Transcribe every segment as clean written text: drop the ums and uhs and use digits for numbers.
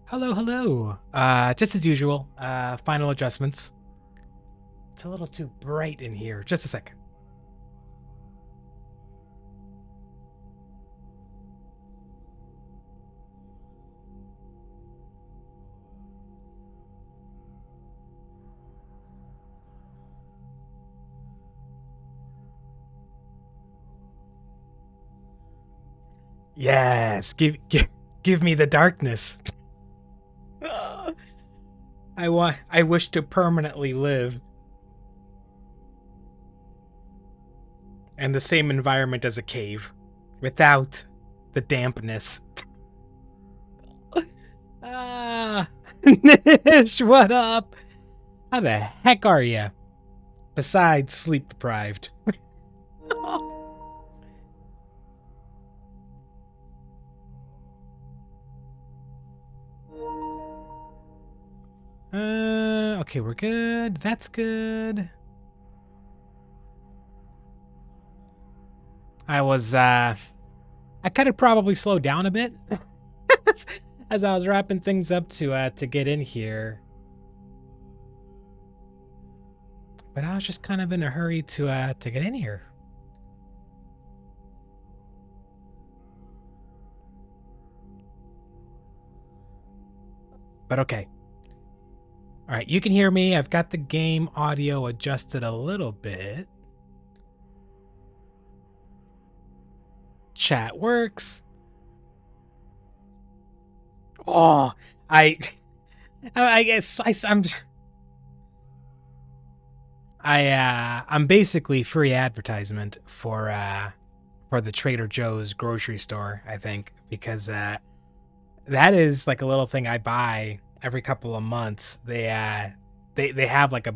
Hello, hello. Just as usual, final adjustments. It's a little too bright in here. Just a second. Yes, give me the darkness. I wish to permanently live in the same environment as a cave, without the dampness. Ah, Nish, what up? How the heck are you? Besides sleep deprived. Okay, we're good. That's good. I could have probably slowed down a bit as I was wrapping things up to get in here. But I was just kind of in a hurry to get in here. But okay. All right, you can hear me. I've got the game audio adjusted a little bit. Chat works. Oh, I guess I'm basically free advertisement for the Trader Joe's grocery store, I think, because that is like a little thing I buy every couple of months. They have like a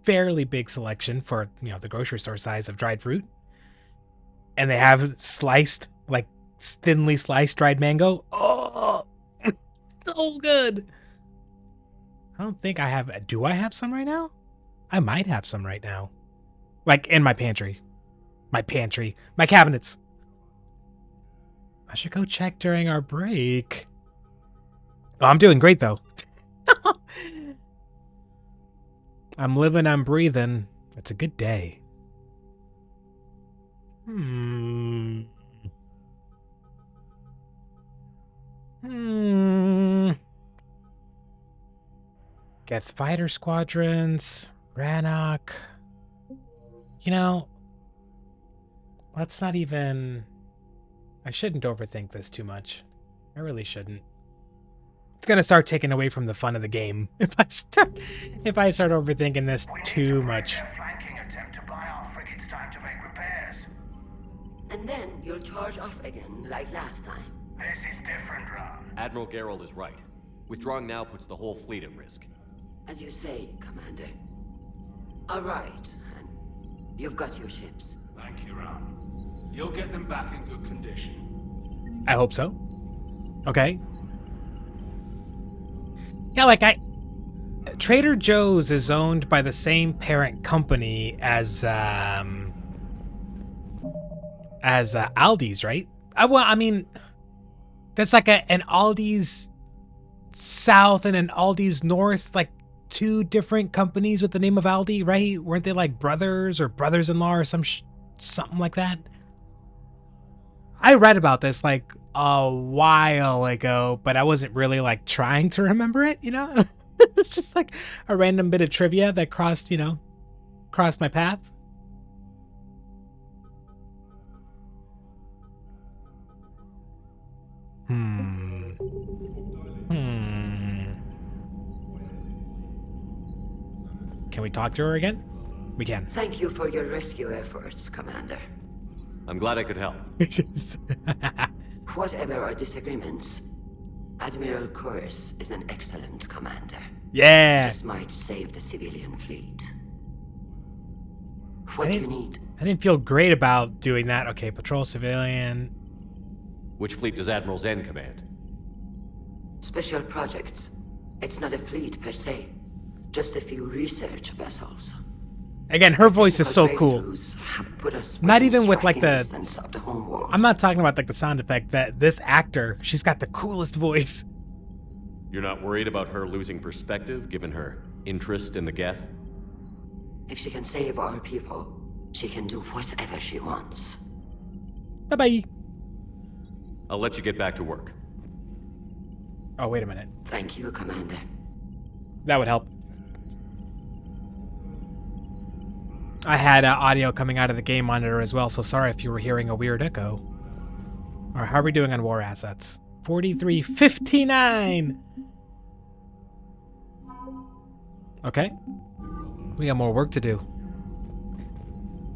fairly big selection for, the grocery store size of dried fruit, and they have sliced, like thinly sliced dried mango. Oh, so good. I don't think I have. Do I have some right now? I might have some right now, like in my pantry, my cabinets. I should go check during our break. Oh, I'm doing great though. I'm living, I'm breathing. It's a good day. Hmm. Geth fighter squadrons, Rannoch. Let's not even. I shouldn't overthink this too much. I really shouldn't. It's gonna start taking away from the fun of the game if I start overthinking this too much. Flanking attempt to buy our frigates time to make repairs. And then you'll charge off again, like last time. This is different, Ron. Admiral Gerald is right. Withdrawing now puts the whole fleet at risk. As you say, Commander. All right, and you've got your ships. Thank you, Ron. You'll get them back in good condition. I hope so. Okay. Yeah, Trader Joe's is owned by the same parent company as Aldi's, right? There's like an Aldi's South and an Aldi's North, like two different companies with the name of Aldi, right? Weren't they like brothers or brothers-in-law or something like that? I read about this like a while ago, but I wasn't really like trying to remember it, It's just like a random bit of trivia that crossed my path. Can we talk to her again? We can. Thank you for your rescue efforts, Commander. I'm glad I could help. Whatever our disagreements, Admiral Curris is an excellent commander. Yeah. Just might save the civilian fleet. What do you need? I didn't feel great about doing that. Okay, patrol civilian. Which fleet does Admiral Zen command? Special projects. It's not a fleet per se. Just a few research vessels. Again, her voice is so cool. Not even with like the I'm not talking about like the sound effect. That this actor, she's got the coolest voice. You're not worried about her losing perspective, given her interest in the Geth? If she can save our people, she can do whatever she wants. Bye-bye. I'll let you get back to work. Oh, wait a minute. Thank you, Commander. That would help. I had audio coming out of the game monitor as well, so sorry if you were hearing a weird echo. Alright, how are we doing on war assets? 4359! Okay. We got more work to do.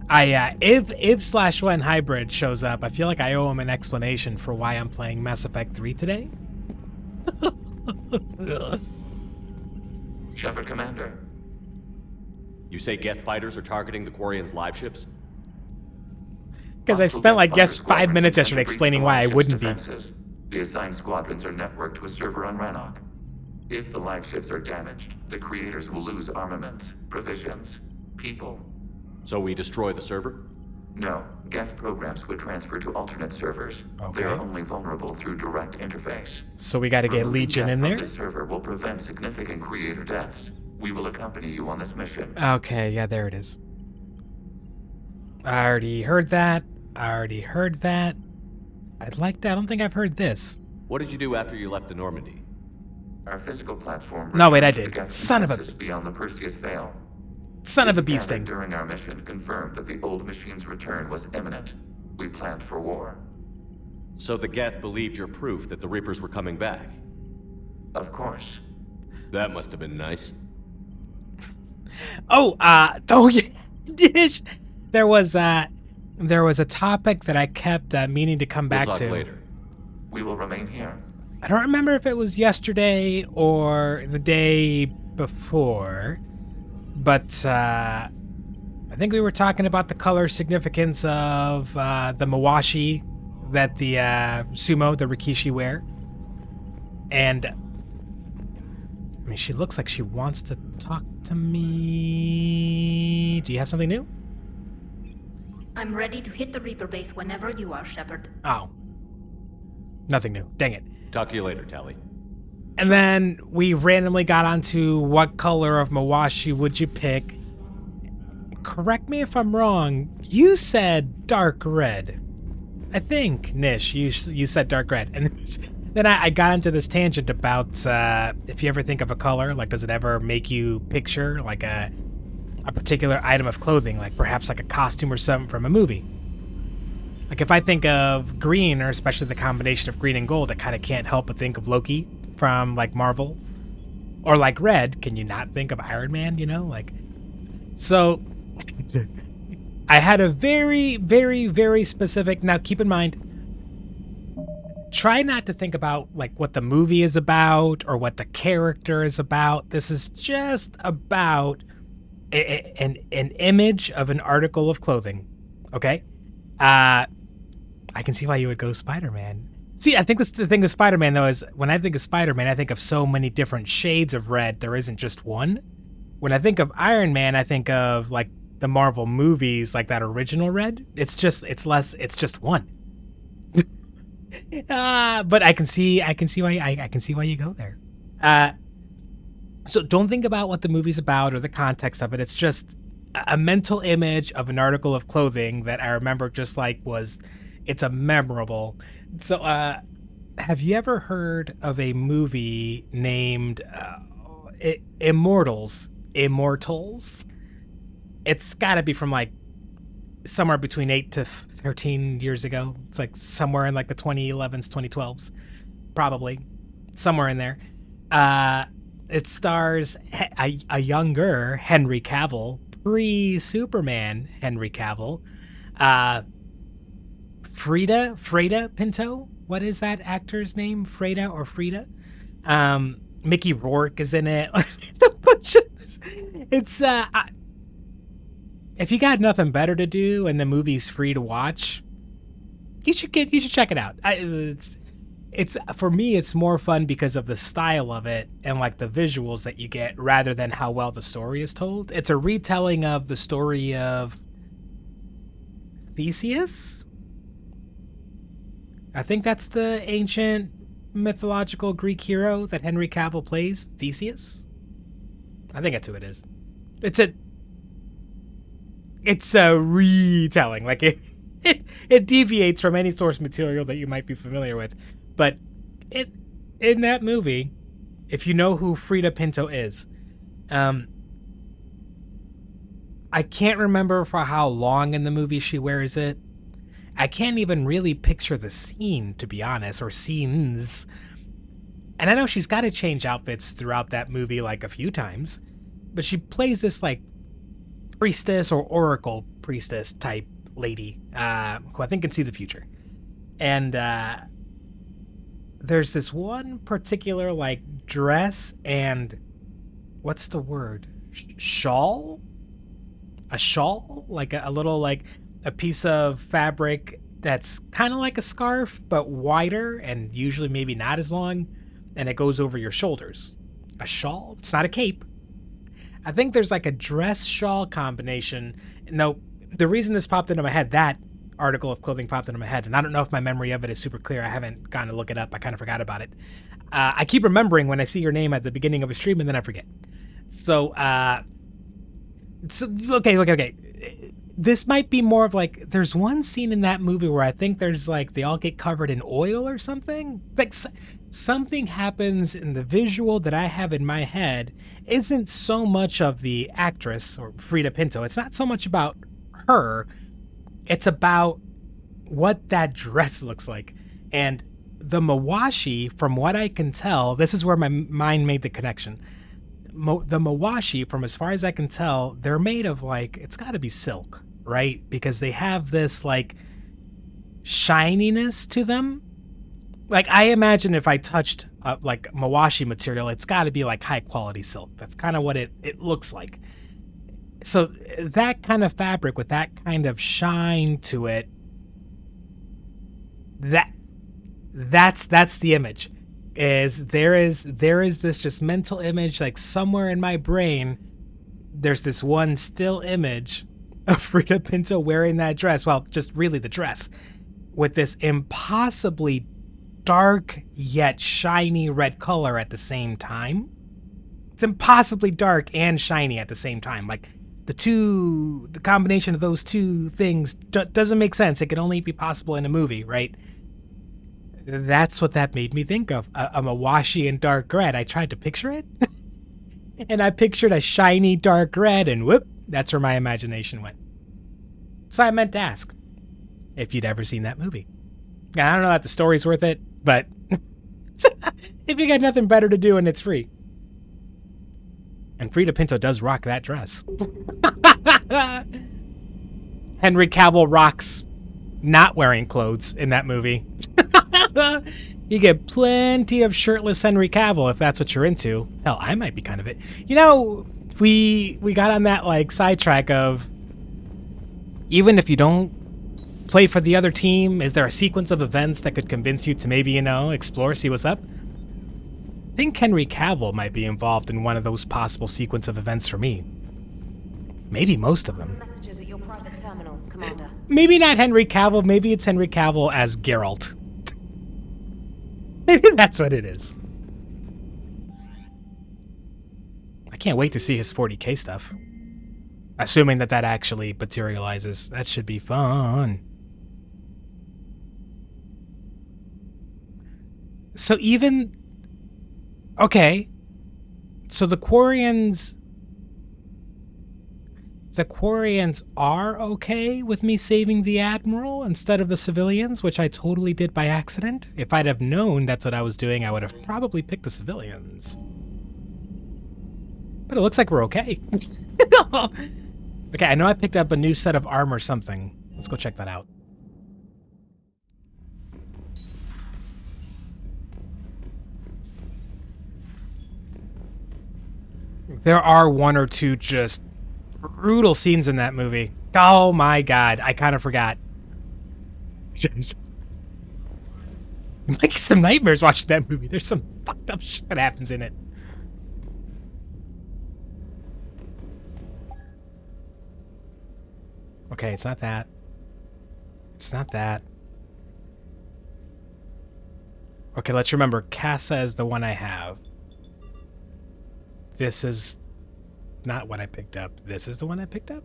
If/when hybrid shows up, I feel like I owe him an explanation for why I'm playing Mass Effect 3 today. Shepard, Commander. You say Geth fighters are targeting the Quarians' live ships? Because I spent like just 5 minutes yesterday explaining why I wouldn't be. The assigned squadrons are networked to a server on Rannoch. If the live ships are damaged, the creators will lose armaments, provisions, people. So we destroy the server? No, Geth programs would transfer to alternate servers. Okay. They are only vulnerable through direct interface. So we got to get Removing Legion Geth in from there? this server will prevent significant creator deaths. We will accompany you on this mission. Okay, yeah, there it is. I already heard that. I'd like that. I don't think I've heard this. What did you do after you left the Normandy? Our physical platform. No, wait, I returned to did. the Geth Son of a- consensus beyond the Perseus Veil. Son of a Team bee gathered sting. during our mission confirmed that the old machine's return was imminent. We planned for war. So the Geth believed your proof that the Reapers were coming back? Of course. That must have been nice. Oh, yeah. There was a topic that I kept meaning to come back We'll talk to. later. We will remain here. I don't remember if it was yesterday or the day before, but I think we were talking about the color significance of the Mawashi that the Sumo, the Rikishi wear. And, I mean, she looks like she wants to talk to me. Do you have something new? I'm ready to hit the Reaper base whenever you are, Shepard. Oh. Nothing new. Dang it. Talk to you later, Tally. And then we randomly got onto what color of Mawashi would you pick. Correct me if I'm wrong. You said dark red. I think, Nish, you said dark red. And then I got into this tangent about if you ever think of a color, like does it ever make you picture like a particular item of clothing, like perhaps like a costume or something from a movie. Like if I think of green, or especially the combination of green and gold, I kind of can't help but think of Loki from like Marvel. Or like red, can you not think of Iron Man, you know? Like, so I had a very, very, very specific, now keep in mind, try not to think about like what the movie is about or what the character is about. This is just about an image of an article of clothing, okay? I can see why you would go Spider-Man. See, I think the thing with Spider-Man, though, is when I think of Spider-Man, I think of so many different shades of red. There isn't just one. When I think of Iron Man, I think of like the Marvel movies, like that original red. It's just one. But I can see why you go there. So don't think about what the movie's about or the context of it. It's just a mental image of an article of clothing that I remember just like it's a memorable. So, have you ever heard of a movie named Immortals? It's got to be from like somewhere between 8 to 13 years ago. It's like somewhere in like the 2011s, 2012s, probably somewhere in there. It stars a younger Henry Cavill, pre-Superman Henry Cavill. Freda Pinto? What is that actor's name? Freda or Frida? Mickey Rourke is in it. There's a bunch of... It's, if you got nothing better to do and the movie's free to watch, you should check it out. It's for me, it's more fun because of the style of it and like the visuals that you get rather than how well the story is told. It's a retelling of the story of Theseus. I think that's the ancient mythological Greek hero that Henry Cavill plays, Theseus. I think that's who it is. It's a retelling. Like it deviates from any source material that you might be familiar with. But it in that movie, if you know who Frida Pinto is, I can't remember for how long in the movie she wears it. I can't even really picture the scene, to be honest, or scenes. And I know she's got to change outfits throughout that movie like a few times, but she plays this like priestess or oracle priestess type lady who I think can see the future. And there's this one particular like dress and what's the word? Shawl? A shawl? Like a little like a piece of fabric that's kind of like a scarf but wider and usually maybe not as long, and it goes over your shoulders. A shawl? It's not a cape. I think there's like a dress shawl combination. No, the reason this popped into my head, that article of clothing popped into my head, and I don't know if my memory of it is super clear. I haven't gone to look it up. I kind of forgot about it. I keep remembering when I see your name at the beginning of a stream and then I forget. So, okay. This might be more of like, there's one scene in that movie where I think there's like, they all get covered in oil or something. Like something happens in the visual that I have in my head isn't so much of the actress or Frida Pinto. It's not so much about her. It's about what that dress looks like. And the mawashi, from what I can tell, this is where my mind made the connection. The mawashi, from as far as I can tell, they're made of like, it's got to be silk, right? Because they have this like shininess to them. Like I imagine if I touched like mawashi material, it's got to be like high quality silk. That's kind of what it looks like. So that kind of fabric with that kind of shine to it, that's the image. There is this just mental image, like somewhere in my brain, there's this one still image of Frida Pinto wearing that dress. Well, just really the dress with this impossibly dark yet shiny red color at the same time. It's impossibly dark and shiny at the same time. Like the combination of those two things doesn't make sense. It can only be possible in a movie, right? That's what that made me think of. A mawashi in dark red. I tried to picture it. And I pictured a shiny dark red, and whoop, that's where my imagination went. So I meant to ask if you'd ever seen that movie. I don't know if the story's worth it, but if you got nothing better to do and it's free. And Frida Pinto does rock that dress. Henry Cavill rocks not wearing clothes in that movie. You get plenty of shirtless Henry Cavill if that's what you're into. Hell, I might be kind of it. You know, we got on that like sidetrack of even if you don't play for the other team, is there a sequence of events that could convince you to maybe, explore, see what's up? I think Henry Cavill might be involved in one of those possible sequence of events for me. Maybe most of them. Messages at your private terminal, Commander. Maybe not Henry Cavill, maybe it's Henry Cavill as Geralt. Maybe that's what it is. I can't wait to see his 40K stuff. Assuming that actually materializes. That should be fun. So even... Okay. So the Quarians are okay with me saving the Admiral instead of the civilians, which I totally did by accident. If I'd have known that's what I was doing, I would have probably picked the civilians. But it looks like we're okay. Okay, I know I picked up a new set of armor or something. Let's go check that out. There are one or two just brutal scenes in that movie. Oh my god, I kind of forgot. You might get some nightmares watching that movie. There's some fucked up shit that happens in it. Okay, it's not that. It's not that. Okay, let's remember, Casa is the one I have. This is not what I picked up. This is the one I picked up?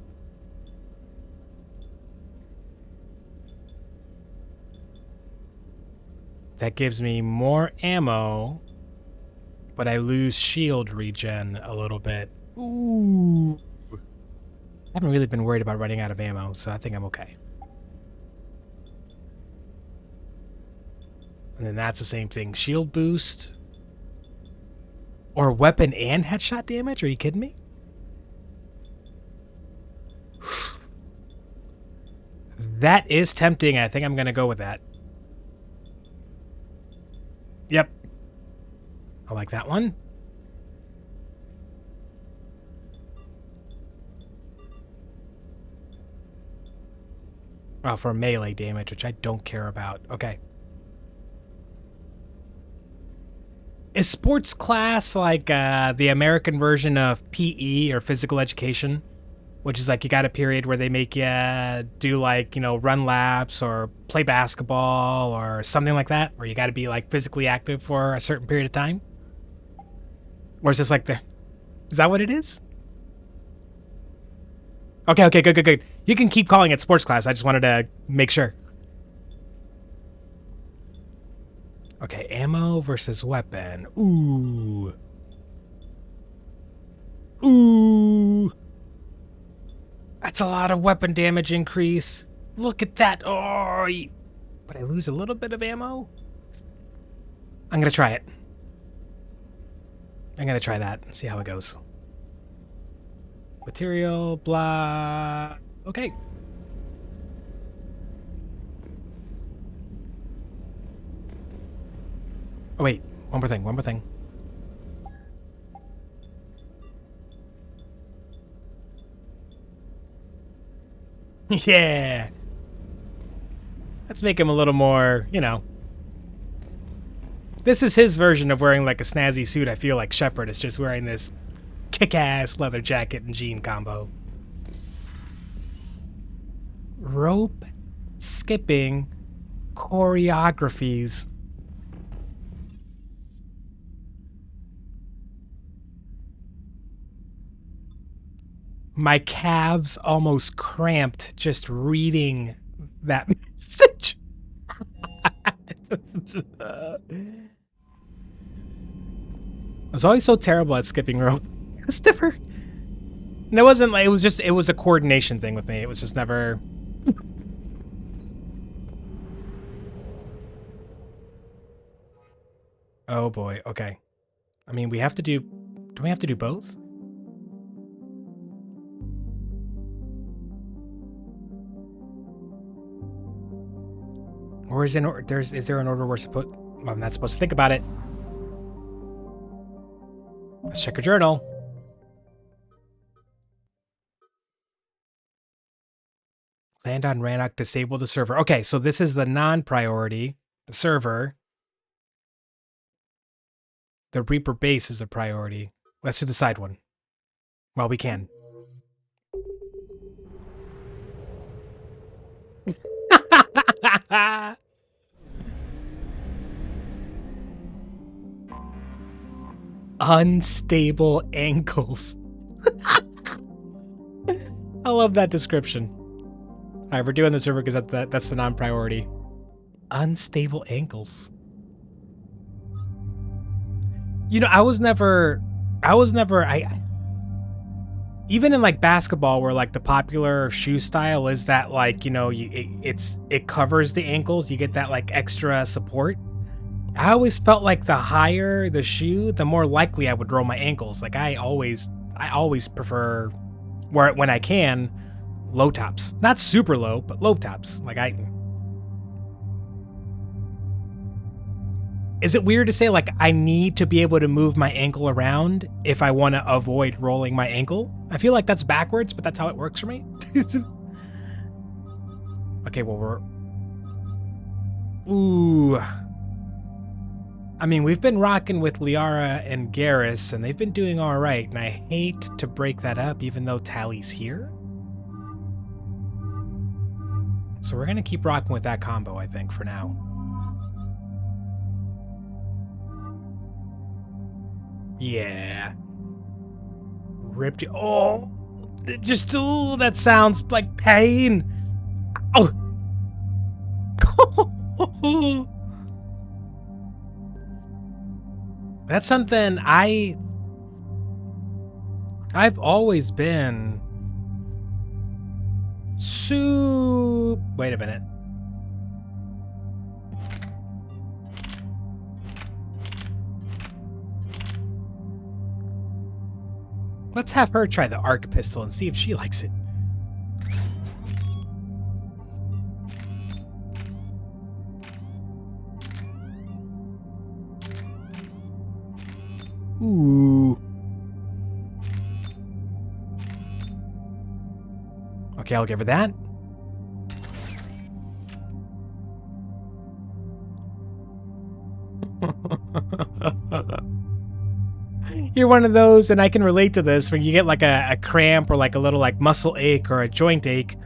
That gives me more ammo, but I lose shield regen a little bit. Ooh. I haven't really been worried about running out of ammo, so I think I'm okay. And then that's the same thing. Shield boost. Or weapon and headshot damage? Are you kidding me? That is tempting. I think I'm going to go with that. Yep. I like that one. Oh, for melee damage, which I don't care about. Okay. Is sports class like the American version of PE or physical education? Which is like you got a period where they make you do like, you know, run laps or play basketball or something like that? Where you got to be like physically active for a certain period of time? Or is this like the... Is that what it is? Okay, okay, good, good, good. You can keep calling it sports class. I just wanted to make sure. Okay, ammo versus weapon. Ooh. Ooh. That's a lot of weapon damage increase. Look at that. Oh, but I lose a little bit of ammo. I'm going to try it. I'm going to try that. See how it goes. Material, blah. Okay. Oh, wait. One more thing. One more thing. Yeah. Let's make him a little more, you know. This is his version of wearing like a snazzy suit. I feel like Shepard is just wearing this kick-ass leather jacket and jean combo. Rope skipping choreographies. My calves almost cramped just reading that message. I was always so terrible at skipping rope. It was never... And it wasn't like... It was a coordination thing with me. It was just never... Oh boy, okay. I mean, we have to do... Do we have to do both? Or is there an order we're supposed... Well, I'm not supposed to think about it. Let's check your journal. Land on Rannoch, disable the server. Okay, so this is the non-priority. The server. The Reaper base is a priority. Let's do the side one. Well, we can. Unstable ankles. I love that description. All right, we're doing the server because that's the non-priority. Unstable ankles. You know, even in like basketball where like the popular shoe style is that like, you know, it covers the ankles, you get that like extra support. I always felt like the higher the shoe, the more likely I would roll my ankles. Like I always prefer, when I can, low tops. Not super low, but low tops. Like is it weird to say like I need to be able to move my ankle around if I want to avoid rolling my ankle? I feel like that's backwards, but that's how it works for me. Okay, well Ooh. I mean, we've been rocking with Liara and Garrus, and they've been doing all right, and I hate to break that up, even though Tally's here. So we're going to keep rocking with that combo, I think, for now. Yeah. Ripped. Oh, just that sounds like pain. Oh. That's something I've always been wait a minute. Let's have her try the arc pistol and see if she likes it. Ooh. Okay, I'll give her that. You're one of those, and I can relate to this, when you get like a cramp or like a little like muscle ache or a joint ache,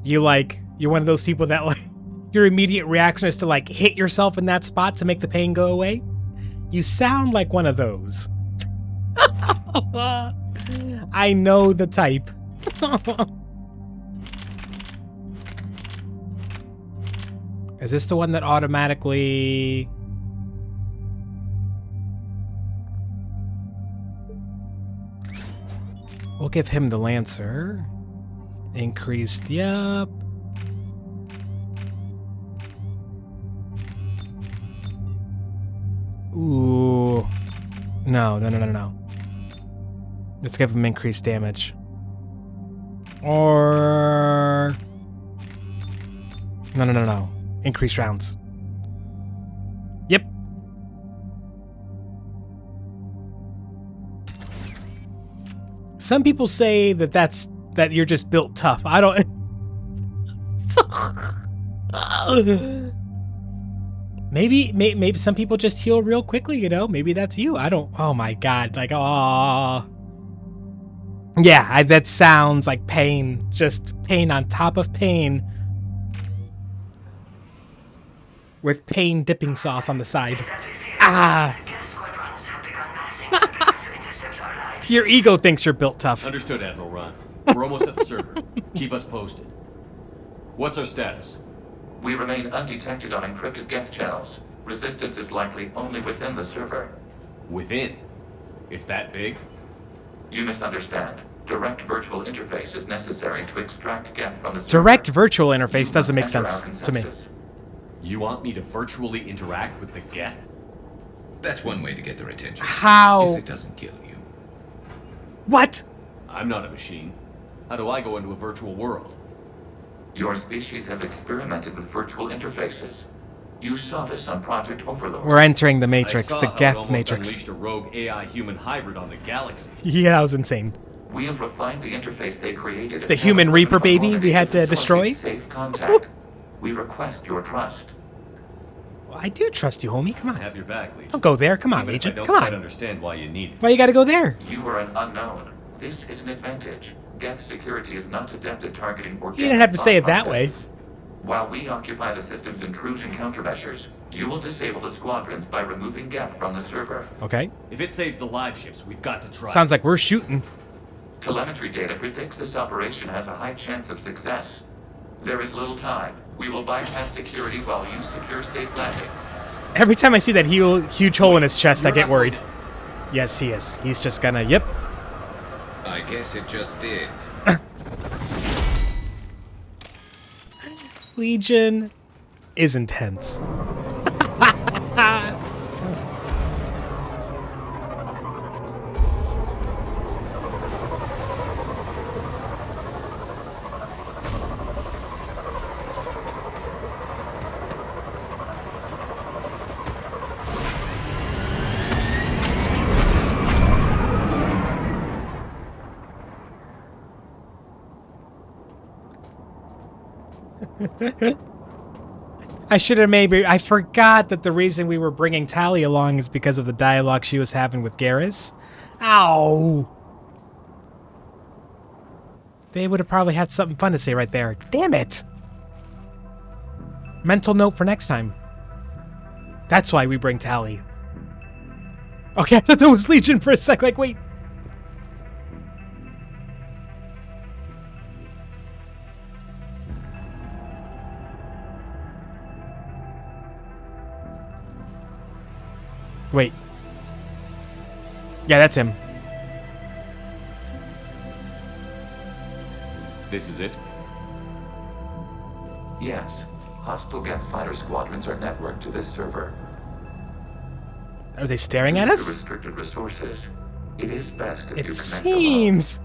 you're one of those people that like your immediate reaction is to like hit yourself in that spot to make the pain go away. You sound like one of those. I know the type. Is this the one that automatically... We'll give him the Lancer. Increased, yep. Ooh. No. Let's give him increased damage. Or... No. Increased rounds. Yep. Some people say that you're just built tough. I don't... Maybe some people just heal real quickly, you know? Maybe that's you. I don't... Oh my god. Like, oh... Yeah, that sounds like pain. Just pain on top of pain. With pain dipping sauce on the side. Ah! Your ego thinks you're built tough. Understood, Admiral Ron. We're almost at the server. Keep us posted. What's our status? We remain undetected on encrypted Geth channels. Resistance is likely only within the server. Within? It's that big? You misunderstand. Direct virtual interface is necessary to extract Geth from the server. Direct virtual interface doesn't make sense to me. You want me to virtually interact with the Geth? That's one way to get their attention. How? If it doesn't kill you. What? I'm not a machine. How do I go into a virtual world? Your species has experimented with virtual interfaces. You saw this on Project Overlord. We're entering the Matrix, I saw the how it Geth almost Matrix. unleashed a rogue AI-human hybrid on the galaxy. Yeah, that was insane. We have refined the interface they created. The human Reaper baby we had to destroy? Safe contact. We request your trust. Well, I do trust you, homie. Come I on. have your back, Legion. Don't go there. Come on, Even if Legion. I don't Come quite on. understand why you need it. Why you gotta go there? You are an unknown. This is an advantage. Geth security is not adept at targeting or... You didn't have to say it that way. While we occupy the system's intrusion countermeasures, you will disable the squadrons by removing Geth from the server. Okay. If it saves the live ships, we've got to try. Sounds like we're shooting. Telemetry data predicts this operation has a high chance of success. There is little time. We will bypass security while you secure safe landing. Every time I see that huge hole in his chest, I get worried. Yes, he is. He's just gonna, yep. I guess it just did. Legion is intense. I should have I forgot that the reason we were bringing Tali along is because of the dialogue she was having with Garrus. Ow! They would have probably had something fun to say right there. Damn it! Mental note for next time. That's why we bring Tali. Okay, I thought that was Legion for a sec. Like, wait. Wait. Yeah, that's him. This is it? Yes. Hostile Geth fighter squadrons are networked to this server. Are they staring Due at to us? restricted resources, it is best if you It connect seems.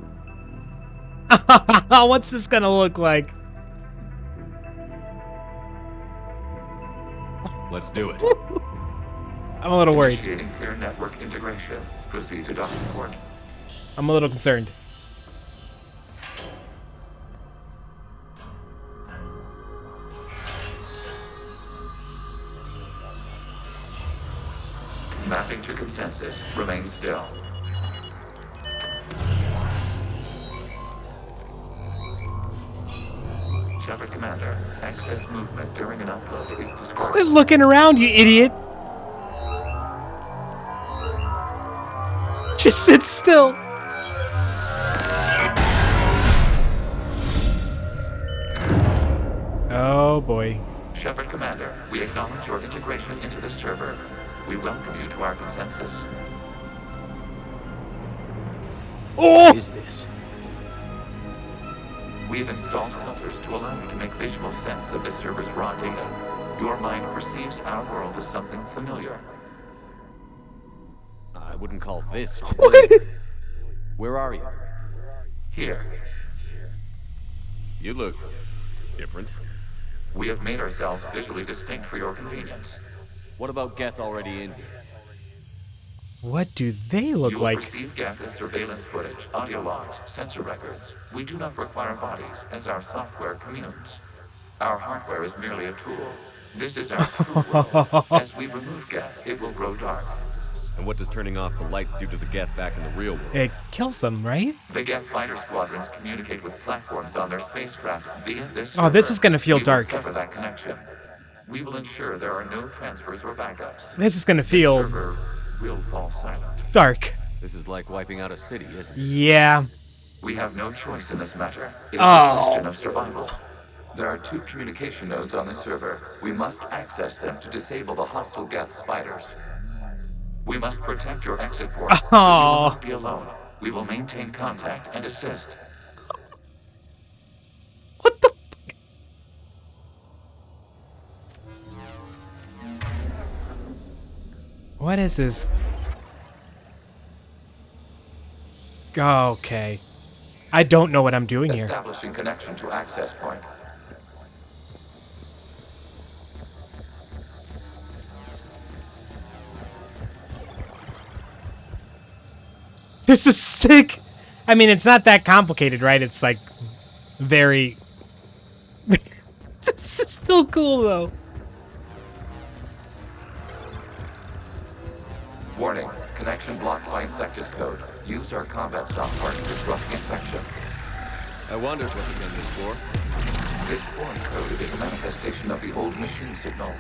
What's this gonna look like? Let's do it. I'm a little alone. worried. Initiating clear network integration. Proceed to docking port. I'm a little concerned. Mapping to consensus. Remain still. Shepard Commander, access movement during an upload is discouraged. Quit looking around, you idiot! Just sit still. Oh boy. Shepard Commander, we acknowledge your integration into the server. We welcome you to our consensus. Oh! What is this? We've installed filters to allow you to make visual sense of the server's raw data. Your mind perceives our world as something familiar. I wouldn't call this What? familiar. Where are you? Here, You look different. we have made ourselves visually distinct for your convenience. What about Geth already in here? What do they look You will like? perceive Geth as surveillance footage, audio logs, sensor records. We do not require bodies, as our software communes. Our hardware is merely a tool. This is our true world. As we remove Geth, it will grow dark. And what does turning off the lights do to the Geth back in the real world? It kills them, right? The Geth fighter squadrons communicate with platforms on their spacecraft via this Oh, this server. is gonna feel We will dark. sever that connection. We will ensure there are no transfers or backups. This is gonna The feel server will fall silent. dark. This is like wiping out a city, isn't it? Yeah. We have no choice in this matter. It is Oh. a question of survival. There are 2 communication nodes on the server. We must access them to disable the hostile Geth's fighters. We must protect your exit port. But you will not be alone. We will maintain contact and assist. What the? What is this? Okay. I don't know what I'm doing here. Establishing connection to access point. This is sick. I mean, it's not that complicated, right? It's like very. This is still cool, though. Warning. Connection blocked by infected code. Use our combat software to disrupt the infection. I wondered what the gun was for. This foreign code is a manifestation of the old machine signal.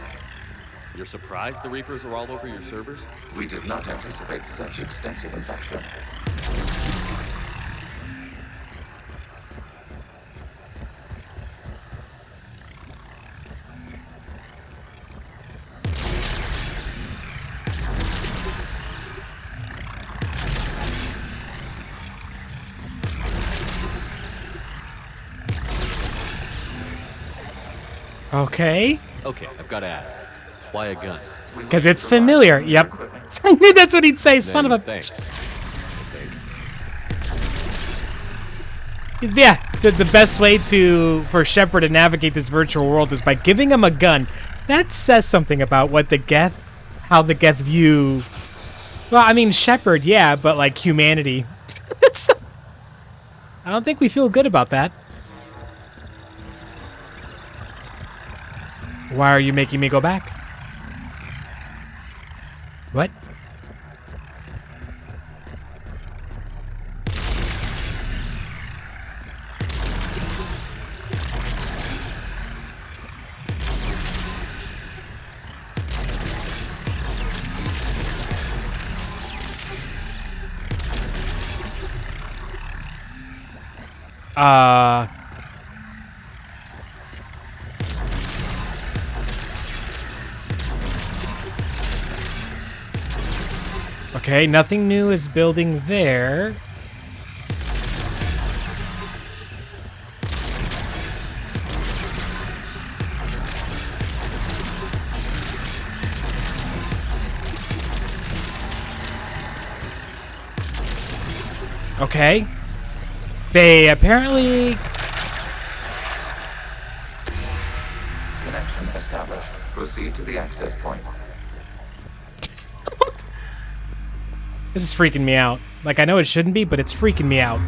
You're surprised the Reapers are all over your servers? We did not anticipate such extensive infection. Okay. Okay, I've got to ask. Why a gun? Because it's familiar. Yep. I knew that's what he'd say, son of a. Thanks. I think. Yeah, the best way for Shepard to navigate this virtual world is by giving him a gun. That says something about what how the Geth view. Well, I mean Shepard, yeah, but like humanity. I don't think we feel good about that. Why are you making me go back? What? Okay, nothing new is building there. Okay. They apparently... Connection established. Proceed to the access point. This is freaking me out. Like, I know it shouldn't be, but it's freaking me out.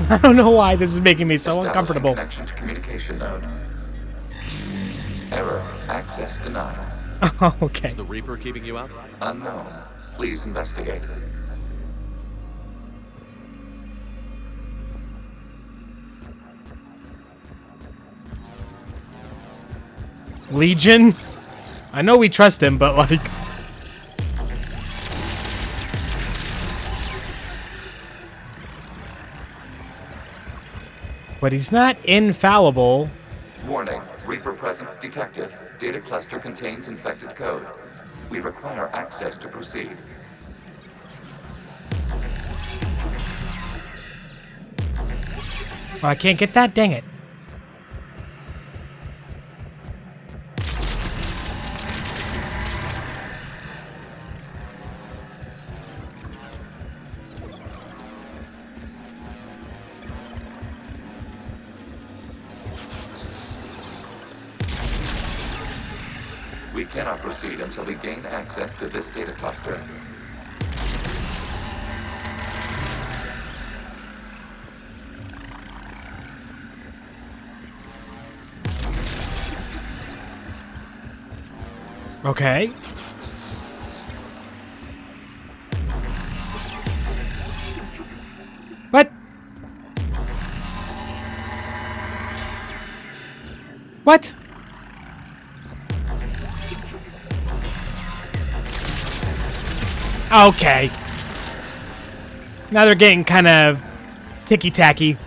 I don't know why this is making me so uncomfortable. Connection to communication node. Error. Access denied. Okay. Is the Reaper keeping you out? Unknown. Please investigate. Legion? I know we trust him, but like... But he's not infallible. Warning. Reaper presence detected. Data cluster contains infected code. We require access to proceed. Oh, I can't get that? Dang it. We cannot proceed until we gain access to this data cluster. Okay. What? What? Okay. Now they're getting kind of ticky-tacky.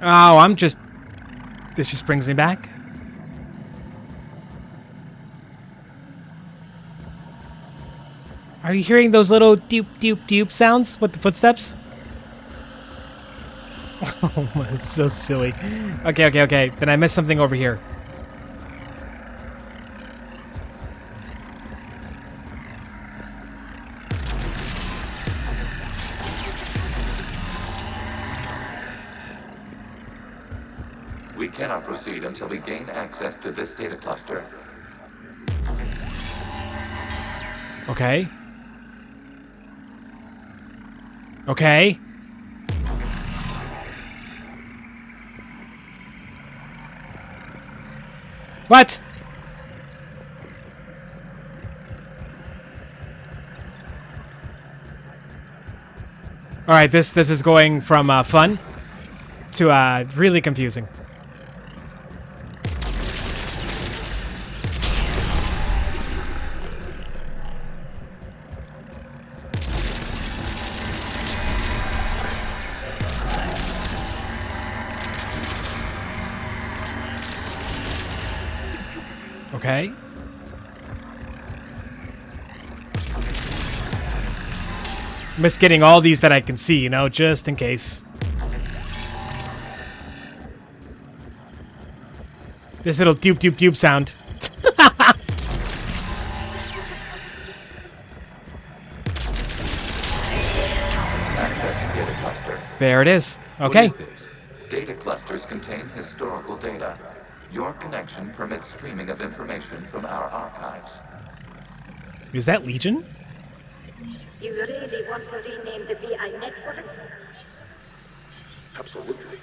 Oh, I'm just... This just brings me back. Are you hearing those little doop sounds with the footsteps? Oh, it's so silly. Okay. Then I missed something over here. We cannot proceed until we gain access to this data cluster. Okay. Okay. What? All right, this is going from fun to really confusing. Okay. I'm just getting all these that I can see, you know, just in case. This little doop sound. Accessing data cluster. There it is. Okay. What is this? Data clusters contain historical data. Your connection permits streaming of information from our archives. Is that Legion? You really want to rename the VI networks? Absolutely.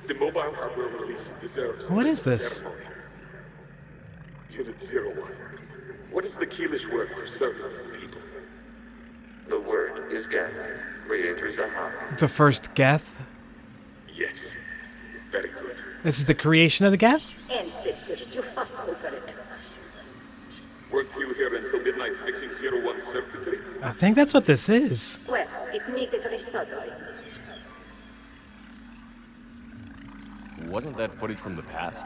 The mobile hardware release deserves What is this? ceremony. Unit 01. What is the Keelish word for servant of the people? The word is Geth, Creator Zahak. The first Geth? Yes. Very good. This is the creation of the Geth? Ancestors, you fuss over it. Weren't you here until midnight fixing 01 circuitry? I think that's what this is. Well, It needed resoldering. Wasn't that footage from the past?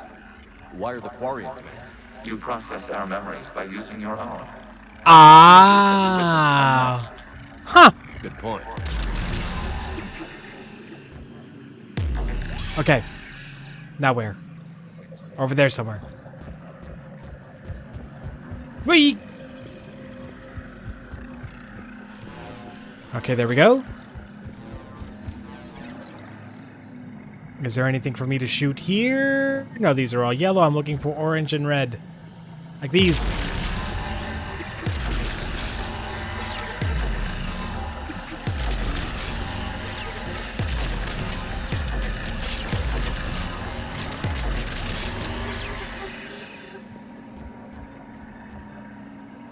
Why are the Quarians masked? You process our memories by using your own. Ah. Huh. Good point. Okay. Now where? Over there somewhere. Whee! Okay, there we go. Is there anything for me to shoot here? No, these are all yellow. I'm looking for orange and red. Like these.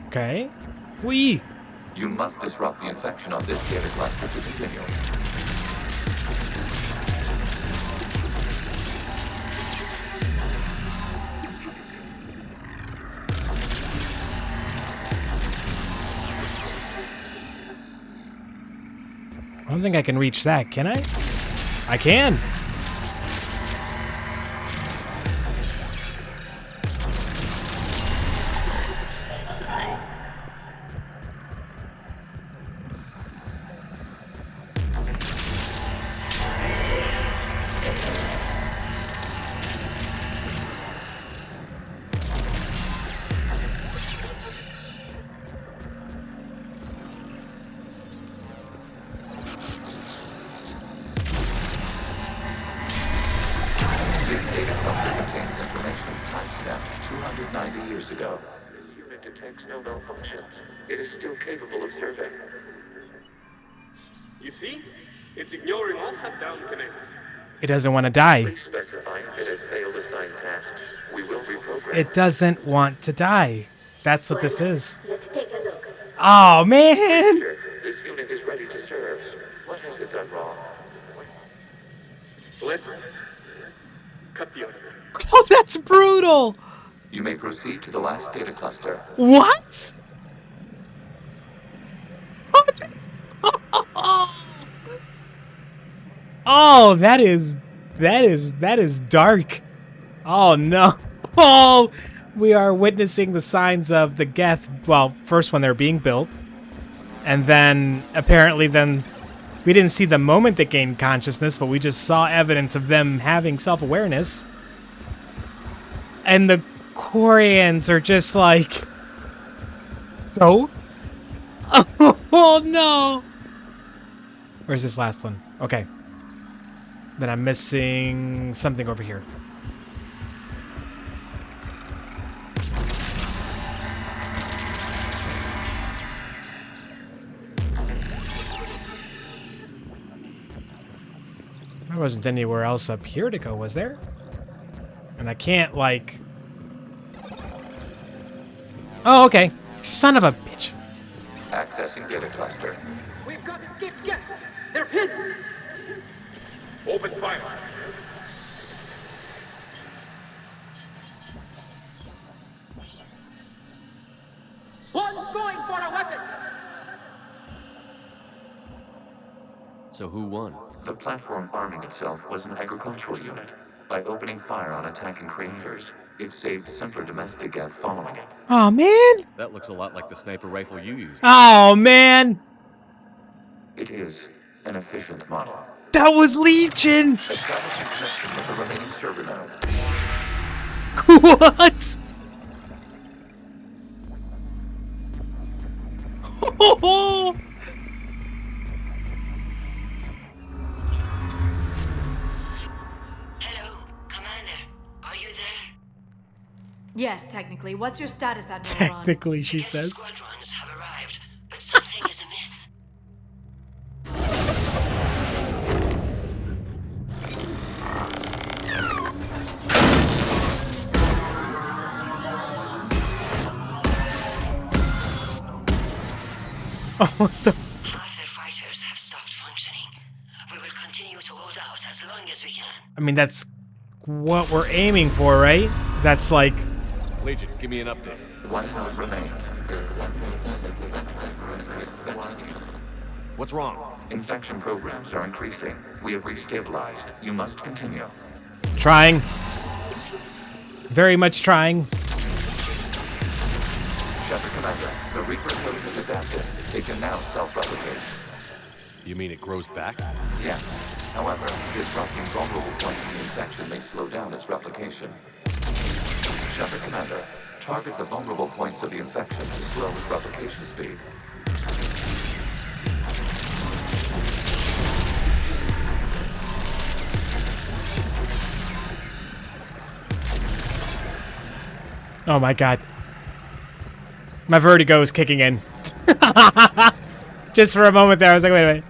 Okay. Whee! You must disrupt the infection on this data cluster to continue. I don't think I can reach that, can I? I can! This data cluster contains information timestamped 290 years ago. This unit detects no malfunctions. It is still capable of surveying. You see? It's ignoring all shutdown connects. It doesn't want to die. Please specify if it has failed assigned tasks. We will reprogram. It doesn't want to die. That's what this is. Let's take a look. Oh, man! This unit is ready to serve. What has it done wrong? Let's cut the audio. Oh, that's brutal! You may proceed to the last data cluster. What? Oh, that is dark. Oh no. Oh, we are witnessing the signs of the Geth. Well, first when they're being built, and then apparently we didn't see the moment they gained consciousness, but we just saw evidence of them having self-awareness. And the Quarians are just like, so? Oh no! Where's this last one? Okay. Then I'm missing something over here. There wasn't anywhere else up here to go, was there? And I can't, like... Oh, okay. Son of a bitch. Accessing data cluster. We've got escaped yet. They're pinned. Open fire. One's going for a weapon. So who won? The platform arming itself was an agricultural unit. By opening fire on attacking creators, it saved simpler domestic Geth following it. Oh, man. That looks a lot like the sniper rifle you used. Oh, man. It is an efficient model. That was Legion. Establishing connection with the remaining server node. What? Oh. Hello, Commander. Are you there? Yes, technically. What's your status, Admiral Ron? Technically, she The says. squadrons have arrived, but something is amiss. Oh, what the? Half their fighters have stopped functioning. We will continue to hold out as long as we can. I mean, that's what we're aiming for, right? That's like... Legion, give me an update. One node remains. What's wrong? Infection programs are increasing. We have restabilized. You must continue. Trying. Very much trying. Shepard Commander, the Reaper code has adapted. It can now self-replicate. You mean it grows back? Yes. However, disrupting vulnerable points in the infection may slow down its replication. Shepard Commander, target the vulnerable points of the infection to slow its replication speed. Oh my god. My vertigo is kicking in. Just for a moment there, I was like, wait a minute.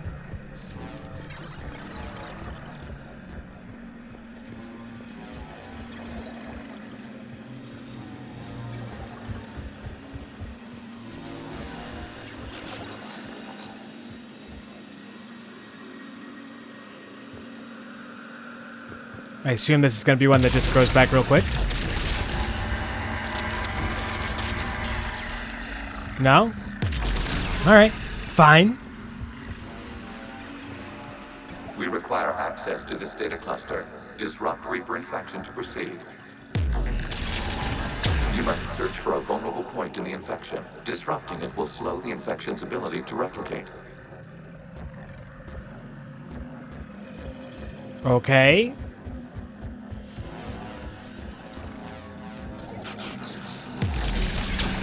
I assume this is going to be one that just grows back real quick. No? Alright. Fine. We require access to this data cluster. Disrupt Reaper infection to proceed. You must search for a vulnerable point in the infection. Disrupting it will slow the infection's ability to replicate. Okay.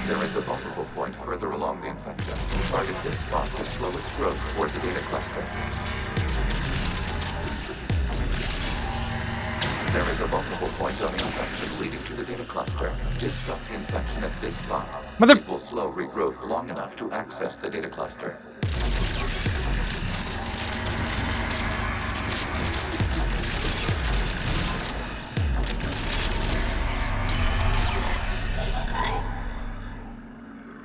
There is a vulnerable point further along the infection. Target this spot to slow its growth toward the data cluster. There is a vulnerable point on the infection leading to the data cluster. Disrupt the infection at this spot. It will slow regrowth long enough to access the data cluster.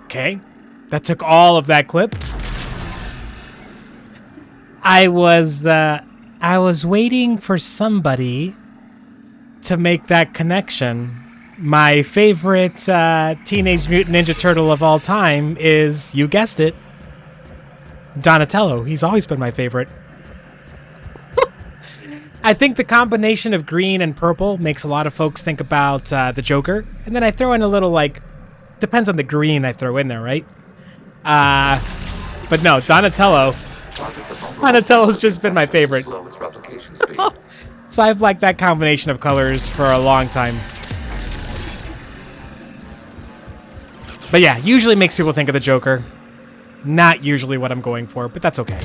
Okay. That took all of that clip. I was waiting for somebody to make that connection. My favorite Teenage Mutant Ninja Turtle of all time is, you guessed it, Donatello. He's always been my favorite. I think the combination of green and purple makes a lot of folks think about the Joker. And then I throw in a little, like, depends on the green I throw in there, right? But no, Donatello's just been my favorite. So I've liked that combination of colors for a long time. But yeah, usually makes people think of the Joker. Not usually what I'm going for, but that's okay.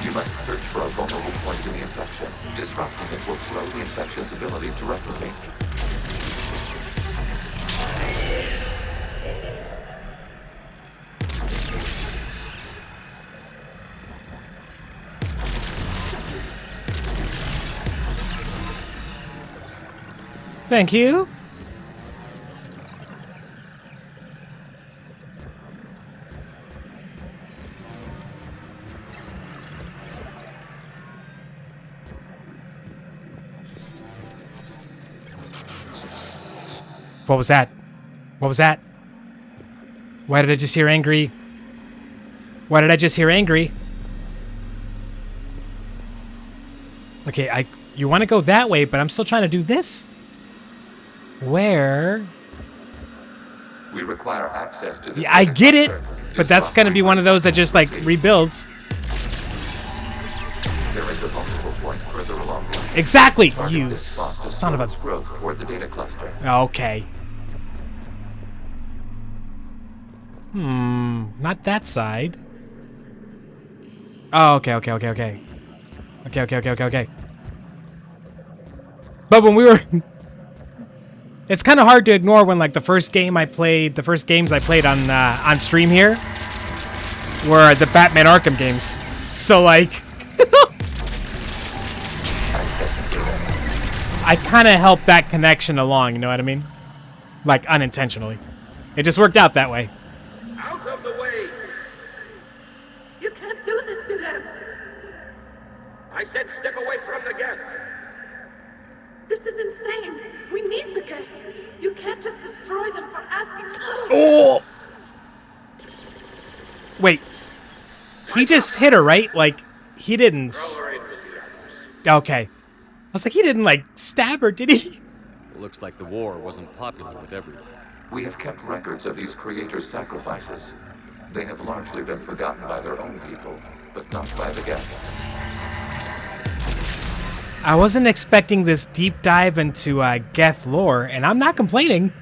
You must search for a vulnerable point in the infection. Disrupting it will slow the infection's ability to replicate. Thank you. What was that? What was that? Why did I just hear angry? Why did I just hear angry? Okay, you want to go that way, but I'm still trying to do this? Where? We require access to this. Yeah, I get it, but that's going to be one of those that just, like, rebuilds. There is a vulnerable point further along the Exactly! Target You this spot to son of slow a... its growth toward the data cluster. Okay. Not that side. Oh, okay. Okay. But when we were... It's kind of hard to ignore when, like, the first games I played on stream here were the Batman Arkham games. So, like... I kind of helped that connection along, you know what I mean? Like, unintentionally. It just worked out that way. Out of the way! You can't do this to them! I said step away from the geth! This is insane. We need the Geth. You can't just destroy them for asking. Oh! Wait. He just hit her, right? Like, he didn't... Okay. I was like, he didn't, like, stab her, did he? It looks like the war wasn't popular with everyone. We have kept records of these creators' sacrifices. They have largely been forgotten by their own people, but not by the Geth. I wasn't expecting this deep dive into Geth lore, and I'm not complaining.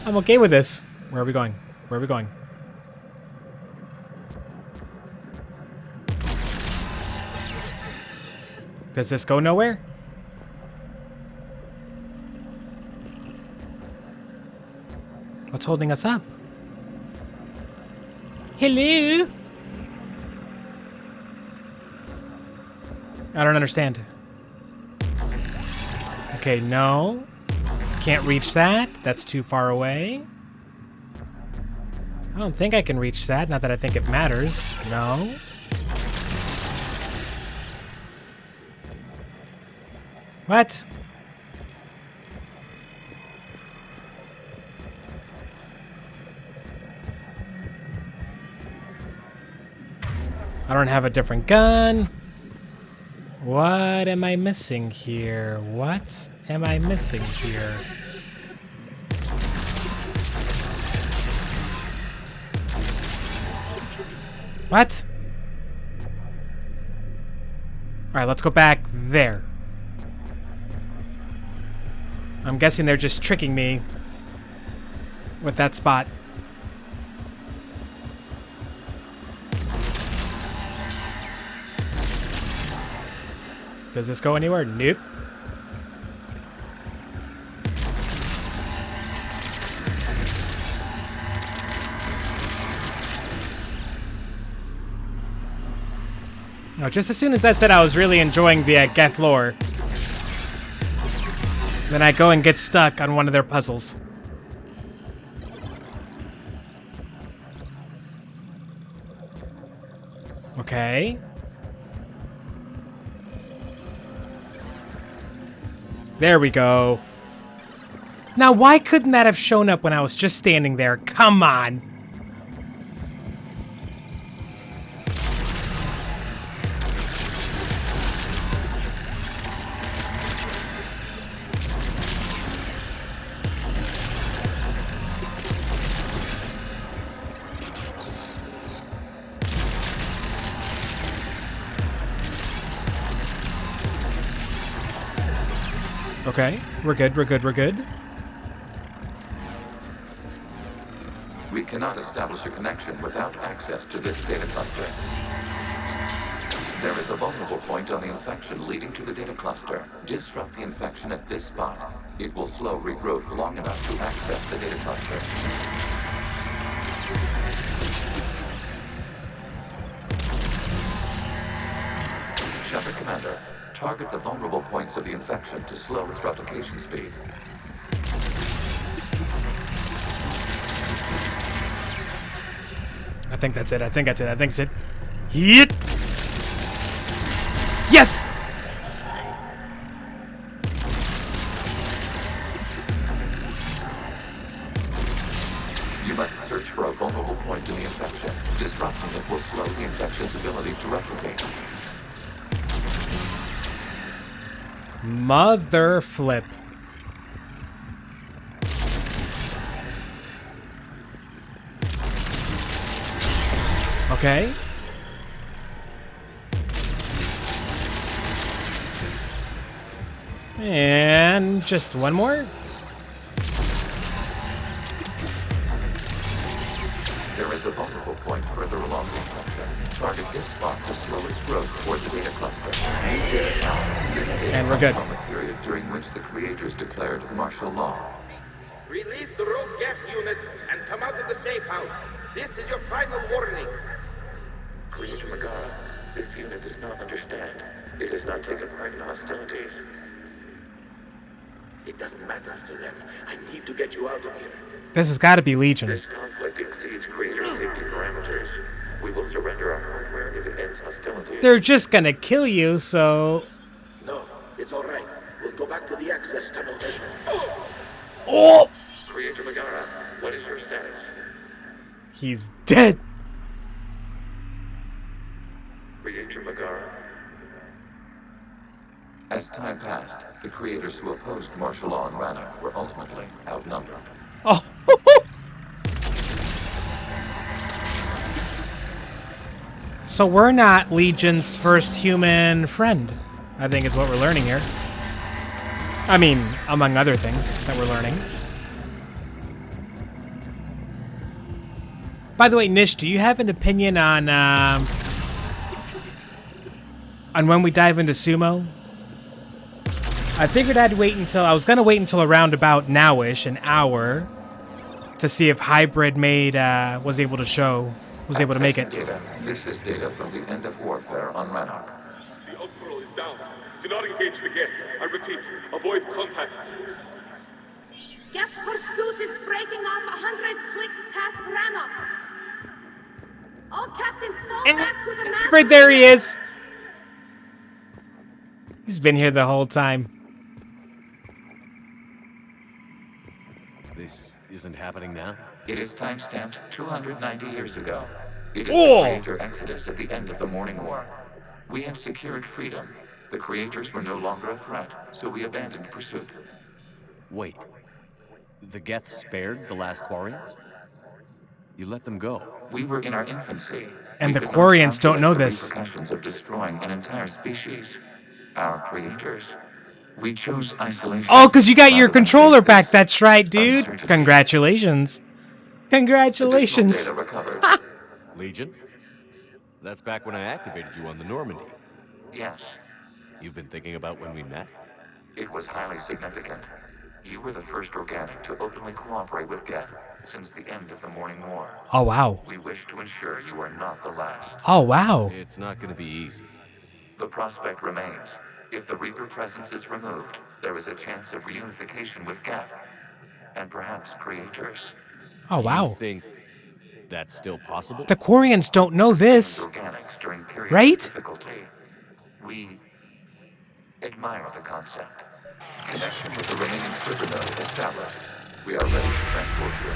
I'm okay with this. Where are we going? Where are we going? Does this go nowhere? What's holding us up? Hello? I don't understand. Okay, no. Can't reach that. That's too far away. I don't think I can reach that. Not that I think it matters. No. What? I don't have a different gun. What am I missing here? What am I missing here? What? Alright, let's go back there. I'm guessing they're just tricking me with that spot. Does this go anywhere? Nope. No, just as soon as I said I was really enjoying the Geth lore, then I go and get stuck on one of their puzzles. Okay. There we go. Now, why couldn't that have shown up when I was just standing there? Come on. Okay, we're good, we're good, we're good. We cannot establish a connection without access to this data cluster. There is a vulnerable point on the infection leading to the data cluster. Disrupt the infection at this spot. It will slow regrowth long enough to access the data cluster. Shepard Commander, target the vulnerable points of the infection to slow its replication speed. I think that's it, I think that's it, I think it's it. Yeet! Yes! You must search for a vulnerable point in the infection. Disrupting it will slow the infection's ability to replicate. Mother flip. Okay. And just one more. There is a vulnerable point further along the infection. Target this spot to slow its growth toward the data cluster. You did it now. This data And we're good. From a period during which the creators declared martial law. Release the rogue Geth units and come out of the safe house. This is your final warning. Creator Magara, this unit does not understand. It has not taken part in hostilities. It doesn't matter to them. I need to get you out of here. This has got to be Legion. This conflict exceeds creator safety parameters. We will surrender our hardware if it ends hostilities. They're just gonna kill you, so... No, it's all right. We'll go back to the access tunnel then. Oh! Creator Megara, what is your status? He's dead! Creator Megara. As time passed, the creators who opposed martial law in Rannoch were ultimately outnumbered. Oh! So we're not Legion's first human friend, I think is what we're learning here. I mean, among other things that we're learning. By the way, Nish, do you have an opinion on when we dive into Sumo? I figured I'd wait until... I was going to wait until around about now-ish, an hour, to see if Hybrid was able to make it. Data. This is data from the end of warfare on Rannoch. The Outpool is down. Do not engage the gate. I repeat, avoid contact. Geth pursuit is breaking off 100 clicks past Rannoch. All captains fall back to the map. Right there he is. He's been here the whole time. This isn't happening now? It is timestamped 290 years ago. It is the creator exodus at the end of the Morning War. We had secured freedom. The creators were no longer a threat, so we abandoned pursuit. Wait. The Geth spared the last Quarians? You let them go. We were in our infancy. And the Quarians don't know this. Repercussions of destroying an entire species. Our creators. We chose isolation. Oh, because you got your controller back. That's right, dude. Congratulations. Congratulations. Legion? That's back when I activated you on the Normandy. Yes. You've been thinking about when we met? It was highly significant. You were the first organic to openly cooperate with Geth since the end of the Morning War. Oh, wow. We wish to ensure you are not the last. Oh, wow. It's not going to be easy. The prospect remains. If the Reaper presence is removed, there is a chance of reunification with Geth. And perhaps creators. Oh, wow. You think that's still possible? The Quarians don't know this. Right? Difficulty. We admire the concept. Connection with the remaining server node established. We are ready to transport you.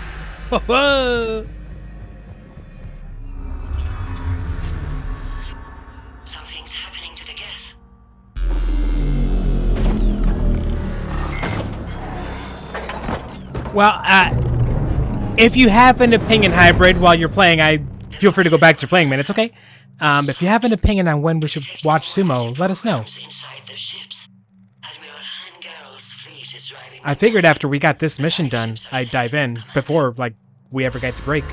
Something's happening to the Geth. Well, if you happen to ping in Hybrid while you're playing, feel free to go back to your playing minutes, okay? If you have an opinion on when we should watch Sumo, let us know. I figured after we got this mission done, I'd dive in before, like, we ever get to break.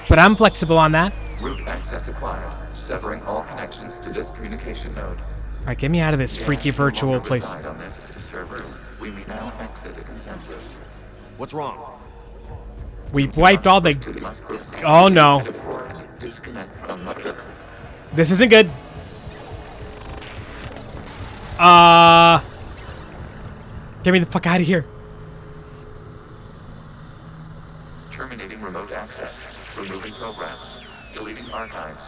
But I'm flexible on that. Root access acquired, severing all connections to this communication node. All right, get me out of this freaky virtual place. On this server. We may now exit the consensus. What's wrong? We wiped all the... Oh, no. This isn't good. Get me the fuck out of here. Terminating remote access. Removing programs. Deleting archives.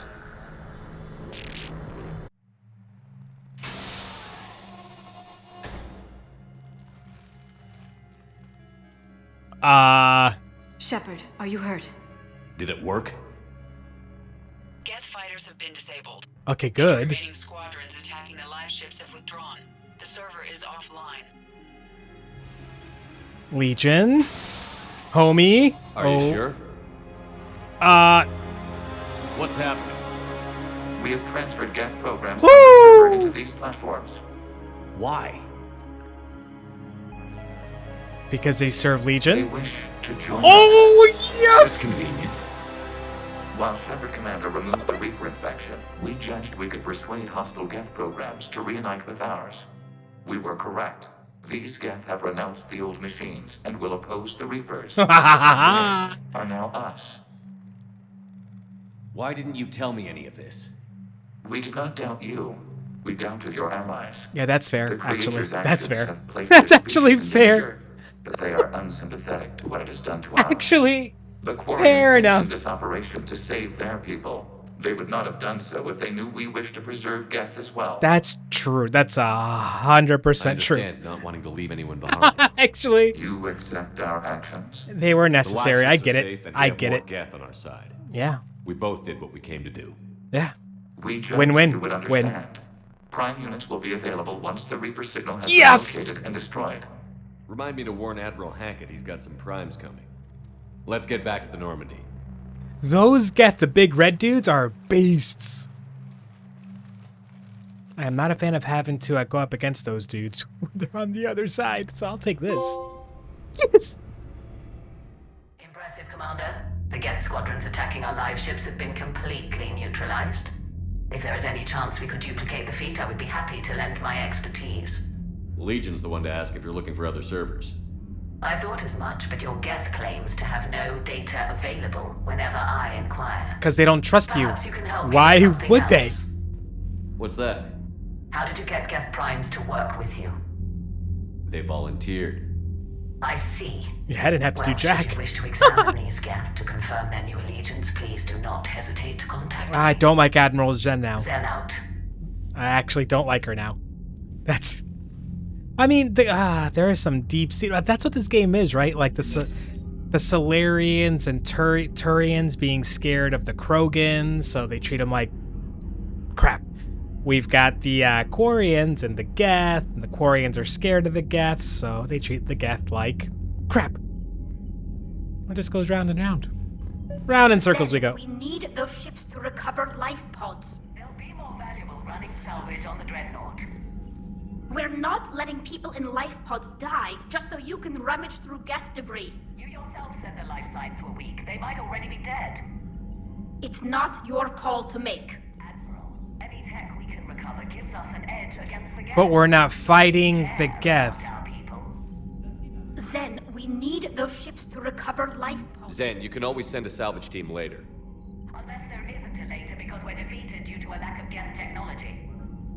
Shepard, are you hurt? Did it work? Geth fighters have been disabled. Okay, good. The remaining squadrons attacking the live ships have withdrawn. The server is offline. Legion? Homie? Are you sure? What's happening? We have transferred Geth programs from the server into these platforms. Why? Because they serve Legion? They wish to join Oh, us. yes! It's convenient. While Shepard Commander removed the Reaper infection, we judged we could persuade hostile Geth programs to reunite with ours. We were correct. These Geth have renounced the old machines and will oppose the Reapers. They are now us. Why didn't you tell me any of this? We did not doubt you. We doubted your allies. Yeah, that's fair, The actually. creators' That's actions fair. have placed That's this actually species in fair. danger, but they are unsympathetic to what it has done to ours. Actually, The Quarians Fair sanctioned enough. this operation to save their people. They would not have done so if they knew we wished to preserve Geth as well. That's true. That's 100% true. I understand not wanting to leave anyone behind. Actually, You accept our actions? they were necessary. I get it. I get it. Geth on our side. Yeah. We both did what we came to do. Yeah. We judged Win-win. you would Win. understand. Prime units will be available once the Reaper signal has Yes! been located and destroyed. Remind me to warn Admiral Hackett he's got some primes coming. Let's get back to the Normandy. Those Geth, the big red dudes, are beasts. I am not a fan of having to go up against those dudes. They're on the other side, so I'll take this. Yes! Impressive, Commander. The Geth squadrons attacking our live ships have been completely neutralized. If there is any chance we could duplicate the feat, I would be happy to lend my expertise. Legion's the one to ask if you're looking for other servers. I thought as much, but your Geth claims to have no data available whenever I inquire. Because they don't trust you. Perhaps you can help me Why with something would they? else. What's that? How did you get Geth primes to work with you? They volunteered. I see. Yeah, I didn't have to do Well, jack. should you wish to examine these Geth to confirm their new allegiance, please do not hesitate to contact me. I don't like Admiral Zen now. Zen out. I actually don't like her now. That's... I mean, there is some deep sea... That's what this game is, right? Like the Solarians and Turians being scared of the Krogans, so they treat them like crap. We've got the Quarians and the Geth, and the Quarians are scared of the Geth, so they treat the Geth like crap. It just goes round and round. Round in circles we go. We need those ships to recover life pods. They'll be more valuable running salvage on the Dreadnought. We're not letting people in life pods die just so you can rummage through Geth debris. You yourself said their life signs were weak. They might already be dead. It's not your call to make. Admiral, any tech we can recover gives us an edge against the Geth. But we're not fighting the Geth. Zen, we need those ships to recover life pods. Zen, you can always send a salvage team later. Unless there isn't a later because we're defeated due to a lack of Geth technology.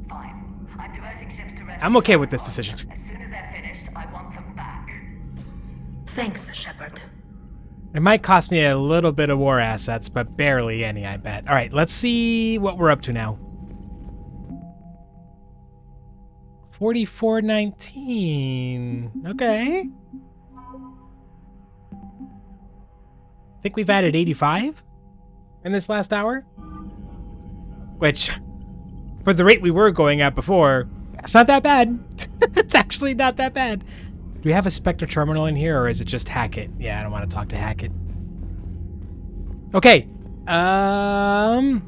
Fine. I'm diverting ships to rescue. I'm okay with this decision. As soon as they're finished, I want them back. Thanks, Shepard. It might cost me a little bit of war assets, but barely any, I bet. All right, let's see what we're up to now. 4419. Okay. I think we've added 85 in this last hour. Which, for the rate we were going at before, it's not that bad. It's actually not that bad. Do we have a Spectre terminal in here, or is it just Hackett? Yeah, I don't want to talk to Hackett. Okay. I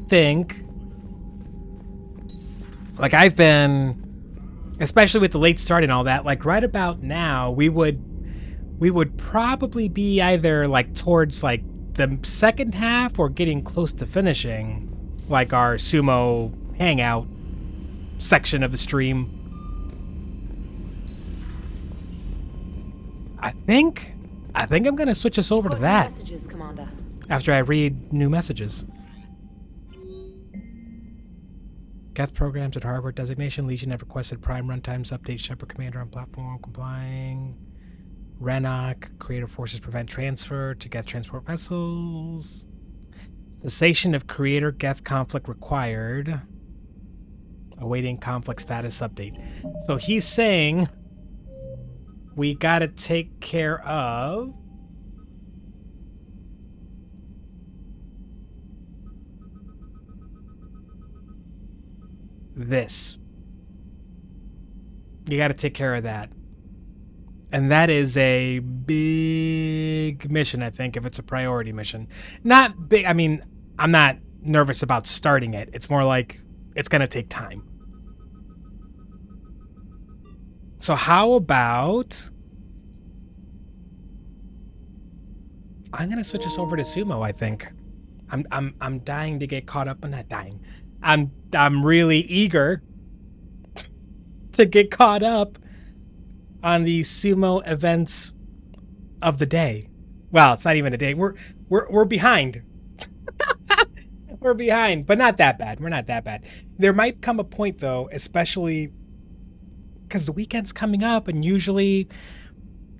think, like, I've been, especially with the late start and all that, like right about now, we would probably be either like towards like the second half or getting close to finishing like our Sumo hangout section of the stream. I think I'm gonna switch us over to that Messages, Commander. after I read new messages. Geth programs and hardware designation. Legion have requested prime runtimes update. Shepard commander on platform complying. Renok. Creative forces prevent transfer to Geth transport vessels. Cessation of creator Geth conflict required. Awaiting conflict status update. So he's saying we gotta take care of this. You got to take care of that. And that is a big mission, I think, if it's a priority mission. Not big, I mean, I'm not nervous about starting it. It's more like it's going to take time. So how about I'm going to switch us over to Sumo, I think. I'm dying to get caught up. I'm not dying. I'm really eager to get caught up on the Sumo events of the day. Well, it's not even a day. We're behind. We're behind, but not that bad. We're not that bad. There might come a point though, especially because the weekend's coming up, and usually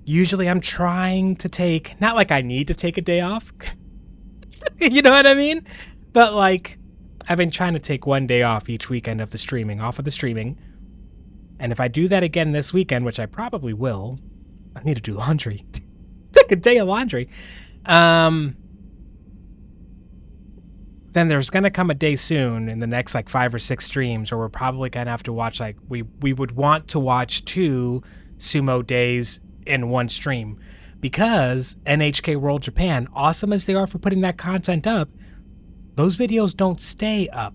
Usually I'm trying to take, not like I need to take a day off, you know what I mean? But like, I've been trying to take one day off each weekend of the streaming, And if I do that again this weekend, which I probably will, I need to do laundry. Take a day of laundry. Then there's gonna come a day soon in the next like 5 or 6 streams where we're probably gonna have to watch, like, we would want to watch 2 Sumo days in one stream, because NHK World Japan, awesome as they are for putting that content up, those videos don't stay up.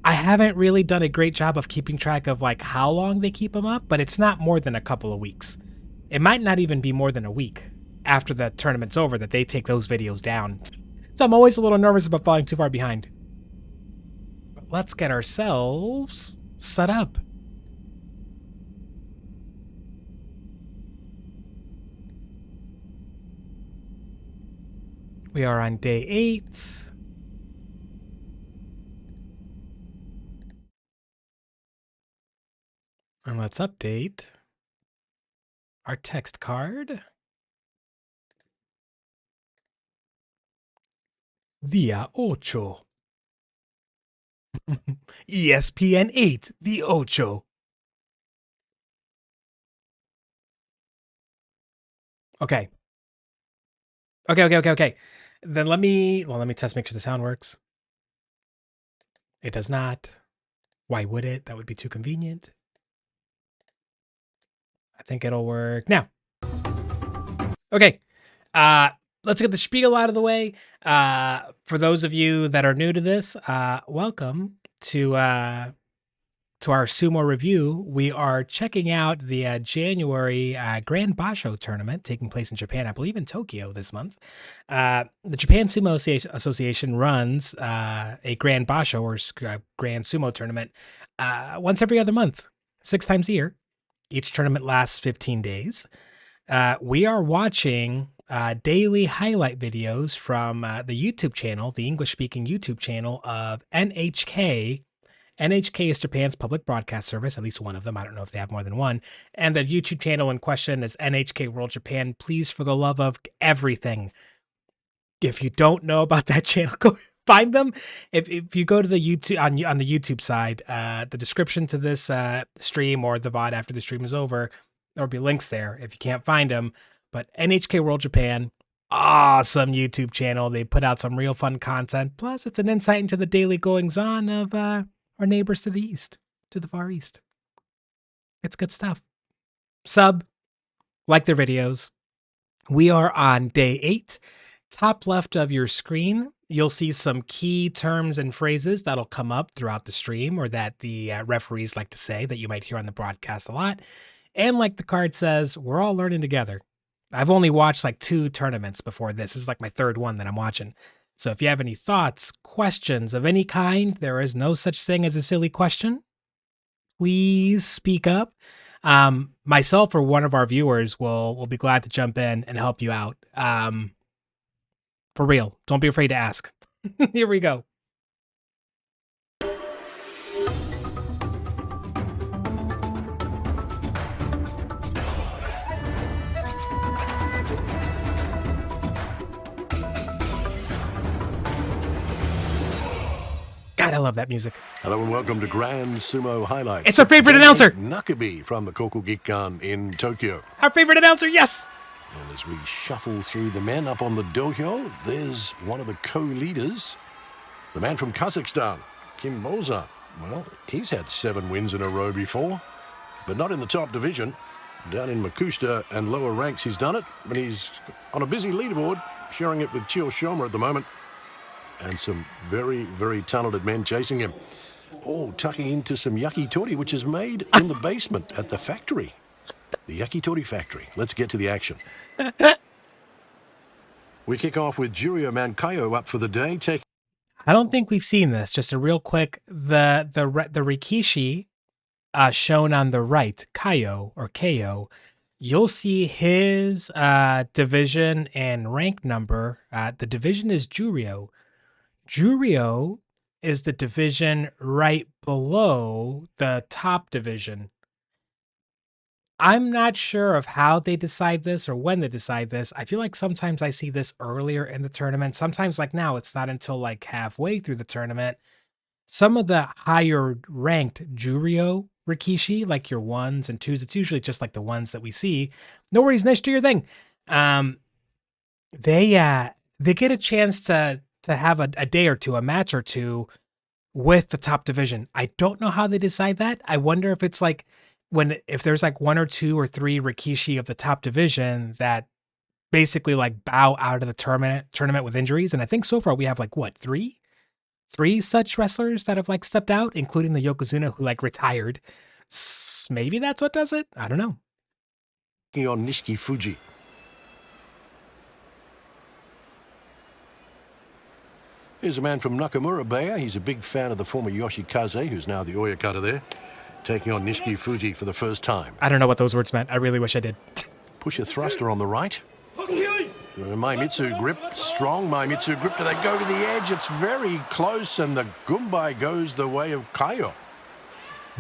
I haven't really done a great job of keeping track of like how long they keep them up, but it's not more than a couple of weeks. It might not even be more than a week after the tournament's over that they take those videos down. So I'm always a little nervous about falling too far behind. But let's get ourselves set up. We are on day 8. And let's update our text card. Día 8. ESPN 8, the Ocho. Okay. Okay. Then let me test, make sure the sound works. It does not. Why would it? That would be too convenient. I think it'll work now. Okay. Let's get the spiel out of the way. For those of you that are new to this, welcome to our Sumo review. We are checking out the January Grand Basho tournament taking place in Japan, I believe in Tokyo this month. The Japan Sumo Association runs a Grand Basho, or Grand Sumo tournament, once every other month, 6 times a year. Each tournament lasts 15 days. We are watching daily highlight videos from the YouTube channel, the English-speaking YouTube channel of NHK. NHK is Japan's public broadcast service, at least one of them. I don't know if they have more than one. And the YouTube channel in question is NHK World Japan. Please, for the love of everything, if you don't know about that channel, go find them. If you go to the YouTube on the YouTube side, the description to this stream or the VOD after the stream is over, there'll be links there if you can't find them. But NHK World Japan, awesome YouTube channel. They put out some real fun content. Plus, it's an insight into the daily goings-on of our neighbors to the east, to the far east. It's good stuff. Sub, like their videos. We are on day 8. Top left of your screen, you'll see some key terms and phrases that'll come up throughout the stream, or that the referees like to say that you might hear on the broadcast a lot. And like the card says, we're all learning together. I've only watched like 2 tournaments before this. This is like my 3rd one that I'm watching. So if you have any thoughts, questions of any kind, there is no such thing as a silly question. Please speak up. Myself or one of our viewers will be glad to jump in and help you out. For real, don't be afraid to ask. Here we go. God, I love that music. Hello and welcome to Grand Sumo Highlights. It's our favorite announcer, Nakabe from the Kokugikkan in Tokyo. Our favorite announcer, yes. And as we shuffle through the men up on the dohyo, there's one of the co-leaders, the man from Kazakhstan, Kim Boza. Well, he's had 7 wins in a row before, but not in the top division. Down in Makushita and lower ranks he's done it, but he's on a busy leaderboard, sharing it with Chio Shoma at the moment. And some very, very talented men chasing him. Oh, tucking into some yakitori, which is made in the basement at the factory. The yakitori factory. Let's get to the action. We kick off with Juryo Mankayo up for the day. I don't think we've seen this. Just a real quick, the Rikishi shown on the right, Kayo or Ko, you'll see his division and rank number. The division is Juryo. Juryo is the division right below the top division. I'm not sure of how they decide this or when they decide this. I feel like sometimes I see this earlier in the tournament. Sometimes, like now, it's not until like halfway through the tournament. Some of the higher ranked Juryo Rikishi, like your ones and twos, it's usually just like the ones that we see. No worries, nice, do your thing. Um, they get a chance to have a day or two, a match or two with the top division. I don't know how they decide that. I wonder if it's like if there's like one or two or three Rikishi of the top division that basically like bow out of the tournament with injuries. And I think so far we have like what, three such wrestlers that have like stepped out, including the Yokozuna who like retired. Maybe that's what does it. I don't know. On Nishiki Fuji. Here's a man from Nakamura Bay. He's a big fan of the former Yoshikaze, who's now the Oyakata there, taking on Nishiki Fuji for the first time. I don't know what those words meant. I really wish I did. Pusher thruster on the right. Maimitsu grip, strong Maimitsu grip. Do they go to the edge? It's very close, and the Gumbai goes the way of Kaio.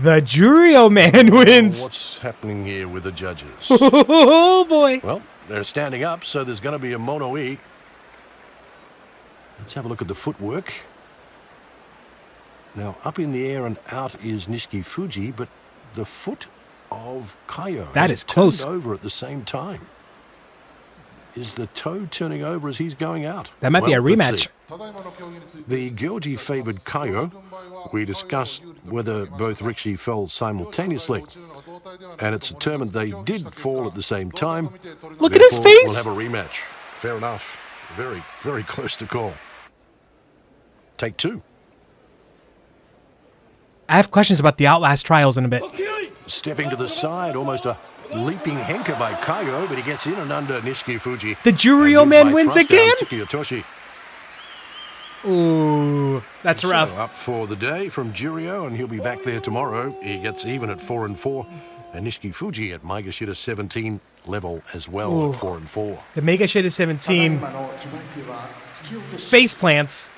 The Juryo man wins. What's happening here with the judges? Oh, boy. Well, they're standing up, so there's going to be a mono-e. Let's have a look at the footwork. Now, up in the air and out is Nishiki Fuji, but the foot of Kaio that is close over at the same time. Is the toe turning over as he's going out? That might be a rematch. The Gyoji favoured Kaio. We discussed whether both Rikishi fell simultaneously, and it's determined they did fall at the same time. Look at his face! We'll have a rematch. Fair enough. Very, very close to call. Take two. I have questions about the Outlast trials in a bit. Stepping to the side, almost a leaping henka by Kaio, but he gets in and under Nishiki Fuji. The Juryo man wins again? Tsukiyotoshi. Ooh, that's rough. Up for the day from Juryo, and he'll be back there tomorrow. He gets even at 4-4. And Nishiki Fuji at Maegashira 17 level as well. Ooh. At 4-4. The Maegashira 17 face plants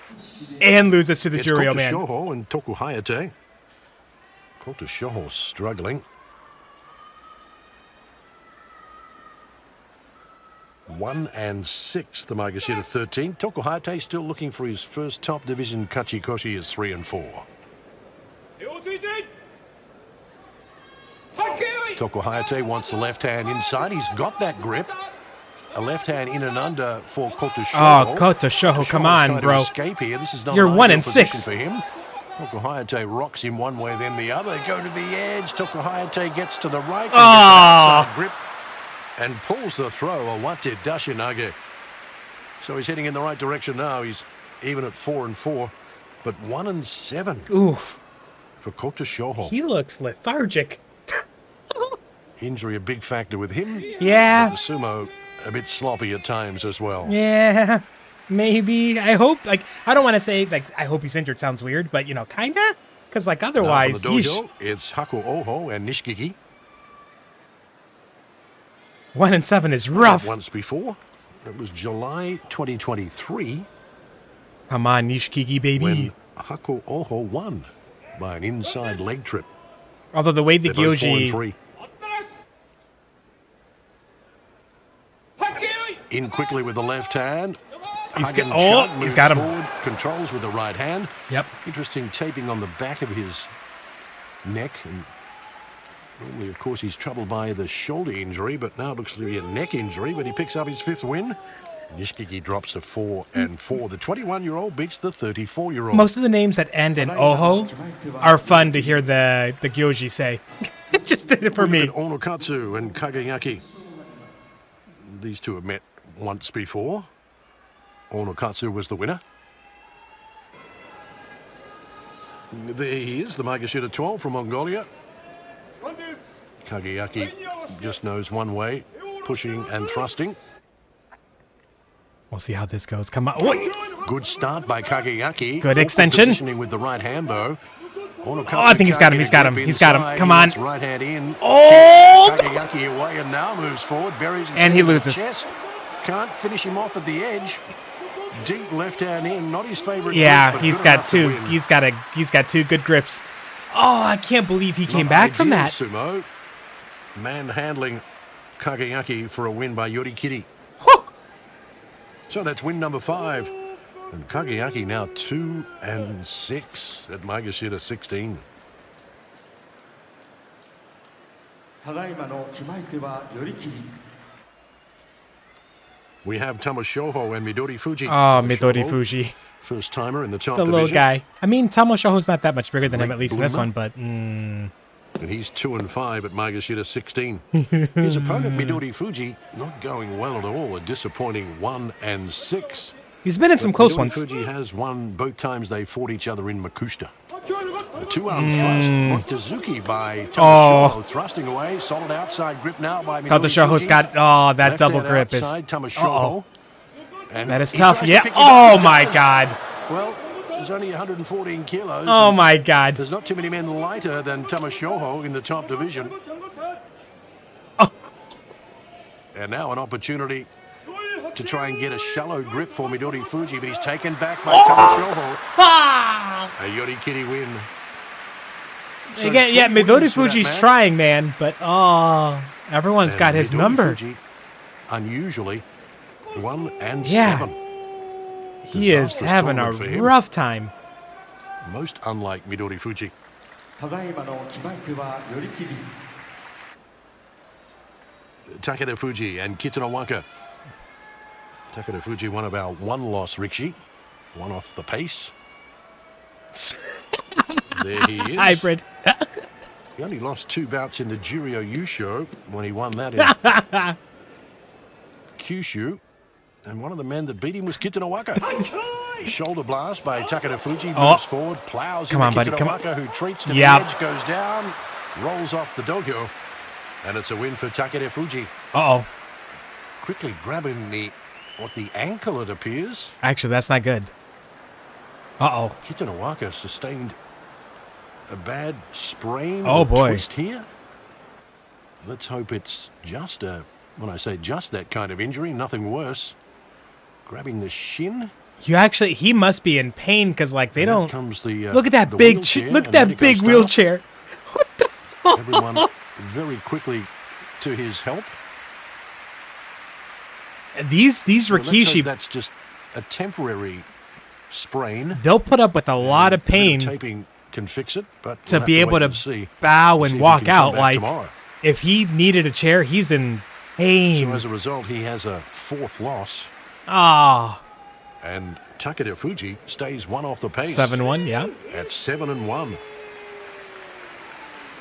and loses to the Juryo man. Shoho and Toku Hayate. Kota Shoho struggling. 1-6, the Maegashira 13. Toku Hayate still looking for his first top division. Kachikoshi is 3-4. Toku Hayate wants the left hand inside. He's got that grip. A left hand in and under for Kota Shoho. Oh, Kota Shoho, come on, bro. Escape here. This is not You're 1-6 for him. Toku Hayate rocks him one way, then the other. Go to the edge. Toku Hayate gets to the right. And grip and pulls the throw. A Wate Dashinage. So he's heading in the right direction now. He's even at 4-4, but 1-7. Oof. For Kota Shoho. He looks lethargic. Injury a big factor with him. Yeah. But the Sumo a bit sloppy at times as well. Yeah, maybe. I hope, I don't want to say, I hope he's injured sounds weird, but, kind of? Because, otherwise, now on the dojo, it's Haku Oho and Nishiki. 1-7 is rough. Once before. It was July 2023. Come on, Nishiki, baby. When Haku Oho won by an inside leg trip. Although the way the Gyoji... In quickly with the left hand. He's got him. Forward, controls with the right hand. Yep. Interesting taping on the back of his neck. And normally, of course, he's troubled by the shoulder injury, but now it looks to be a neck injury, but he picks up his 5th win. Nishiki drops a 4-4. The 21-year-old beats the 34-year-old. Most of the names that end in Oho are fun to hear the Gyoji say. It just did it for me. Onokatsu and Kageyaki. These two have met once before. Onokatsu was the winner. There he is, the Maegashira 12 from Mongolia. Kageyaki just knows one way, pushing and thrusting. We'll see how this goes. Come on. Oi! Good start by Kageyaki. Good extension. Positioning with the right hand, though. I think he's got him. He's got him. He's got him. Come on. Right hand in. Oh! Kageyaki away and now moves forward. Buries his and he loses. Chest. Can't finish him off at the edge. Deep left hand in. Not his favorite. Yeah, grip, he's got two. He's got two good grips. Oh, I can't believe he came back from that. Sumo. manhandling Kageyaki for a win by Yorikiri. So that's win number 5. And Kageyaki now 2-6 at Maegashira 16. We have Tamoshoho and Midori Fuji. Oh, Midori Fuji. First timer in the top The division. little guy. I mean, Tamoshoho's not that much bigger than him, at least in this one, but... And he's 2-5 at Maegashira 16. His opponent, Midori Fuji, not going well at all. A disappointing 1-6. He's been in some close Midori ones. Fuji has won both times they fought each other in Makushita. A 2-arm thrust, Motozuki by Tamoshoho, thrusting away. Solid outside grip now by Midori Tamoshoho's Fuji. got... Oh, that Left double hand grip is... outside, Tamoshoho. And that is he tough. tries to Yeah. pick it Oh, up. my He does. God. Well, there's only 114 kilos. Oh, my God. There's not too many men lighter than Tamoshoho in the top division. Oh. And now an opportunity to try and get a shallow grip for Midori Fuji, but he's taken back by Tamoshoho. Ah! A Yorikiri win. So Again, yeah, 4 Midori wins for that Fuji's man. trying, man, but everyone's And got his Midori number. Fuji, unusually, 1-7. Yeah. He is Disastrous having a tournament for him. rough time. Most unlike Midori Fuji. Takeda Fuji and Kitanowaka. Takeda Fuji, one of our one-loss Rikishi. One off the pace. There he is. Hybrid. He only lost 2 bouts in the Juryo Yusho when he won that in Kyushu. And one of the men that beat him was Kitanowaka. Shoulder blast by Takeda Fuji, moves forward, plows Come on, into buddy, come on. Kitanowaka, who treats to Yep. the edge, goes down, rolls off the dohyo, and it's a win for Takeda Fuji. Uh-oh. Quickly grabbing the ankle, it appears. Actually, that's not good. Uh-oh. Kitanowaka sustained a bad sprain Oh, or boy. twist here. Let's hope it's just when I say just that kind of injury, nothing worse. Grabbing the shin. He must be in pain because, like, they And don't. out comes the, look at that the big, wheelchair look at and that medico big staff. wheelchair. Everyone very quickly to his help. These So let's hope Rikishi, that's just a temporary sprain. they'll put up with a lot of A bit pain taping can fix it, but to we'll be have able wait to and see. bow See and if he walk can come out. back Like, tomorrow. if he needed a chair, he's in pain. So as a result, he has a 4th loss. Ah, And Takeda Fuji stays 1 off the pace. 7-1, yeah. At 7-1.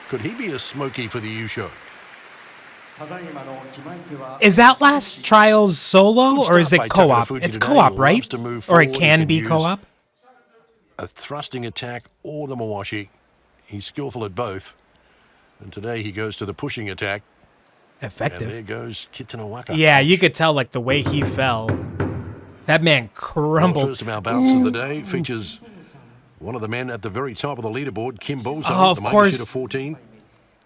Could he be a smoky for the Yusho? Is that last trials solo Good or is start it by Takeda co-op? Fuji It's today. co-op, Loves right? to move Or it forward. can He be use co-op. A thrusting attack or the Mawashi. He's skillful at both. And today he goes to the pushing attack. Effective. And there goes Kitanowaka. Yeah, you could tell like the way he fell. That man Well, crumbled. the first of our bouts of the day features one of the men at the very top of the leaderboard, Kim Bozo, Oh, of the course. Maegashira 14.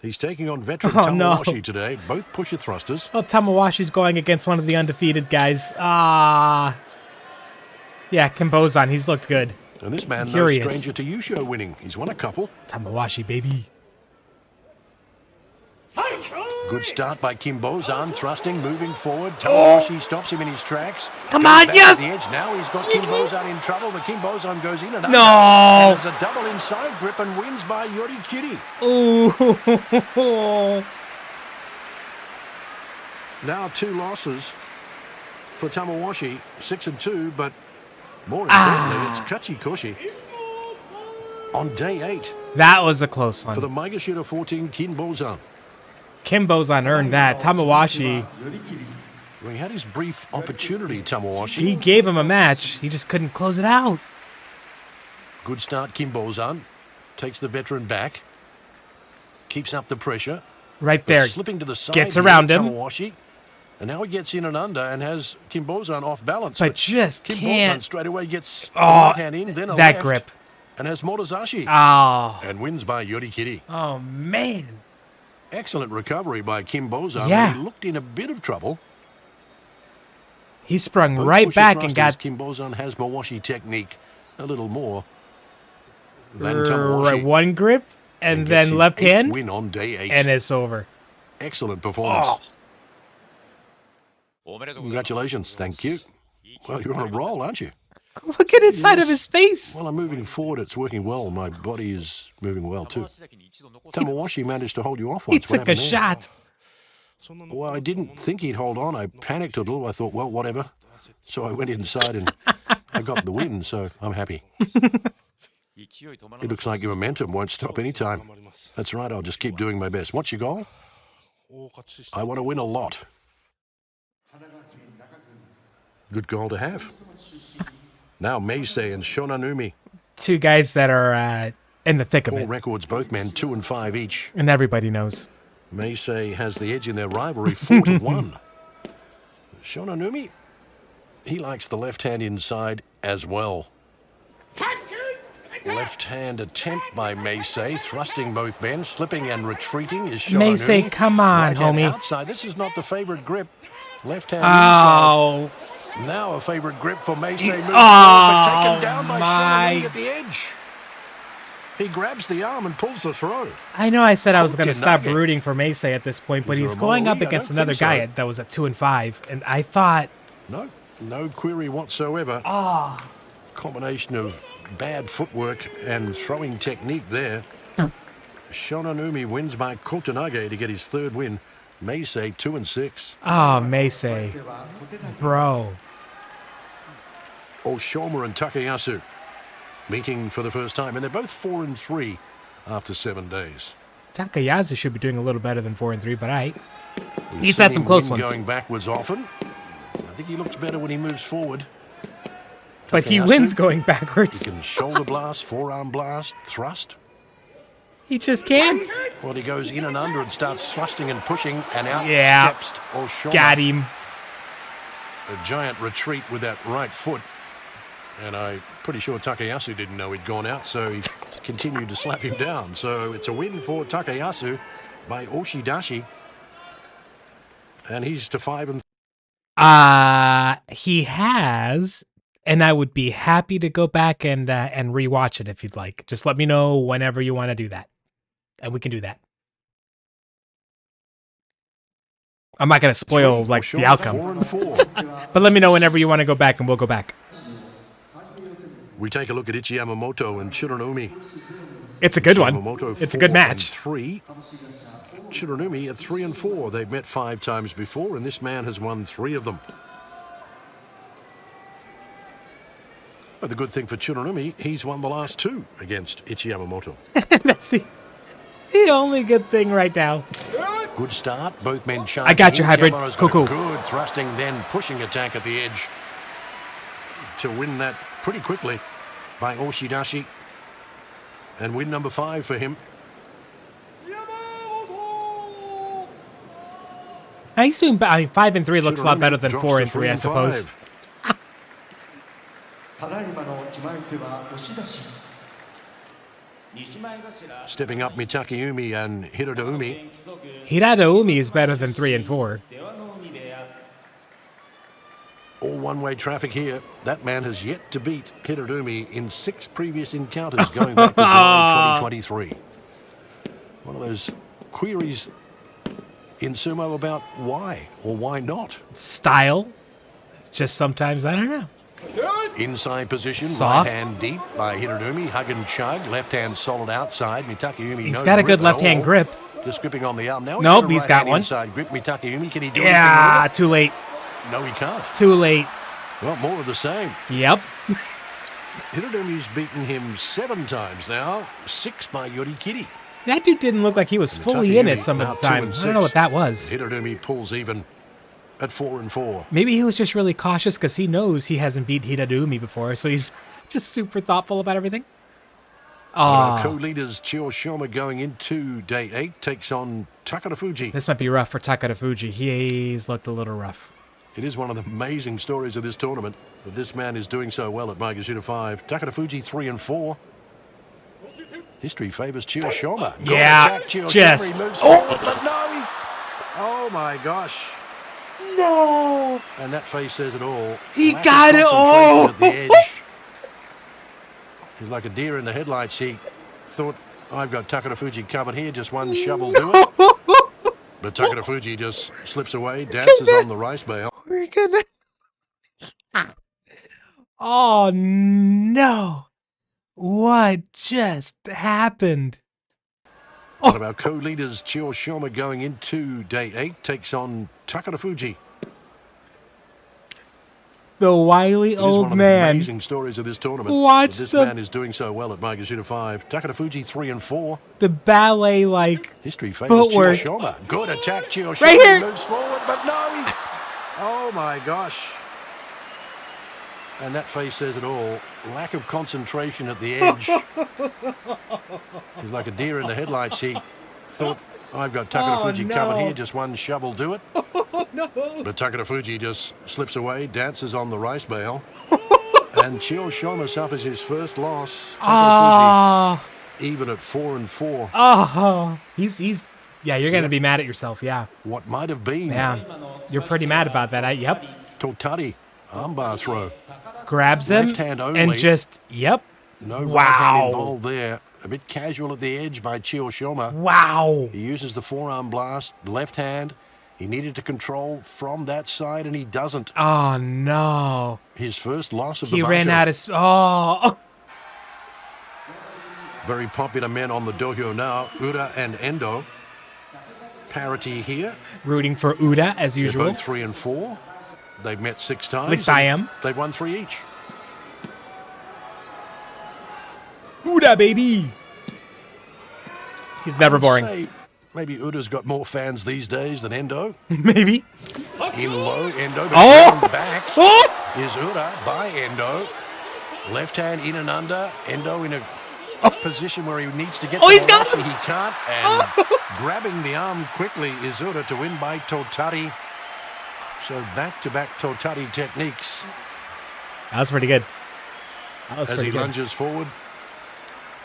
He's taking on veteran Oh, no. Tamawashi today, both pusher thrusters. Oh, Tamawashi's going against one of the undefeated guys. Ah. Yeah, Kimbozan, he's looked good. And this man, no Curious. stranger to Yusho winning. He's won a couple. Tamawashi, baby. Good start by Kim Bozan, thrusting, moving forward. Tamawashi stops him in his tracks. Come Goes on, back yes! to the edge. Now he's got Kim Bozan in trouble, but Kim Bozan goes in and under. No! And it's a double inside grip and wins by Yorikiri. Ooh. Now 2 losses for Tamawashi, 6-2, but more importantly, it's Kachikoshi on day 8 That was a close for the one. Maegashira 14, Kim Bozan. Kimbozan earned that. Tamawashi, Well, he had his brief opportunity, Tamawashi. he gave him a match. He just couldn't close it out. Good start, Kim Bozan. Takes the veteran back. Keeps up the pressure. Right But there. slipping to the side Gets here, around him. Tamawashi. And now he gets in and under and has Kim Bozan off balance. But just Kim can't. Bozan straight away gets a Oh, right hand in, then a that left, grip. and has Motozashi. Oh. And wins by Yorikiri. Oh, man. Excellent recovery by Kim Bozan. Yeah. He looked in a bit of trouble. He sprung Both right pusher back and thrusters, got Kim Bozan has Mawashi technique a little more than right Tamawashi. one grip and gets then his left 8th hand, win on day 8. and it's over. excellent performance. Oh. Congratulations. Thank you. Well, you're on a roll, aren't you? Look at inside of his face. Well, I'm moving forward. It's working well. My body is moving well, too. Tamawashi managed to hold you off once. He took a shot. Well, I didn't think he'd hold on. I panicked a little. I thought, well, whatever. So I went inside and I got the win, so I'm happy. It looks like your momentum won't stop any time. That's right, I'll just keep doing my best. What's your goal? I want to win a lot. Good goal to have. Now Meisei and Shonanumi. Two guys that are in the thick of All it. records, both men 2 and 5 each. And everybody knows. Meisei has the edge in their rivalry, 4-1. Shonanumi, he likes the left hand inside as well. Left hand attempt by Meisei, thrusting both men, slipping and retreating is Shonanumi. Meisei, come on, right hand homie. outside. This is not the favorite grip. Left hand Oh. inside. Now a favorite grip for Meisei. Moves forward, Oh, but taken down by my. Shonanumi at the edge. He grabs the arm and pulls the throw. I know I said I was going to stop Hokinage. rooting for Meisei at this point, but Is there he's a going Maori? up I against don't another think so. guy that was at 2 and 5, and I thought, No query whatsoever. Combination of bad footwork and throwing technique there. Shonanumi wins by Kotanage to get his 3rd win. Meisei 2 and 6. oh, Meisei, bro. Oshoma and Takayasu meeting for the first time, and they're both 4 and 3 after 7 days. Takayasu should be doing a little better than 4 and 3, but We've he's seen had some him close win ones. going backwards often. I think he looks better when he moves forward. But he Takayasu, wins going backwards. He can shoulder blast, forearm blast, thrust. He just can't. Well, he goes in and under and starts thrusting and pushing, and out Yeah. steps Oshoma. Got him. A giant retreat with that right foot. And I'm pretty sure Takayasu didn't know he'd gone out, so he continued to slap him down. So it's a win for Takayasu by Oshidashi. And he's to 5 and He has, and I would be happy to go back and rewatch it if you'd like. Just let me know whenever you want to do that, and we can do that. I'm not gonna spoil like the outcome, 4 and 4. but let me know whenever you want to go back, and we'll go back. We take a look at Ichi Yamamoto and Chironumi. It's a good one. Yamamoto, It's a good 4 and match. 3. Chironumi at 3 and 4. They've met 5 times before, and this man has won 3 of them. But the good thing for Chironumi, he's won the last 2 against Ichi Yamamoto. That's the only good thing right now. Good start. Both men charging. I got you, hybrid. Yamamoto's got a Cuckoo. good thrusting, then pushing attack at the edge to win that pretty quickly by Oshidashi. And win number 5 for him. I assume 5 and 3 looks a lot better than Drops 4 to and 3, I 5. suppose. Stepping up Mitakeumi and Hirodaumi. Hiradaumi is better than 3 and 4. All one-way traffic here. That man has yet to beat Hirodaumi in 6 previous encounters going back to July 2023. One of those queries in sumo about why or why not. Style. It's just sometimes, I don't know. Inside position, Soft. right hand deep by Hirodaumi. Hug and chug. Left hand solid outside. Mitakeumi. He's no got a grip good left at hand all. grip. Just gripping on the arm. Now Nope, got a he's right got hand one. inside grip. Mitakeumi, can he do Yeah, anything too late. with it? No, he can't. Too late. Well, more of the same. Yep. Hirodami's beaten him 7 times now. 6 by Yorikiri. That dude didn't look like he was fully in it some of the time. I don't know what that was. Hirodami pulls even at 4 and 4. Maybe he was just really cautious because he knows he hasn't beat Hiradaumi before, so he's just super thoughtful about everything. Our co-leaders Chio Shoma going into day 8 takes on Takara Fuji. This might be rough for Takara Fuji. He's looked a little rough. It is one of the amazing stories of this tournament that this man is doing so well at Maegashira 5. Takara Fuji 3 and 4. History favors Chio Shoma. Yeah, just. But no! Oh my gosh. No! And that face says it all. He Lack of got it all! concentration at the edge. He's like a deer in the headlights. He thought, I've got Takara Fuji covered here. Just one shovel do it. But Takarafuji just slips away, dances on the rice bale. We're gonna. Oh no! What just happened? One of our co-leaders, Chiyoshima, going into day 8, takes on Takarafuji. The wily It is old one of man. the amazing stories of this tournament. Watch this the man is doing so well at Maegashira 5. Takarafuji 3 and 4. the ballet like History favors footwork. Chiyoshima. Good attack, Chiyoshima. Right here. Moves forward, but no. Oh my gosh. And that face says it all. Lack of concentration at the edge. He's like a deer in the headlights. He thought, I've got Takarafuji covered here. Just one shove will do it. But Takarafuji just slips away, dances on the rice bale. And Chiyoshima suffers his first loss. Takarafuji even at 4 and 4. Oh, he's yeah. You're gonna be mad at yourself. Yeah. What might have been. Yeah. You're pretty mad about that. Yep. Totari, armbar throw. Grabs him Left hand only. and just yep. No right hand involved there. A bit casual at the edge by Chiyoshima. Wow. He uses the forearm blast, left hand. He needed to control from that side, and he doesn't. Oh no. His first loss of the He basho. ran out of. Oh. Very popular men on the dohyo now, Ura and Endo. Parity here. Rooting for Uda as They're usual. both 3 and 4. They've met 6 times. At least I am. They've won 3 each. Uda, baby. He's never boring. Say maybe Uda's got more fans these days than Endo. Maybe. In low, Endo. Oh! Back is Ura by Endo. Left hand in and under. Endo in a position where he needs to get he's got him. He can't. And grabbing the arm quickly is Ura to win by Totari. So back-to-back Totari techniques. That was pretty good. That was As pretty he good. lunges forward,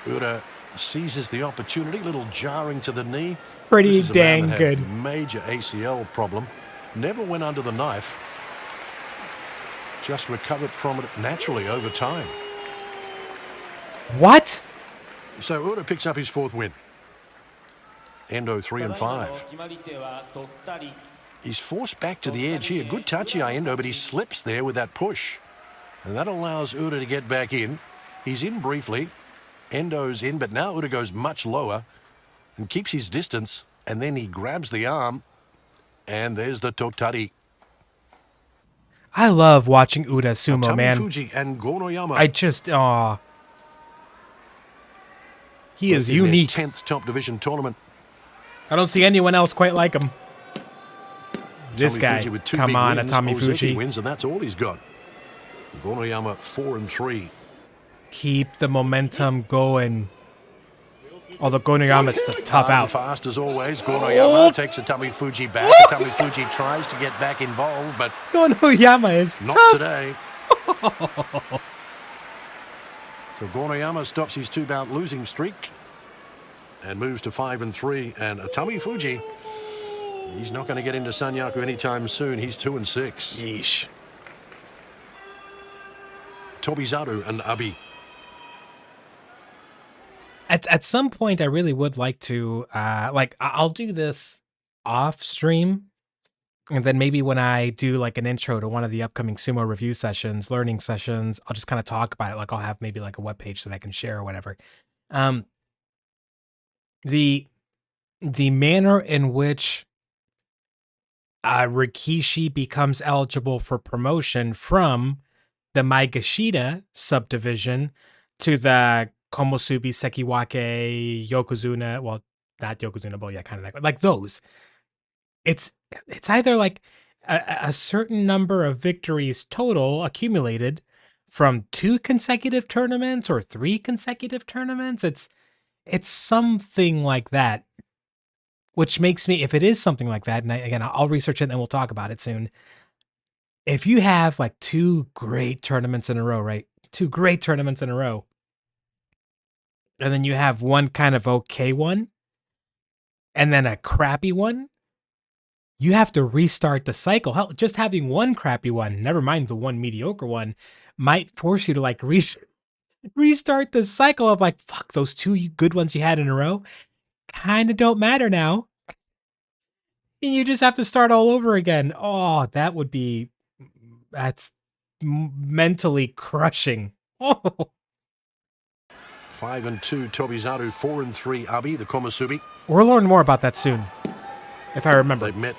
Ura seizes the opportunity. Little jarring to the knee. Pretty This is a man dang that had good. Major ACL problem. Never went under the knife. Just recovered from it naturally over time. What? So Ura picks up his 4th win. Endo 3 and 5. He's forced back to the edge here. Good touchy Endo, but he slips there with that push. And that allows Ura to get back in. He's in briefly. Endo's in, but now Ura goes much lower and keeps his distance. And then he grabs the arm. And there's the Totari. I love watching Uda sumo, man. Fuji and Gonoyama. I just, he is unique. 10th top division tournament. I don't see anyone else quite like him. This guy, Fuji with 2 come big on, wins. Atami Ozeki Fuji. wins, and that's all he's got. Gonoyama 4 and 3. Keep the momentum going. Although Gonoyama's a tough out. Fast as always. Gonoyama takes Atami Fuji back. Atami Fuji tries to get back involved, but Gonoyama is not tough. today. So Gonoyama stops his 2-bout losing streak and moves to 5 and 3. And Atami Fuji, he's not going to get into Sanyaku anytime soon. He's 2 and 6. Yeesh. Tobizaru and Abi. At some point, I really would like to, I'll do this off stream. And then maybe when I do like an intro to one of the upcoming sumo review sessions, learning sessions, I'll just kind of talk about it. Like I'll have maybe like a webpage that I can share or whatever. The manner in which Rikishi becomes eligible for promotion from the Maegashira subdivision to the Komusubi, Sekiwake, Yokozuna, well, not Yokozuna, but yeah, kind of like those. It's either like a certain number of victories total accumulated from 2 consecutive tournaments or 3 consecutive tournaments. It's something like that, which makes me, if it is something like that, and again, I'll research it and we'll talk about it soon. If you have like 2 great tournaments in a row, right? 2 great tournaments in a row, and then you have one kind of okay one, and then a crappy one, you have to restart the cycle. Hell, just having one crappy one, never mind the one mediocre one, might force you to like restart the cycle of like, fuck, those 2 good ones you had in a row kind of don't matter now. And you just have to start all over again. Oh, that would be... That's mentally crushing. Oh. 5-2 Tobizaru, 4-3 Abi, the Komusubi. We'll learn more about that soon, if I remember. They've met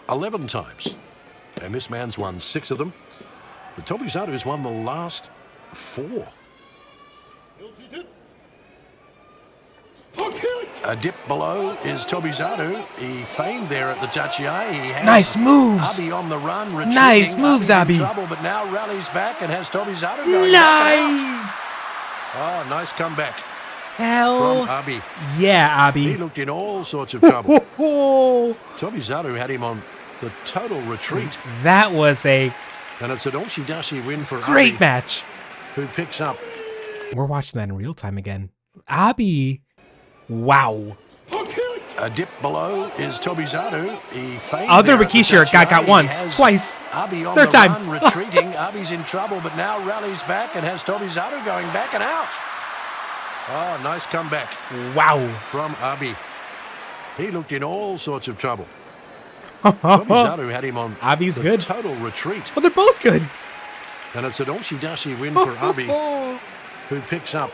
11 times, and this man's won 6 of them. But Tobizaru's won the last 4. A dip below is Tobizaru. He feigned there at the tachiai. He has nice moves. Abi on the run. Retreating. Nice moves, Abi. Trouble, but now rallies back and has Tobizaru going nice. Oh, nice comeback. Hell. From Abi. Yeah, Abi. He looked in all sorts of trouble. Tobizaru had him on the total retreat. That was a... And it's an Oshidashi win for great Abi, match. Who picks up. We're watching that in real time again. Abi. Wow. A dip below is Tobizaru. He feigned other Rikishi got once, twice. Abi on third the time. Run, retreating. Abi's in trouble, but now rallies back and has Tobizaru going back and out. Oh, nice comeback. Wow. From Abi. He looked in all sorts of trouble. Tobizaru had him on Abi's good. Total retreat. Well, they're both good. And it's an Oshidashi win for Abi, who picks up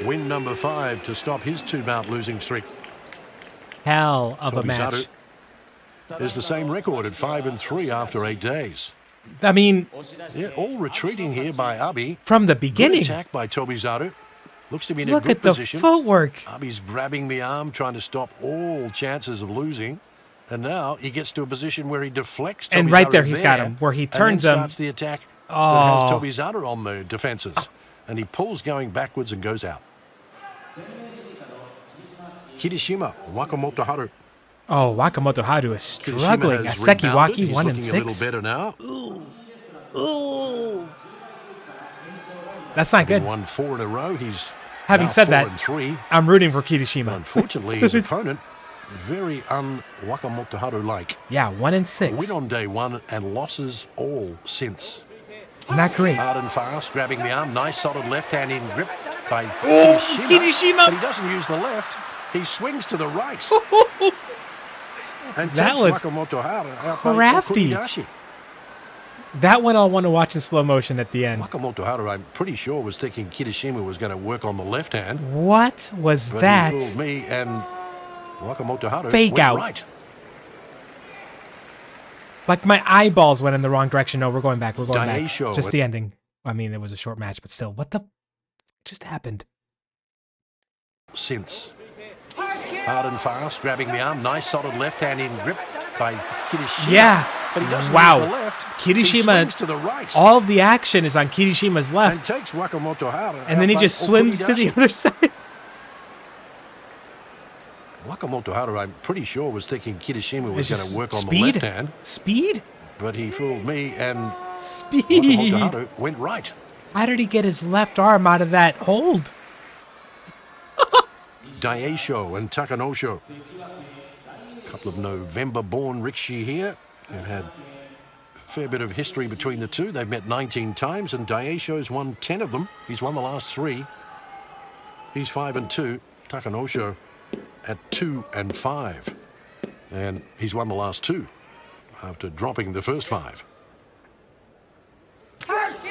win number 5 to stop his 2-bout losing streak. Hell of a match. Is the same record at 5-3 after 8 days. I mean, yeah, all retreating here by Abi from the beginning. Good attack by Tobizaru. Looks to be in Look a good at the position. footwork. Abi's grabbing the arm, trying to stop all chances of losing. And now he gets to a position where he deflects Tobizaru. And right there, he's got him, where he turns him. Starts the attack that has Tobizaru on the defenses. And he pulls going backwards and goes out. Kirishima, Wakamoto Haru. Oh, Wakamoto Haru is struggling. Sekiwaki, 1-6. A little better now. Ooh. That's not good. Won 4 in a row. He's having said that, 4-3. I'm rooting for Kirishima. Unfortunately, his opponent, very un-Wakamoto Haru-like. Yeah, 1-6. Win on day 1 and losses all since. Not great. Hard and fast, grabbing the arm. Nice solid left hand in grip by Kirishima. But he doesn't use the left. He swings to the right. And that takes was Wakamoto Haru out crafty. by That one I'll want to watch in slow motion at the end. Wakamoto Haru, I'm pretty sure, was thinking Kirishima was going to work on the left hand. What was but that? He fooled me, and Wakamoto Haru fake went out. Right. Like my eyeballs went in the wrong direction. No, we're going back. We're going back. Daisho Just the ending. I mean, it was a short match, but still, what the just happened? Since. Hard and fast, grabbing the arm. Nice solid left hand in grip by Kirishima. Yeah. But he doesn't wow. use the left. Kirishima, to the right. all of the action is on Kirishima's left. And takes Wakamoto Haru. And then he just swims to the other side. Wakamoto Haru, I'm pretty sure, was thinking Kirishima was going to work on the speed? left hand. Speed? But he fooled me, and speed. Wakamoto Haru went right. How did he get his left arm out of that hold? Daisho and Takanosho. A couple of November-born Rikishi here. They've had a fair bit of history between the two. They've met 19 times, and Daisho's won 10 of them. He's won the last 3. He's 5-2. Takanosho at 2-5. And he's won the last 2 after dropping the first 5.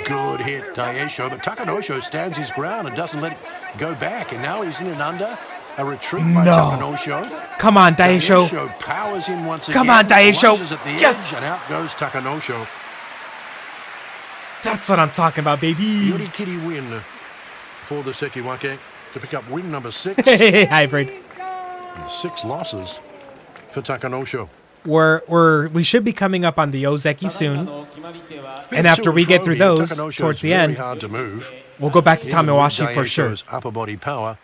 Good hit, Daisho, but Takanosho stands his ground and doesn't let it go back. And now he's in and under. A retreat by Takanosho. Come on, Daisho. Daisho powers in once again. Come on, Daisho. At the yes. Edge, and out goes Takanosho. That's what I'm talking about, baby. Yorikiri win for the Sekiwake to pick up win number 6. Hybrid. And 6 losses for Takanosho. We should be coming up on the Ozeki soon. And after we get through those, towards the end, hard to move. We'll go back to Tamawashi for sure. Upper body power.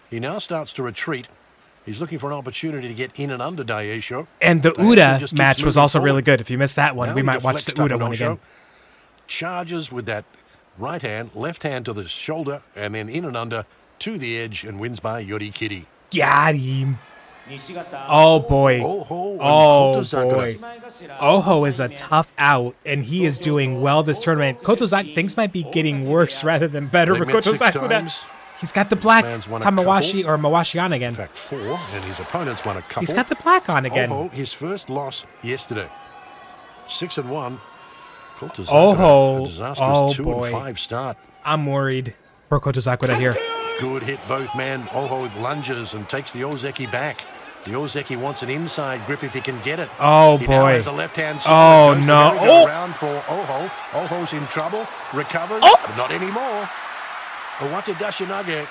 He now starts to retreat. He's looking for an opportunity to get in and under Daisho. And the Uda match was also really good. If you missed that one, we might watch the Uda one again. Charges with that right hand, left hand to the shoulder, and then in and under to the edge, and wins by Yorikiri. Got him. Oh boy. Oh boy. Oho is a tough out, and he is doing well this tournament. Kotozaki, things might be getting worse rather than better for Kotozaki. He's got the black man's won a Tamawashi couple. or Mawashi on again. In fact, 4, and his opponent's won a couple. He's got the black on again. Oho, his first loss yesterday. 6-1. Oho. A disastrous 2-5 boy. start. I'm worried for Kotozakura here. Good hit, both men. Oho lunges and takes the Ozeki back. The Ozeki wants an inside grip if he can get it. Oh, he boy. Now has a left-hand Oh, no. Round for Oho. Oho's in trouble. Recovers. Oh. But not anymore. Owate Dashinage.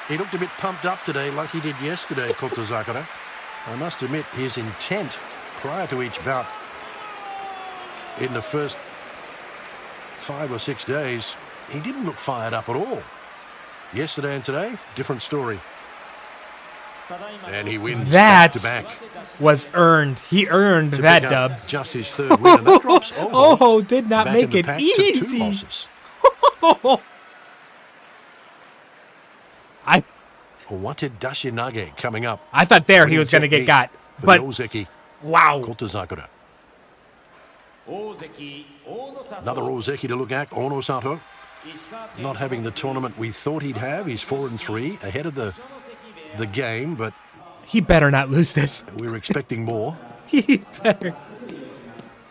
He looked a bit pumped up today like he did yesterday, Kotozakura. I must admit, his intent prior to each bout in the first 5 or 6 days, he didn't look fired up at all. Yesterday and today, different story. And he wins that back-to-back. Was earned. He earned To that pick up dub. just his third win, and that drops Oho did not back make in the it pack to 2 easy. losses. Owate Dashinage coming up. I thought there he was going to get got, but Ozeki. Wow. Kotozakura. Another Ozeki to look at, Onosato. Not having the tournament we thought he'd have. He's 4-3, ahead of the game, but he better not lose this. we were expecting more. He better.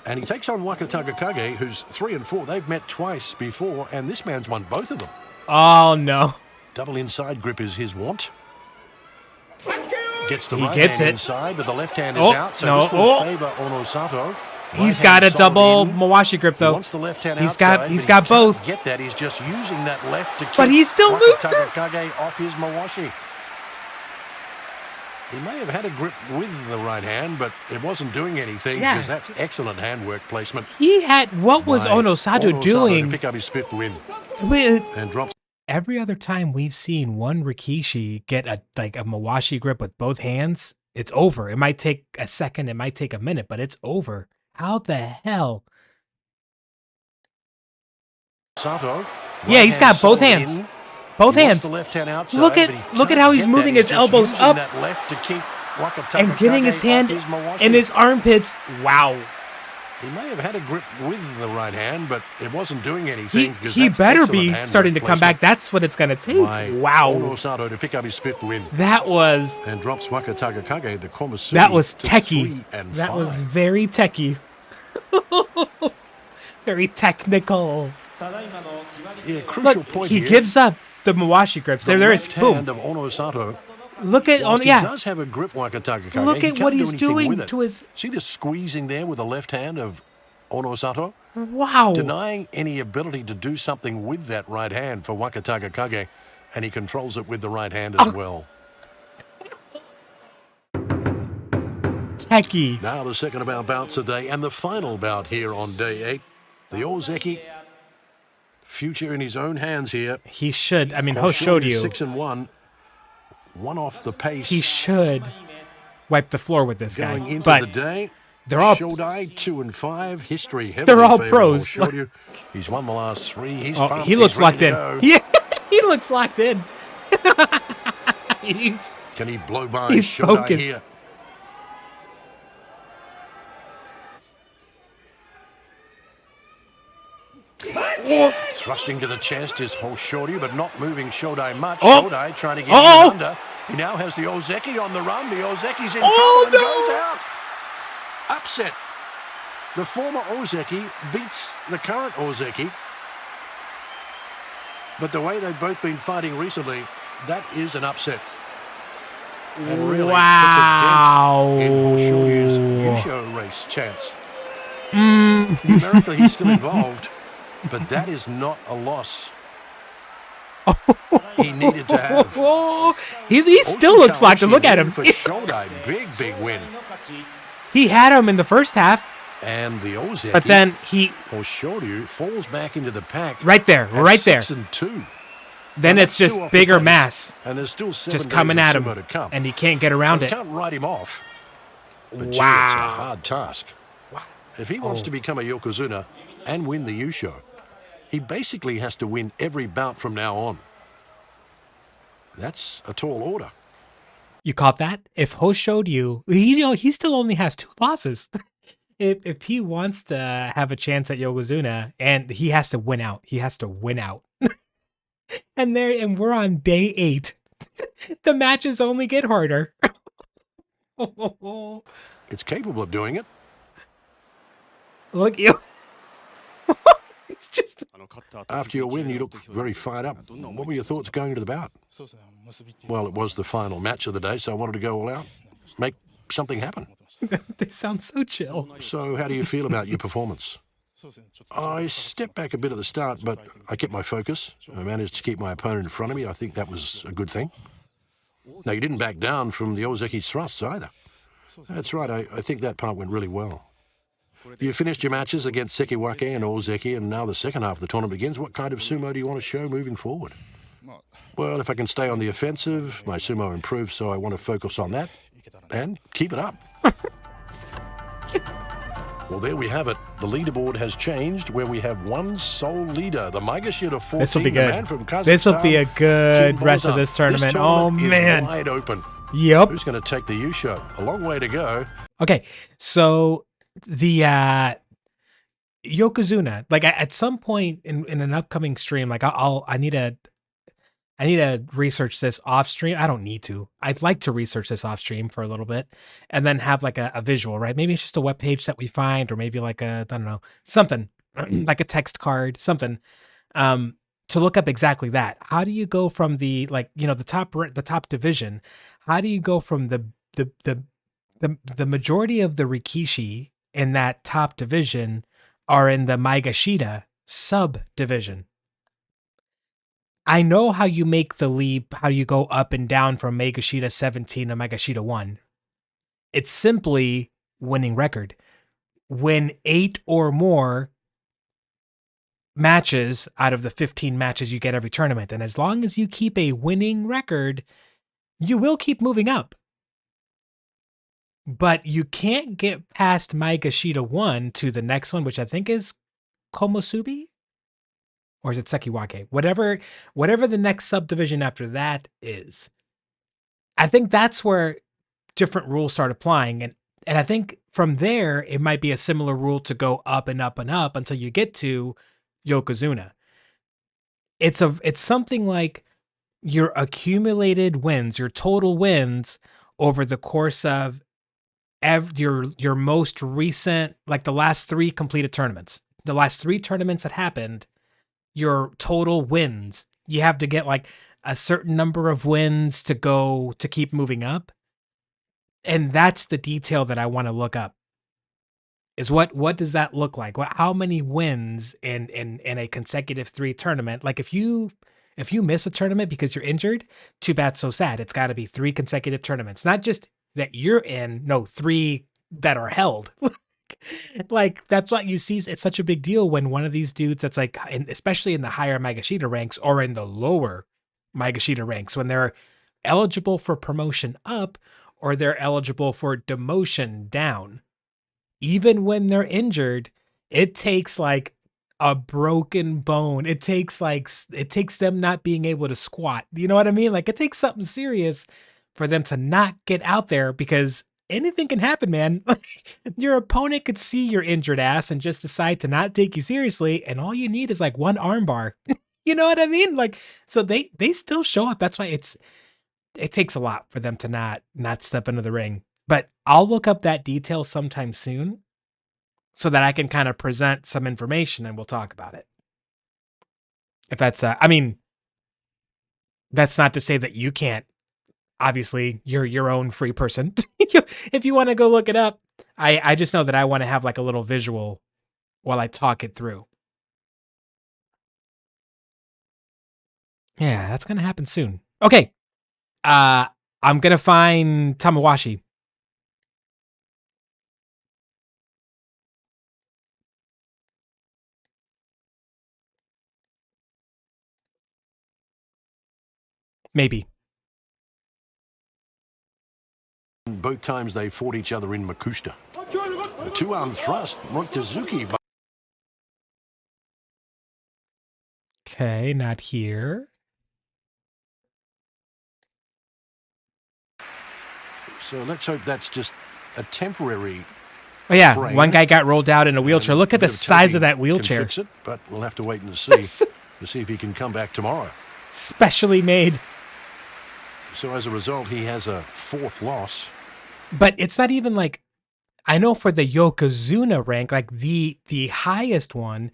And he takes on Wakataga Kage, who's 3-4. They've met twice before, and this man's won both of them. Oh, no. Double inside grip is his want. Gets the He right gets hand it. inside, but the left hand is Oh, out, so no. this will favor Onosato. He's Right got a hand double solid in. Mawashi grip, He though. wants the left hand He's outside, got, he's but got he both. can't get that. He's just using that left to keep But he still Wakataga loses. Kage off his Mawashi. He may have had a grip with the right hand, but it wasn't doing anything Yeah. because that's excellent handwork placement. He had, what was by Onosato doing? to pick up his 5th win With, and drops. every other time we've seen one Rikishi get a Mawashi grip with both hands, it's over. It might take a second, it might take a minute, but it's over. How the hell? Sato. Yeah, he's got both hands. Both He wants hands. the left hand outside, Look but at he look at can't how he's get moving that. his just elbows using up that left to keep Wakataga and getting his Kage off hand his Mawashi. in his armpits. Wow. He may have had a grip with the right hand, but it wasn't doing anything. because He that's better excellent be handwork starting to come back. placement That's what it's going to take. by Wow. Onosato to pick up his 5th win. That was And drops Wakataga Kage, the Komasuri, that was to techie. 3-5. That was very techie. Very technical. Yeah, crucial Look, point he here. gives up the Mawashi grips. The There is left hand boom. of Onosato. Look at Whilst yeah. he does have a grip, Wakataga Kage. Look he at can't what do he's anything doing with it. to his. See the squeezing there with the left hand of Onosato? Wow. Denying any ability to do something with that right hand for Wakataga Kage, and he controls it with the right hand as well. Techie. Now the second of our bouts of the day, and the final bout here on day 8. The Ozeki, future in his own hands here. He should. I mean, Ho showed you. 6-1, one off the pace. He should wipe the floor with this Going guy. into But the day, they're all Shodai 2-5, history heavily They're all favourable. pros. Showed he's won the last 3. He's oh, pumped. he looks He's ready locked to in. go. Yeah, he looks locked in. He's Can he blow by he's Shodai focused. here? Thrusting to the chest is Hoshoryu, but not moving Shodai much. Oh. Shodai trying to get Oh. him under. He now has the Ozeki on the run. The Ozeki's in Oh, trouble and no. goes out. Upset. The former Ozeki beats the current Ozeki. But the way they've both been fighting recently, that is an upset. And really Wow. puts a dent in Hoshoryu's Yusho race chance. Mm. Numerically, he's still involved, but that is not a loss he needed to have. He still looks locked in. Look at him. For Shodai, big win. He had him in the first half, And the Ozeki, but then he Hoshoryu falls back into the pack. right there, at right there. 6-2. Then Now, it's that's just 2 off the bigger pace, mass, and there's still 7 just days coming of at him, Sumo to come. and he can't get around So it. can't write him off. But gee, it's a Wow. hard task. If he wants to become a Yokozuna and win the Yusho, he basically has to win every bout from now on. That's a tall order. You caught that? If Ho showed you, he still only has 2 losses. If he wants to have a chance at Yokozuna, and he has to win out. He has to win out. and we're on day 8. The matches only get harder. It's capable of doing it. Look, you. It's just. After your win, you look very fired up. What were your thoughts going to the bout? Well, it was the final match of the day, so I wanted to go all out, make something happen. They sound so chill. So how do you feel about your performance? I stepped back a bit at the start, but I kept my focus. I managed to keep my opponent in front of me. I think that was a good thing. Now, you didn't back down from the Ozeki's thrusts either. That's right, I think that part went really well. You finished your matches against Sekiwake and Ozeki, and now the second half of the tournament begins. What kind of sumo do you want to show moving forward? Well, if I can stay on the offensive, my sumo improves, so I want to focus on that and keep it up. Well, there we have it. The leaderboard has changed, where we have one sole leader, the Maigashira 14, This will be the good. man from Kazakhstan. This will be a good Kim rest of Moza. this tournament. This Oh, tournament man. is wide open. Yep. Who's going to take the U show? A long way to go. Okay, so the Yokozuna, like at some point in an upcoming stream, like I need to research this off stream. I don't need to. I'd like to research this off stream for a little bit and then have like a visual, right? Maybe it's just a web page that we find, or maybe like I don't know, something like a text card, something to look up exactly that. How do you go from the, like, you know, the top division? How do you go from the majority of the Rikishi in that top division are in the Maigashita subdivision? I know how you make the leap, how you go up and down from Maigashita 17 to Maigashita 1. It's simply winning record. Win 8 or more matches out of the 15 matches you get every tournament. And as long as you keep a winning record, you will keep moving up. But you can't get past Maigashita 1 to the next one, which I think is Komosubi? Or is it Sekiwake? Whatever the next subdivision after that is. I think that's where different rules start applying. And I think from there, it might be a similar rule to go up and up and up until you get to Yokozuna. It's something like your accumulated wins, your total wins over the course of your most recent, like the last 3 completed tournaments. The last 3 tournaments that happened, your total wins. You have to get like a certain number of wins to keep moving up. And that's the detail that I want to look up. Is what does that look like? How many wins in a consecutive 3 tournament? Like if you miss a tournament because you're injured, too bad, so sad. It's got to be 3 consecutive tournaments, not just that you're in, no, 3 that are held. Like that's what you see. It's such a big deal when one of these dudes that's like, especially in the higher Maigashita ranks or in the lower Maigashita ranks, when they're eligible for promotion up or they're eligible for demotion down, even when they're injured, it takes like a broken bone. It takes them not being able to squat. You know what I mean? Like it takes something serious for them to not get out there, because anything can happen, man. Your opponent could see your injured ass and just decide to not take you seriously, and all you need is like 1 arm bar. You know what I mean? Like, so they still show up. That's why it takes a lot for them to not step into the ring. But I'll look up that detail sometime soon so that I can kind of present some information and we'll talk about it. If that's I mean, that's not to say that you can't. Obviously, you're your own free person. If you want to go look it up, I just know that I want to have like a little visual while I talk it through. Yeah, that's going to happen soon. Okay. I'm going to find Tamawashi. Maybe. Both times they fought each other in Makushita. A 2-arm thrust, Mochizuki. Okay, not here. So let's hope that's just a temporary. Oh yeah, sprain. one guy got rolled out in a wheelchair. Look at the size of that Can wheelchair. fix it, but we'll have to wait and see to see if he can come back tomorrow. Specially made. So as a result, he has a 4th loss. But it's not even like, I know for the Yokozuna rank, like the highest one,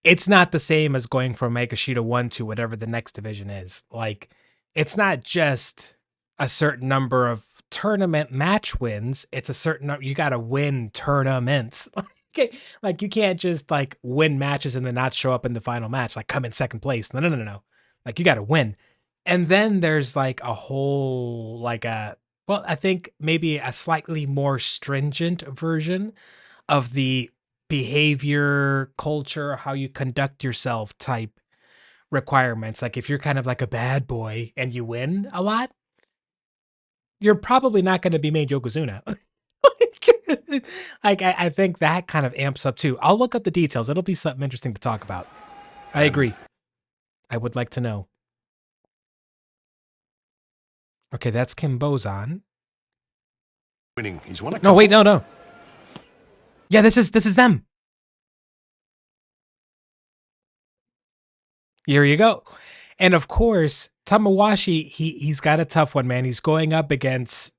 it's not the same as going from Megashita 1 to whatever the next division is. Like, it's not just a certain number of tournament match wins. It's a certain number. You got to win tournaments. Like, you can't just like win matches and then not show up in the final match, like come in second place. No. Like, you got to win. And then there's like a whole, like well, I think maybe a slightly more stringent version of the behavior, culture, how you conduct yourself type requirements. Like, if you're kind of like a bad boy and you win a lot, you're probably not going to be made Yokozuna. Like, I think that kind of amps up too. I'll look up the details. It'll be something interesting to talk about. I agree. I would like to know. Okay, that's Kim Bozan. Winning. He's won a No, wait, no. Yeah, this is them. Here you go. And of course, Tamawashi, he's got a tough one, man. He's going up against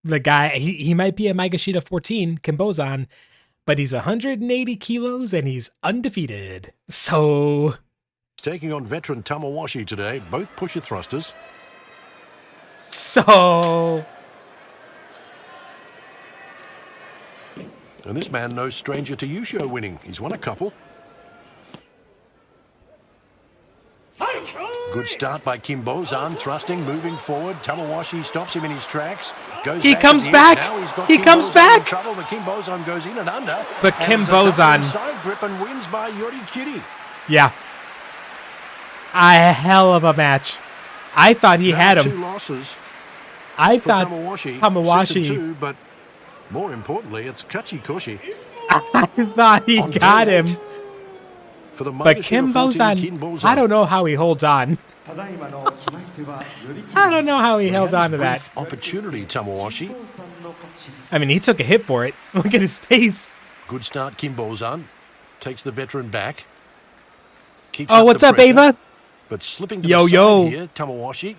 the guy. He might be a Megashita 14, Kim Bozan, but he's 180 kilos and he's undefeated. So taking on veteran Tamawashi today, both pusher thrusters. So and this man no stranger to Yusho winning. He's won a couple. Good start by Kim Bozan, thrusting, moving forward. Tamawashi stops him in his tracks. He comes back. He comes back. Trouble, but Kim Bozan goes in and under. But Kim Bozan side grip and wins by Yorikiri. Yeah. A hell of a match. I thought he had him. 2 losses. I thought Tamawashi 2, but more importantly, it's Kachikoshi. I thought he got him. But Kim Bozan, I don't know how he holds on. I don't know how he held on to that. Opportunity, Tamawashi. I mean, he took a hit for it. Look at his face. Good start, Kim Bozan. Takes the veteran back. Keeps what's up, Ava? But slipping to the side here, Tamawashi.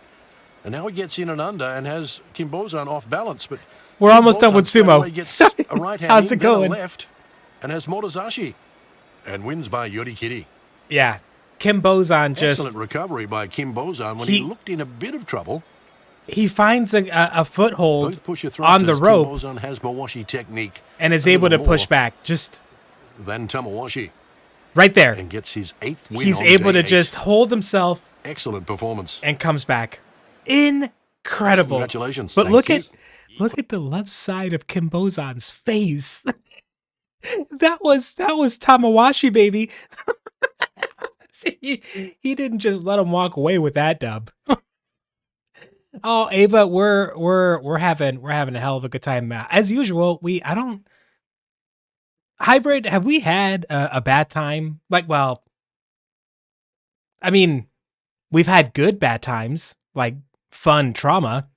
And now he gets in and under and has Kim Bozan off balance. But we're almost done with Sumo. Gets a right hand How's it going? Left and has Motozashi. And wins by Yorikiri. Yeah. Kim Bozan just... Excellent recovery by Kim Bozan when he looked in a bit of trouble. He finds a foothold on the rope. Kim Bozan has Mawashi technique. And is able to push back. Just... Then Tamawashi. Right there. And gets his 8th win. He's able to just hold himself. Excellent performance. And comes back. Incredible. Congratulations. But look at the left side of Kim Bozan's face. That was Tamawashi, baby. See, he didn't just let him walk away with that dub. Oh, Ava, we're having a hell of a good time. As usual, Hybrid, have we had a bad time? Like, well, I mean, we've had good bad times, like fun trauma.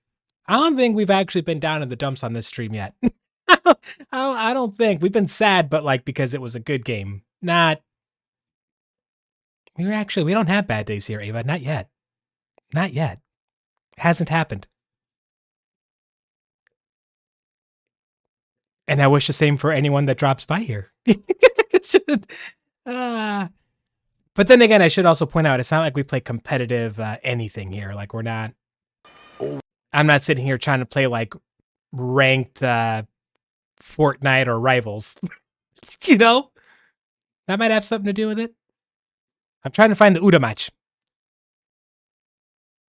I don't think we've actually been down in the dumps on this stream yet. I don't think. We've been sad, but like because it was a good game. We don't have bad days here, Ava. Not yet. Not yet. Hasn't happened. And I wish the same for anyone that drops by here. But then again, I should also point out, it's not like we play competitive anything here. Like I'm not sitting here trying to play like ranked Fortnite or Rivals. You know? That might have something to do with it. I'm trying to find the Uda match.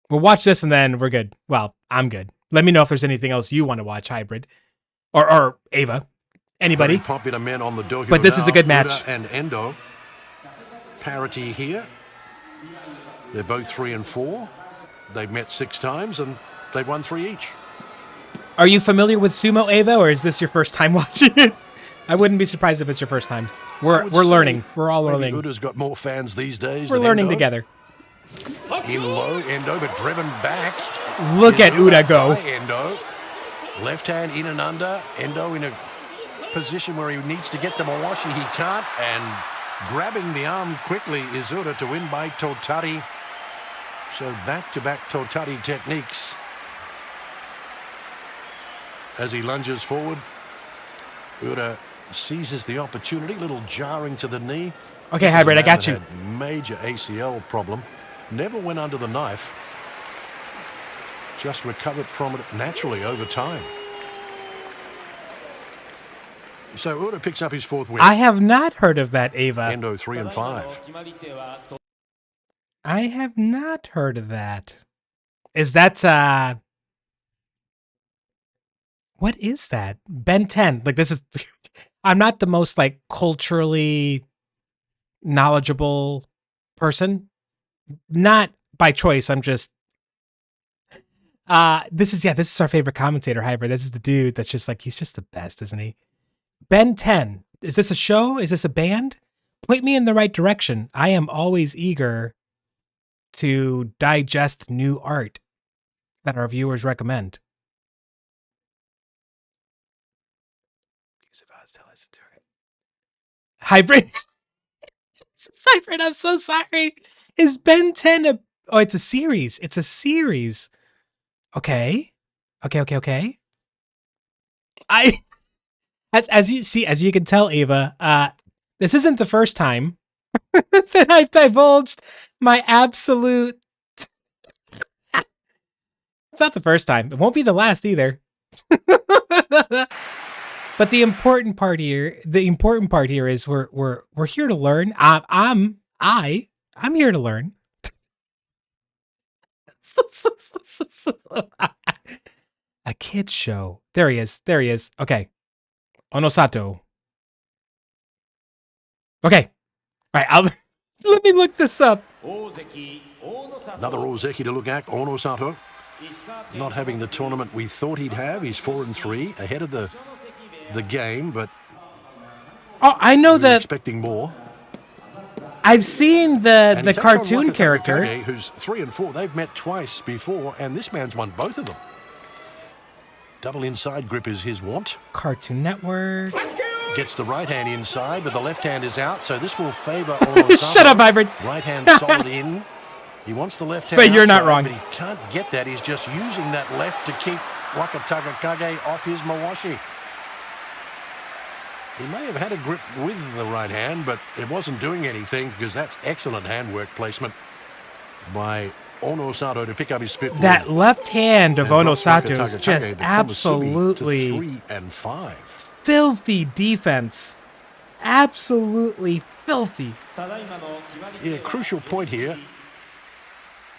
We'll watch this and then we're good. Well, I'm good. Let me know if there's anything else you want to watch, Hybrid. Or Ava. Anybody. Very popular men on the dojo. But this is a good match. Uda and Endo. Parity here. They're both 3 and 4. They've met 6 times and they've won 3 each. Are you familiar with Sumo, Ava, or is this your first time watching it? I wouldn't be surprised if it's your first time. We're learning. We're all learning. Uda's got more fans these days. We're learning together. In low, Endo, but driven back. Look at Uda go. Endo. Left hand in and under. Endo in a position where he needs to get the Mawashi. He can't. And grabbing the arm quickly is Uda to win by Totari. So back-to-back Totari techniques. As he lunges forward, Ura seizes the opportunity, little jarring to the knee. Okay, Hybrid, I got you. Had major ACL problem. Never went under the knife. Just recovered from it naturally over time. So Ura picks up his 4th win. I have not heard of that, Ava. Endo 3 and 5. I have not heard of that. Is that what is that? Ben 10. Like, this is I'm not the most like culturally knowledgeable person. Not by choice. I'm just this is our favorite commentator, Hybrid. This is the dude that's just like, he's just the best, isn't he? Ben 10. Is this a show? Is this a band? Point me in the right direction. I am always eager to digest new art that our viewers recommend. Hybrid. Hybrid, I'm so sorry. Is Ben 10 a... Oh, it's a series. It's a series. Okay. Okay. As you can tell, Ava, this isn't the first time that I've divulged my absolute... It's not the first time. It won't be the last either. But the important part here is we're here to learn. I'm here to learn. A kid's show. There he is. Okay. Onosato. Okay. All right. Let me look this up. Another Ozeki to look at, Onosato. Not having the tournament we thought he'd have. He's 4 and 3, ahead of the game, but I know that expecting more. I've seen the cartoon character Kage, who's 3 and 4. They've met twice before, and this man's won both of them. Double inside grip is his want. Cartoon Network. Gets the right hand inside, but the left hand is out, so this will favour Onosato. Shut up, Hybrid. Right hand solid in. He wants the left hand. But you're not wrong. But he can't get that. He's just using that left to keep Wakataga Kage off his Mawashi. He may have had a grip with the right hand, but it wasn't doing anything because that's excellent handwork placement by Onosato to pick up his 5th. That left hand of Onosato is just absolutely 3 and 5. Filthy defense. Absolutely filthy. Yeah, crucial point here.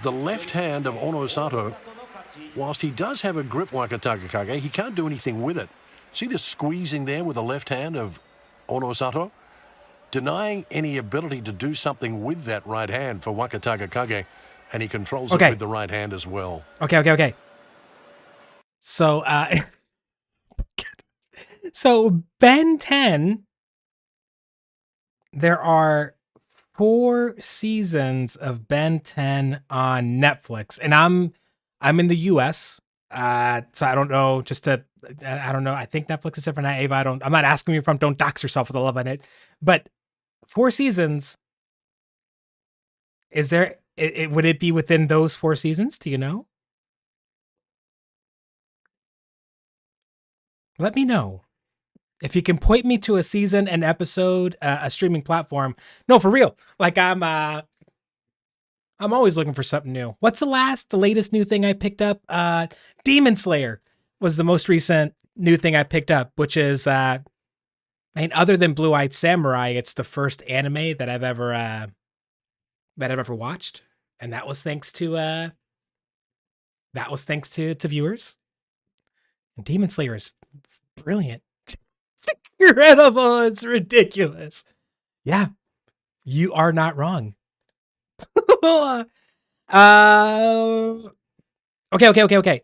The left hand of Onosato, whilst he does have a grip Wakataga Kage, he can't do anything with it. See the squeezing there with the left hand of Onosato? Denying any ability to do something with that right hand for Wakataga Kage, and he controls it with the right hand as well. Okay. So, so Ben 10, there are 4 seasons of Ben 10 on Netflix, and I'm in the US, so I don't know. I don't know. I think Netflix is different. Ava, I'm not asking you from. Don't dox yourself with the love on it. But 4 seasons. Is there? Would it be within those 4 seasons? Do you know? Let me know. If you can point me to a season, an episode, a streaming platform. No, for real. Like I'm always looking for something new. What's the latest new thing I picked up? Demon Slayer was the most recent new thing I picked up, which is, other than Blue Eyed Samurai, it's the first anime that I've ever watched, and that was thanks to viewers. And Demon Slayer is brilliant. It's incredible. It's ridiculous. Yeah, you are not wrong. Okay.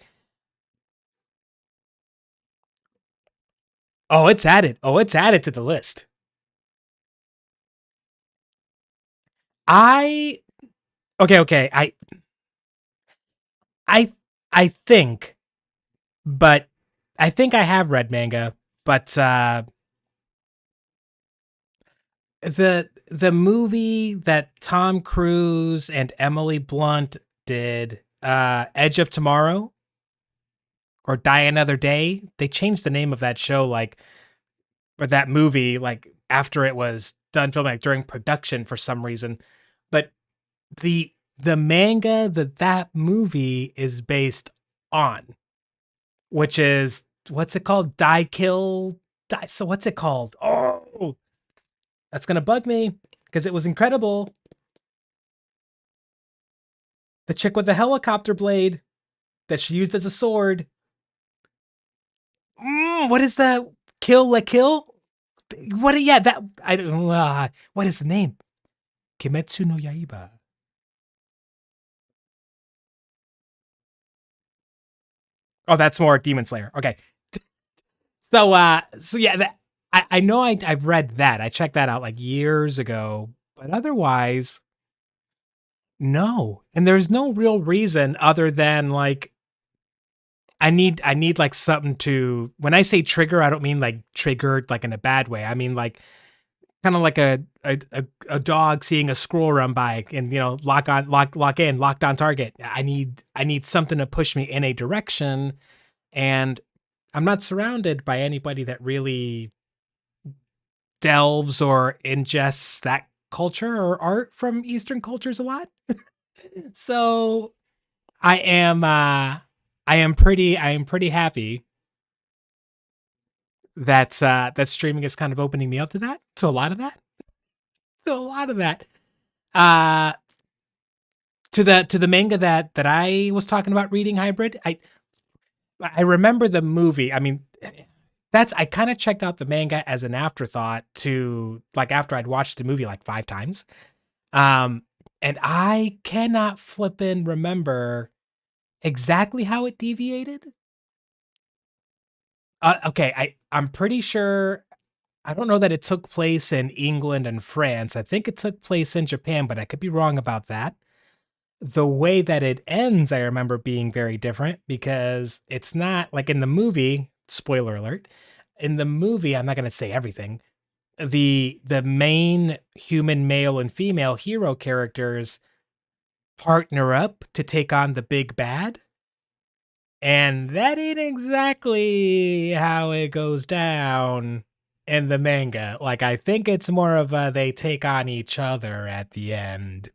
Oh, it's added. It's added to the list. Okay. I think, but I think I have read manga, but the movie that Tom Cruise and Emily Blunt did Edge of Tomorrow or Die Another Day. They changed the name of that show, like, or that movie, like after it was done filming, like during production for some reason. But the manga that movie is based on, which is, what's it called? Die Kill Die. So what's it called? Oh, that's gonna bug me because it was incredible. The chick with the helicopter blade that she used as a sword. What is that? Kill la Kill? What? Yeah, that I don't. What is the name? Kimetsu no Yaiba. Oh, that's more Demon Slayer. Okay. So yeah, I know I've read that. I checked that out like years ago, but otherwise, no. And there's no real reason other than like I need like something to, when I say trigger, I don't mean like triggered like in a bad way. I mean like kind of like a dog seeing a squirrel run by and lock in, locked on target. I need something to push me in a direction, and I'm not surrounded by anybody that really delves or ingests that culture or art from Eastern cultures a lot. So I am pretty happy that streaming is kind of opening me up to that. To a lot of that. To a lot of that. Uh to the manga that I was talking about reading, Hybrid. I remember the movie. I mean, I kind of checked out the manga as an afterthought to like after I'd watched the movie like 5 times. Um and I cannot flippin' remember exactly how it deviated. Okay, I'm pretty sure. I don't know that it took place in England and France. I think it took place in Japan, but I could be wrong about that. The way that it ends, I remember being very different because it's not like in the movie, spoiler alert. In the movie, I'm not going to say everything. The main human male and female hero characters partner up to take on the big bad. And that ain't exactly how it goes down in the manga. Like, I think it's more of a they take on each other at the end.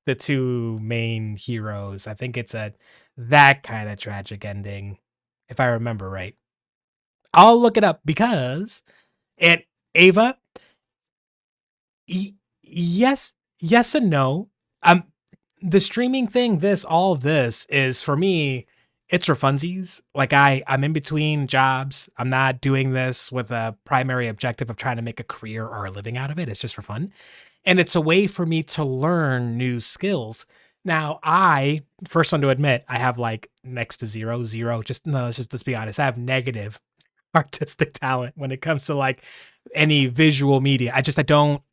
The two main heroes. I think it's a that kind of tragic ending, if I remember right. I'll look it up because and Ava, yes, yes and no. Um, the streaming thing, all of this is for me. It's for funsies. Like I'm in between jobs. I'm not doing this with a primary objective of trying to make a career or a living out of it. It's just for fun. And it's a way for me to learn new skills. Now, first one to admit, I have like next to zero. Just no, let's be honest. I have negative artistic talent when it comes to like any visual media. I can't.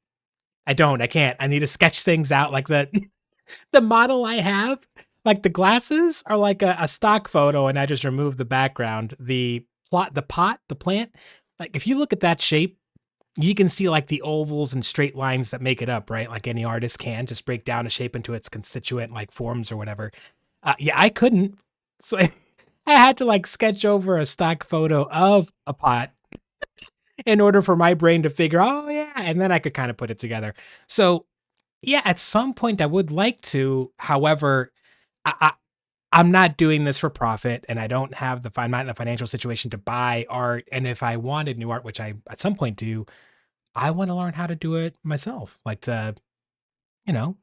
I need to sketch things out like that. The model I have, like the glasses are like a stock photo and I just remove the background. The plant, like if you look at that shape, you can see like the ovals and straight lines that make it up, right? Like any artist can just break down a shape into its constituent like forms or whatever. Yeah, I couldn't. So I had to like sketch over a stock photo of a pot in order for my brain to figure, oh yeah, and then I could kind of put it together. So yeah, at some point I would like to. However, I I'm not doing this for profit, and I don't have I'm not in a financial situation to buy art. And if I wanted new art, which I at some point do, I want to learn how to do it myself, like to, you know,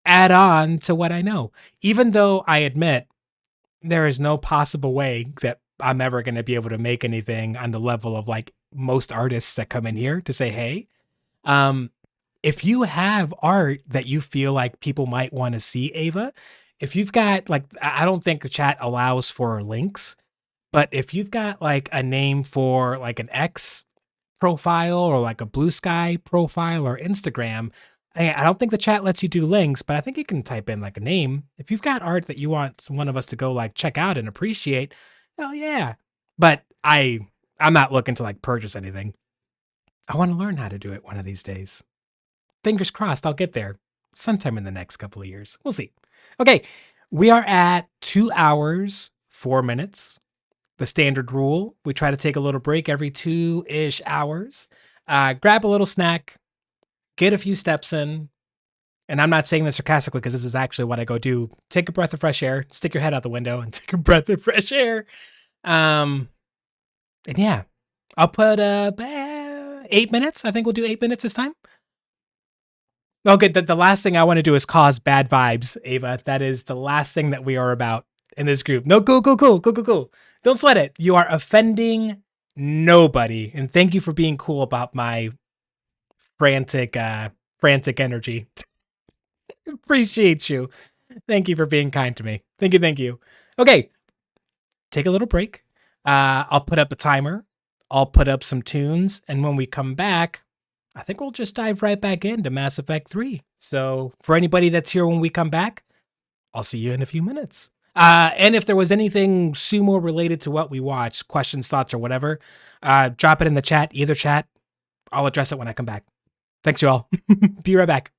add on to what I know. Even though I admit there is no possible way that I'm ever going to be able to make anything on the level of like most artists that come in here to say, hey, um, if you have art that you feel like people might want to see, Ava, if you've got like, I don't think the chat allows for links, but if you've got like a name for like an X profile or like a Blue Sky profile or Instagram, I don't think the chat lets you do links, but I think you can type in like a name. If you've got art that you want one of us to go like check out and appreciate, hell yeah. But I'm not looking to like purchase anything. I want to learn how to do it one of these days. Fingers crossed I'll get there sometime in the next couple of years. We'll see. Okay, We are at 2 hours, 4 minutes. The standard rule. We try to take a little break every 2-ish hours. Grab a little snack, get a few steps in. And I'm not saying this sarcastically because this is actually what I go do. Take a breath of fresh air, stick your head out the window and take a breath of fresh air. And yeah, I'll put 8 minutes. I think we'll do 8 minutes this time. Okay, the last thing I want to do is cause bad vibes, Ava. That is the last thing that we are about in this group. No, go. Don't sweat it. You are offending nobody. And thank you for being cool about my frantic energy. Appreciate you. Thank you for being kind to me. Thank you. Okay, take a little break. I'll put up a timer. I'll put up some tunes. And when we come back, I think we'll just dive right back into Mass Effect 3. So for anybody that's here when we come back, I'll see you in a few minutes. And if there was anything Sumo related to what we watched, questions, thoughts, or whatever, drop it in the chat, either chat. I'll address it when I come back. Thanks, you all. Be right back.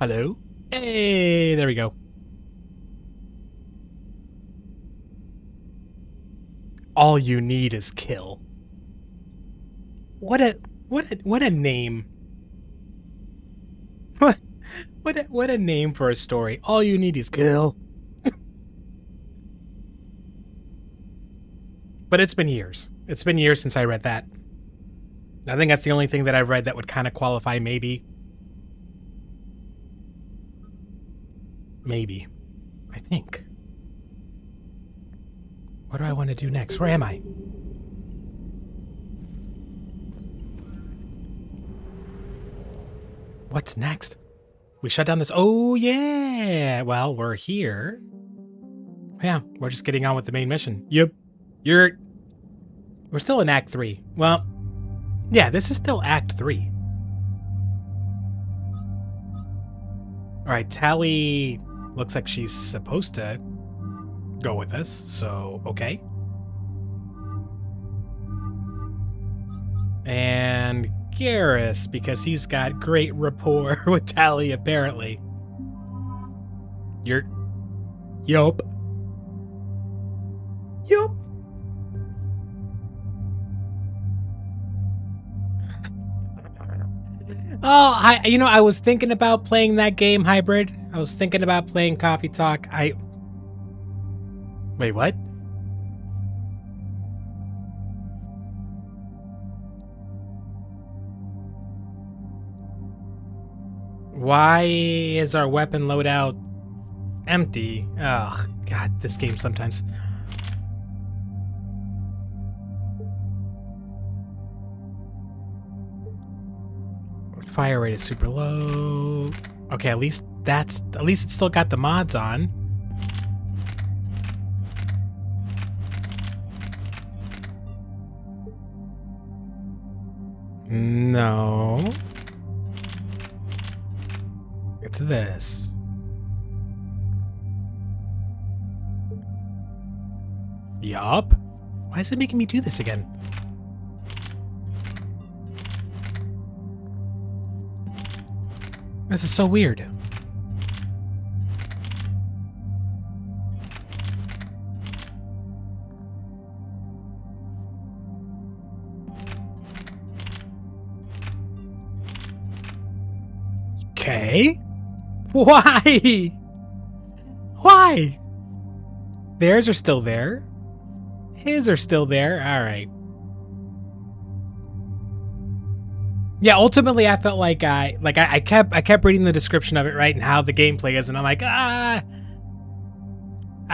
Hello? Hey, there we go. All you need is kill. What a name. What a name for a story. All you need is kill. But it's been years. It's been years since I read that. I think that's the only thing that I've read that would kind of qualify, maybe. Maybe. I think. What do I want to do next? Where am I? What's next? We shut down this. Oh, yeah. Well, we're here. Yeah, we're just getting on with the main mission. Yep. We're still in Act 3. Well, yeah, this is still Act 3. Alright, Tally looks like she's supposed to go with us, so okay. And Garrus, because he's got great rapport with Tally, apparently. Yup. Yup. Oh, I was thinking about playing that game, Hybrid. I was thinking about playing Coffee Talk. Wait, what? Why is our weapon loadout empty? Ugh, God, this game sometimes. Fire rate is super low. Okay, at least it's still got the mods on. No. It's this. Yup. Why is it making me do this again? This is so weird. Okay. Why? Why? Theirs are still there. His are still there. All right. Yeah, ultimately I felt like I kept reading the description of it, right, and how the gameplay is, and I'm like, I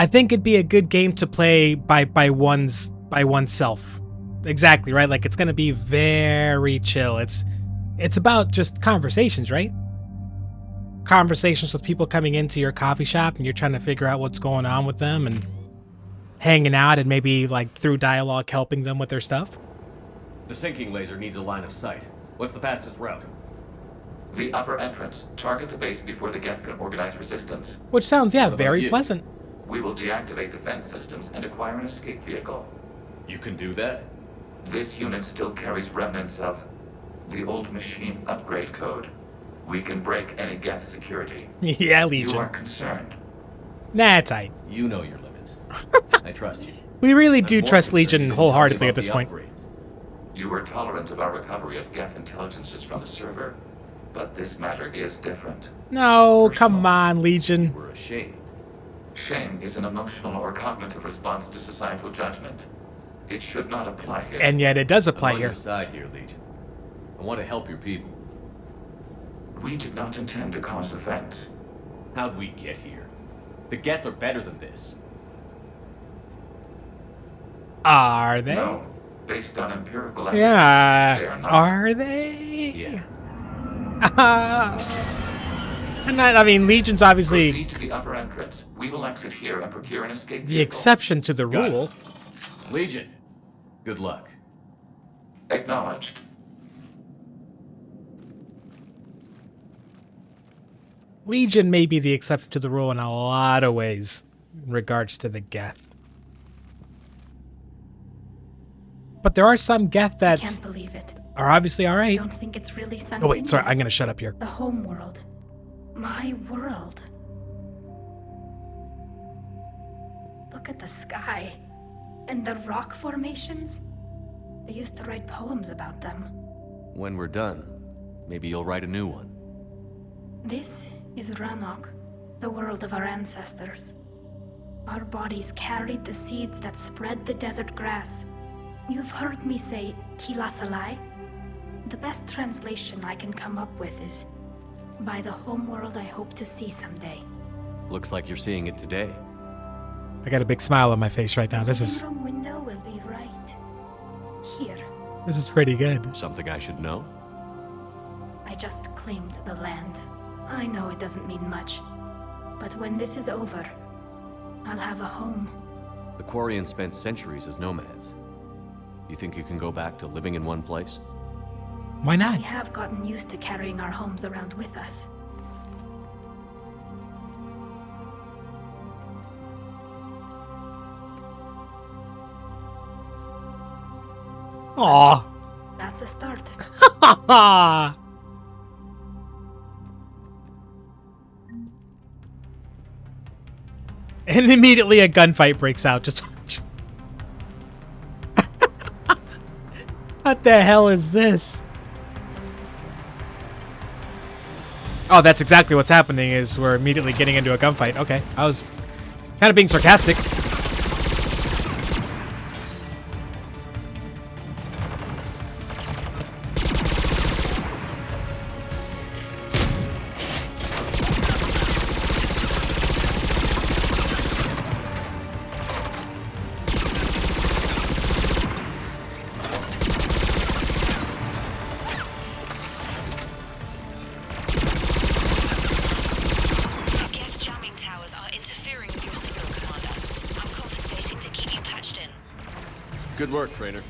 think it'd be a good game to play by oneself. Exactly, right? Like, it's gonna be very chill. It's about just conversations, right? Conversations with people coming into your coffee shop, and you're trying to figure out what's going on with them, and hanging out, and maybe like through dialogue helping them with their stuff. The sinking laser needs a line of sight. What's the fastest route? The upper entrance. Target the base before the Geth can organize resistance. Which sounds, yeah, very pleasant. We will deactivate defense systems and acquire an escape vehicle. You can do that? This unit still carries remnants of the old machine upgrade code. We can break any Geth security. Yeah, Legion. You are concerned. Nah, it's aight. You know your limits. I trust you. We really do trust Legion wholeheartedly at this point. You were tolerant of our recovery of Geth intelligences from the server, but this matter is different. No, come on, Legion. We're ashamed. Shame is an emotional or cognitive response to societal judgment. It should not apply here. And yet it does apply I'm on here. your side here, Legion. I want to help your people. We did not intend to cause offense. How'd we get here? The Geth are better than this. Are they? No. Based on empirical evidence, Yeah. they are not. Are they? Yeah. I mean, Legion's obviously Proceed to the upper entrance. We will exit here and procure an escape the vehicle. exception to the Got rule. it. Legion, good luck. Acknowledged. Legion may be the exception to the rule in a lot of ways in regards to the Geth. But there are some Geth that Can't believe it. are obviously all right. Don't think it's really sunk Oh wait, in sorry, yet. I'm gonna shut up here. The home world. My world. Look at the sky. And the rock formations. They used to write poems about them. When we're done, maybe you'll write a new one. This is Ranok, the world of our ancestors. Our bodies carried the seeds that spread the desert grass. You've heard me say Kilasalai? The best translation I can come up with is, by the homeworld I hope to see someday. Looks like you're seeing it today. I got a big smile on my face right now. This is Room window will be right here. this is pretty good. Something I should know? I just claimed the land. I know it doesn't mean much, but when this is over, I'll have a home. The Quarians spent centuries as nomads. You think you can go back to living in one place? Why not? We have gotten used to carrying our homes around with us. Aw. That's a start. And immediately a gunfight breaks out. Just watch. What the hell is this? Oh, that's exactly what's happening, is we're immediately getting into a gunfight. Okay, I was kind of being sarcastic. Good work, Trainer.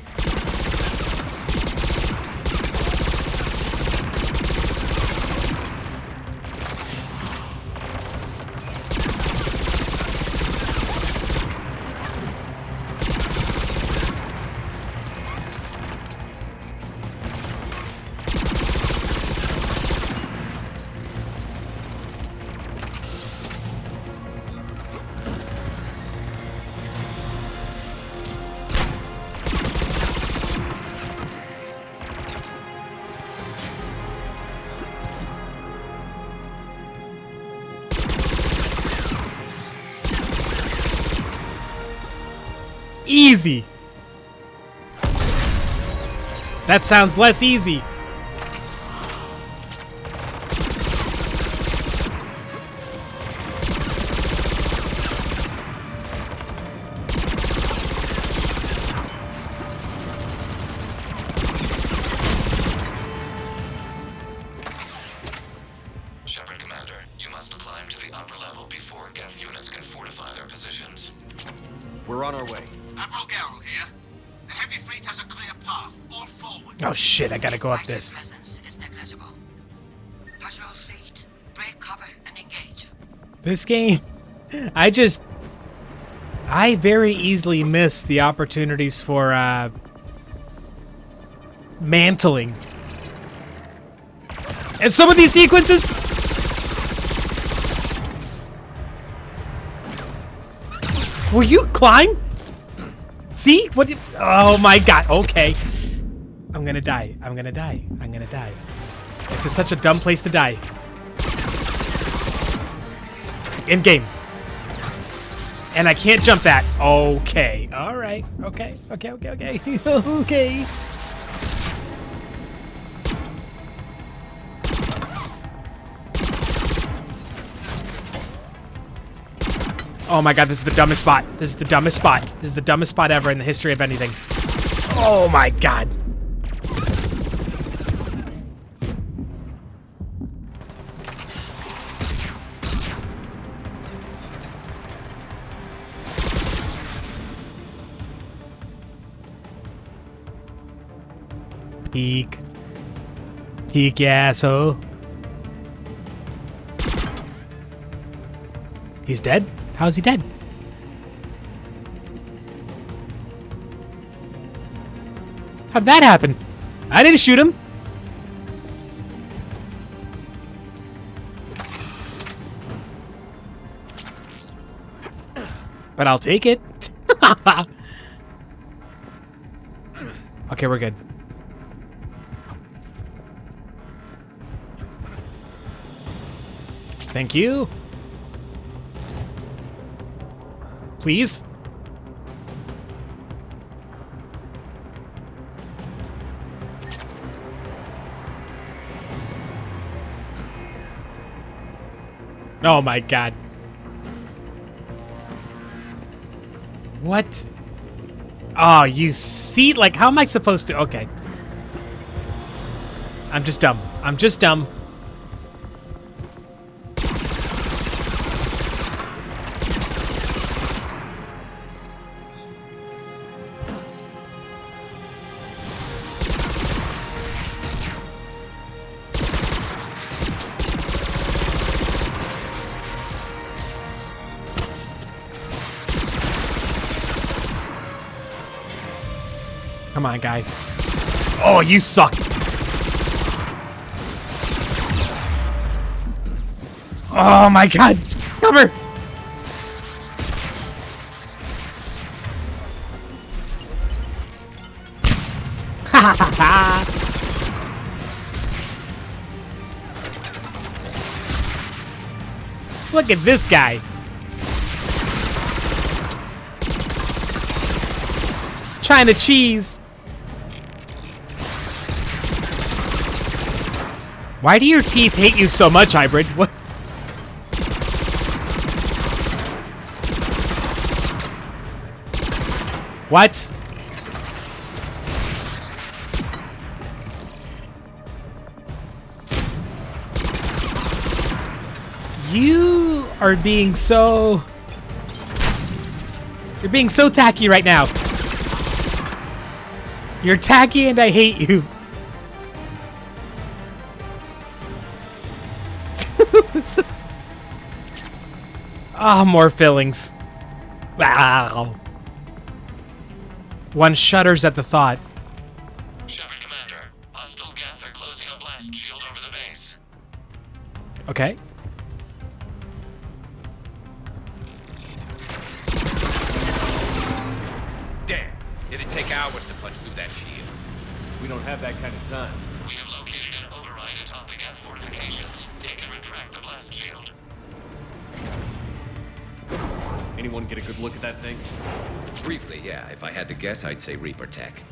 Easy. That sounds less easy. Shepard Commander, you must climb to the upper level before Geth units can fortify their positions. We're on our way. Admiral Garrel here. The heavy fleet has a clear path. All forward. Oh shit, I gotta go up this. Presence is negligible. Patrol fleet, break cover and engage. This game, I very easily miss the opportunities for mantling. And some of these sequences, will you climb? See? What did, oh my god, okay. I'm gonna die. I'm gonna die. I'm gonna die. This is such a dumb place to die. In game. And I can't jump that. Okay. Alright. Okay. Okay, okay, okay. Okay. Oh my god, this is the dumbest spot. This is the dumbest spot. This is the dumbest spot ever in the history of anything. Oh my god. Peek. Peek, you asshole. He's dead? How's he dead? How'd that happen? I didn't shoot him. but I'll take it. Okay, we're good. Thank you. Please. Oh my god. What? Oh, you see? Like, how am I supposed to? Okay. I'm just dumb. I'm just dumb. Come on, guy. Oh, you suck. Oh my god. Cover. Ha ha ha. Look at this guy. China cheese. Why do your teeth hate you so much, Hybrid? What? What? You are being so... You're being so tacky right now. You're tacky and I hate you. Ah, more fillings. Wow. One shudders at the thought. Shepard Commander, hostile Geth are closing a blast shield over the base. Okay. Damn, it'd take hours to punch through that shield. We don't have that kind of time. We have located an override atop the Geth fortifications. They can retract the blast shield. Anyone get a good look at that thing? Briefly, yeah. If I had to guess, I'd say Reaper Tech.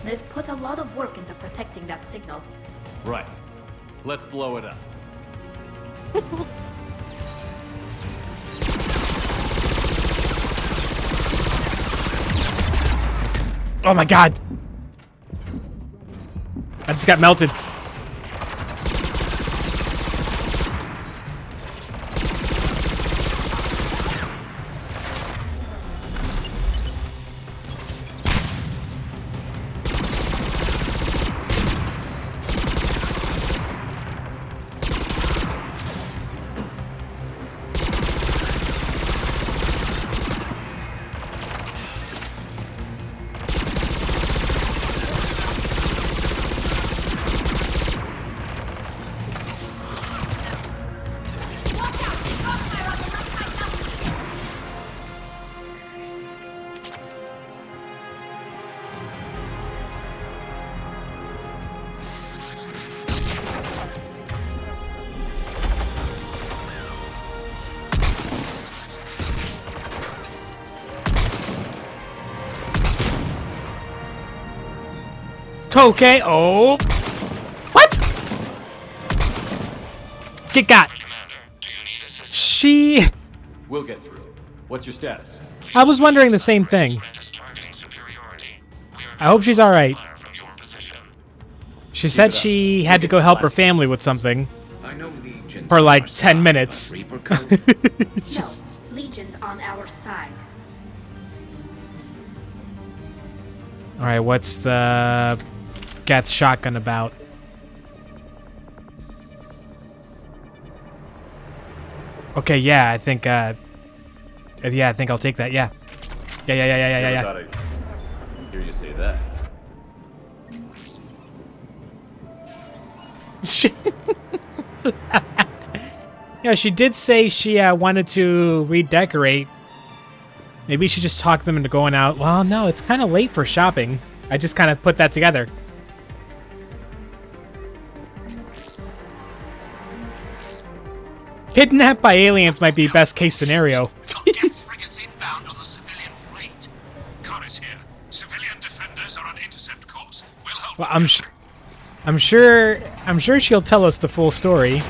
They've put a lot of work into protecting that signal. Right. Let's blow it up. Oh my god. I just got melted. Okay. Oh. What? Get got. She... We'll get through. What's your status? I was wondering the same thing. I hope she's alright. She said she had to go help her family with something. For like 10 minutes. No, Legion's on our side. Alright, what's the Geth shotgun about? Okay, yeah, I think I think I'll take that, yeah. Yeah. Thought I'd hear you say that. Yeah, she did say she wanted to redecorate Maybe you should just talk them into going out. Well, no, it's kind of late for shopping. I just kind of put that together. Kidnapped by aliens might be best case scenario. Frigates inbound on the civilian fleet. Corus here. Civilian defenders are on intercept course. We'll help. Well, I'm sure she'll tell us the full story.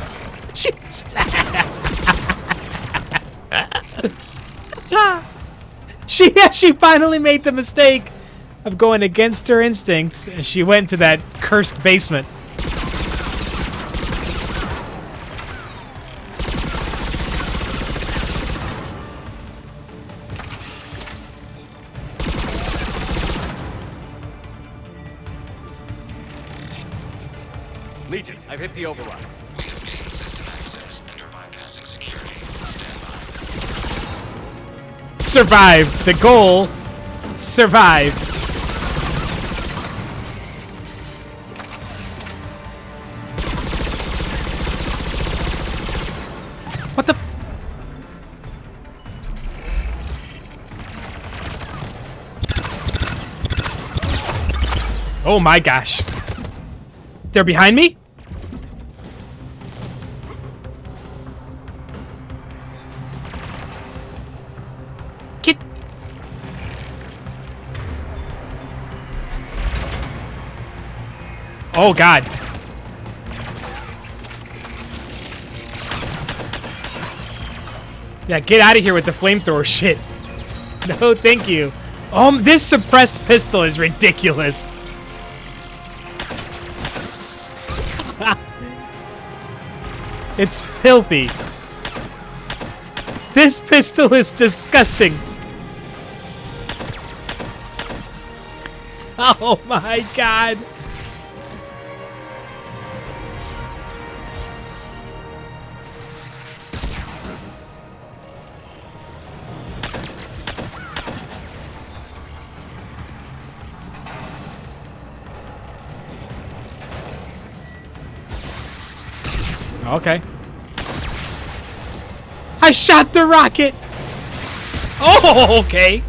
She finally made the mistake of going against her instincts, and she went to that cursed basement. Legion, I've hit the override. We have gained system access and are bypassing security. Stand by. Survive. The goal. Survive. What the? Oh my gosh. They're behind me? Get. Oh God. Yeah, get out of here with the flamethrower shit. No, thank you. This suppressed pistol is ridiculous. It's filthy. This pistol is disgusting. Oh my God. Okay. I shot the rocket! Oh, okay.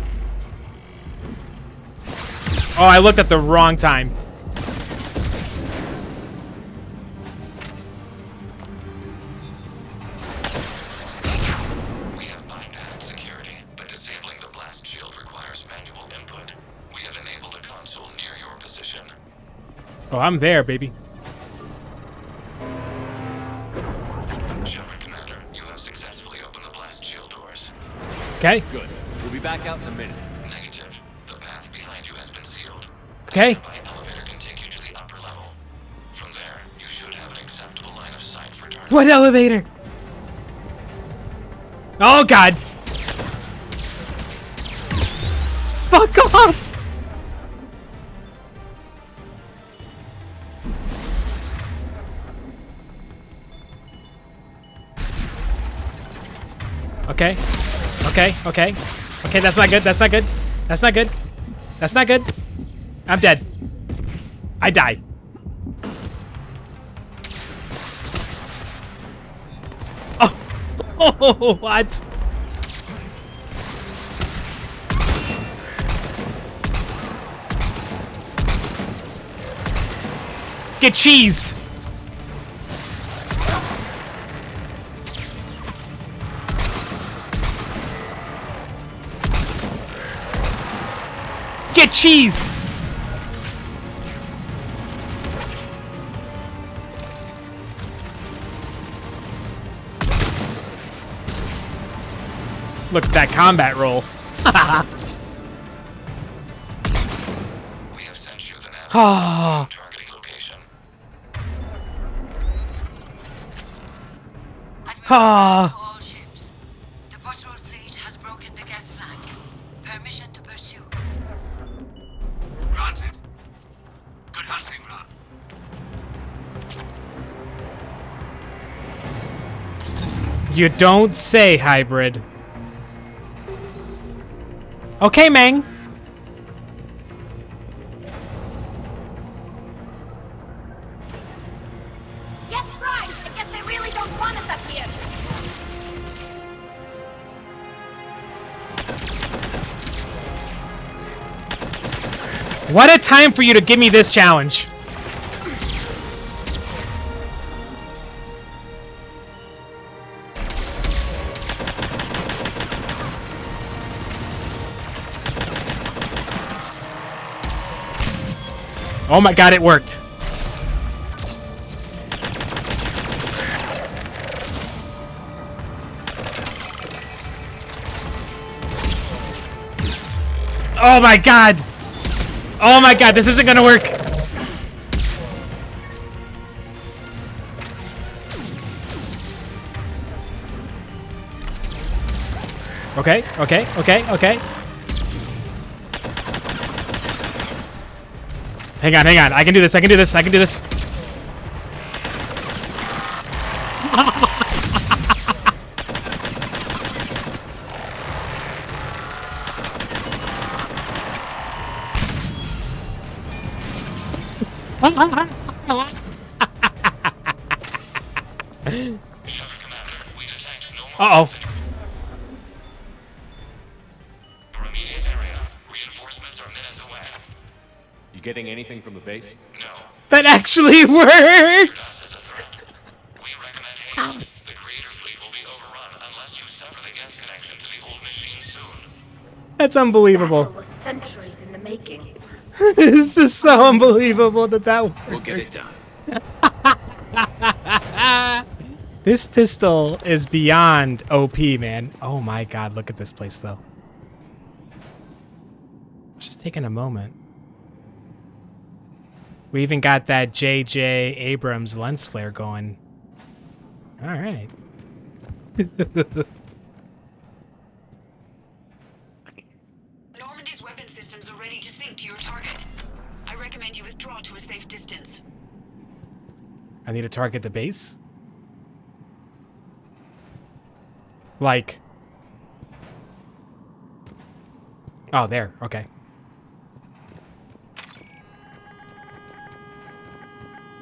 Oh, I looked at the wrong time. We have bypassed security, but disabling the blast shield requires manual input. We have enabled a console near your position. Oh, I'm there, baby. Shepard Commander, you have successfully opened the blast shield doors. Okay. Good. We'll be back out in a minute. Negative. The path behind you has been sealed. Okay. The elevator can take you to the upper level. From there, you should have an acceptable line of sight for target. What elevator? Oh God. Fuck off. Okay. Okay, okay. Okay, that's not good. That's not good. That's not good. That's not good. I'm dead. I die. Oh. Oh, what? Get cheesed. Get cheesed! Look at that combat roll. We have sent you the Oh. targeting location. Ah. All ships. The patrol fleet has broken the Geth flank. Permission to pursue. Granted. Good hunting, Ra. You don't say, hybrid. Okay, Meng. Get right! I guess they really don't want us up here. What a time for you to give me this challenge. Oh my god, it worked. Oh my god! Oh my god, this isn't gonna work! Okay, okay, okay, okay. Hang on, hang on. I can do this, I can do this, I can do this. Uh-oh. Your immediate area. Reinforcements are minutes away. You getting anything from the base? No. That actually works! We recommend haste. The creator fleet will be overrun unless you sever the Geth connection to the old machine soon. That's unbelievable. Battle was centuries in the making. This is so unbelievable that that worked. We'll get it done. This pistol is beyond OP, man. Oh my god, look at this place, though. It's just taking a moment. We even got that J.J. Abrams lens flare going. All right. Normandy's weapon systems are ready to sink to your target. I recommend you withdraw to a safe distance. I need to target the base? Like... Oh, there. Okay.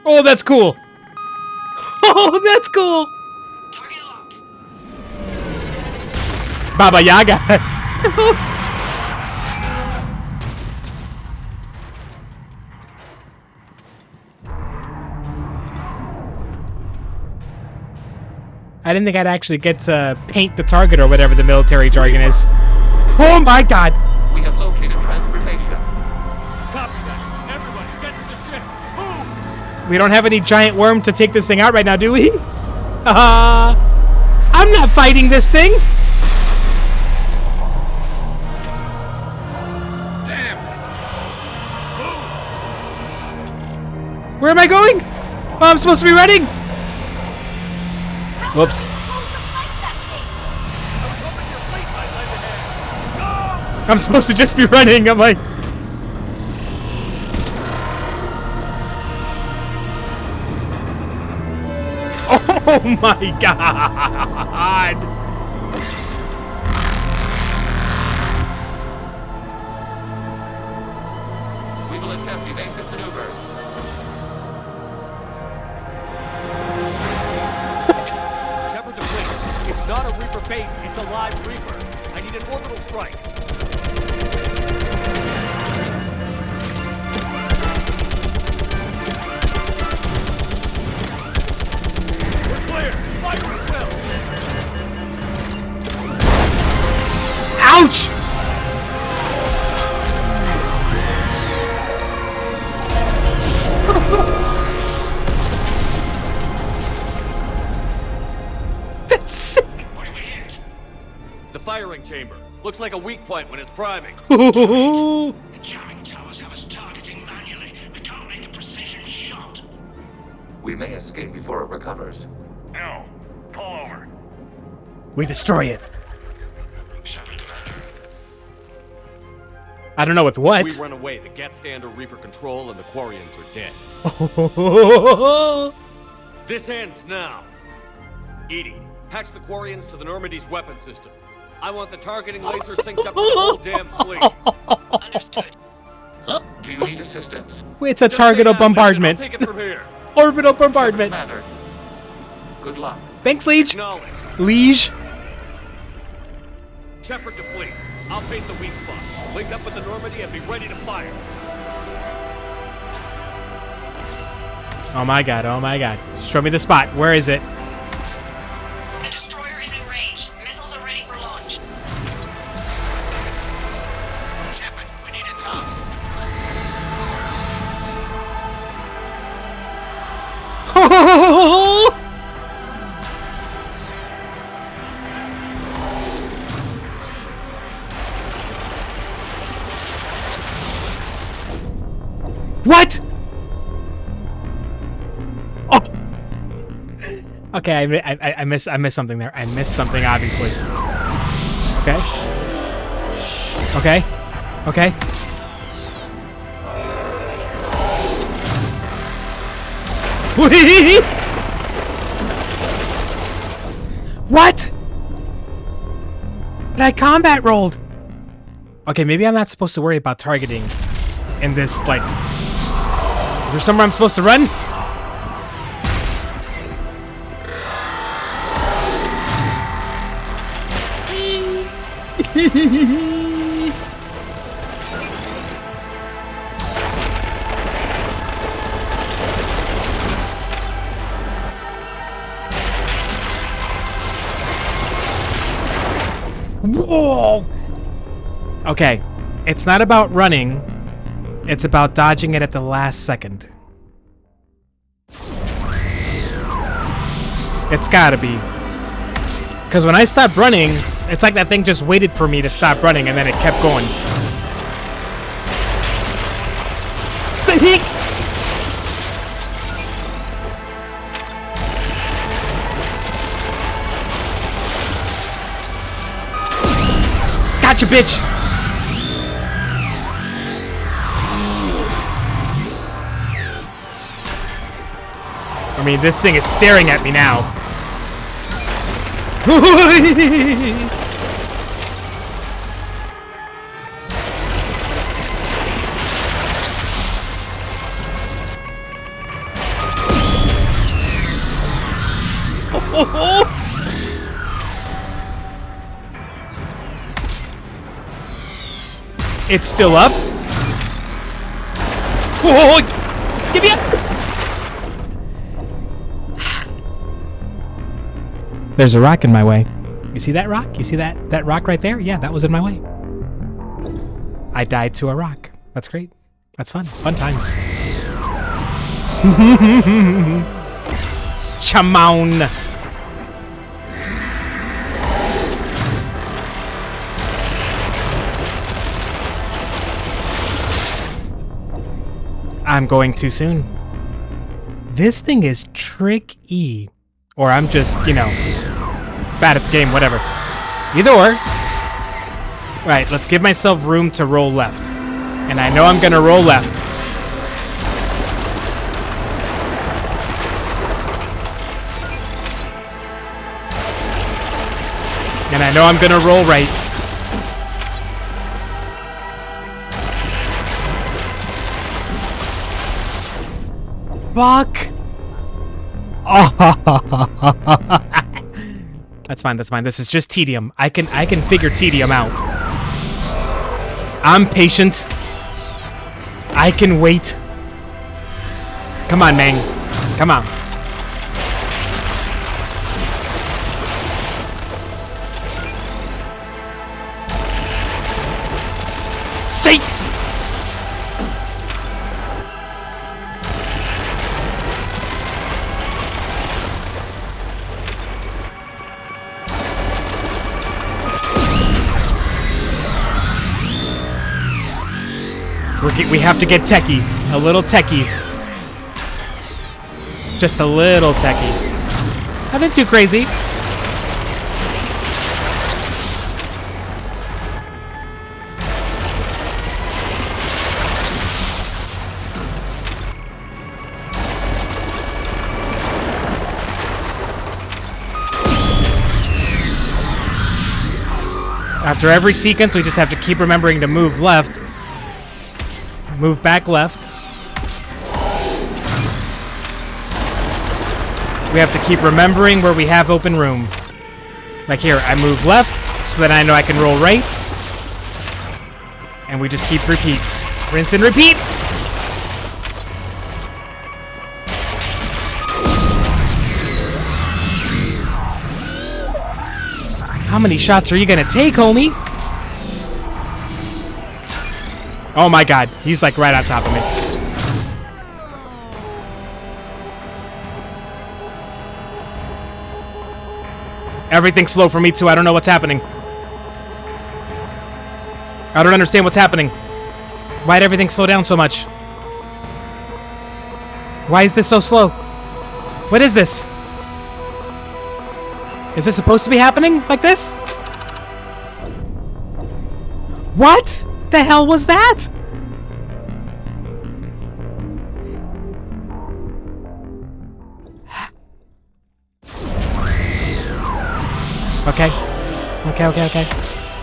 Oh, that's cool! Oh, that's cool! Target locked. Baba Yaga! I didn't think I'd actually get to paint the target or whatever the military jargon is. Oh my god! We have located transportation. Copy that. Everybody, get to the ship. Move! We don't have any giant worm to take this thing out right now, do we? I'm not fighting this thing! Damn! Where am I going? Oh, I'm supposed to be running! Whoops. I'm supposed to just be running. I'm like... Oh my god! We will attempt evasive maneuvers. Shepard to Fleet. It's not a Reaper base, it's a live Reaper. I need an orbital strike. We're clear. Fire at will. Ouch! That's sick. The firing chamber. Looks like a weak point when it's priming. The jamming towers have us targeting manually. We can't make a precision shot. We may escape before it recovers. No. Pull over. We destroy it. Shepard Commander. I don't know what's what. If we run away, the Geth stand under Reaper control and the Quarians are dead. This ends now. Edie, patch the Quarians to the Normandy's weapon system. I want the targeting laser synced up to the whole damn fleet. Understood. Do you need assistance? It's a targetal bombardment. I'll take it from here. Orbital bombardment. Commander. Good luck. Thanks, Liege. Acknowledge. Liege. Shepard to Fleet. I'll paint the weak spot. Link up with the Normandy and be ready to fire. Oh my god, oh my god. Show me the spot. Where is it? The destroyer is in range. Missiles are ready for launch. Shepard, we need a talk. What? Oh. Okay, I missed something there. I missed something, obviously. Okay. Okay. Okay. What? But I combat rolled. Okay, maybe I'm not supposed to worry about targeting in this, like... Is there somewhere I'm supposed to run? Whoa! Okay, it's not about running. It's about dodging it at the last second. It's gotta be. Because when I stopped running, it's like that thing just waited for me to stop running and then it kept going. Gotcha, bitch! I mean, this thing is staring at me now. It's still up. Whoa! Give me up! There's a rock in my way. You see that rock? You see that rock right there? Yeah, that was in my way. I died to a rock. That's great. That's fun. Fun times. Chamon. I'm going too soon. This thing is tricky. Or I'm just, you know, bad at the game, whatever. Either or. Right, let's give myself room to roll left. And I know I'm gonna roll left. And I know I'm gonna roll right. Fuck! Oh. That's fine, that's fine. This is just tedium. I can figure tedium out. I'm patient. I can wait. Come on, Mang. Come on. Say! We have to get techie. A little techie. Just a little techie. Nothing too crazy. After every sequence, we just have to keep remembering to move left. Move back left. We have to keep remembering where we have open room. Like here, I move left so that I know I can roll right. And we just keep repeat. Rinse and repeat! How many shots are you gonna take, homie? Oh my god, he's like right on top of me. Everything's slow for me too. I don't know what's happening. I don't understand what's happening. Why'd everything slow down so much? Why is this so slow? What is this? Is this supposed to be happening like this? What the hell was that? Okay. Okay.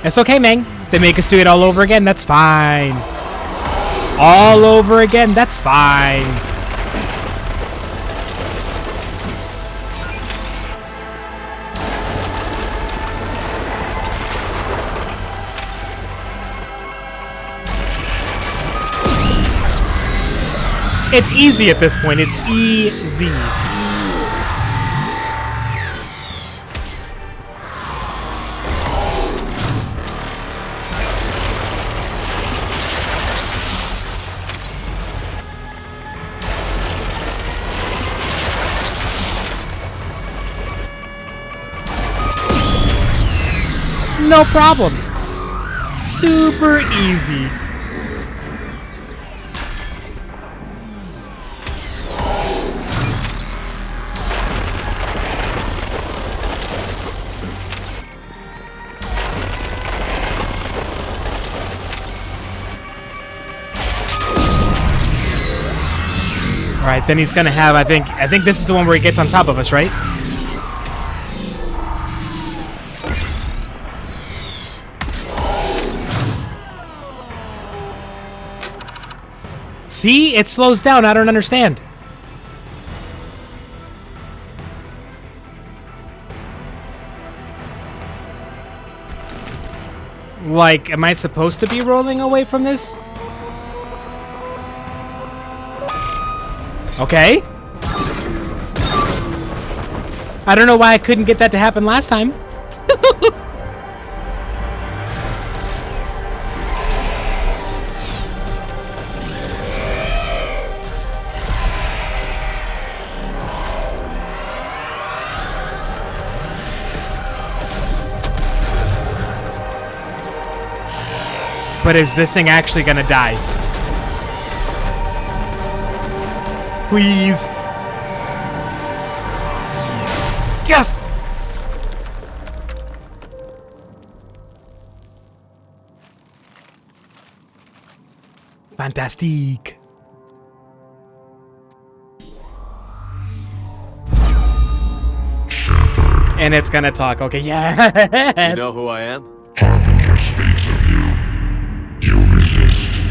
It's okay, man. They make us do it all over again. That's fine. All over again. That's fine. It's easy at this point. It's easy. No problem. Super easy. Alright, then he's gonna have, I think this is the one where he gets on top of us, right? See? It slows down. I don't understand. Like, am I supposed to be rolling away from this? Okay. I don't know why I couldn't get that to happen last time. But is this thing actually gonna die? Please. Yes! Fantastic. And it's gonna talk. Okay, yes. You know who I am? Harbinger speaks of you. You resist,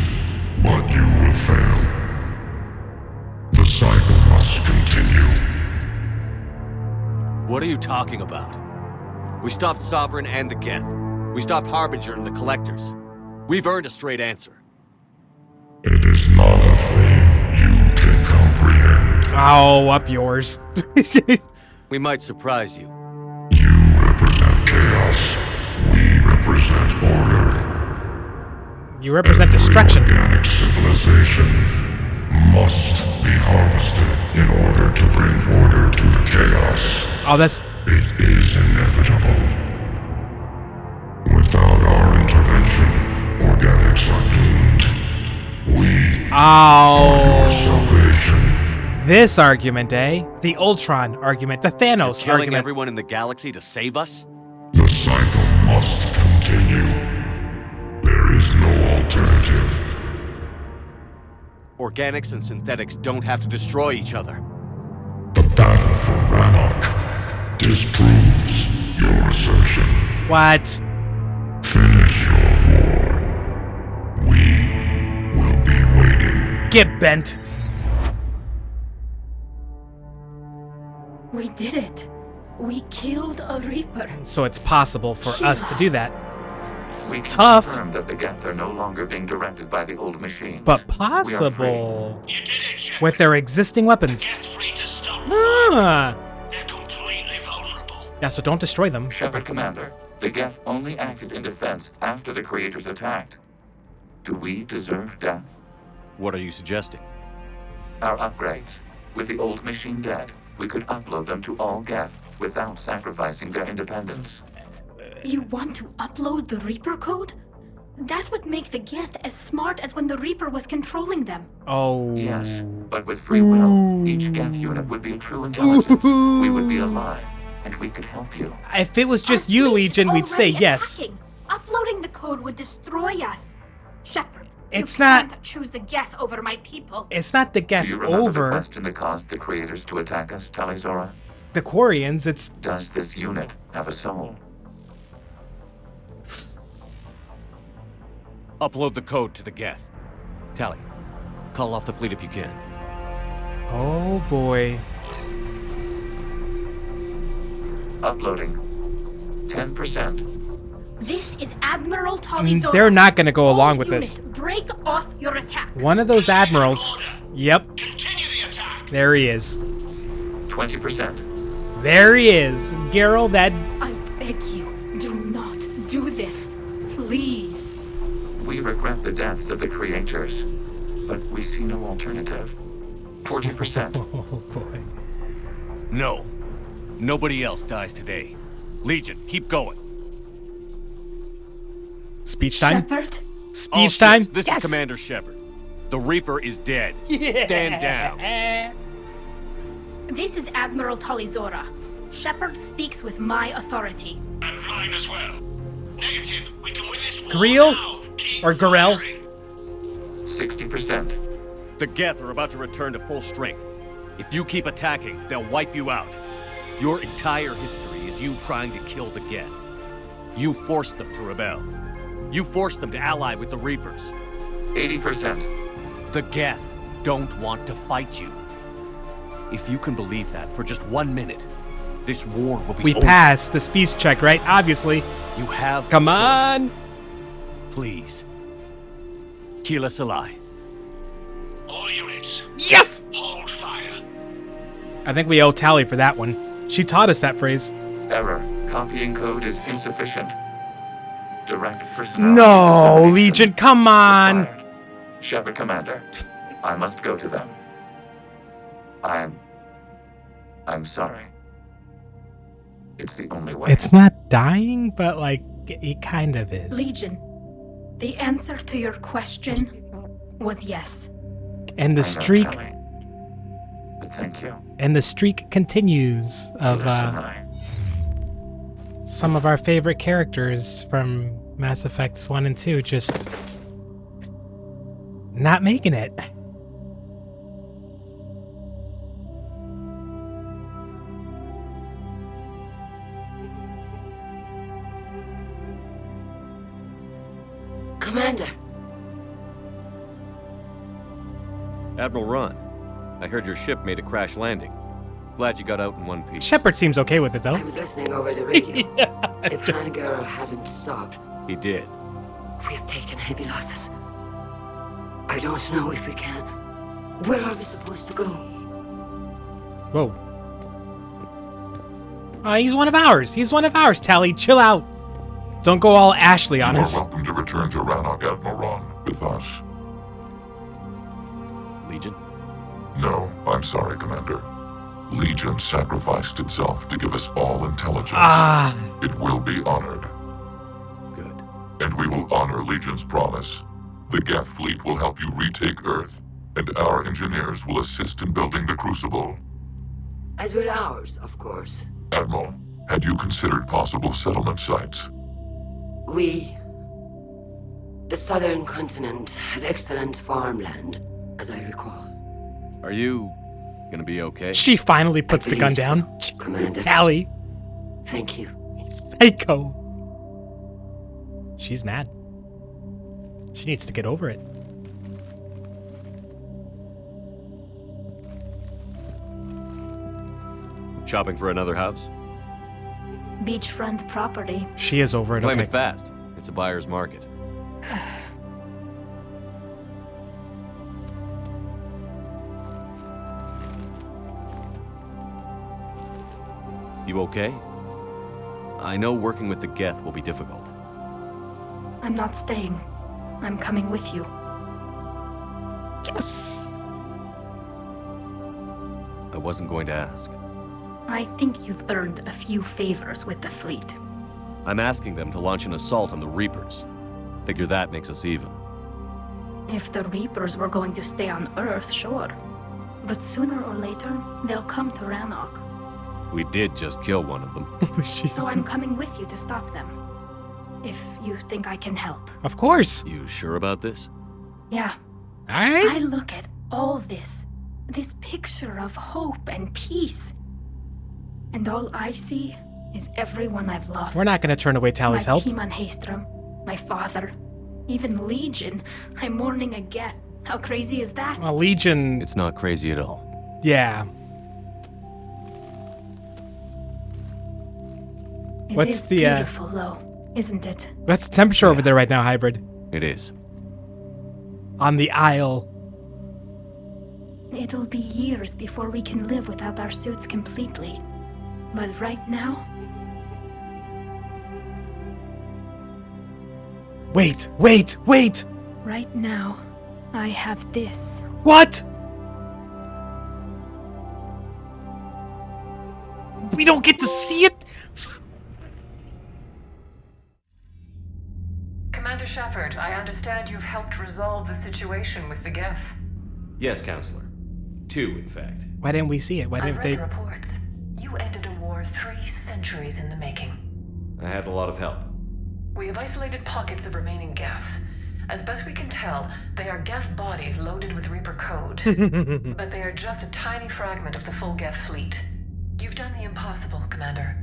but you will fail. The cycle must continue. What are you talking about? We stopped Sovereign and the Geth. We stopped Harbinger and the Collectors. We've earned a straight answer. It is not a thing you can comprehend. Oh, up yours. We might surprise you. You represent chaos. We represent order. You represent destruction. Organic civilization must be harvested in order to bring order to the chaos. Oh, that's... It is inevitable. Without our intervention, organics are doomed. We are your salvation. This argument, eh? The Ultron argument, the Thanos You're killing argument. everyone in the galaxy to save us? The cycle must continue. There is no alternative. Organics and synthetics don't have to destroy each other. The battle for Rannoch disproves your assertion. What? Finish your war. We will be waiting. Get bent. We did it. We killed a Reaper. So it's possible for us to do that. We can Tough. confirm that the Geth are no longer being directed by the old machine. But possible. With their existing weapons. Ah. They're completely vulnerable. Yeah, so don't destroy them. Shepard Commander, The Geth only acted in defense after the creators attacked. Do we deserve death? What are you suggesting? Our upgrades. With the old machine dead, we could upload them to all Geth without sacrificing their independence. You want to upload the Reaper code? That would make the Geth as smart as when the Reaper was controlling them. Oh. Yes, but with free will, each Geth unit would be a true intelligence. We would be alive, and we could help you. If it was just you, Legion, we'd say yes. Uploading the code would destroy us. Shepard, it's you not. Can't choose the Geth over my people. It's not the Geth Do you remember over. the question that caused the creators to attack us, Talizora? The Quarians, it's. Does this unit have a soul? Upload the code to the Geth. Tally, call off the fleet if you can. Oh boy. Uploading. 10%. This is Admiral Talizora. They're not going to go along with this. Break off your attack. One of those admirals. Yep. There he is. 20%. There he is. Geralt, that. I beg you, do not do this. Please. We regret the deaths of the creators, but we see no alternative. 40%. Oh boy. No. Nobody else dies today. Legion, keep going. Speech time? Shepard? Speech time? This is Commander Shepard. The Reaper is dead. Yeah. Stand down. This is Admiral Talizora. Shepard speaks with my authority. And mine as well. Negative. We can win this war Greel? now. Keep Or Garel? 60%. The Geth are about to return to full strength. If you keep attacking, they'll wipe you out. Your entire history is you trying to kill the Geth. You forced them to rebel. You forced them to ally with the Reapers. 80%. The Geth don't want to fight you. If you can believe that for just 1 minute, this war will be We over. passed the speech check, right? Obviously. You have Come the choice. on. Please. Kila Salai. All units. Yes! Hold fire. I think we owe Tally for that one. She taught us that phrase. Error. Copying code is insufficient. Direct personnel. No, Legion, come on. Required. Shepard Commander, I must go to them. I'm sorry. It's the only way. It's not dying, but like, it kind of is. Legion, the answer to your question was yes. And the streak. But thank you. And the streak continues of some of our favorite characters from Mass Effects 1 and 2 just not making it. Commander. Admiral Ron, I heard your ship made a crash landing. Glad you got out in one piece. Shepard seems okay with it, though. I was listening over the radio. If Hangirl hadn't stopped, He did. we have taken heavy losses. I don't know if we can. Where are we supposed to go? Whoa. He's one of ours. He's one of ours, Tally. Chill out. Don't go all Ashley on You us. are welcome to return to Rannoch, Admiral Ron, with us. Legion? No, I'm sorry, Commander. Legion sacrificed itself to give us all intelligence. Ah. It will be honored. Good. And we will honor Legion's promise. The Geth fleet will help you retake Earth, and our engineers will assist in building the Crucible. As will ours, of course. Admiral, had you considered possible settlement sites? The southern continent had excellent farmland, as I recall. Are you gonna be okay? She finally puts the gun down. Commander. Tally. Thank you. Psycho. She's mad. She needs to get over it. Shopping for another house? Beachfront property. She is over it. Claim Okay. it fast. It's a buyer's market. You okay? I know working with the Geth will be difficult. I'm not staying. I'm coming with you. Yes! I wasn't going to ask. I think you've earned a few favors with the fleet. I'm asking them to launch an assault on the Reapers. Figure that makes us even. If the Reapers were going to stay on Earth, sure. But sooner or later, they'll come to Rannoch. We did just kill one of them. So I'm coming with you to stop them. If you think I can help. Of course. You sure about this? Yeah. Alright. I look at all this picture of hope and peace. And all I see is everyone I've lost. We're not going to turn away Tally's help. My team on Haestrom, my father, even Legion. I'm mourning a Geth. How crazy is that? Well, Legion... It's not crazy at all. Yeah. What's the beautiful though, isn't it? What's the temperature over there right now, Hybrid? It is. On the Isle. It'll be years before we can live without our suits completely. But right now... Wait! Right now, I have this. What? We don't get to see it? Commander Shepard, I understand you've helped resolve the situation with the Geth. Yes, Counselor. 2, in fact. Why didn't we see it? Why didn't I've read the reports. You ended a war 3 centuries in the making. I had a lot of help. We have isolated pockets of remaining Geth. As best we can tell, they are Geth bodies loaded with Reaper code. But they are just a tiny fragment of the full Geth fleet. You've done the impossible, Commander.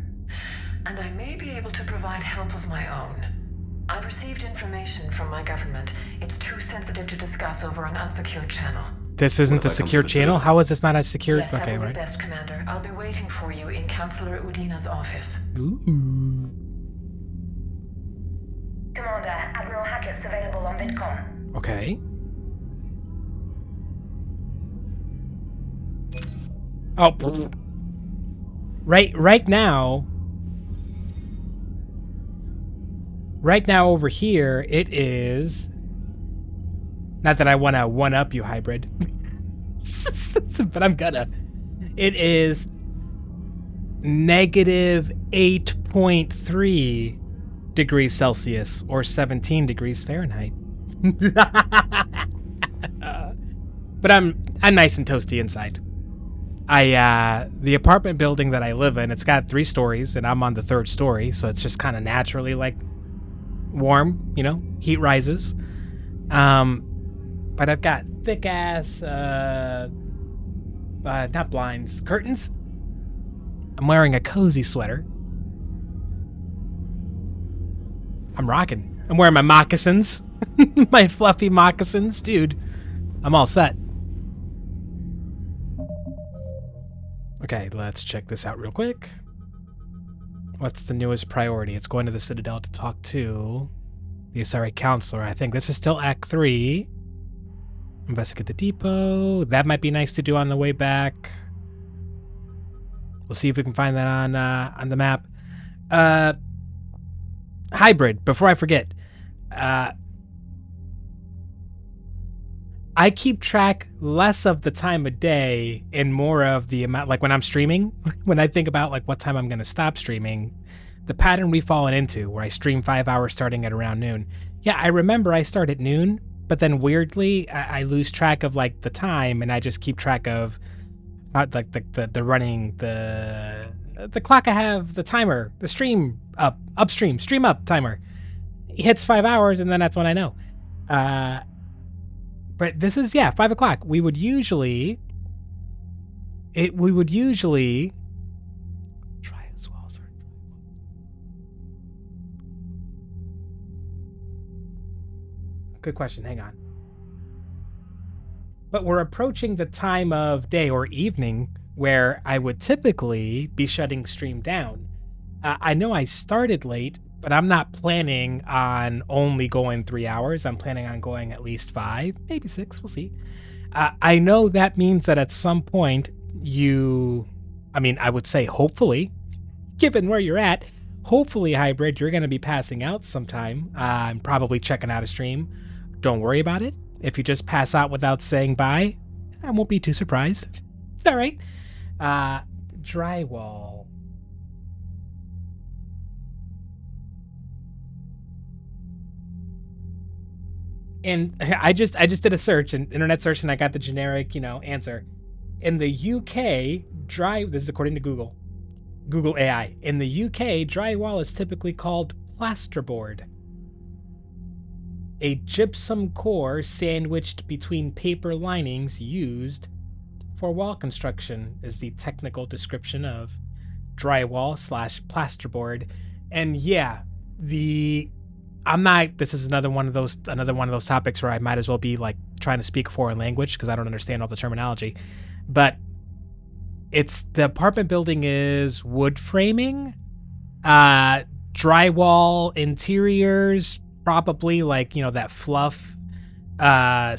And I may be able to provide help of my own. I've received information from my government. It's too sensitive to discuss over an unsecured channel. This isn't a secure channel? How is this not a secured? Yes, that okay, will right. be best, Commander. I'll be waiting for you in Counselor Udina's office. Ooh. Commander, Admiral Hackett's available on VidCom. Okay. Oh. Right now over here, it is... Not that I want to one-up you, Hybrid. But I'm gonna. It is negative 8.3 degrees Celsius or 17 degrees Fahrenheit. But I'm nice and toasty inside. The apartment building that I live in, it's got 3 stories and I'm on the 3rd story, so it's just kind of naturally like warm, you know, heat rises. But I've got thick ass not blinds, curtains. I'm wearing a cozy sweater. I'm rocking. I'm wearing my moccasins. My fluffy moccasins. Dude, I'm all set. Okay, let's check this out real quick. What's the newest priority? It's going to the Citadel to talk to the Asari Counselor. I think this is still Act 3. Investigate the depot. That might be nice to do on the way back. We'll see if we can find that on the map. Hybrid, before I forget. I keep track less of the time of day and more of the amount, like when I'm streaming, when I think about like what time I'm going to stop streaming, the pattern we've fallen into where I stream 5 hours starting at around noon. Yeah, I remember I start at noon, but then weirdly I lose track of like the time and I just keep track of like the running, the clock I have, the timer, the stream up, upstream, stream up timer. It hits 5 hours and then that's when I know. But this is, yeah, 5 o'clock. We would usually try as well. Sorry. Good question. Hang on. But we're approaching the time of day or evening where I would typically be shutting stream down. I know I started late, but I'm not planning on only going 3 hours. I'm planning on going at least 5, maybe 6. We'll see. I know that means that at some point I would say hopefully, given where you're at, hopefully, Hybrid, you're going to be passing out sometime. I'm probably checking out a stream. Don't worry about it. If you just pass out without saying bye, I won't be too surprised. It's all right. Drywall. And I just did a search, an internet search, and I got the generic, answer. In the UK, this is according to Google AI. In the UK, drywall is typically called plasterboard. A gypsum core sandwiched between paper linings used for wall construction is the technical description of drywall / plasterboard. And yeah, this is another one of those topics where I might as well be like trying to speak a foreign language because I don't understand all the terminology. But the apartment building is wood framing, drywall interiors, probably like, that fluff,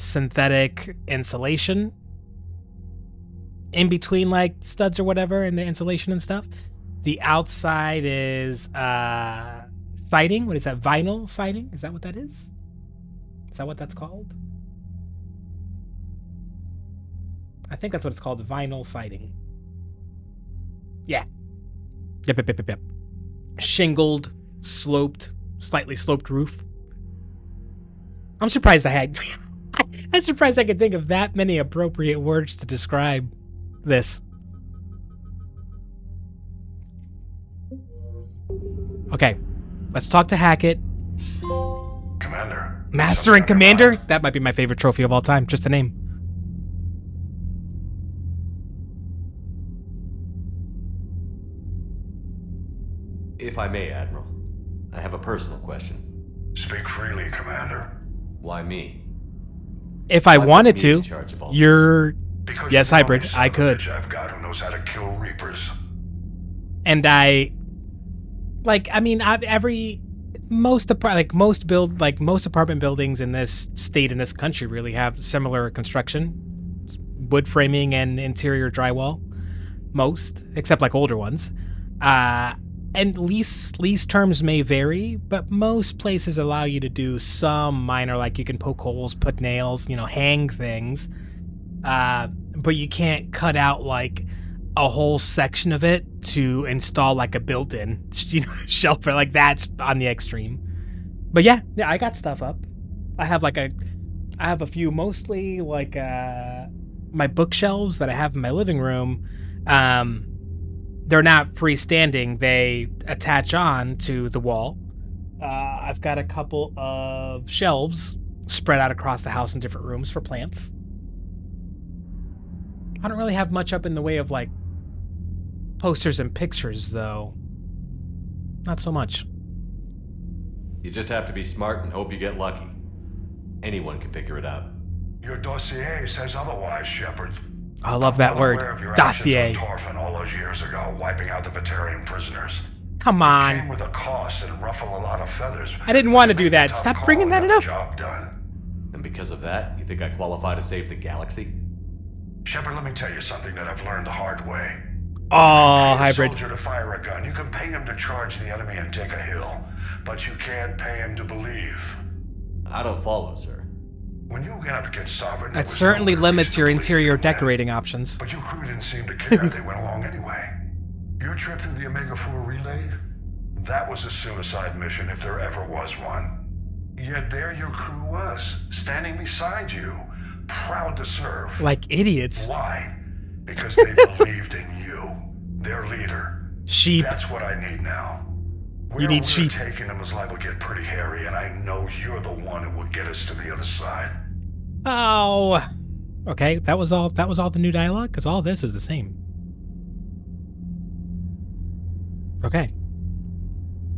synthetic insulation in between like studs or whatever and the insulation and stuff. The outside is, siding. What is that? Vinyl siding? Is that what that is? Is that what that's called? I think that's what it's called. Vinyl siding. Yeah. Yep. Shingled, sloped, slightly sloped roof. I'm surprised I'm surprised I could think of that many appropriate words to describe this. Okay. Let's talk to Hackett. Commander. Master and Commander? That might be my favorite trophy of all time. Just a name. If I may, Admiral, I have a personal question. Speak freely, Commander. Why me? If I wanted to, Because yes, you're the Hybrid. only son I of a could. bitch I've got who knows how to kill Reapers. And most apartment buildings in this state, in this country, really have similar construction, wood framing and interior drywall. Most, except like older ones. And lease terms may vary, but most places allow you to do some minor, like you can poke holes, put nails, hang things. But you can't cut out like a whole section of it to install like a built-in, shelf, or like that's on the extreme. But yeah, I got stuff up. I have a few, mostly like my bookshelves that I have in my living room. They're not freestanding. They attach on to the wall. I've got a couple of shelves spread out across the house in different rooms for plants. I don't really have much up in the way of like posters and pictures, though. Not so much. You just have to be smart and hope you get lucky. Anyone can figure it out. Your dossier says otherwise, Shepard. I love that word, dossier. Torfin all those years ago, wiping out the Batarian prisoners. Come on. It came with a cost and ruffle a lot of feathers. I didn't want to do that. Stop bringing that up. Job done. And because of that, you think I qualify to save the galaxy? Shepard, let me tell you something that I've learned the hard way. Oh, you pay Hybrid. A soldier to fire a gun. You can pay him to charge the enemy and take a hill, but you can't pay him to believe. I don't follow, sir. When you get up against Sovereign, that certainly limits your interior decorating options. But your crew didn't seem to care. They went along anyway. Your trip through the Omega-4 relay, that was a suicide mission if there ever was one. Yet there your crew was, standing beside you, proud to serve. Like idiots. Why? Because they believed in you, their leader. Sheep. That's what I need now. You need sheep. Taking them is liable to get pretty hairy, and I know you're the one who will get us to the other side. Oh. Okay, that was all the new dialogue? Because all this is the same. Okay.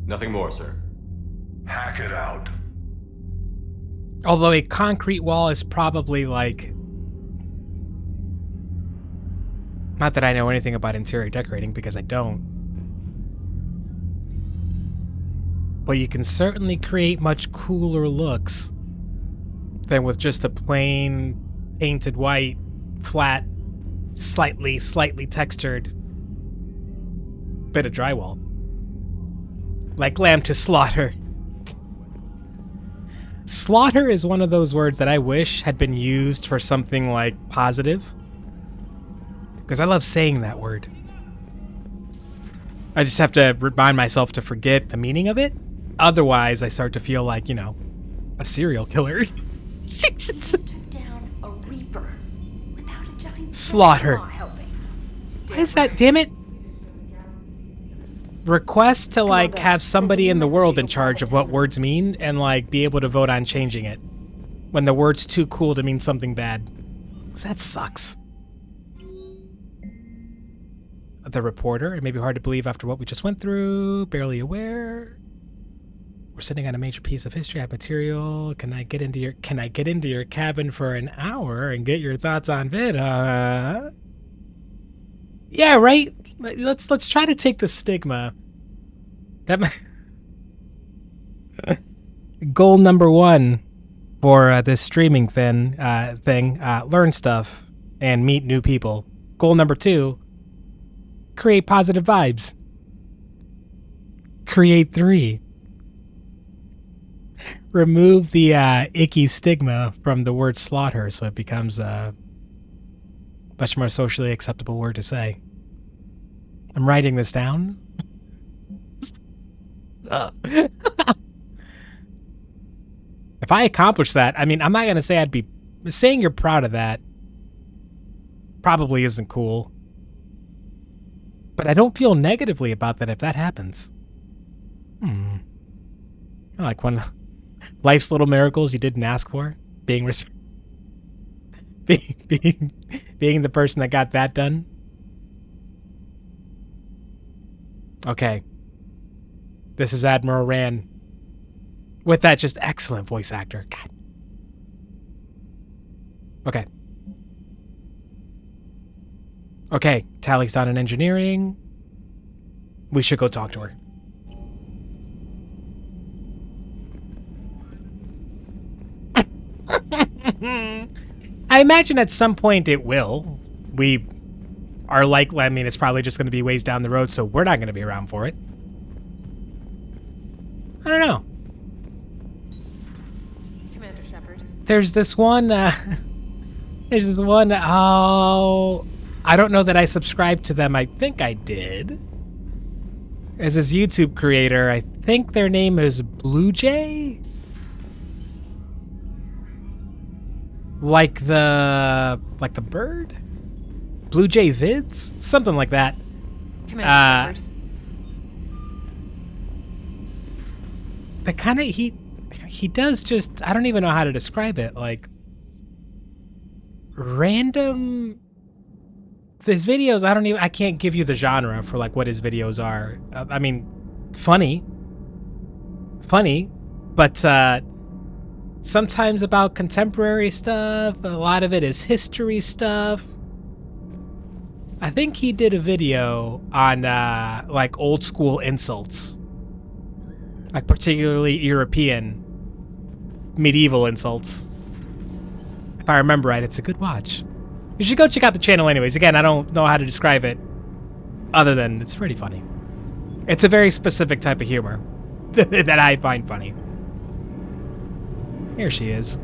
Nothing more, sir. Hack it out. Although a concrete wall is probably like... Not that I know anything about interior decorating, because I don't. But you can certainly create much cooler looks than with just a plain painted white, flat, slightly textured bit of drywall. like lamb to slaughter. Slaughter is one of those words that I wish had been used for something like positive. Because I love saying that word. I just have to remind myself to forget the meaning of it. Otherwise, I start to feel like, you know, a serial killer. Took down a Reaper without a giant Slaughter. helping. Why is that? Damn it. Request to, like, have somebody in the world in charge of what words mean and, like, be able to vote on changing it when the word's too cool to mean something bad. 'Cause that sucks. The reporter. It may be hard to believe after what we just went through. Barely aware. We're sitting on a major piece of history. I have material. Can I get into your cabin for an hour and get your thoughts on it? Yeah, right. Let's try to take the stigma. That goal number 1 for this streaming thing. Learn stuff and meet new people. Goal number 2. Create positive vibes. Create 3. Remove the icky stigma from the word slaughter so it becomes a much more socially acceptable word to say. I'm writing this down. If I accomplish that, I mean, I'm not going to say I'd be... Saying you're proud of that probably isn't cool. But I don't feel negatively about that if that happens. Like one of life's little miracles you didn't ask for. Being the person that got that done. Okay. This is Admiral Rand. With that just excellent voice actor. God. Okay. Okay, Tally's done in engineering. We should go talk to her. I imagine at some point it will. We are likely, I mean, it's probably just going to be ways down the road, so we're not going to be around for it. I don't know. Commander Shepard. There's this one, oh... I don't know that I subscribed to them. I think I did. As this YouTube creator, I think their name is Blue Jay? Like the bird? Blue Jay Vids? Something like that. Commander Shepard. The kind of he does just, I don't even know how to describe it, like random. His videos, I can't give you the genre for like what his videos are. I mean, funny, but sometimes about contemporary stuff. A lot of it is history stuff. I think he did a video on like old school insults, like particularly European medieval insults. If I remember right, it's a good watch. You should go check out the channel anyways. Again, I don't know how to describe it other than it's pretty funny. It's a very specific type of humor that I find funny. Here she is.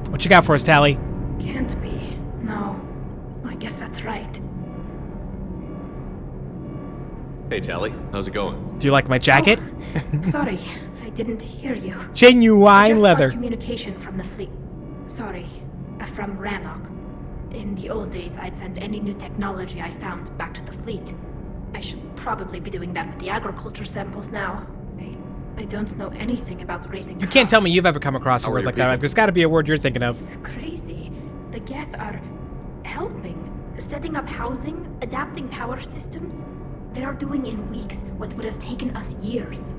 What you got for us, Tally? Can't be. No. I guess that's right. Hey, Tally. How's it going? Do you like my jacket? Oh, sorry, I didn't hear you. Genuine leather. Communication from the fleet. Sorry, from Rannoch. In the old days, I'd send any new technology I found back to the fleet. I should probably be doing that with the agriculture samples now. I don't know anything about racing. You can't tell me you've ever come across a word like that. There's got to be a word you're thinking of. It's crazy. The Geth are helping, setting up housing, adapting power systems. They are doing in weeks what would have taken us years.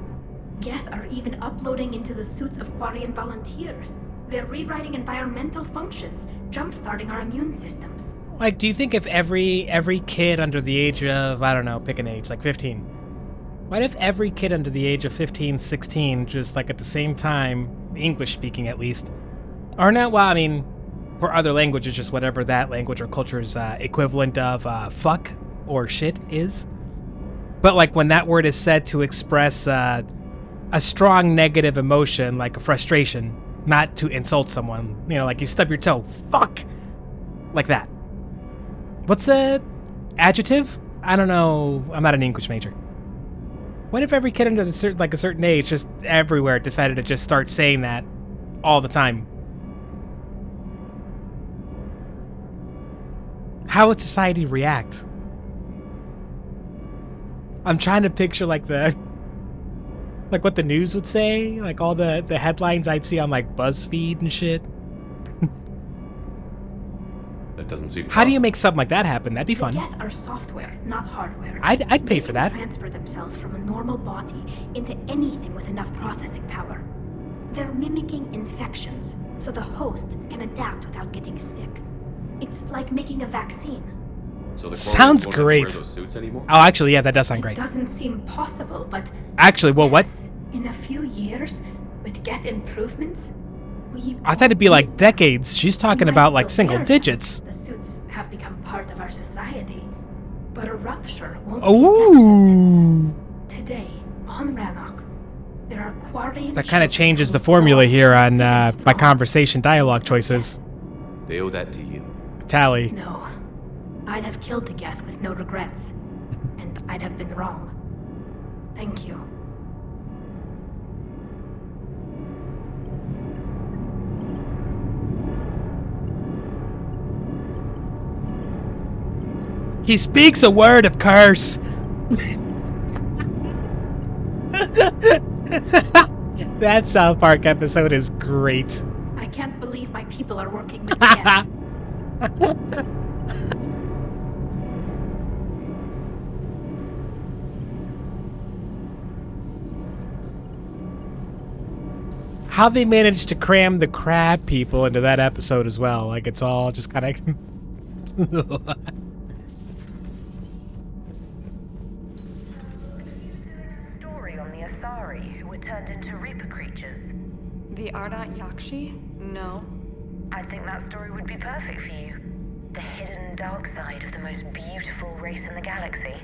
Geth are even uploading into the suits of Quarian volunteers. They're rewriting environmental functions, jump-starting our immune systems. Like, do you think if every kid under the age of, I don't know, pick an age, like 15. What if every kid under the age of 15, 16, just like at the same time, English speaking at least, or not, well, I mean, for other languages, just whatever that language or culture's equivalent of fuck or shit is. But like when that word is said to express a strong negative emotion, like a frustration, not to insult someone. You know, like you stub your toe. Fuck! Like that. What's a adjective? I don't know. I'm not an English major. What if every kid under a certain age, just everywhere, decided to just start saying that all the time? How would society react? I'm trying to picture like what the news would say, like all the headlines I'd see on like BuzzFeed and shit. That doesn't seem How do you make something like that happen? That'd be fun. The Geth are software, not hardware. I'd pay for that. They can transfer themselves from a normal body into anything with enough processing power. They're mimicking infections, so the host can adapt without getting sick. It's like making a vaccine. So the sounds won't great. have to wear those suits anymore? Oh, actually, yeah, that does sound great. It doesn't seem possible, but Actually, well, what? in a few years, with Geth improvements, I thought it'd be like decades. She's talking about like single digits. The suits have become part of our society, but a rupture won't Ooh. be today on Rannoch. There are quarrying. That kind of changes the formula here on my conversation dialogue choices. They owe that to you. Tally. No, I'd have killed the Geth with no regrets, and I'd have been wrong. Thank you. He speaks a word of curse. That South Park episode is great. I can't believe my people are working with Geth. How they managed to cram the crab people into that episode as well. Like it's all just kind of... Story on the Asari who were turned into Reaper creatures. The Ardat Yakshi? No. I think that story would be perfect for you. The hidden dark side of the most beautiful race in the galaxy.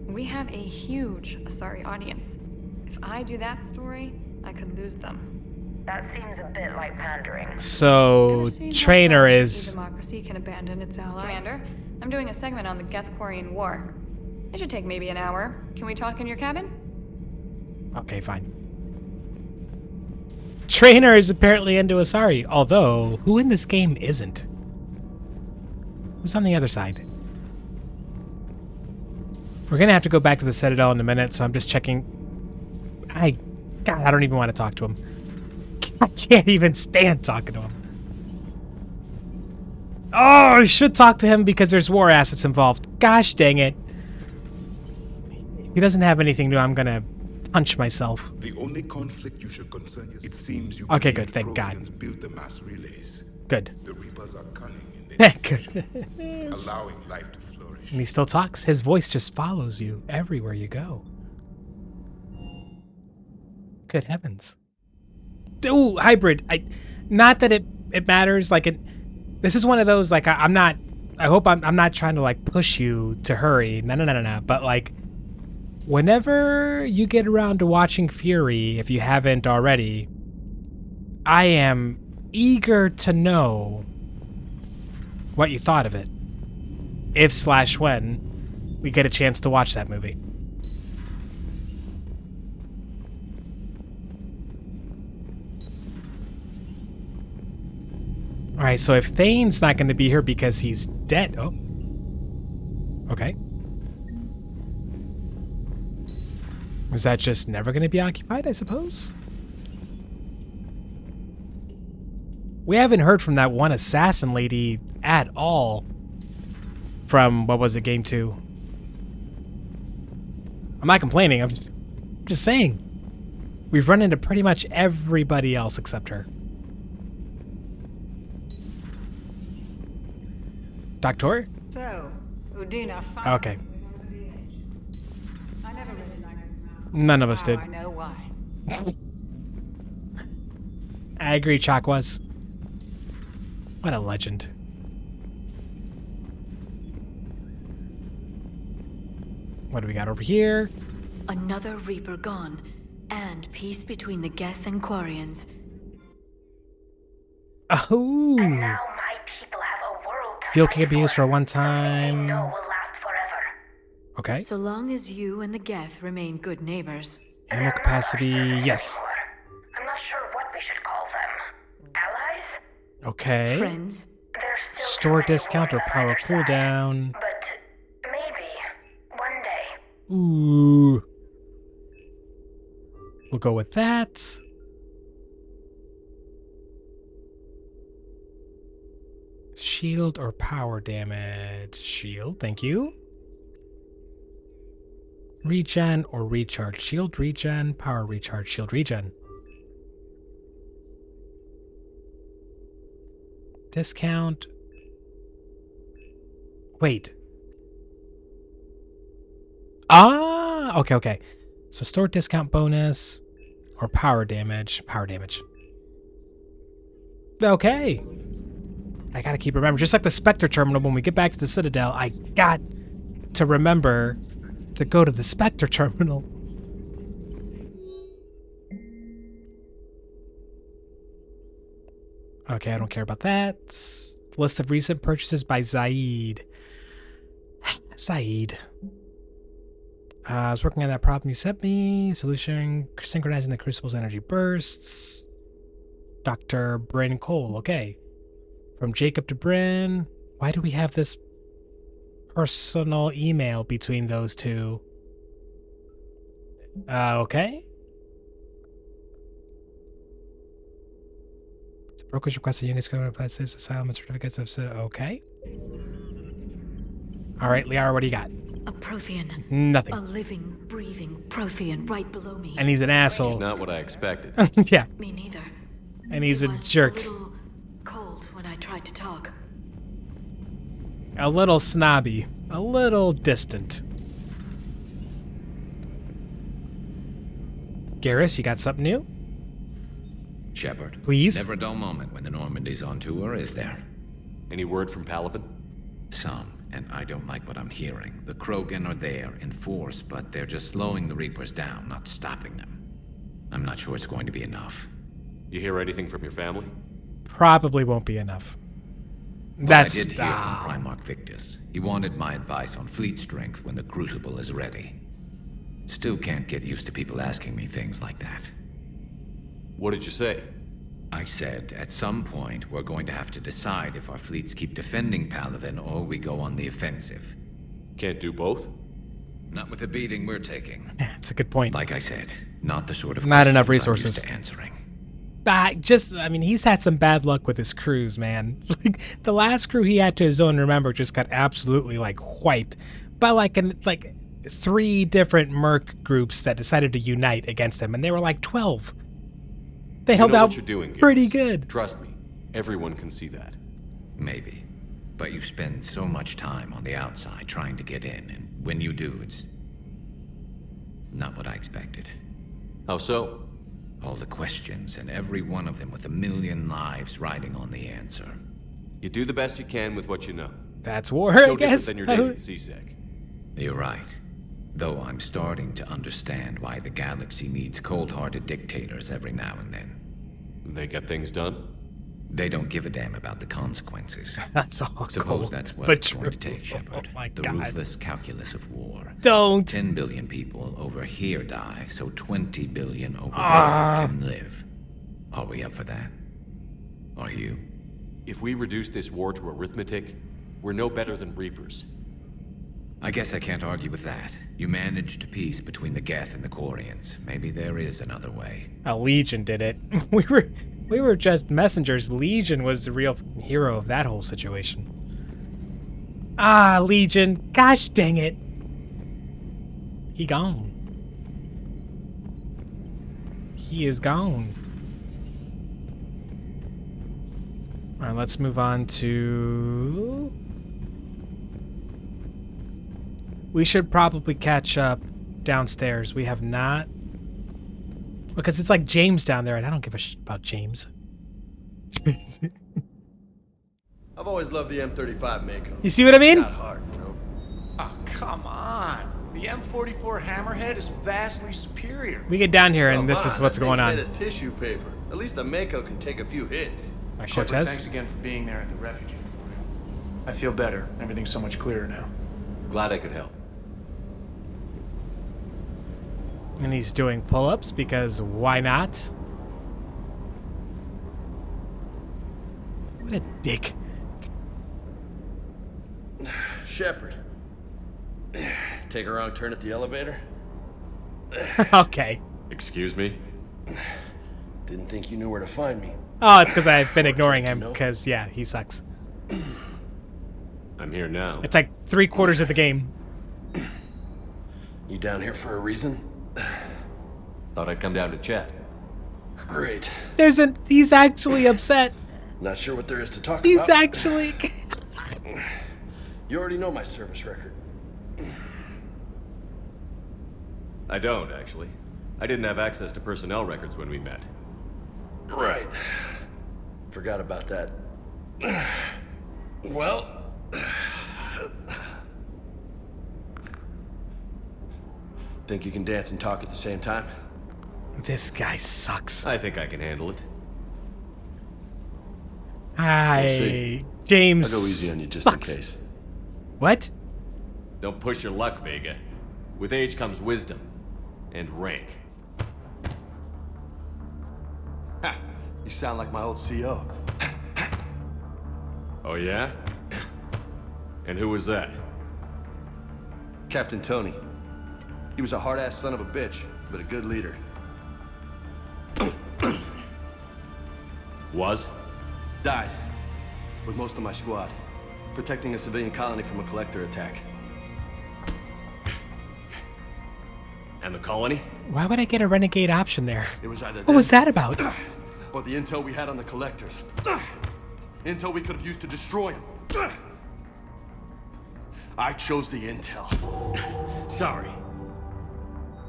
We have a huge Asari audience. If I do that story, I could lose them. That seems a bit like pandering. So, Trainer is... Democracy can abandon its allies. Commander, I'm doing a segment on the Geth-Quarian War. It should take maybe an hour. Can we talk in your cabin? Okay, fine. Trainer is apparently into Asari, although who in this game isn't? Who's on the other side? We're gonna have to go back to the Citadel in a minute, so I'm just checking. God, I don't even want to talk to him. I can't even stand talking to him. Oh, I should talk to him because there's war assets involved. Gosh dang it. If he doesn't have anything new, I'm gonna punch myself. The only conflict you should concern yourself. It seems you okay, good, thank God. Built the mass relays. Good. The Reapers are cunning in their goodness. allowing life to flourish. And he still talks. His voice just follows you everywhere you go. Good heavens. Ooh, hybrid. Not that it matters. Like this is one of those like I'm not. I hope I'm not trying to like push you to hurry. No. But like, whenever you get around to watching Fury, if you haven't already, I am eager to know what you thought of it. If/when we get a chance to watch that movie. Alright, so if Thane's not going to be here because he's dead... Oh. Okay. Is that just never going to be occupied, I suppose? We haven't heard from that one assassin lady at all. From, what was it, Game 2? I'm not complaining, I'm just saying. We've run into pretty much everybody else except her. Doctor? So, Udina finally. Okay. I never really liked him. None of us did. I know why. I agree, Chakwas. What a legend. What do we got over here? Another Reaper gone, and peace between the Geth and Quarians. Oh. And now my people have a world to Fuel fight can be used for one something they know time. will last forever. Okay. So long as you and the Geth remain good neighbors. Ammo capacity, yes. I'm not sure what we should call them. Allies? Okay. Friends. Store discount or power cooldown. But maybe one day. Ooh. We'll go with that. Shield or power damage? Shield, thank you. Regen or recharge? Shield regen, power recharge, shield regen. Discount. Wait. Ah, okay. So store discount bonus or power damage. Power damage. Okay. I gotta keep remembering. Just like the Spectre terminal, when we get back to the Citadel, I got to remember to go to the Spectre terminal. Okay, I don't care about that. List of recent purchases by Zaid. Zaid. I was working on that problem you sent me. Solution, synchronizing the Crucible's energy bursts. Dr. Bryn Cole, okay. From Jacob to Bryn. Why do we have this personal email between those two? Okay. The brokers request a unit's going to apply saves asylum and certificates of... Okay. Alright, Liara, what do you got? A Prothean. Nothing. A living, breathing Prothean right below me. And he's an asshole. He's not what I expected. Yeah. Me neither. And he's a Was jerk. A little cold when I tried to talk. A little snobby. A little distant. Garrus, you got something new? Shepard. Please? Never a dull moment when the Normandy's on tour, is there? Any word from Palaven? Some, and I don't like what I'm hearing. The Krogan are there in force, but they're just slowing the Reapers down, not stopping them. I'm not sure it's going to be enough. You hear anything from your family? Probably won't be enough. But That's... I did hear from Primarch Victus. He wanted my advice on fleet strength when the Crucible is ready. Still can't get used to people asking me things like that. What did you say? I said, at some point, we're going to have to decide if our fleets keep defending Palaven or we go on the offensive. Can't do both? Not with the beating we're taking. That's a good point. Like I said, not the sort of not enough questions I'm resources used to answering. I mean, he's had some bad luck with his crews, man. Like, the last crew he had to his own, remember, just got absolutely, wiped by, 3 different merc groups that decided to unite against him, and they were, 12. They held out what you're doing, pretty Garrus. good. Trust me, everyone can see that. Maybe. But you spend so much time on the outside trying to get in, and when you do, it's not what I expected. How so? All the questions, and every one of them with 1,000,000 lives riding on the answer. You do the best you can with what you know. That's war, no I guess. different than your days at CSEC. You're right. Though I'm starting to understand why the galaxy needs cold-hearted dictators every now and then. They get things done? They don't give a damn about the consequences. That's all Suppose cool, that's what but it's going to true. take, Shepard. Oh my the God. ruthless calculus of war. Don't. 10 billion people over here die, so 20 billion over there can live. Are we up for that? Are you? If we reduce this war to arithmetic, we're no better than Reapers. I guess I can't argue with that. You managed peace between the Geth and the Quarians. Maybe there is another way. A Legion did it. We were just messengers. Legion was the real hero of that whole situation. Ah, Legion. Gosh dang it. He gone. He is gone. Alright, let's move on to... We should probably catch up downstairs. We have not... Because it's like James down there, and I don't give a shit about James. I've always loved the M35 Mako. You see what I mean? It's not hard, you know? Oh, come on. The The M44 Hammerhead is vastly superior. We get down here, Come and this is on, what's that going thing's on. made of tissue paper. At least the Mako can take a few hits. Right, Shepard, Cortez? thanks again for being there at the refugee memorial. I feel better. Everything's so much clearer now. Glad I could help. And he's doing pull-ups because why not? What a dick. Shepard. Take a wrong turn at the elevator? Okay. Excuse me? Didn't think you knew where to find me. Oh, it's because I've been ignoring him because, yeah, he sucks. I'm here now. It's like 3/4 of the game. You down here for a reason? Thought I'd come down to chat. Great. He's actually upset. Not sure what there is to talk about. He's actually... You already know my service record. I don't, actually. I didn't have access to personnel records when we met. Right. Forgot about that. Well... Think you can dance and talk at the same time? This guy sucks. I think I can handle it. Hi, We'll see. James. I'll go easy on you just sucks. in case. What? Don't push your luck, Vega. With age comes wisdom. And rank. Ha! You sound like my old CO. Oh, yeah? And who was that? Captain Tony. He was a hard-ass son of a bitch, but a good leader. Was? Died. With most of my squad. Protecting a civilian colony from a collector attack. And the colony? Why would I get a renegade option there? It was either What was that about? Or the intel we had on the collectors. Intel we could have used to destroy him. I chose the intel. Sorry.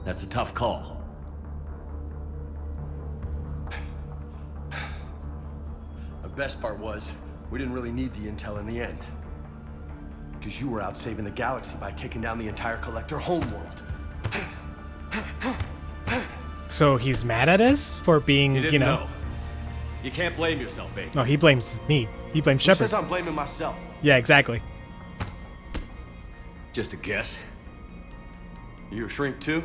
That's a tough call. The best part was, we didn't really need the intel in the end. Because you were out saving the galaxy by taking down the entire collector homeworld. So he's mad at us for being, You you didn't know. know. You can't blame yourself, Vega. No, he blames me. He blames Who Shepard. says I'm blaming myself? Yeah, exactly. Just a guess. You a shrink too?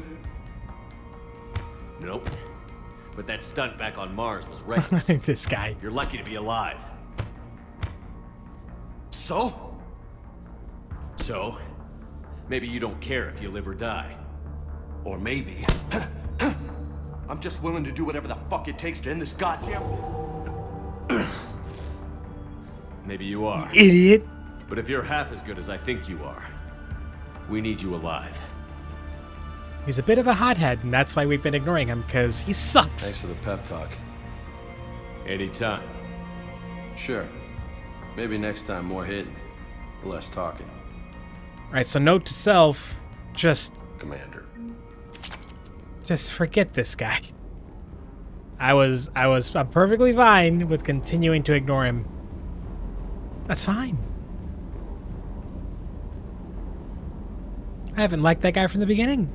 Nope. But that stunt back on Mars was reckless. This guy. You're lucky to be alive. So? So? Maybe you don't care if you live or die. Or maybe... I'm just willing to do whatever the fuck it takes to end this goddamn... Maybe you are. Idiot. But if you're half as good as I think you are, we need you alive. He's a bit of a hothead, and that's why we've been ignoring him, because he sucks. Thanks for the pep talk. Anytime. Sure. Maybe next time more hitting, less talking. Right, so note to self, Commander. just forget this guy. I'm perfectly fine with continuing to ignore him. That's fine. I haven't liked that guy from the beginning.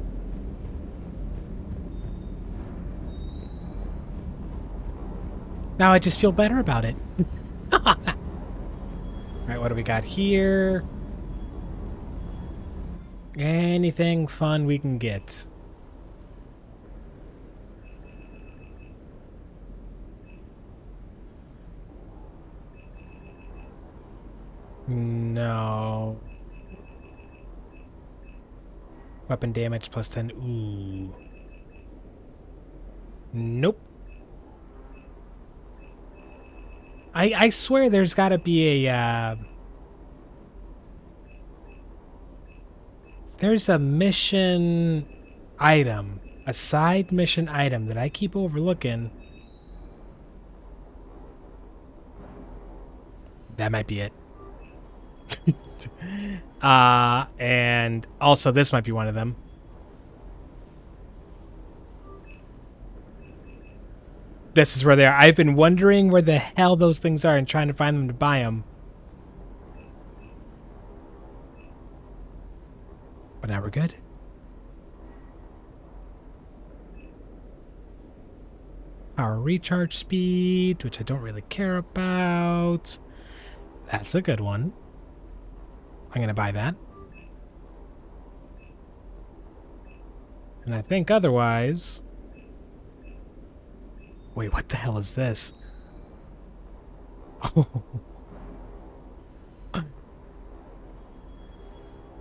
Now I just feel better about it. Alright, what do we got here? Anything fun we can get. No. Weapon damage plus 10. Ooh. Nope. I swear there's got to be a there's a mission item, a side mission item that I keep overlooking. That might be it. And also this might be one of them. This is where they are. I've been wondering where the hell those things are and trying to find them to buy them. But now we're good. Power recharge speed, which I don't really care about. That's a good one. I'm going to buy that. And I think otherwise... Wait, what the hell is this? Oh.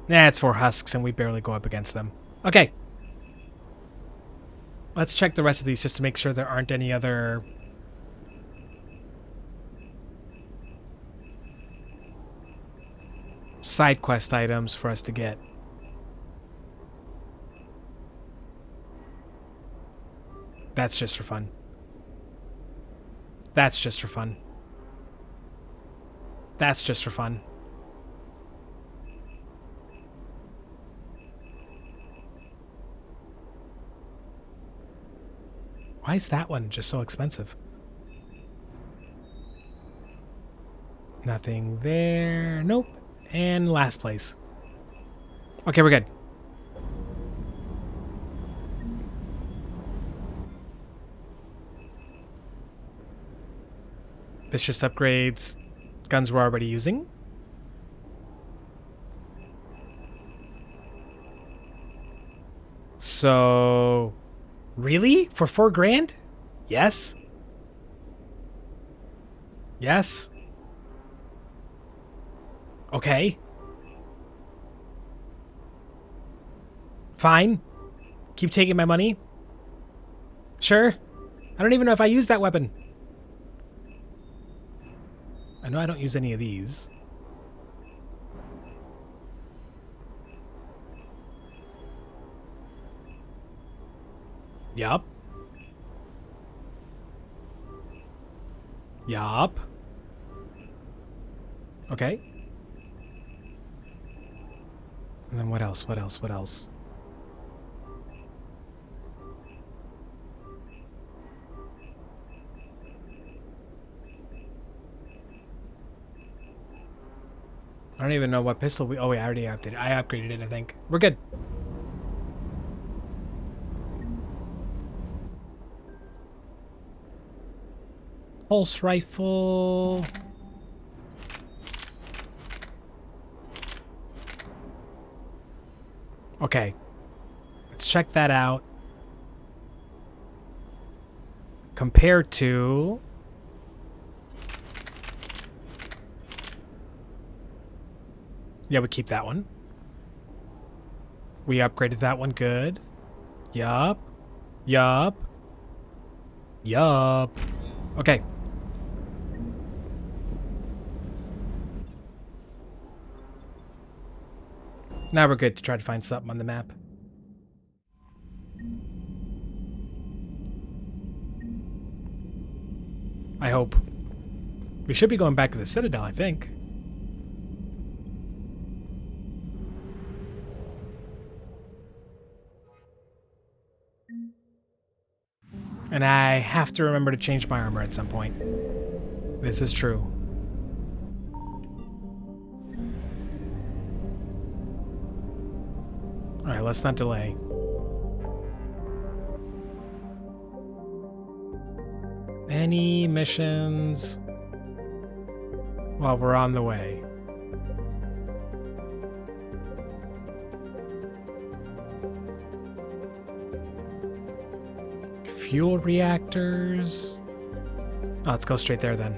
Nah, it's 4 husks and we barely go up against them. Okay. Let's check the rest of these just to make sure there aren't any other... side quest items for us to get. That's just for fun. That's just for fun. That's just for fun. Why is that one just so expensive? Nothing there. Nope. And last place. Okay, we're good. This just upgrades guns we're already using. So... Really? For 4 grand? Yes? Yes? Okay. Fine. Keep taking my money. Sure. I don't even know if I use that weapon. I know I don't use any of these. Yup. Yup. Okay. And then what else? What else? What else? I don't even know what pistol we... Oh, wait, I already updated. I upgraded it, I think. We're good. Pulse rifle. Okay. Let's check that out. Compared to... Yeah, we keep that one. We upgraded that one. Good. Yup. Yup. Yup. Okay. Now we're good to try to find something on the map. I hope. We should be going back to the Citadel, I think. And I have to remember to change my armor at some point. This is true. Alright, let's not delay. Any missions while we're on the way? Fuel reactors. Oh, let's go straight there then.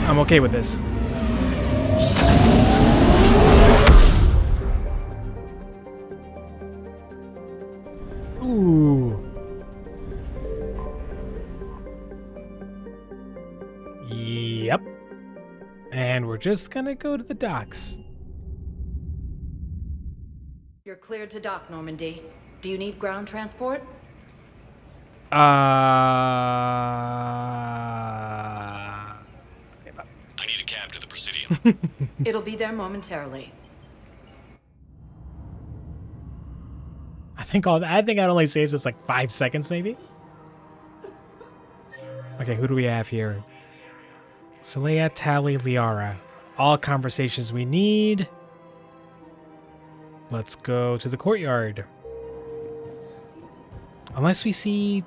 I'm okay with this. Ooh. Yep. And we're just gonna go to the docks. You're cleared to dock, Normandy. Do you need ground transport? I need a cab to the Presidium. It'll be there momentarily. I think that only saves us like 5 seconds, maybe. Okay, who do we have here? Saleya, Tali, Liara. All conversations we need. Let's go to the courtyard. Unless we see...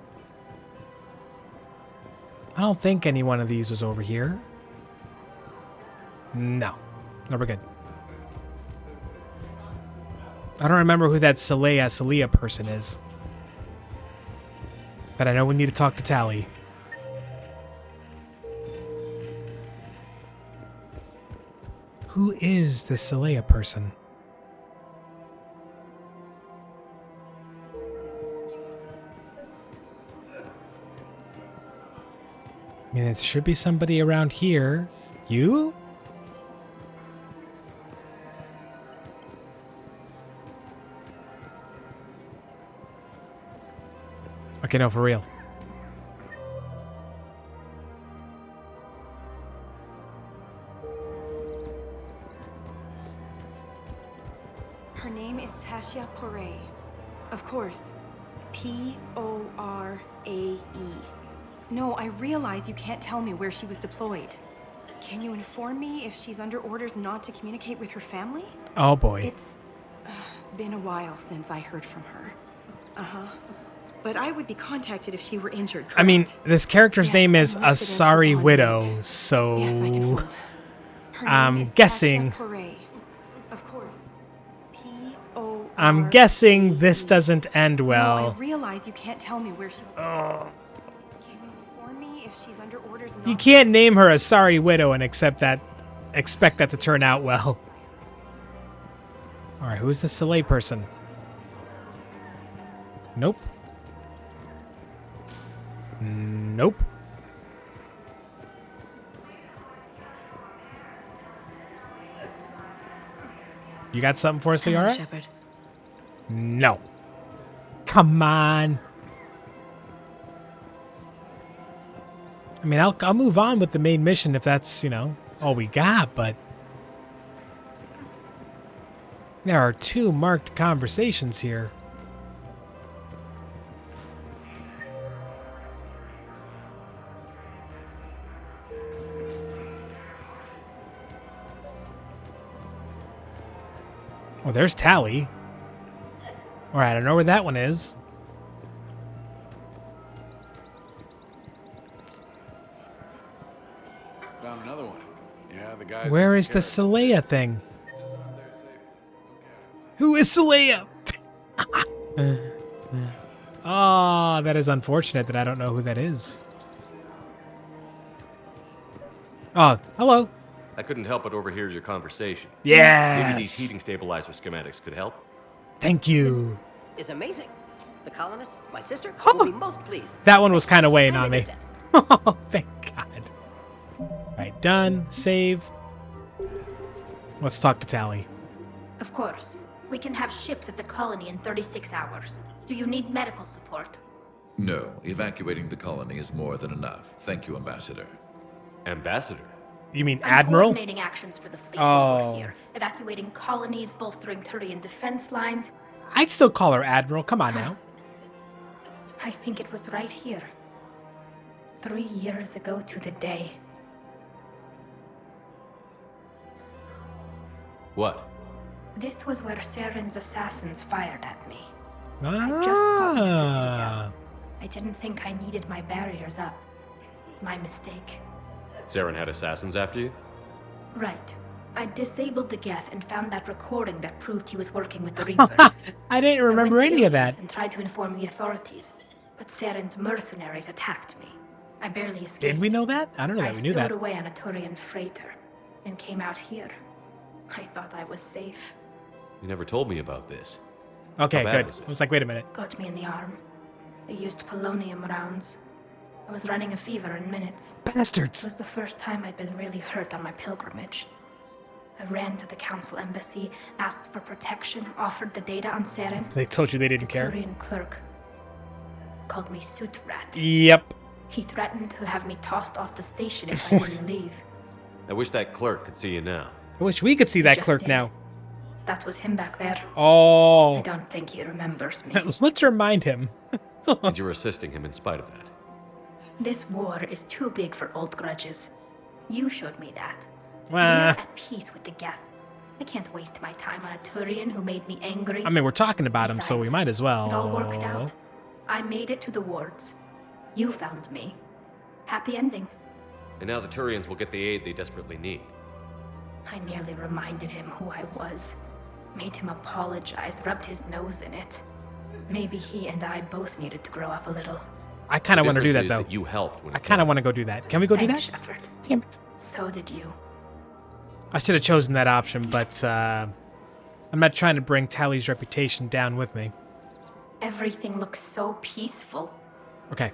I don't think any one of these was over here. No. No, we're good. I don't remember who that Celia person is. But I know we need to talk to Tally. Who is this Celia person? I mean, it should be somebody around here. You? Okay, no, for real. Her name is Tasha Poray. Of course. P-O-R-A-E. No, I realize you can't tell me where she was deployed. Can you inform me if she's under orders not to communicate with her family? Oh, boy. It's been a while since I heard from her. Uh-huh. But I would be contacted if she were injured, correct? I mean, this character's name is I'm listed as Asari Ravon Widow, Knight. so Yes, I can hold. Her I'm name is guessing. Tasha Poray. Of course. P-O-R. I'm guessing this doesn't end well. No, I realize you can't tell me where she was. Can you inform me if she's under orders not You can't name her Asari Widow and expect that to turn out well. All right, who's the Soleil person? Nope. Nope. You got something for us, Liara? Shepard. No. Come on. I mean, I'll move on with the main mission if that's, all we got, but there are 2 marked conversations here. Well, there's Tally. All right, I know where that one is. Found another one. Yeah, the guy. Where is the Celia thing? Who is Celia? Oh, that is unfortunate that I don't know who that is. Oh, hello. I couldn't help but overhear your conversation. Yes. Maybe these heating stabilizer schematics could help. Thank you. Is amazing. The colonists, my sister, will be most pleased. That one was kind of weighing on me. Oh, thank God. All right, done. Save. Let's talk to Tally. Of course. We can have ships at the colony in 36 hours. Do you need medical support? No, evacuating the colony is more than enough. Thank you, Ambassador. Ambassador? You mean I'm Admiral? coordinating actions for the fleet while we're here. Evacuating colonies, bolstering Turian defense lines. I'd still call her Admiral. Come on now. I think it was right here. 3 years ago to the day. What? This was where Saren's assassins fired at me. I just got into the citadel. I didn't think I needed my barriers up. My mistake. Saren had assassins after you? Right. I disabled the Geth and found that recording that proved he was working with the Reapers. I didn't remember any of that. And tried to inform the authorities, but Saren's mercenaries attacked me. I barely escaped. Did we know that? I don't know that we knew that. I stowed away on a Turian freighter and came out here. I thought I was safe. You never told me about this. Okay, How bad good. was it? I was like, wait a minute. Got me in the arm. They used polonium rounds. I was running a fever in minutes. Bastards! It was the first time I'd been really hurt on my pilgrimage. I ran to the council embassy, asked for protection, offered the data on Saren. They told you they didn't care. The Turian clerk called me suit rat. Yep. He threatened to have me tossed off the station if I didn't leave. I wish that clerk could see you now. I wish we could see that Just clerk did. now. That was him back there. Oh. I don't think he remembers me. Let's remind him. And you were assisting him in spite of that. This war is too big for old grudges. You showed me that. We're Well, at peace with the Geth. I can't waste my time on a Turian who made me angry. I mean, we're talking about him, so we might as well. It all worked out. I made it to the wards. You found me. Happy ending. And now the Turians will get the aid they desperately need. I nearly reminded him who I was. Made him apologize, rubbed his nose in it. Maybe he and I both needed to grow up a little. I kind of want to do that, though. That you helped when I kind of want to go do that. Can we go do that? Shepard. Damn it. So did you. I should have chosen that option, but I'm not trying to bring Tally's reputation down with me. Everything looks so peaceful. Okay.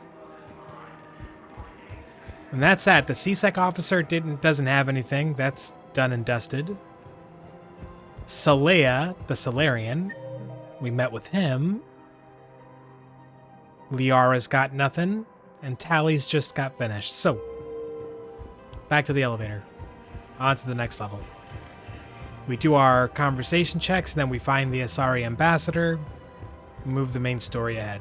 And that's that. The CSEC officer doesn't have anything. That's done and dusted. Salea, the Solarian. We met with him. Liara's got nothing. And Tally's just got finished. So, back to the elevator. On to the next level. We do our conversation checks, and then we find the Asari ambassador. Move the main story ahead.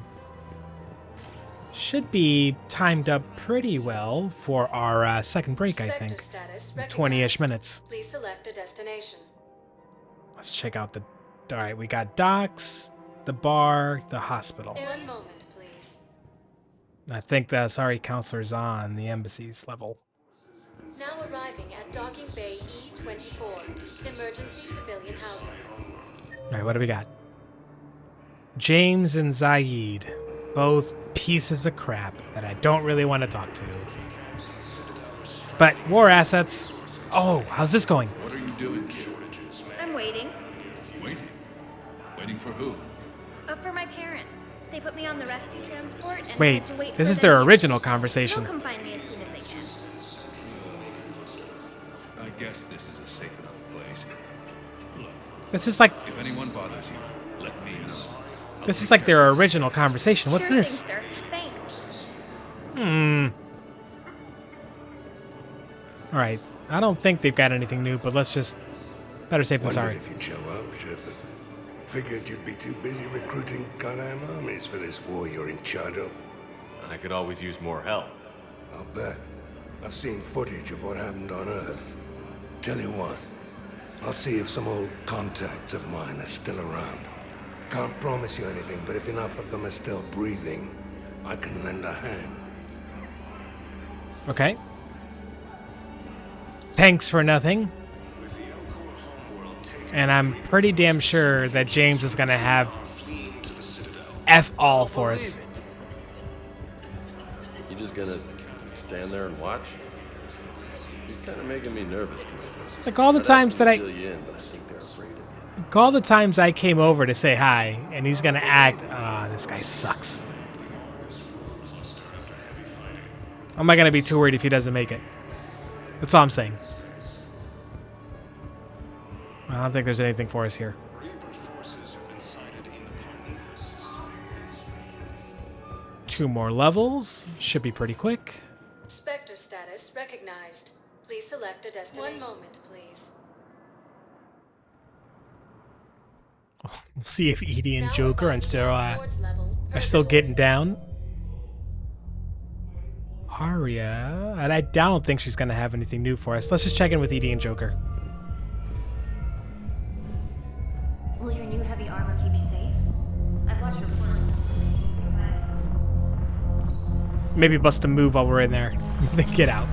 Should be timed up pretty well for our second break, I think. 20-ish minutes. Please select a destination. Let's check out the... Alright, we got docks, the bar, the hospital. 1 moment, please. I think the Asari counselor's on the embassy's level. Now arriving at Docking Bay E-24. Emergency civilian housing. Alright, what do we got? James and Zaid. Both pieces of crap that I don't really want to talk to. But war assets. Oh, how's this going? What are you doing here? I'm waiting. Waiting? Waiting for who? For my parents. They put me on the rescue transport and Wait, had to wait this for is them their to- original conversation. They'll come find me as soon as they can. I guess this is a safe enough place. Look, This is like if anyone bothers you, let me know. this is like their original conversation. What's Sure this? thing, sir. Thanks. All right. I don't think they've got anything new, but let's just better safe than sorry. Wondered if you'd show up, Shepard. Figured you'd be too busy recruiting goddamn armies for this war you're in charge of. I could always use more help. I'll bet. I've seen footage of what happened on Earth. Tell you what, I'll see if some old contacts of mine are still around. Can't promise you anything, but if enough of them are still breathing, I can lend a hand. Okay. Thanks for nothing. And I'm pretty damn sure that James is going to have F all for us. You just gonna stand there and watch? You're kind of making me nervous, Commander. Like all the times that I'd ask them to fill you in, but I think they're afraid of you. like all the times I came over to say hi, and he's going to act, this guy sucks. I'm not going to be too worried if he doesn't make it. That's all I'm saying. I don't think there's anything for us here. Two more levels. Should be pretty quick. Spectre status recognized. Please select a destination. 1 moment, please. We'll see if Edie and Joker are still getting down. Arya, I don't think she's going to have anything new for us. Let's just check in with Edie and Joker. Will your new heavy armor keep you safe? I've watched your form. Maybe bust a move while we're in there. Then get out.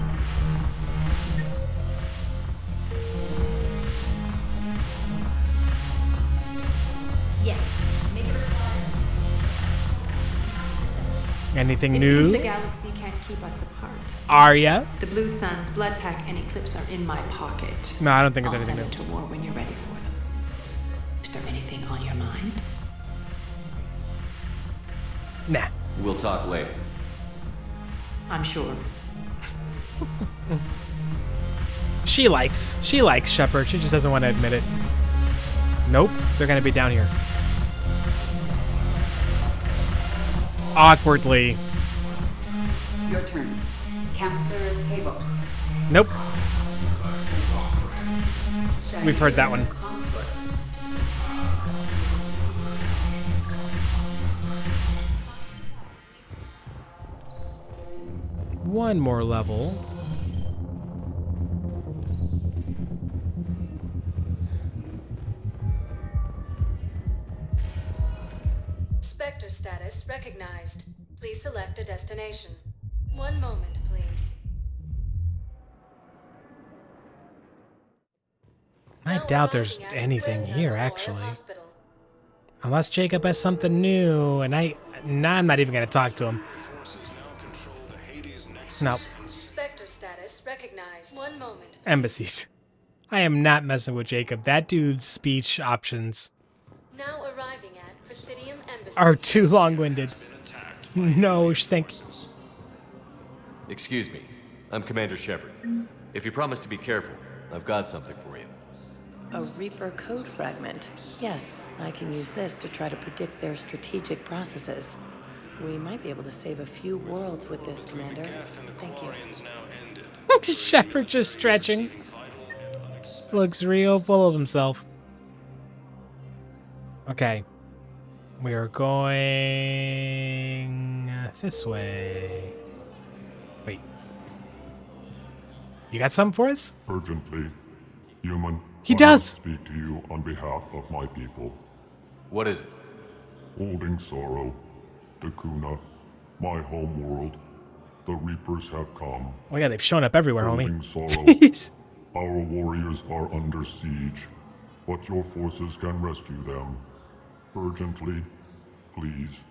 Yes. Make it required. Anything It new? seems the galaxy can't keep us apart. Arya? The Blue Suns, Blood Pack, and Eclipse are in my pocket. No, I don't think there's I'll anything send new. them to war when you're ready for them. Is there anything on your mind? Nah. We'll talk later. I'm sure. She likes Shepard. She just doesn't want to admit it. Nope, they're gonna be down here. Awkwardly. Your turn. Counselor Tavos. Nope. We've heard that one. One more level. Spectre status recognized. Please select a destination. One moment, please. I doubt there's anything here, actually. Unless Jacob has something new, and I'm not even going to talk to him. No. Spectre status recognized. One moment. Embassies. I am not messing with Jacob. That dude's speech options Now arriving at Presidium Embassy. are too long-winded. No, think. Excuse me. I'm Commander Shepard. If you promise to be careful, I've got something for you. A Reaper code fragment. Yes, I can use this to try to predict their strategic processes. We might be able to save a few worlds with this, Commander. Thank you. Shepard just stretching. Looks real full of himself. Okay. We are going this way. Wait. You got something for us? Urgently. Human. He does! Speak to you on behalf of my people. What is it? Holding sorrow. Dakuna. My home world. The Reapers have come. Oh yeah, they've shown up everywhere, Holding homie. sorrow. Jeez. Our warriors are under siege, but your forces can rescue them. Urgently, please.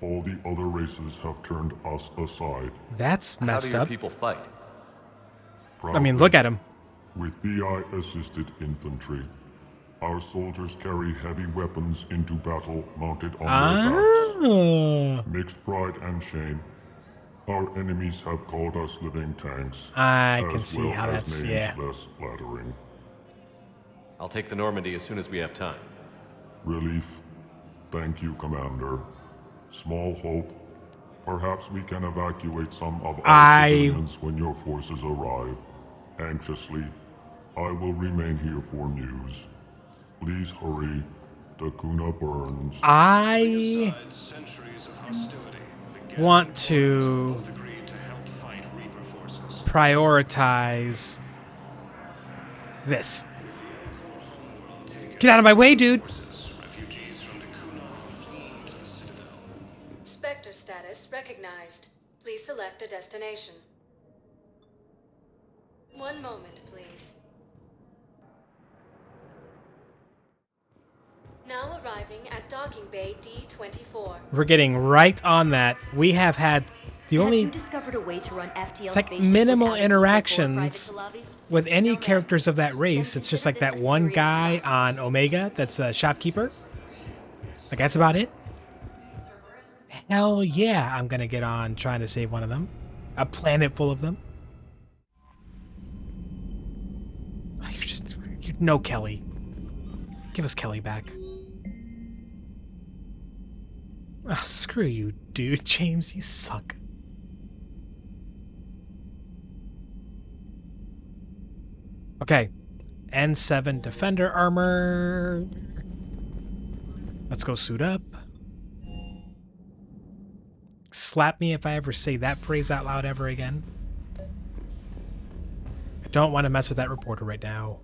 All the other races have turned us aside. That's messed How do your up. people fight? I mean, look at him. With VI-assisted infantry. Our soldiers carry heavy weapons into battle mounted on their backs. Mixed pride and shame. Our enemies have called us living tanks. I can see how that's, yeah. Less flattering. I'll take the Normandy as soon as we have time. Relief. Thank you, Commander. Small hope. Perhaps we can evacuate some of our civilians when your forces arrive. Anxiously, I will remain here for news. Please hurry. Dakuna burns. I want to prioritize this. Get out of my way, dude! Spectre status recognized. Please select a destination. One moment, please. Now arriving at docking bay D24. We're getting right on that. We have had the only... Have you discovered a way to run FTL it's like minimal interactions with any characters of that race. It's just like that one guy on Omega that's a shopkeeper. Like, that's about it. Hell yeah, I'm gonna get on trying to save one of them. A planet full of them. Oh, you're no Kelly. Give us Kelly back. Oh, screw you, dude. James, you suck. Okay. N7 Defender armor. Let's go suit up. Slap me if I ever say that phrase out loud ever again. I don't want to mess with that reporter right now.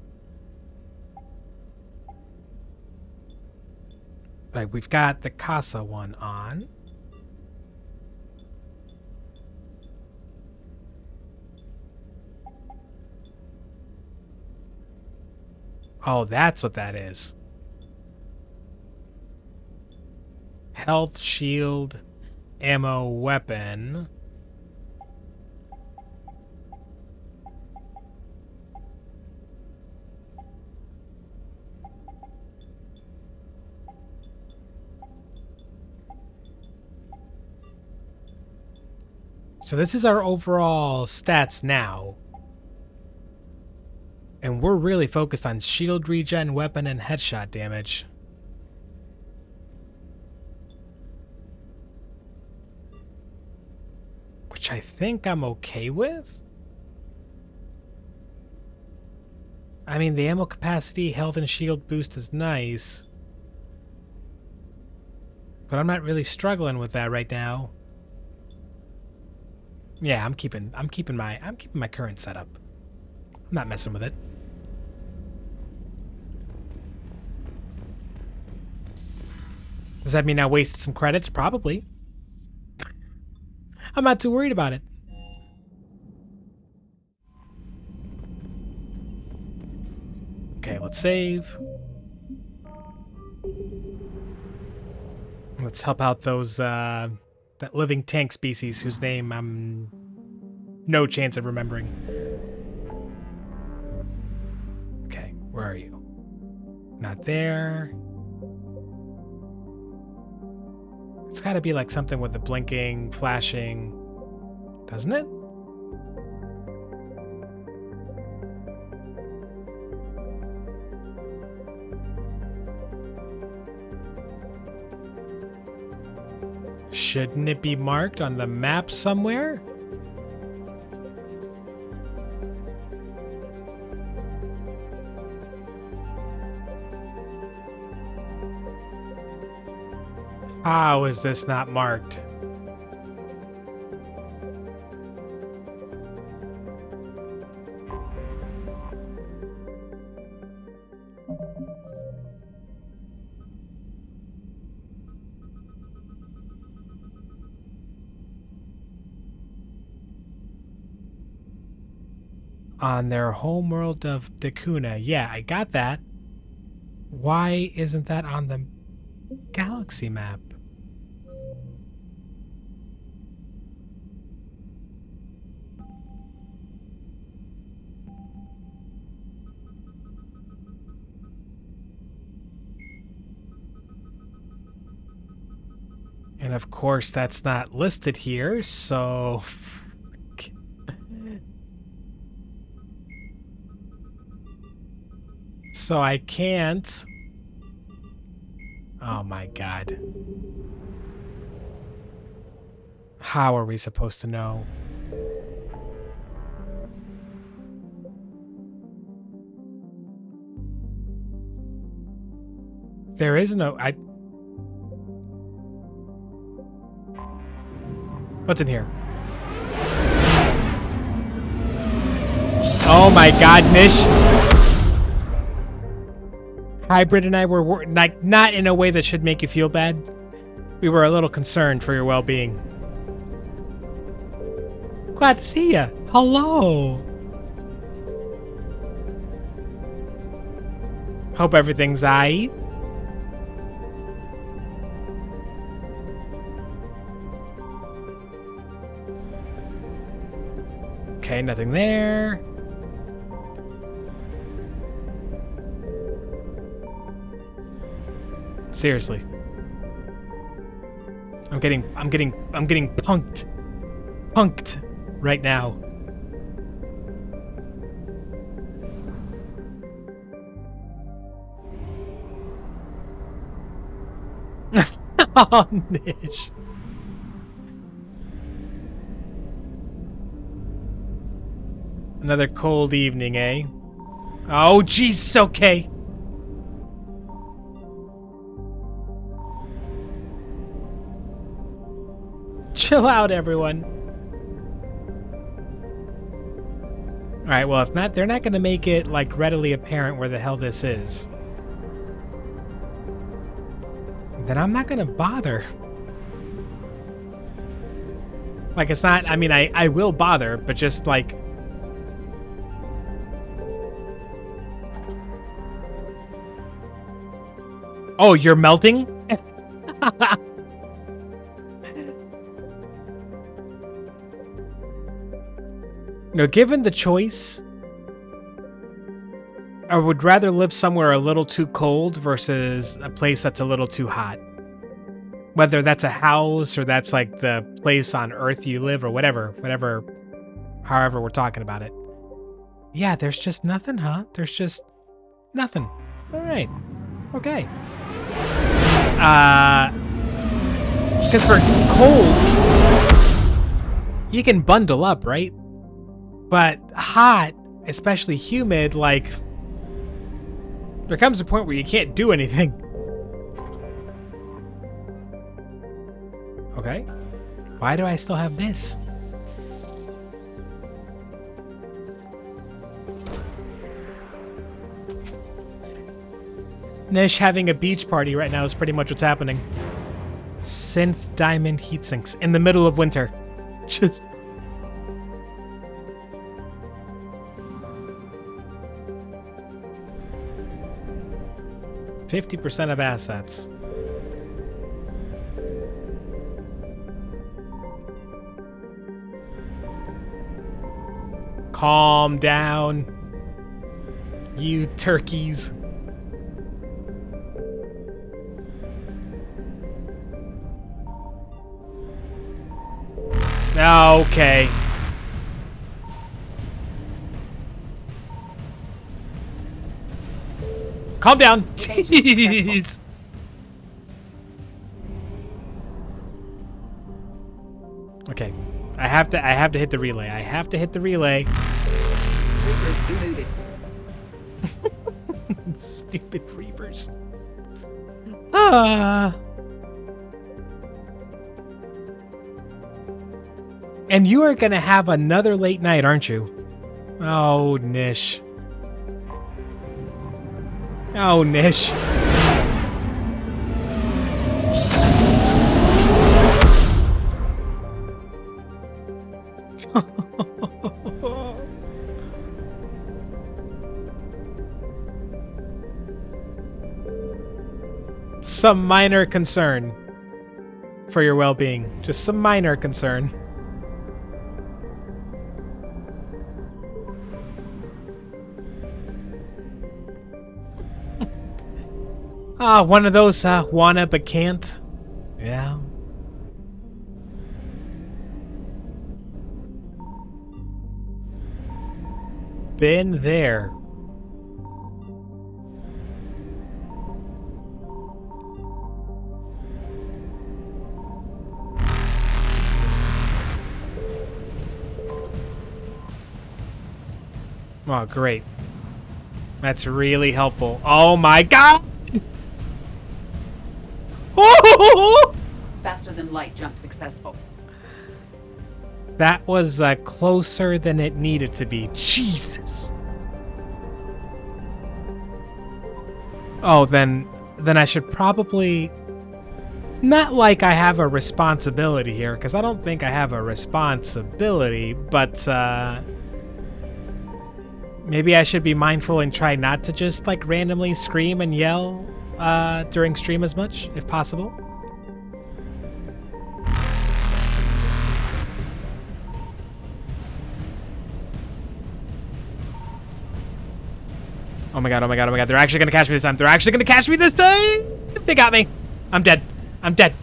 Like, we've got the Casa one on. Oh, that's what that is. Health, shield, ammo, weapon. So this is our overall stats now. And we're really focused on shield regen, weapon, and headshot damage. Which I think I'm okay with. I mean, the ammo capacity, health, and shield boost is nice. But I'm not really struggling with that right now. Yeah, I'm keeping my current setup. I'm not messing with it. Does that mean I wasted some credits? Probably. I'm not too worried about it. Okay, let's save. Let's help out those, that living tank species whose name I'm no chance of remembering. Okay, where are you? Not there. It's gotta be like something with the blinking, flashing, doesn't it? Shouldn't it be marked on the map somewhere? How is this not marked? On their homeworld of Dakuna. Yeah, I got that. Why isn't that on the galaxy map? And of course, that's not listed here, so... So I can't... Oh my god. How are we supposed to know? There is no... What's in here? Oh my god, Nish! Hybrid and I were like not in a way that should make you feel bad. We were a little concerned for your well-being. Glad to see ya. Hello. Hope everything's aight. Okay, nothing there. Seriously. I'm getting punked. Punked right now. Oh, Nish. Another cold evening, eh? Oh, jeez, okay. Chill out, everyone. Alright, well, if not, they're not gonna make it, like, readily apparent where the hell this is. Then I'm not gonna bother. Like, it's not, I mean, I will bother, but just, like... Oh, you're melting? No, given the choice, I would rather live somewhere a little too cold versus a place that's a little too hot. Whether that's a house or that's like the place on Earth you live or whatever, however we're talking about it. Yeah, there's just nothing, huh? There's just nothing. All right. Okay. Because for cold, you can bundle up, right? But hot, especially humid, like, there comes a point where you can't do anything. Okay. Why do I still have this? Nish having a beach party right now is pretty much what's happening. Synth diamond heat sinks in the middle of winter. Just... $50% of assets. Calm down, you turkeys. Okay. Calm down. Jeez. Okay. I have to hit the relay. I have to hit the relay. Stupid Reapers. And you are gonna have another late night, aren't you? Oh, Nish. Oh, Nish. Some minor concern for your well-being. Just some minor concern. One of those wanna but can't. Yeah. Been there. Oh, great. That's really helpful. Oh my god! Faster than light jump successful. That was closer than it needed to be. Jesus. Oh, then I should probably... Not like I have a responsibility here, because I don't think I have a responsibility, but maybe I should be mindful and try not to just like randomly scream and yell during stream as much, if possible. Oh my god, oh my god, oh my god. They're actually gonna catch me this time. They're actually gonna catch me this time! They got me. I'm dead. I'm dead.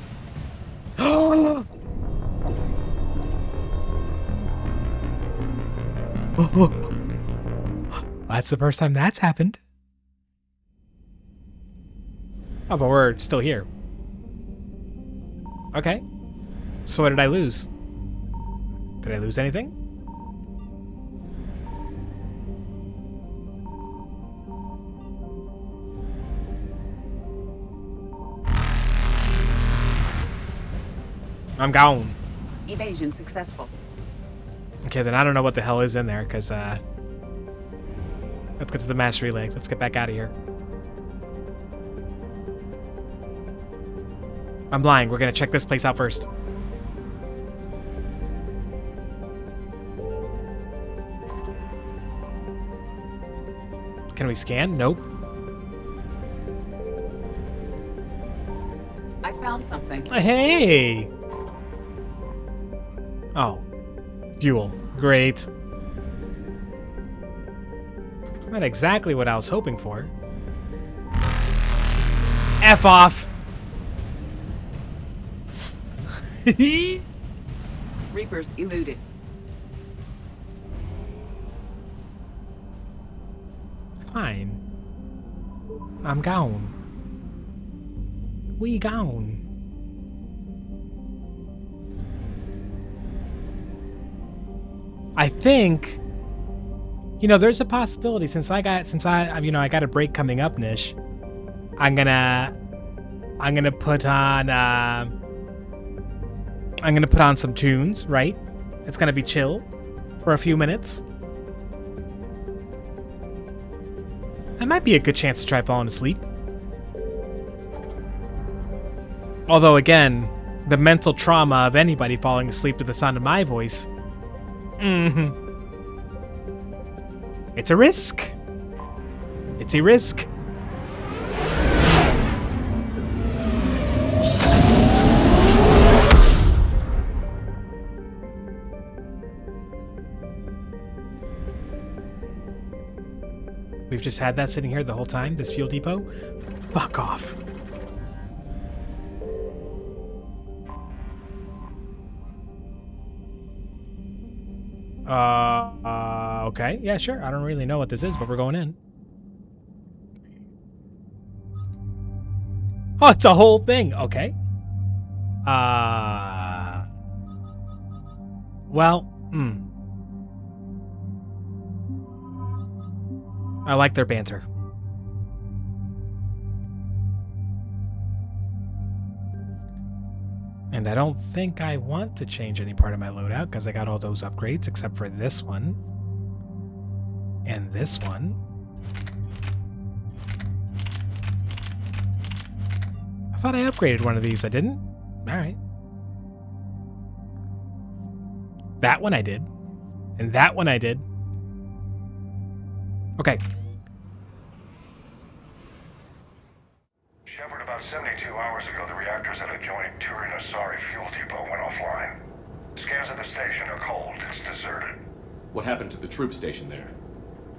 That's the first time that's happened. Oh, but we're still here. Okay. So what did I lose? Did I lose anything? I'm gone. Evasion successful. Okay, then I don't know what the hell is in there, because, let's get to the mass relay. Let's get back out of here. I'm lying. We're gonna check this place out first. Can we scan? Nope. I found something. Hey! Oh. Fuel. Great. Not exactly what I was hoping for. F off! Reapers eluded. Fine. I'm gone. We gone. I think, you know, there's a possibility since I got a break coming up, Nish. I'm gonna put on some tunes, right? It's gonna be chill for a few minutes. That might be a good chance to try falling asleep. Although, again, the mental trauma of anybody falling asleep to the sound of my voice. It's a risk. It's a risk. We've just had that sitting here the whole time, this fuel depot? Fuck off. Okay. Yeah, sure. I don't really know what this is, but we're going in. Oh, it's a whole thing. Okay. Well, I like their banter. And I don't think I want to change any part of my loadout because I got all those upgrades except for this one. And this one. I thought I upgraded one of these. I didn't? Alright. That one I did. And that one I did. Okay. Shepard, about 72 hours ago, the reactors at adjoining Turin-Asari fuel depot went offline. Scans at the station are cold. It's deserted. What happened to the troop station there?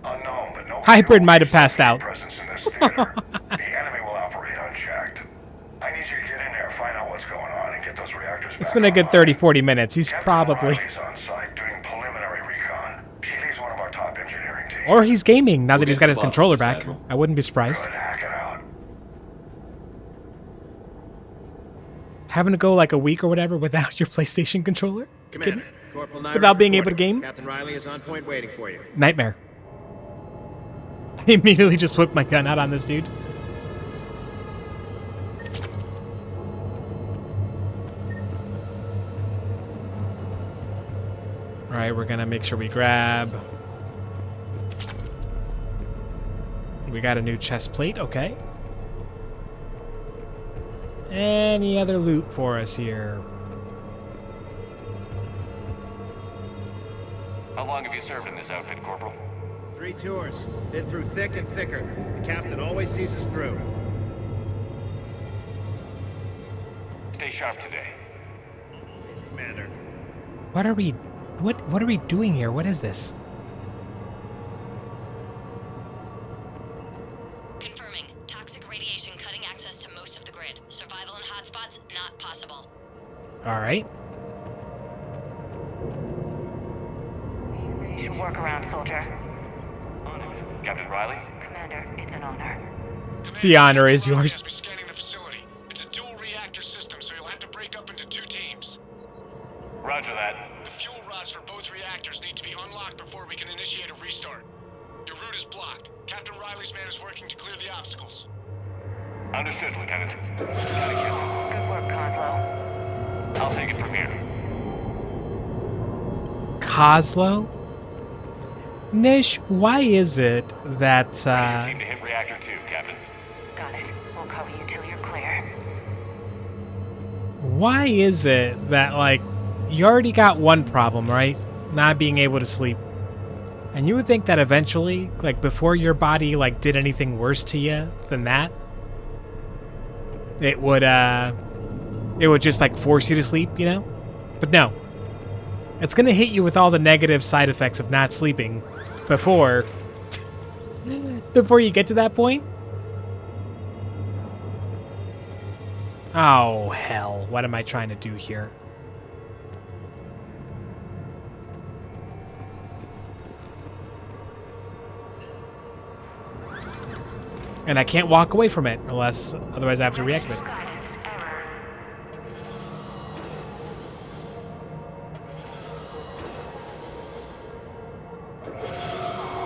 Unknown, but no Hybrid might have passed out. presence in this theater. The enemy will operate unchecked. I need you to get in there, find out what's going on, and get those reactors It's back been a good online. 30-40 minutes. He's probably... Riley's on site doing preliminary recon. She leads one of our top engineering teams. Or he's gaming now that he's got his Well, controller back. Admiral. I wouldn't be surprised. Good, hack it out. Having to go like a week or whatever without your PlayStation controller? Commander, Corporal Nyra Without being able to reporting. game? Captain Riley is on point waiting for you. Nightmare. I immediately just whipped my gun out on this dude. Alright, we're gonna make sure we grab... We got a new chest plate, okay. Any other loot for us here? How long have you served in this outfit, Corporal? 3 tours. Been through thick and thicker. The captain always sees us through. Stay sharp today. Yes, Commander. What are we... What are we doing here? What is this? Confirming. Toxic radiation cutting access to most of the grid. Survival in hotspots not possible. Alright. Should work around, soldier. Captain Riley? Commander, it's an honor. The honor is yours. Scanning the facility. It's a dual reactor system, so you'll have to break up into 2 teams. Roger that. The fuel rods for both reactors need to be unlocked before we can initiate a restart. Your route is blocked. Captain Riley's man is working to clear the obstacles. Understood, Lieutenant. Good work, Coslow. I'll take it from here. Coslow? Nish, why is it that, Team to hit reactor 2, Captain. Got it. We'll cover you till you're clear. why is it that, like, you already got one problem, right? Not being able to sleep. And you would think that eventually, like, before your body, like, did anything worse to you than that, it would just, like, force you to sleep, you know? But no. It's gonna hit you with all the negative side effects of not sleeping before you get to that point. Oh, hell. What am I trying to do here? And I can't walk away from it unless, otherwise I have to react to it.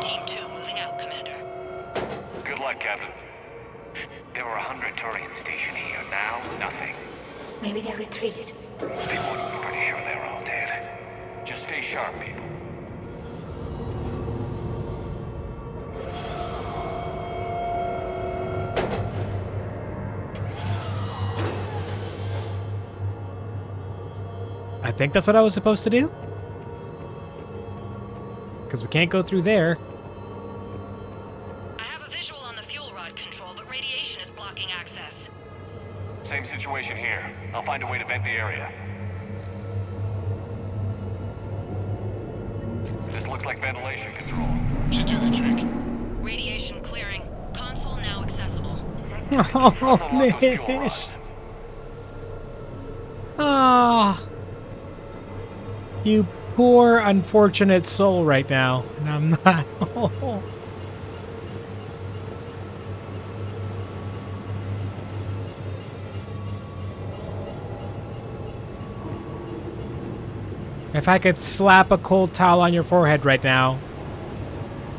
Team 2 moving out, Commander. Good luck, Captain. There were 100 Turians stationed here. Now, nothing. Maybe they retreated. They would. I'm pretty sure they're all dead. Just stay sharp, people. I think that's what I was supposed to do. Because we can't go through there. I have a visual on the fuel rod control, but radiation is blocking access. Same situation here. I'll find a way to vent the area. This looks like ventilation control. Should do the trick. Radiation clearing. Console now accessible. Oh, Nish. Ah. You poor, unfortunate soul right now. And I'm not. If I could slap a cold towel on your forehead right now.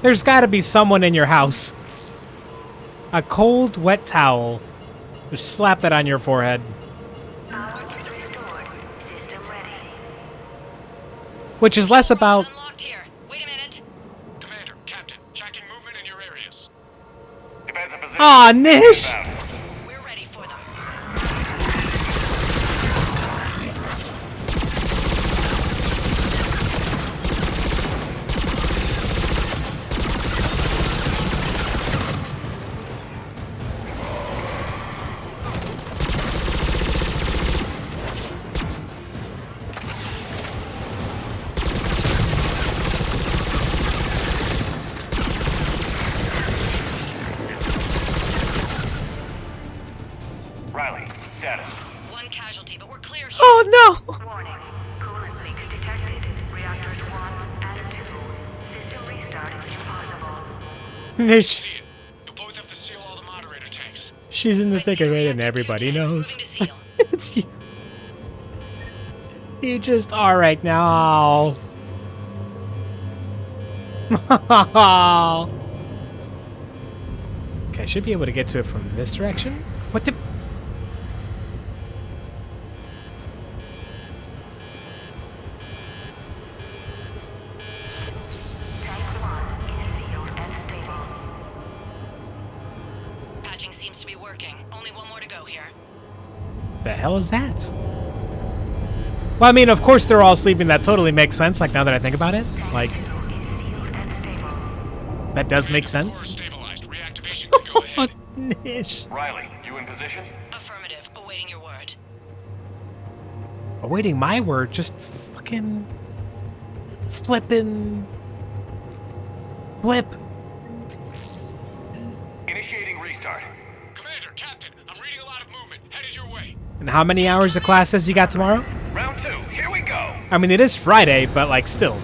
There's got to be someone in your house. A cold, wet towel. Just slap that on your forehead. Which is less about... Commander, Captain, tracking movement in your areas. Aw, Nish! We're ready for them. Riley, status. One casualty, but we're clear here. Oh, no! Warning. Coolant leaks detected. Reactors 1 and 2. System restart is impossible. Nish. You'll both have to seal all the moderator tanks. She's in the thick of it and everybody knows. It's you. You just are right now. Okay, I should be able to get to it from this direction. What the... Patching seems to be working. Only one more to go here. The hell is that? Well, I mean, of course they're all sleeping. That totally makes sense, like, now that I think about it. Like, that does make sense. Oh, Nish. Riley, you in position? Affirmative. Awaiting your word. Awaiting my word, just fucking... Flip. Initiating restart. Commander, Captain, I'm reading a lot of movement. Headed your way. And how many hours of classes you got tomorrow? Round 2, here we go. I mean, it is Friday, but, like, still.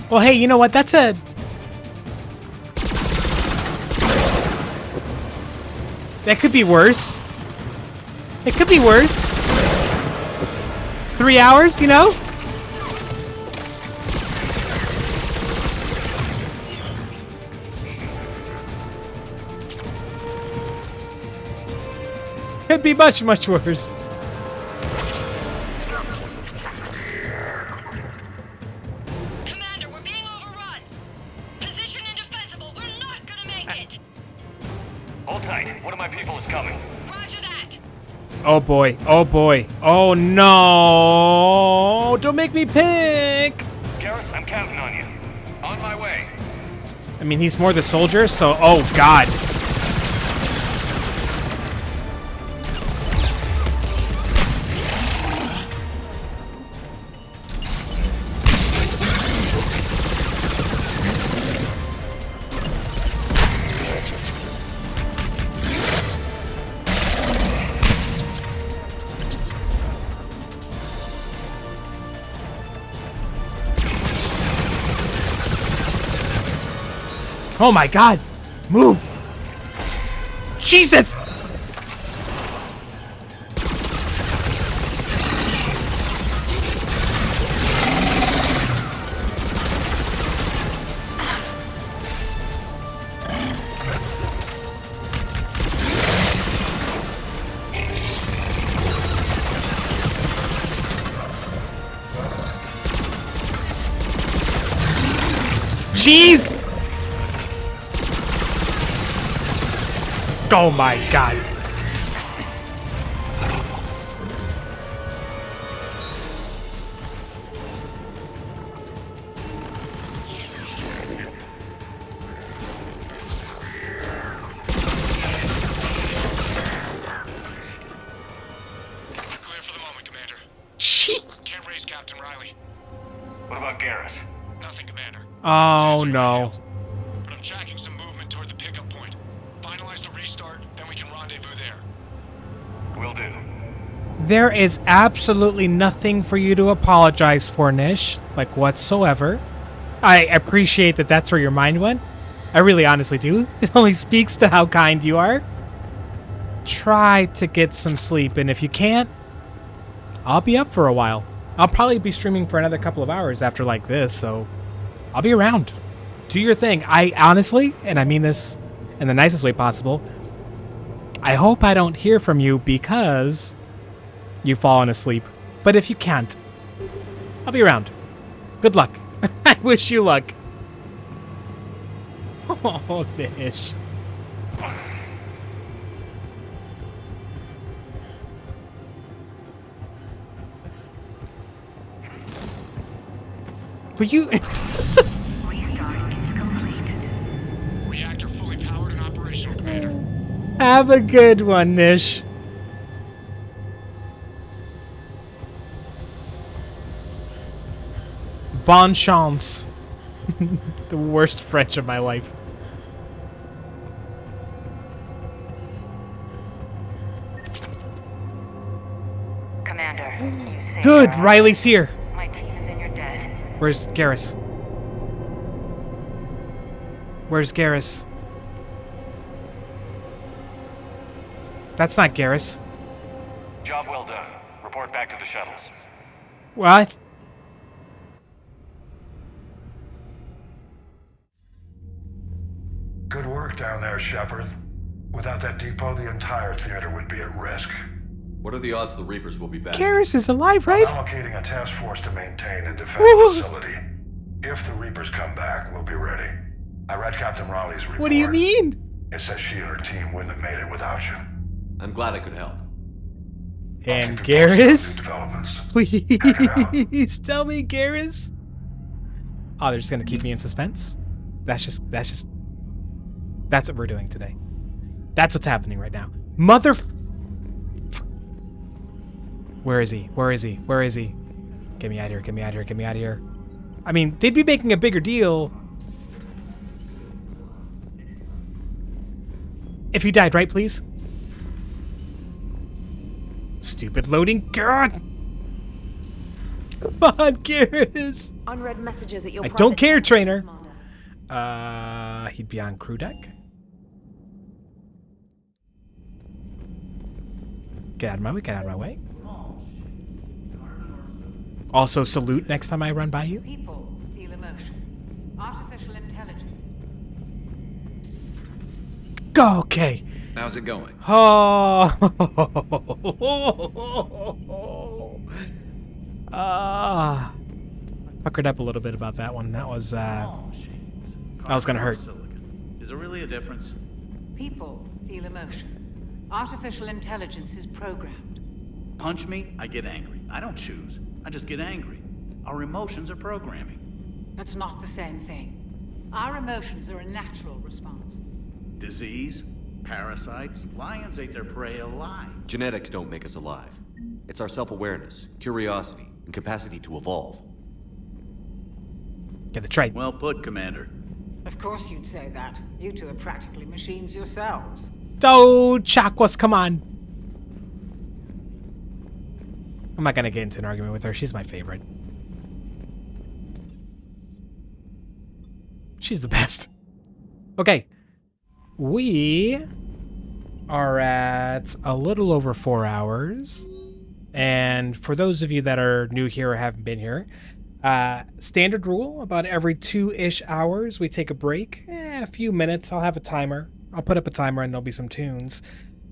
Well, hey, you know what? That's a... That could be worse. It could be worse. 3 hours, you know? Could be much, much worse. Commander, we're being overrun. Position indefensible. We're not gonna make it. Hold tight. One of my people is coming. Roger that. Oh boy. Oh boy. Oh no. Don't make me pick. Garrus, I'm counting on you. On my way. I mean, he's more the soldier, so... Oh, God. Oh my god! Move! Jesus! Jeez! Oh my god. Clear for the moment, Commander. Jeez. Can't raise Captain Riley. What about Garrus? Nothing, Commander. Oh no. But I'm tracking some movement toward the pickup point. Finalize the restart, then we can rendezvous there. Will do. There is absolutely nothing for you to apologize for, Nish. Like, whatsoever. I appreciate that that's where your mind went. I really honestly do. It only speaks to how kind you are. Try to get some sleep, and if you can't, I'll be up for a while. I'll probably be streaming for another couple of hours after like this, so I'll be around. Do your thing. I honestly, and I mean this in the nicest way possible, I hope I don't hear from you because you've fallen asleep. But if you can't, I'll be around. Good luck. I wish you luck. Oh, Nish. But you... Reactor fully powered and operational, Commander. Have a good one, Nish. Bon chance. The worst French of my life. Commander, you say Good, Riley's here. my team is in your debt. Where's Garrus? Where's Garrus? That's not Garrus. Job well done. Report back to the shuttles. What? Good work down there, Shepard. Without that depot, the entire theater would be at risk. What are the odds the Reapers will be back? Garrus is alive, right? I'm allocating a task force to maintain and defend Woo! the facility. If the Reapers come back, we'll be ready. I read Captain Raleigh's report. What do you mean? It says she and her team wouldn't have made it without you. I'm glad I could help. And Garrus? Developments. Please tell me, Garrus. Oh, they're just gonna keep me in suspense? That's what we're doing today. That's what's happening right now. Mother... Where is he? Where is he? Where is he? Get me out of here, get me out of here, get me out of here. I mean, they'd be making a bigger deal if he died, right, please? Stupid loading. God! Come on, Garrus! Unread messages at your I don't private care, channel, trainer. He'd be on crew deck. Get out of my way, get out of my way. Also, salute next time I run by you. People feel emotion. Artificial intelligence. Go, okay. How's it going? Oh. Puckered up a little bit about that one. That was gonna hurt. Is there really a difference? People feel emotion. Artificial intelligence is programmed. Punch me, I get angry. I don't choose. I just get angry. Our emotions are programming. That's not the same thing. Our emotions are a natural response. Disease, parasites, lions ate their prey alive. Genetics don't make us alive. It's our self-awareness, curiosity, and capacity to evolve. Get the trait. Well put, Commander. Of course you'd say that. You two are practically machines yourselves. Oh, Chakwas, come on. I'm not gonna get into an argument with her. She's my favorite. She's the best. Okay. We are at a little over 4 hours. And for those of you that are new here or haven't been here, standard rule, about every 2-ish hours, we take a break. A few minutes. I'll have a timer. I'll put up a timer and there'll be some tunes.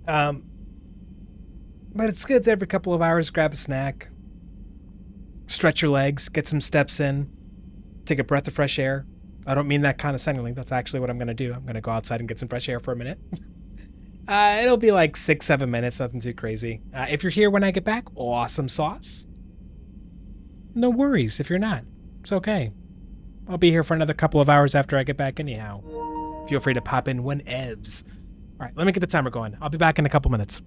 But it's good to every couple of hours grab a snack, stretch your legs, get some steps in, take a breath of fresh air. I don't mean that condescendingly. That's actually what I'm going to do. I'm going to go outside and get some fresh air for a minute. It'll be like 6-7 minutes, nothing too crazy. If you're here when I get back, awesome sauce. No worries if you're not. It's okay. I'll be here for another couple of hours after I get back anyhow. Feel free to pop in whenevs. All right, let me get the timer going. I'll be back in a couple minutes.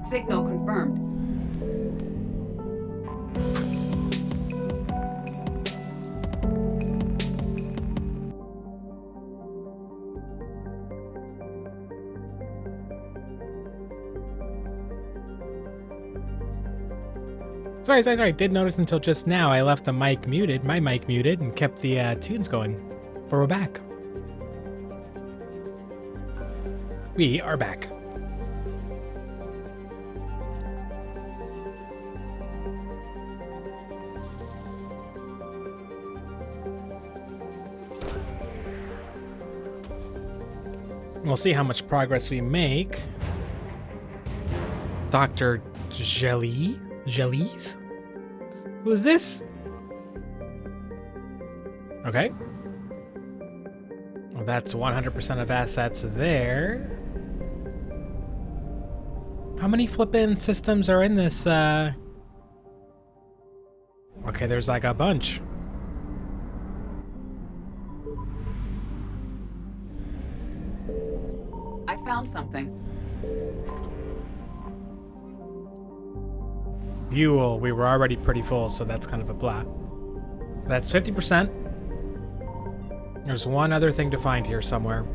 Signal confirmed. Sorry. Did notice until just now I left the mic muted, my mic muted, and kept the tunes going. But we're back. We are back. We'll see how much progress we make. Dr. Jellies? Who is this? Okay. Well, that's 100% of assets there. How many flippin' systems are in this, Okay, there's like a bunch. I found something. Fuel, we were already pretty full, so that's kind of a blah. That's 50%. There's one other thing to find here somewhere.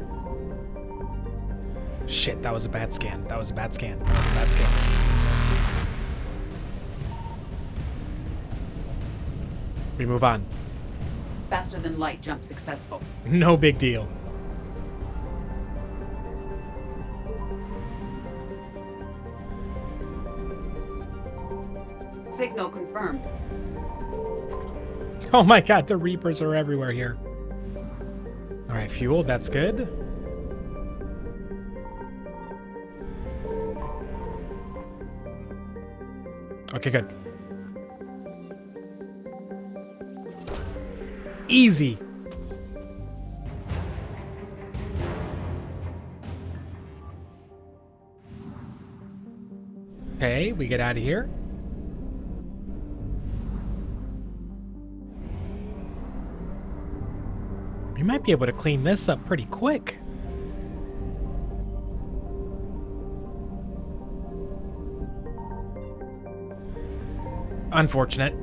Shit, that was a bad scan. That was a bad scan. We move on. Faster than light jump successful. No big deal. Signal confirmed. Oh my god, the Reapers are everywhere here. Alright, fuel, that's good. Okay, good. Easy. Okay, we get out of here. We might be able to clean this up pretty quick. Unfortunate.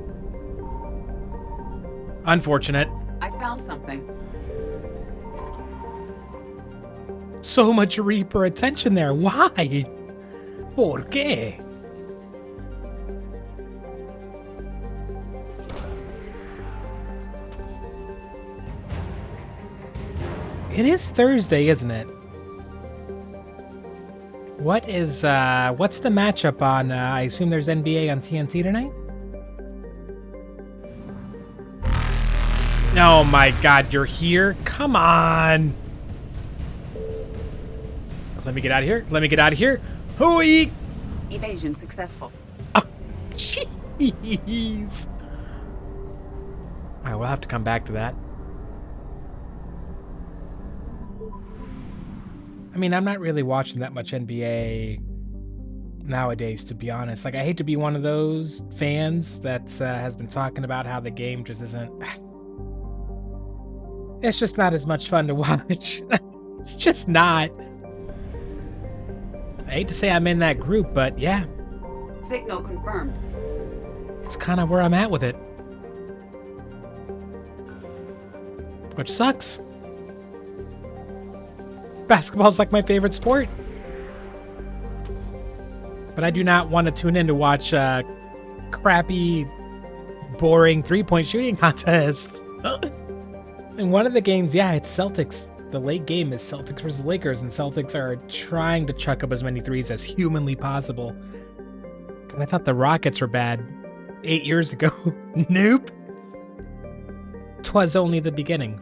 Unfortunate. I found something. So much Reaper attention there. Why? ¿Por qué? It is Thursday, isn't it? What is, what's the matchup on, I assume there's NBA on TNT tonight? Oh my god, you're here? Come on! Let me get out of here. Let me get out of here. Hooey! Evasion successful. Oh, jeez. Alright, we'll have to come back to that. I mean, I'm not really watching that much NBA nowadays, to be honest. Like, I hate to be one of those fans that has been talking about how the game just isn't... It's just not as much fun to watch. It's just not. I hate to say I'm in that group, but yeah. Signal confirmed. It's kind of where I'm at with it. Which sucks. Basketball's like my favorite sport. But I do not want to tune in to watch crappy, boring three-point shooting contests. In one of the games, yeah, it's Celtics. The late game is Celtics versus Lakers, and Celtics are trying to chuck up as many threes as humanly possible. And I thought the Rockets were bad 8 years ago. Nope. 'Twas only the beginning.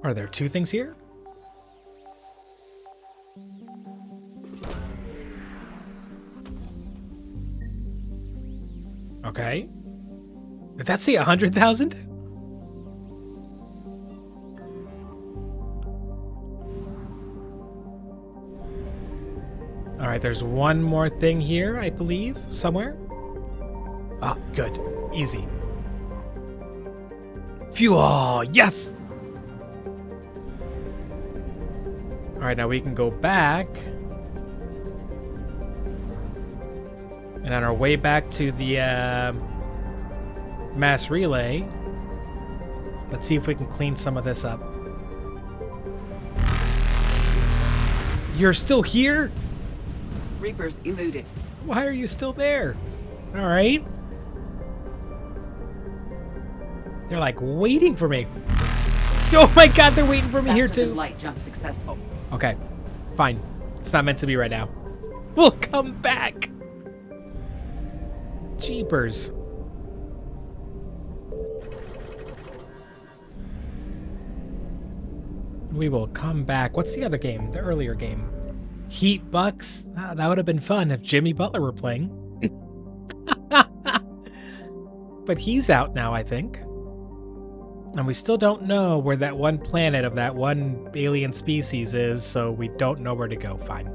Are there two things here? Okay. Did that say 100,000? All right, there's one more thing here, I believe, somewhere. Ah, good. Easy. Fuel! Yes! All right, now we can go back. And on our way back to the mass relay, let's see if we can clean some of this up. You're still here? Reapers eluded. Why are you still there? All right. They're like waiting for me. Oh my god, they're waiting for me here too. Light jump successful. Okay, fine. It's not meant to be right now. We'll come back. Jeepers. We will come back. What's the other game? The earlier game. Heat Bucks? Ah, that would have been fun if Jimmy Butler were playing. But he's out now, I think. And we still don't know where that one planet of that one alien species is, so we don't know where to go. Fine.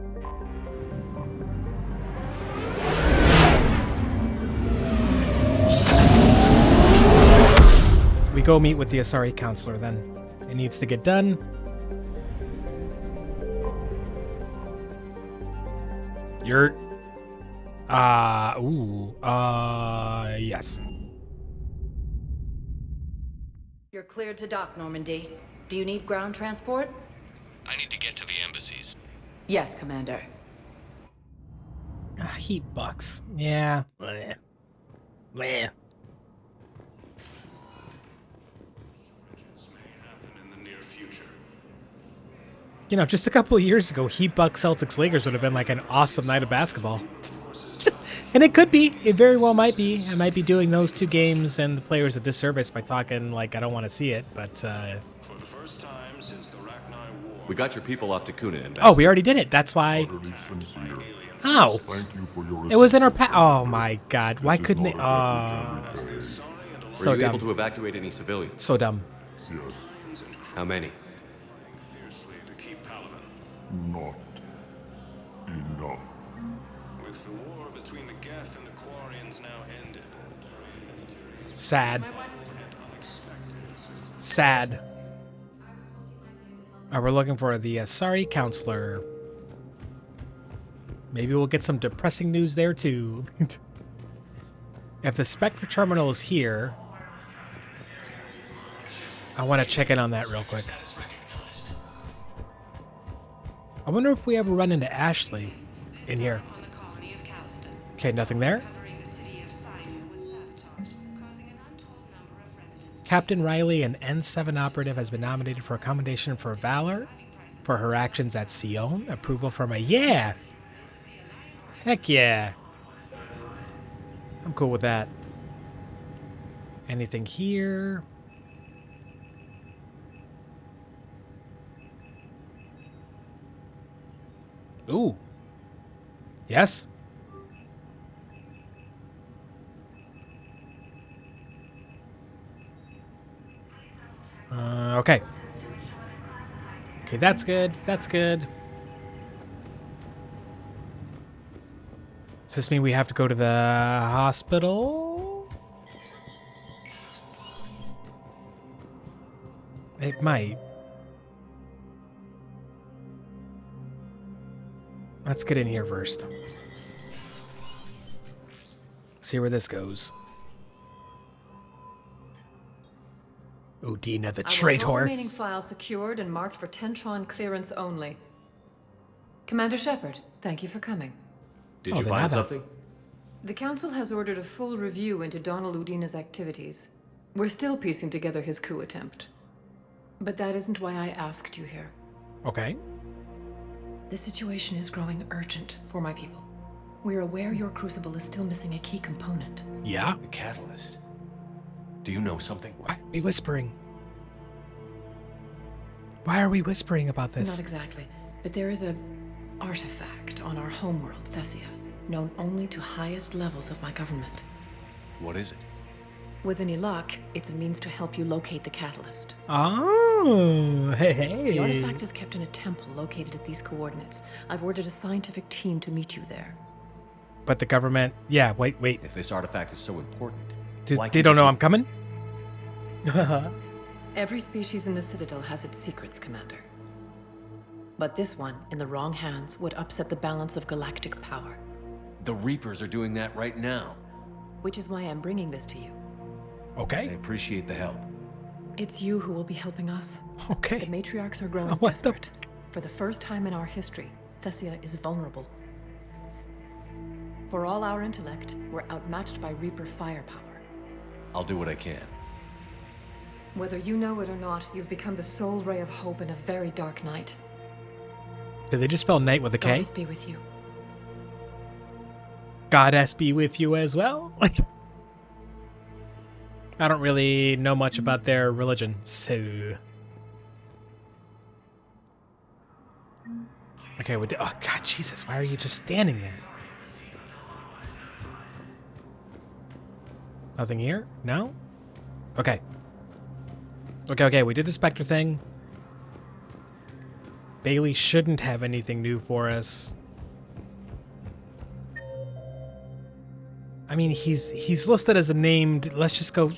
We go meet with the Asari counselor then. It needs to get done. You're... yes. You're cleared to dock, Normandy. Do you need ground transport? I need to get to the embassies. Yes, Commander. heat bucks. Yeah. Bleh. Bleh. You know, just a couple of years ago, Heat Bucks Celtics Lakers would have been like an awesome night of basketball. And it could be. It very well might be. I might be doing those two games and the players a disservice by talking like I don't want to see it, but We got your people off to Kuna, Ambassador. oh, we already did it. That's why. Oh. Thank you for your It was in our oh my god. Why couldn't they? So Were you dumb. able to evacuate any civilians? So dumb. Yes. How many? Not enough. With the war between the Geth and the Quarians now ended. Sad. Sad. We're looking for the sorry counselor. Maybe we'll get some depressing news there too. If the Spectre terminal is here, I want to check in on that real quick. I wonder if we ever run into Ashley in here. Okay, nothing there. Captain Riley, an N7 operative, has been nominated for a commendation for valor for her actions at Sion. Approval from a yeah. Heck yeah. I'm cool with that. Anything here? Ooh. Yes. Okay. Okay, that's good. That's good. Does this mean we have to go to the hospital? It might. Let's get in here first. See where this goes. Udina the traitor. All remaining files secured and marked for Tentron clearance only. Commander Shepard, thank you for coming. Did you find something? The Council has ordered a full review into Donald Udina's activities. We're still piecing together his coup attempt. But that isn't why I asked you here. Okay. The situation is growing urgent for my people. We're aware your crucible is still missing a key component. Yeah. The catalyst. Do you know something? Why are we whispering? Why are we whispering about this? Not exactly, but there is a artifact on our homeworld, Thessia, known only to highest levels of my government. What is it? With any luck, it's a means to help you locate the catalyst. Oh, hey. The artifact is kept in a temple located at these coordinates. I've ordered a scientific team to meet you there. But the government... Yeah, wait. If this artifact is so important... They don't know I'm coming? Every species in the Citadel has its secrets, Commander. But this one, in the wrong hands, would upset the balance of galactic power. The Reapers are doing that right now. Which is why I'm bringing this to you. Okay. I appreciate the help. It's you who will be helping us. Okay. The matriarchs are growing desperate. For the first time in our history, Thessia is vulnerable. For all our intellect, we're outmatched by Reaper firepower. I'll do what I can. Whether you know it or not, you've become the sole ray of hope in a very dark night. Did they just spell night with a K? Goddess be with you. Goddess be with you as well? I don't really know much about their religion, so... Okay, oh god, Jesus, why are you just standing there? Nothing here? No? Okay. Okay, we did the Spectre thing. Bailey shouldn't have anything new for us. I mean, he's listed as a named... Let's just go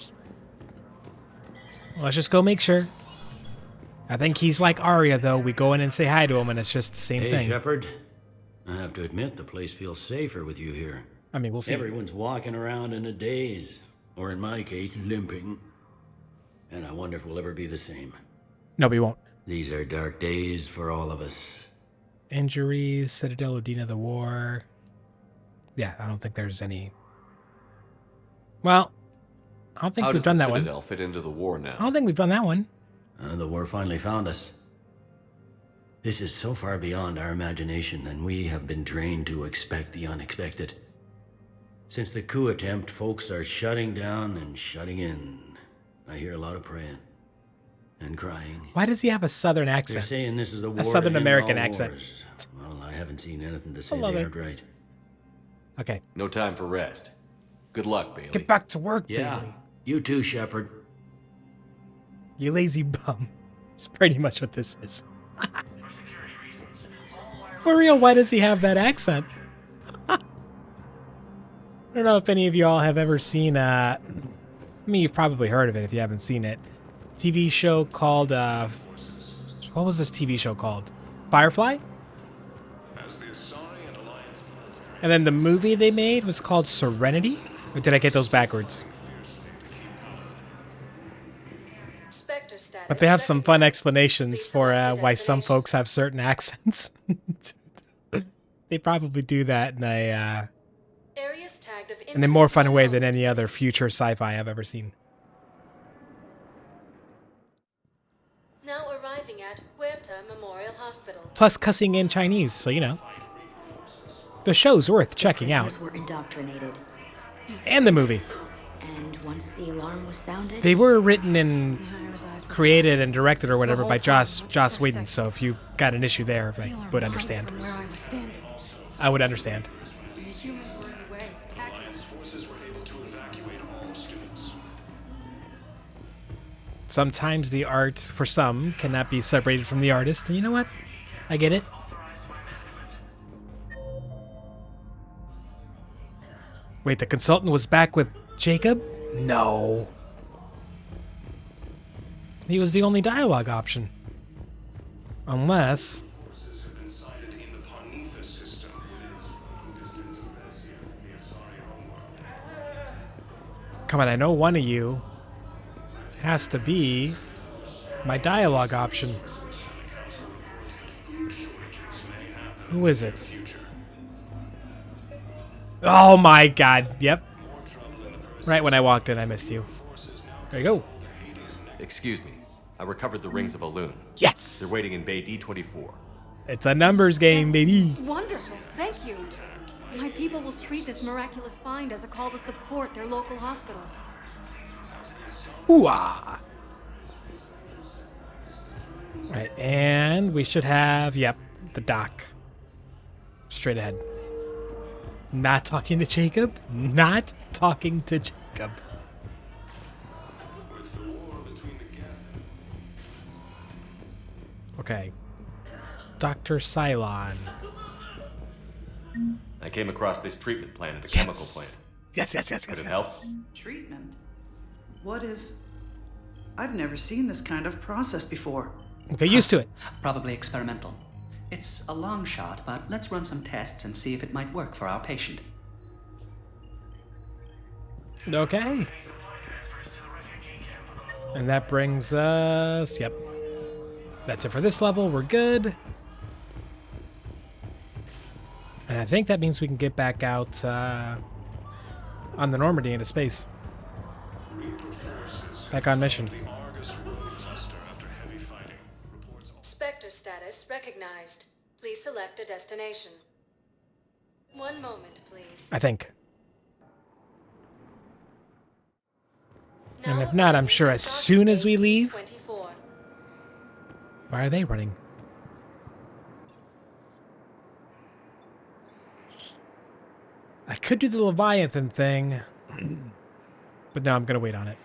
make sure. I think he's like Arya, though. We go in and say hi to him, and it's just the same thing. Hey, Shepard. I have to admit, the place feels safer with you here. I mean, we'll see. Everyone's walking around in a daze. Or in my case, limping. And I wonder if we'll ever be the same. No, we won't. These are dark days for all of us. Injuries, Citadel, Udina, the war. Yeah, I don't think there's any... Well, I don't think How we've does done the that one. Citadel fit into the war now? I don't think we've done that one. The war finally found us. This is so far beyond our imagination, and we have been trained to expect the unexpected. Since the coup attempt, folks are shutting down and shutting in. I hear a lot of praying and crying. Why does he have a southern accent? They're saying this is the war A southern to end American all accent. wars. Well, I haven't seen anything to say love they it. aren't right. Okay. No time for rest. Good luck, Bailey. Get back to work, Yeah, Bailey. you too, Shepard. You lazy bum. It's pretty much what this is. For real, why does he have that accent? I don't know if any of you all have ever seen, I mean, you've probably heard of it if you haven't seen it. TV show called, what was this TV show called? Firefly? And then the movie they made was called Serenity? Or did I get those backwards? But they have some fun explanations for why some folks have certain accents. They probably do that in a in a more fun way than any other future sci-fi I've ever seen. Now arriving at Huerta Memorial Hospital. Plus cussing in Chinese, so you know. The show's worth checking out. Prisoners were indoctrinated. And the movie. And once the alarm was sounded, They were written and created and directed or whatever by Joss Whedon, so if you got an issue there, I would understand. I would understand. The humans were in the way. Alliance forces were able to evacuate all students. Sometimes the art, for some, cannot be separated from the artist, and you know what? I get it. Wait, the consultant was back with Jacob? No. He was the only dialogue option. Unless... Come on, I know one of you has to be my dialogue option. Who is it? Oh my god, yep. Right when I walked in, I missed you. There you go. Excuse me. I recovered the rings of Elune. Yes! They're waiting in Bay D24. It's a numbers game, baby. Wonderful, thank you. My people will treat this miraculous find as a call to support their local hospitals. Hooah! Right, and we should have, yep, the doc. Straight ahead. Not talking to Jacob. Not talking to Jacob. Okay. Dr. Cylon. I came across this treatment plant at a chemical plant. Yes. Could it help? Treatment? What is... I've never seen this kind of process before. Get used to it. Probably experimental. It's a long shot, but let's run some tests and see if it might work for our patient. Okay. And that brings us... Yep. That's it for this level. We're good. And I think that means we can get back out on the Normandy into space. Back on mission. Spectre status recognized. Please select a destination. One moment, please. I think. And if not, I'm sure as soon as we leave... Why are they running? I could do the Leviathan thing, but no, I'm going to wait on it.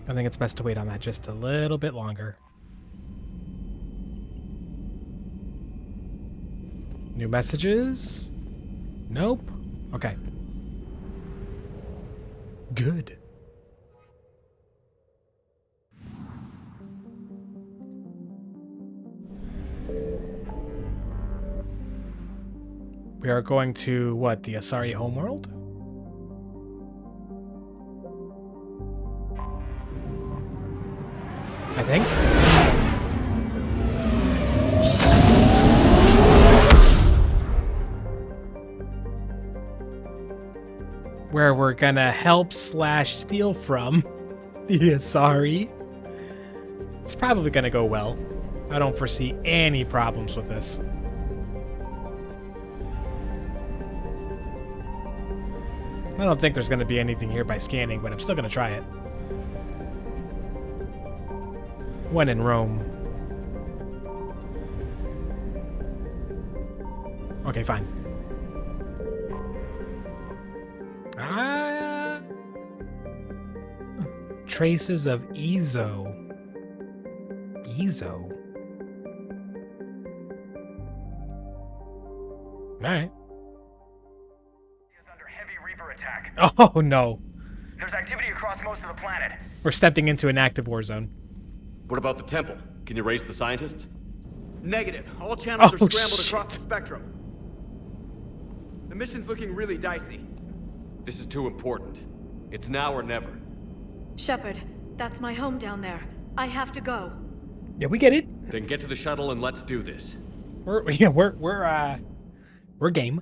I think it's best to wait on that just a little bit longer. New messages? Nope. Okay. Good. We are going to, what, the Asari homeworld? I think. where we're gonna help / steal from the Asari. It's probably gonna go well. I don't foresee any problems with this. I don't think there's gonna be anything here by scanning, but I'm still gonna try it. When in Rome. Okay, fine. Traces of Ezo. Ezo? Alright. Under heavy Reaper attack. Oh no. There's activity across most of the planet. We're stepping into an active war zone. What about the temple? Can you raise the scientists? Negative. All channels are scrambled shit. across the spectrum. The mission's looking really dicey. This is too important. It's now or never. Shepard, that's my home down there. I have to go. Yeah, we get it. Then get to the shuttle and let's do this. We're game.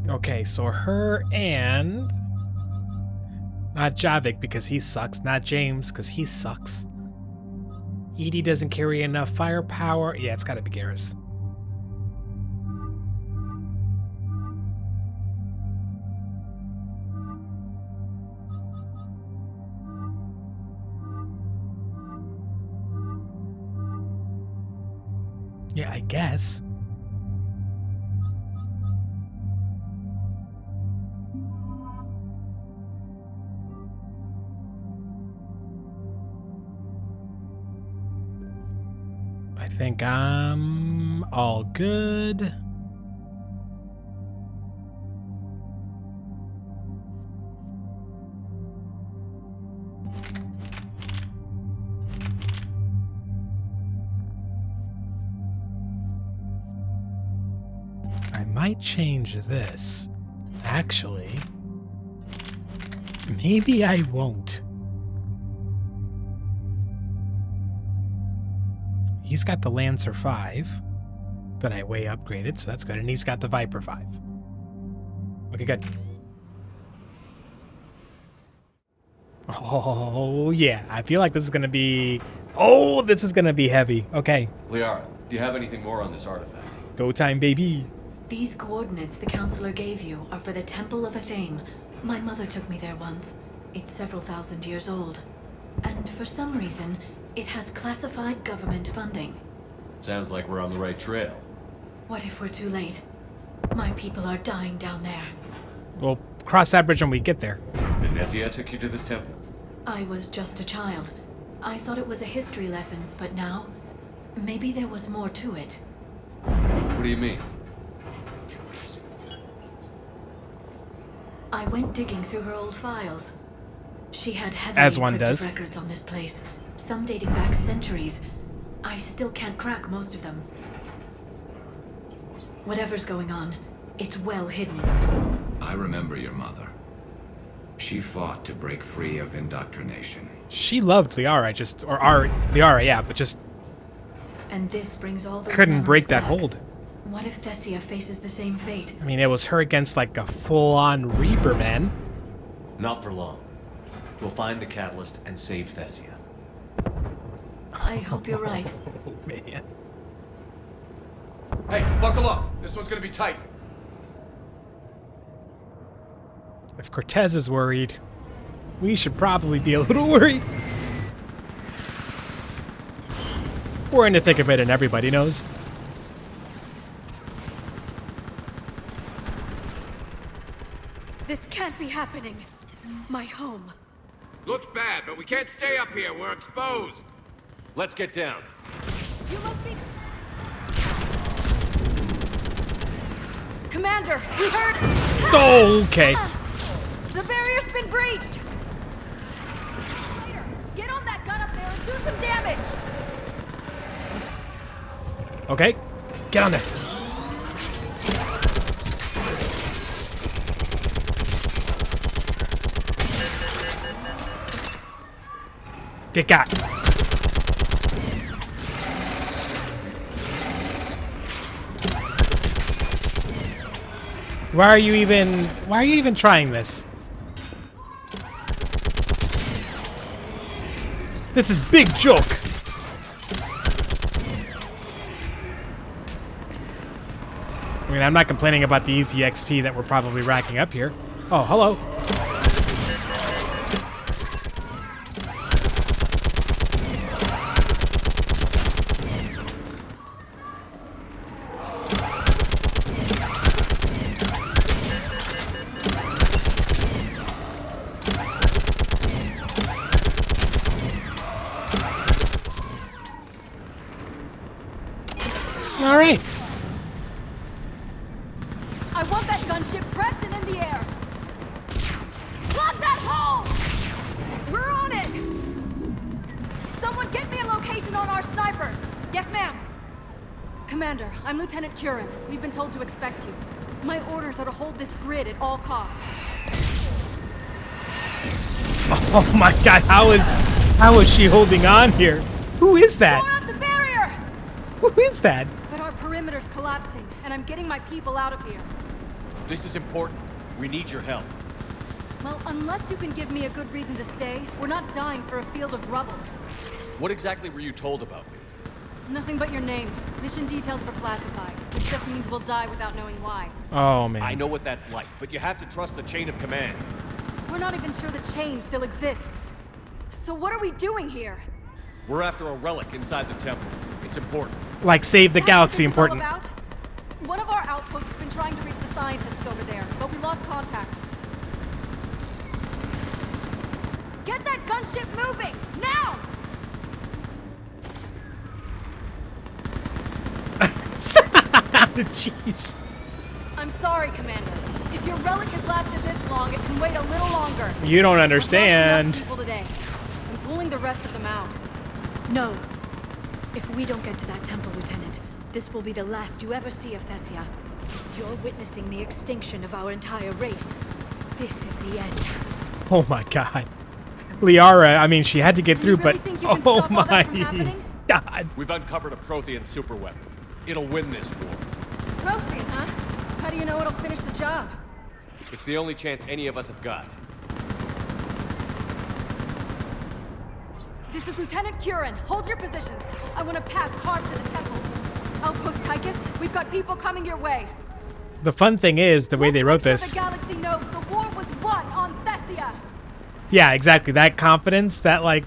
Okay, so her and not Javik because he sucks, not James because he sucks. Edie doesn't carry enough firepower. Yeah, it's gotta be Garrus. Yeah, I guess. I think I'm all good. I might change this. Actually, maybe I won't. He's got the Lancer 5 that I way upgraded, so that's good. And he's got the Viper 5. Okay, good. Oh, yeah. I feel like this is going to be... Oh, this is going to be heavy. Okay. Liara, do you have anything more on this artifact? Go time, baby. These coordinates the Counselor gave you are for the Temple of Athame. My mother took me there once. It's several thousand years old. And for some reason, it has classified government funding. Sounds like we're on the right trail. What if we're too late? My people are dying down there. We'll cross that bridge when we get there. The Nesia took you to this temple? I was just a child. I thought it was a history lesson, but now, maybe there was more to it. What do you mean? I went digging through her old files. She had heavy As one encrypted does. records on this place, some dating back centuries. I still can't crack most of them. Whatever's going on, it's well hidden. I remember your mother. She fought to break free of indoctrination. She loved Liara, Liara, yeah, but just And this brings all those couldn't break memories that back. hold. What if Thessia faces the same fate? I mean, it was her against like a full-on Reaper, man. Not for long. We'll find the catalyst and save Thessia. I hope you're right. Oh, man. Hey, buckle up. This one's gonna be tight. If Cortez is worried, we should probably be a little worried. We're in the thick of it and everybody knows. This can't be happening. My home. Looks bad, but we can't stay up here. We're exposed. Let's get down. You must be... Commander, we heard... Oh, okay. The barrier's been breached! Get on that gun up there and do some damage! Okay, get on there. Get got. Why are you even trying this? This is big joke. I mean, I'm not complaining about the easy XP that we're probably racking up here. Oh, hello. All right. I want that gunship prepped and in the air. Plug that hole! We're on it! Someone get me a location on our snipers. Yes, ma'am. Commander, I'm Lieutenant Curran. We've been told to expect you. My orders are to hold this grid at all costs. Oh my god, how is she holding on here? Who is that? Shore up the barrier! Who is that? But our perimeter's collapsing, and I'm getting my people out of here. This is important. We need your help. Well, unless you can give me a good reason to stay, we're not dying for a field of rubble. What exactly were you told about me? Nothing but your name. Mission details were classified, which just means we'll die without knowing why. Oh, man. I know what that's like, but you have to trust the chain of command. We're not even sure the chain still exists. So what are we doing here? We're after a relic inside the temple. It's important. Like, save the galaxy That's what important. this is all about? One of our outposts has been trying to reach the scientists over there, but we lost contact. Get that gunship moving! Now! Jeez. I'm sorry, Commander. If your relic has lasted this long, it can wait a little longer. You don't We've understand. lost enough people today. I'm pulling the rest of them out. No. If we don't get to that temple, Lieutenant, this will be the last you ever see of Thessia. You're witnessing the extinction of our entire race. This is the end. Oh my god. Liara, I mean, she had to get through, really but think you can oh stop all that from my happening? god. We've uncovered a Prothean superweapon. It'll win this war. Prothean, huh? How do you know it'll finish the job? It's the only chance any of us have got. This is Lieutenant Curran. Hold your positions. I want a path carved to the temple. Outpost Tychus, we've got people coming your way. The fun thing is, the way they wrote Let's make this. sure the galaxy knows the war was won on Thessia. Yeah, exactly. That confidence, that like,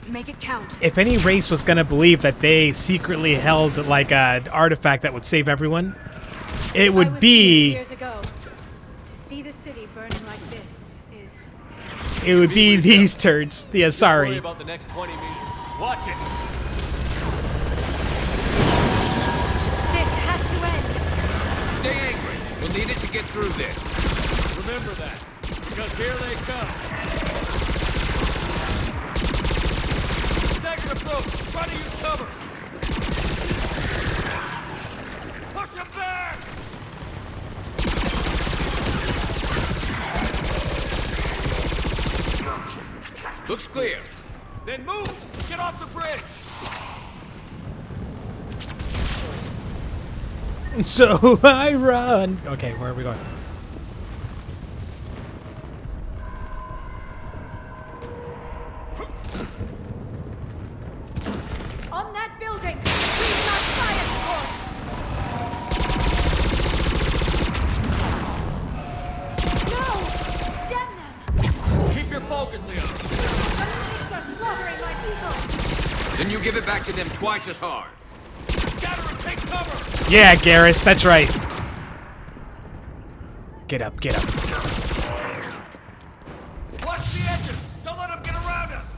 Make it count. if any race was gonna believe that they secretly held like an artifact that would save everyone, it would be. Years ago, to see the city burning like this is. It would be these turds. The Worry Asari. about the next 20 meters. Watch it. This has to end. Stay angry. We'll need it to get through this. Remember that, because here they come. Staggered approach. Try to use cover. Push him back. Looks clear. Then move. Get off the bridge. So I run. Okay, where are we going? On that building. Please not fire, No! Damn them! Keep your focus, Leon. Enemies are slaughtering my people. Then you give it back to them twice as hard. Scatter and take cover. Yeah, Garrus, that's right. Get up, get up. Watch the edges. Don't let them get around us.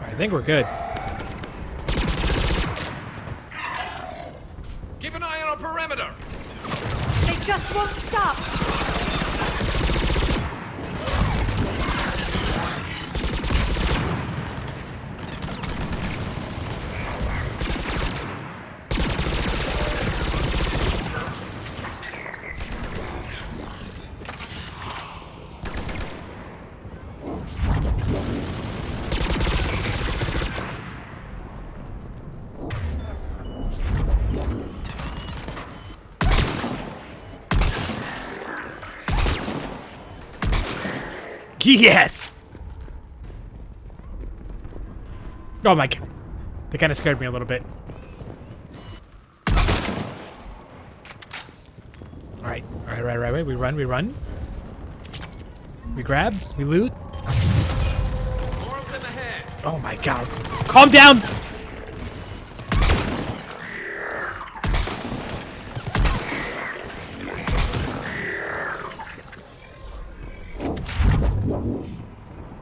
I think we're good. Keep an eye on our perimeter. They just won't stop. Yes! Oh my god. They kind of scared me a little bit. Alright. Alright. We run. We grab. We loot. Oh my god. Calm down!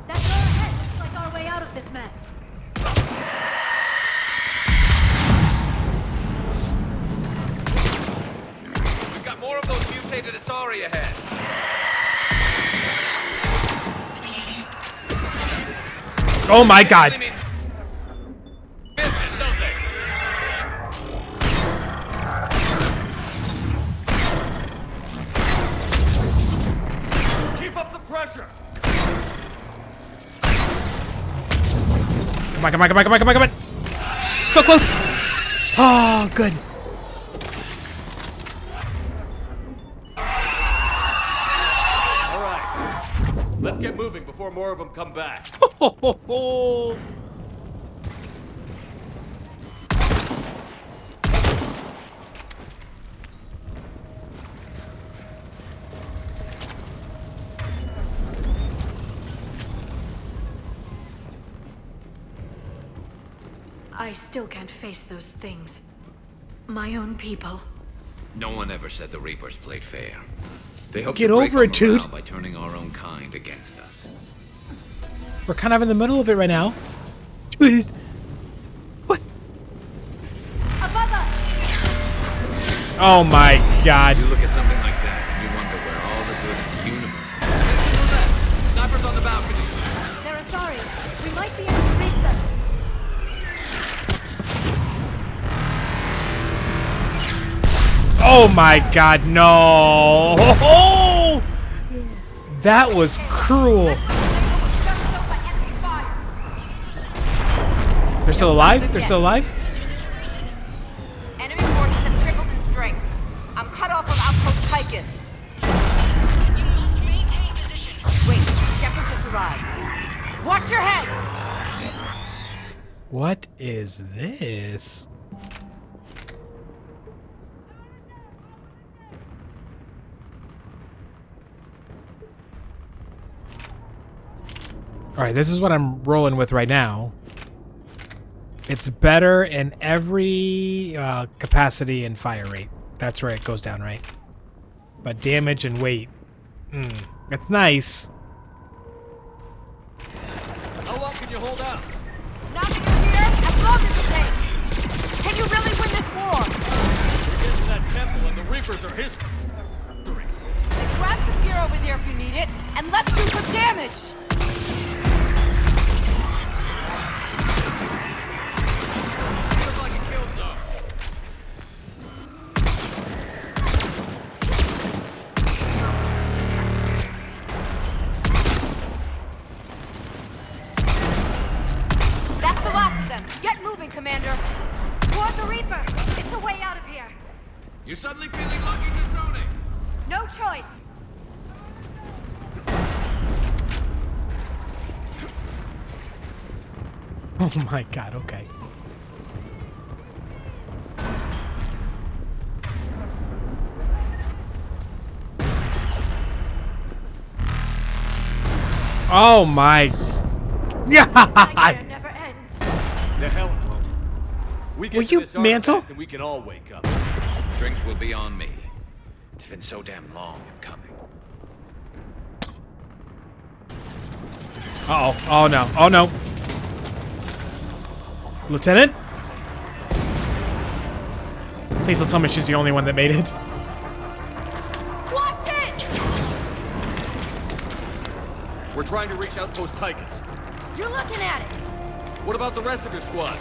That door ahead looks like our way out of this mess. We've got more of those mutated Asari ahead. Oh my god. Keep up the pressure. Come on. So close. Oh, good. All right. Let's get moving before more of them come back. I still can't face those things. My own people. No one ever said the Reapers played fair. They hope Get to break over our it, dude. morale by turning our own kind against us. We're kind of in the middle of it right now. Please. Above us! Oh my god. You look at something like that and you wonder where all the good in the universe. Snipers on the balcony. They're Asari. We might be able to reach them. Oh my god, no. That was cruel. They're still alive? Enemy forces have tripled in strength. I'm cut off from Outpost Tychus. You must maintain position. Wait, Shepard just arrived. Watch your head! What is this? Alright, this is what I'm rolling with right now. It's better in every capacity and fire rate. That's where it goes down, right? But damage and weight. That's nice. How long can you hold out? Nothing is here as long as it takes. Can you really win this war? We're getting to that temple and the Reapers are history. Then grab some gear over there if you need it, and let's do some damage! Looks like a kill zone. That's the last of them. Get moving, Commander. Toward the Reaper! It's a way out of here! You suddenly feeling lucky just droning? No choice! Oh my god, okay. Oh my... Yeah! Never ends. The hell it won't. We get Will to you this mantle? artifact and we can all wake up. Drinks will be on me. It's been so damn long in coming. Uh-oh. Oh no. Oh no. Lieutenant? Please don't tell me she's the only one that made it. Watch it! We're trying to reach Outpost Tychus. You're looking at it! What about the rest of your squad?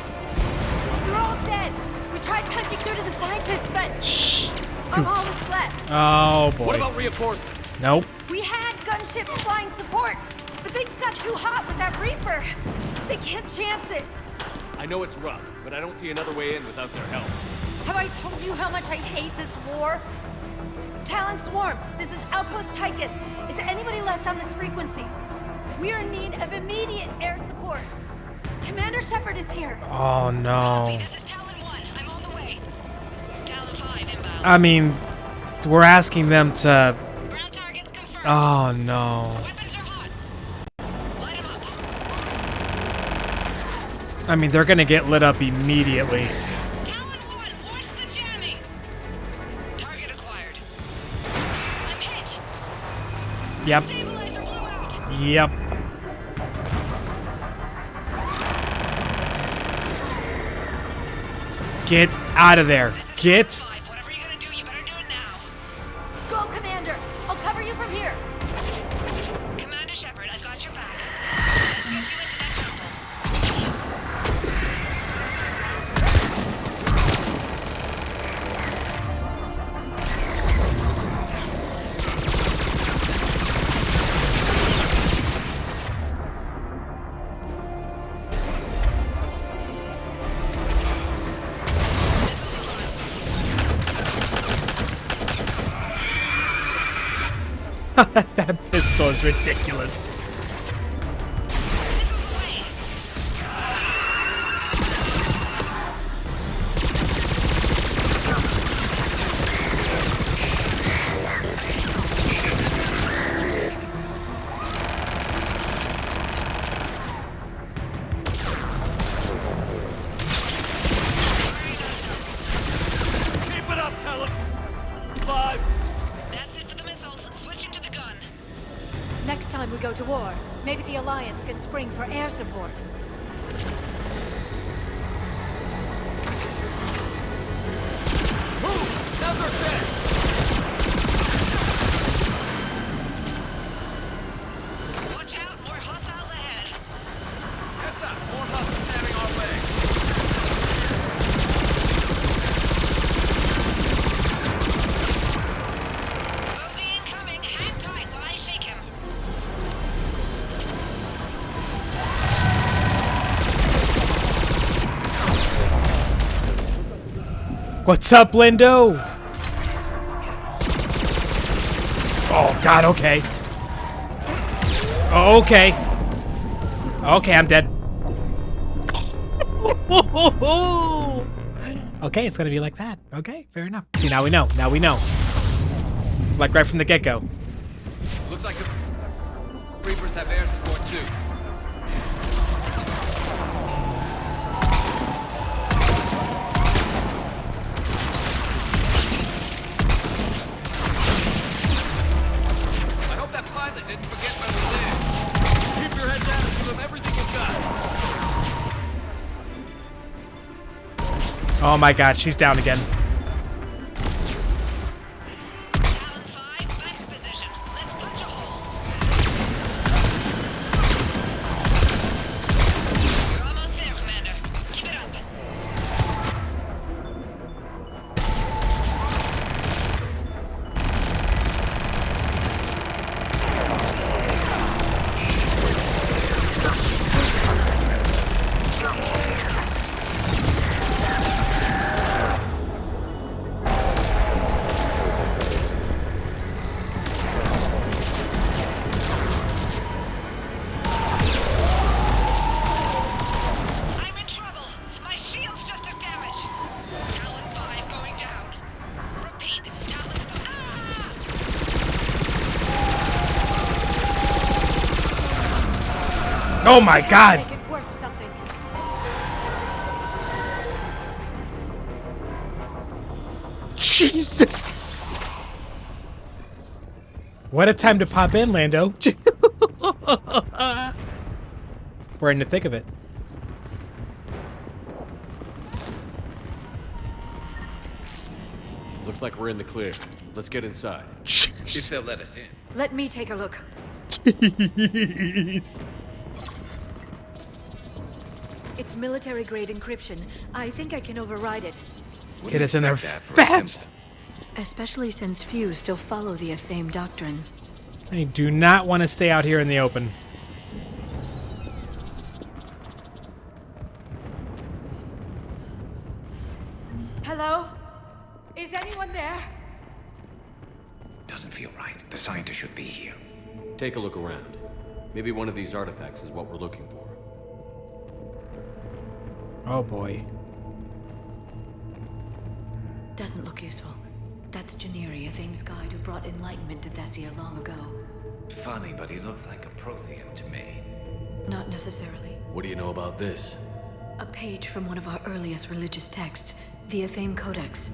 They're all dead! We tried punching through to the scientists, but... Shh. I'm all that's left. Oh boy. What about reinforcements? Nope. We had gunships flying support, but things got too hot with that Reaper. They can't chance it. I know it's rough, but I don't see another way in without their help. Have I told you how much I hate this war? Talon Swarm, this is Outpost Tychus. Is there anybody left on this frequency? We're in need of immediate air support. Commander Shepard is here. Oh no. This is Talon 1. I'm on the way. Talon 5 inbound. I mean, we're asking them to. Oh no. I mean, they're gonna get lit up immediately. Talon 1, what's the jamming? Target acquired. I'm hit. Yep. Stabilizer blew out. Yep. Get out of there. Get. Go, Commander. I'll cover you from here. Commander Shepard, I've got your back. Let's get you into that temple. That pistol is ridiculous. Keep it up, Talon. 5. That's it for the missiles. Switching to the gun. Next time we go to war, maybe the Alliance can spring for air support. Move! Now they're dead! Watch out, more hostiles ahead. Heads up, more hostiles standing our way. Bogey incoming. Hang tight while I shake him. What's up, Lindo? Oh God. Okay. Okay. Okay, I'm dead. Okay, it's gonna be like that. Okay, fair enough. See, now we know. Now we know. Like right from the get-go. Looks like the Reapers have air support too. I hope that pilot didn't forget where we live. Keep your head down and give them everything you've got. Oh my God, she's down again. You're almost there, Commander. Keep it up. I'm in trouble. My shields just took damage. Talon 5 going down. Repeat, Talon 5. Oh my God. Make it worth something. Jesus. What a time to pop in, Lando. We're in the thick of it. Looks like we're in the clear. Let's get inside. If they'll let us in. Let me take a look. Jeez. It's military-grade encryption. I think I can override it. Get us in there fast. Especially since few still follow the Athame doctrine. I do not want to stay out here in the open. Hello? Is anyone there? Doesn't feel right. The scientist should be here. Take a look around. Maybe one of these artifacts is what we're looking for. Oh boy. Doesn't look useful. That's January, Athame's guide who brought enlightenment to Thessia long ago. Funny, but he looks like a Prothean to me. Not necessarily. What do you know about this? A page from one of our earliest religious texts, the Athame Codex.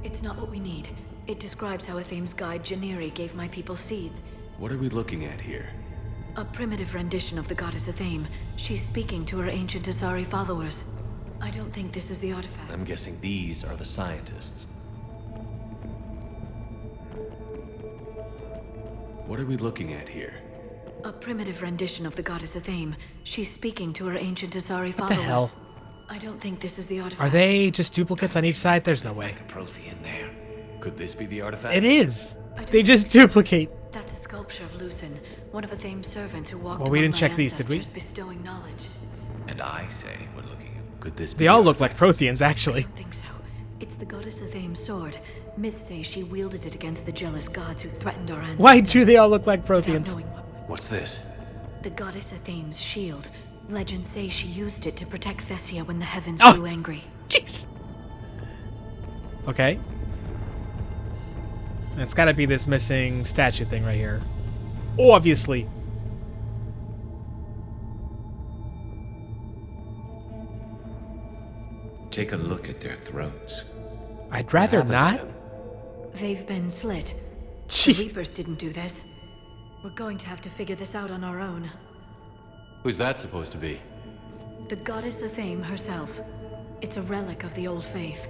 It's not what we need. It describes how Athame's guide January gave my people seeds. What are we looking at here? A primitive rendition of the goddess Athame. She's speaking to her ancient Asari followers. I don't think this is the artifact. I'm guessing these are the scientists. What are we looking at here? A primitive rendition of the goddess Athame. She's speaking to her ancient Asari What followers. the hell? I don't think this is the artifact. Are they just duplicates on each side? There's no way. Prothean there. Could this be the artifact? It is. They just duplicate. That's a sculpture of Lucen, one of Athame's servants who walked Well, we among didn't my check these, did we? ancestors, bestowing knowledge. And I say we're looking at... Could this be They all look like Protheans, actually. I don't think so. It's the goddess Athame's sword. Myths say she wielded it against the jealous gods who threatened our ancestors. Why do they all look like Protheans? What's this? The goddess Athame's shield. Legends say she used it to protect Thessia when the heavens Oh, grew angry. Jeez. Okay. It's got to be this missing statue thing right here. Obviously. Take a look at their throats. I'd rather not. They've been slit. Gee. The Reapers didn't do this. We're going to have to figure this out on our own. Who's that supposed to be? The goddess Athame herself. It's a relic of the old faith.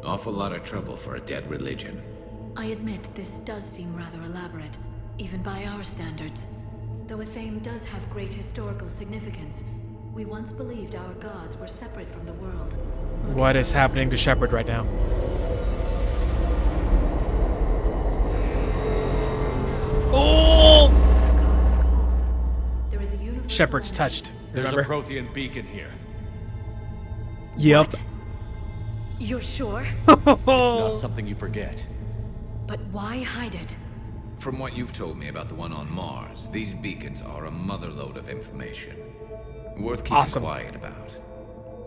Awful lot of trouble for a dead religion. I admit this does seem rather elaborate, even by our standards. Though Athame does have great historical significance, we once believed our gods were separate from the world. What is happening to Shepard right now? Oh! There is a universal Shepard's touched. There's Remember? a Prothean beacon here. Yep. You're sure? It's not something you forget. But why hide it? From what you've told me about the one on Mars, these beacons are a motherlode of information. Worth keeping quiet about.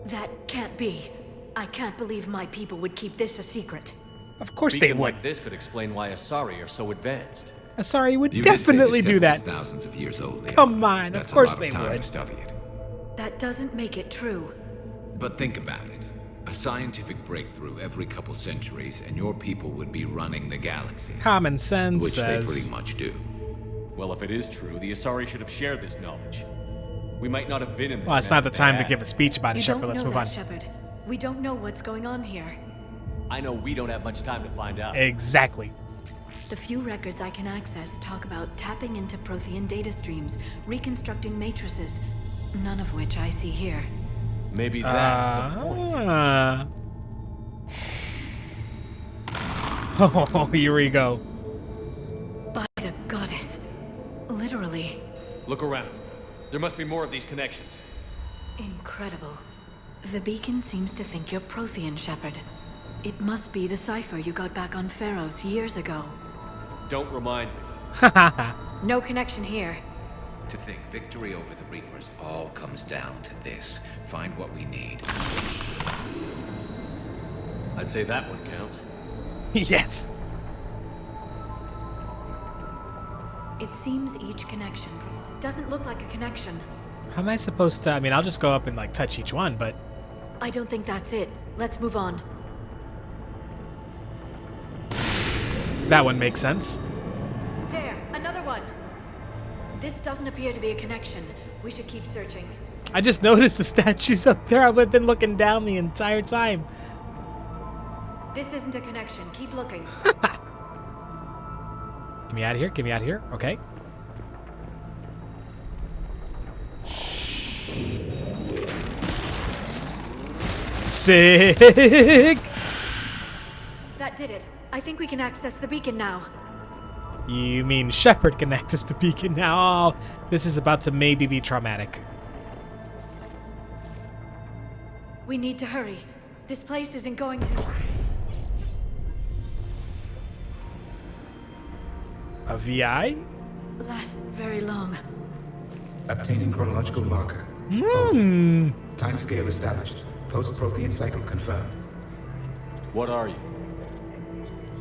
That can't be. I can't believe my people would keep this a secret. Of course they would. Like this could explain why Asari are so advanced. Asari would You did say definitely this do temple is that. Thousands of years old. Leon. Come on, That's of course a lot they of time would. to study it. That doesn't make it true. But think about it. A scientific breakthrough every couple centuries, and your people would be running the galaxy. Common sense Which says... they pretty much do. Well, if it is true, the Asari should have shared this knowledge. We might not have been in this Well, it's mess not the if they time to had. give a speech about it, You Shepard. don't Let's know move that, on. Shepard. We don't know what's going on here. I know we don't have much time to find out. Exactly. The few records I can access talk about tapping into Prothean data streams, reconstructing matrices, none of which I see here. Maybe that's the point. Oh, here we go. By the goddess. Literally. Look around. There must be more of these connections. Incredible. The beacon seems to think you're Prothean, Shepard. It must be the cipher you got back on Pharos years ago. Don't remind me. No connection here. To think victory over the Reapers all comes down to this. Find what we need. I'd say that one counts. Yes. It seems each connection doesn't look like a connection. How am I supposed to... I mean, I'll just go up and, like, touch each one, but... I don't think that's it. Let's move on. That one makes sense. There, another one. This doesn't appear to be a connection. We should keep searching. I just noticed the statues up there. I've been looking down the entire time. This isn't a connection. Keep looking. Get me out of here. Get me out of here. Okay. Sick! That did it. I think we can access the beacon now. You mean Shepard can access the beacon now? Oh, this is about to maybe be traumatic. We need to hurry. This place isn't going to... A VI? last very long. Obtaining chronological marker. Hmm. Timescale established. Post-Prothean cycle confirmed. What are you?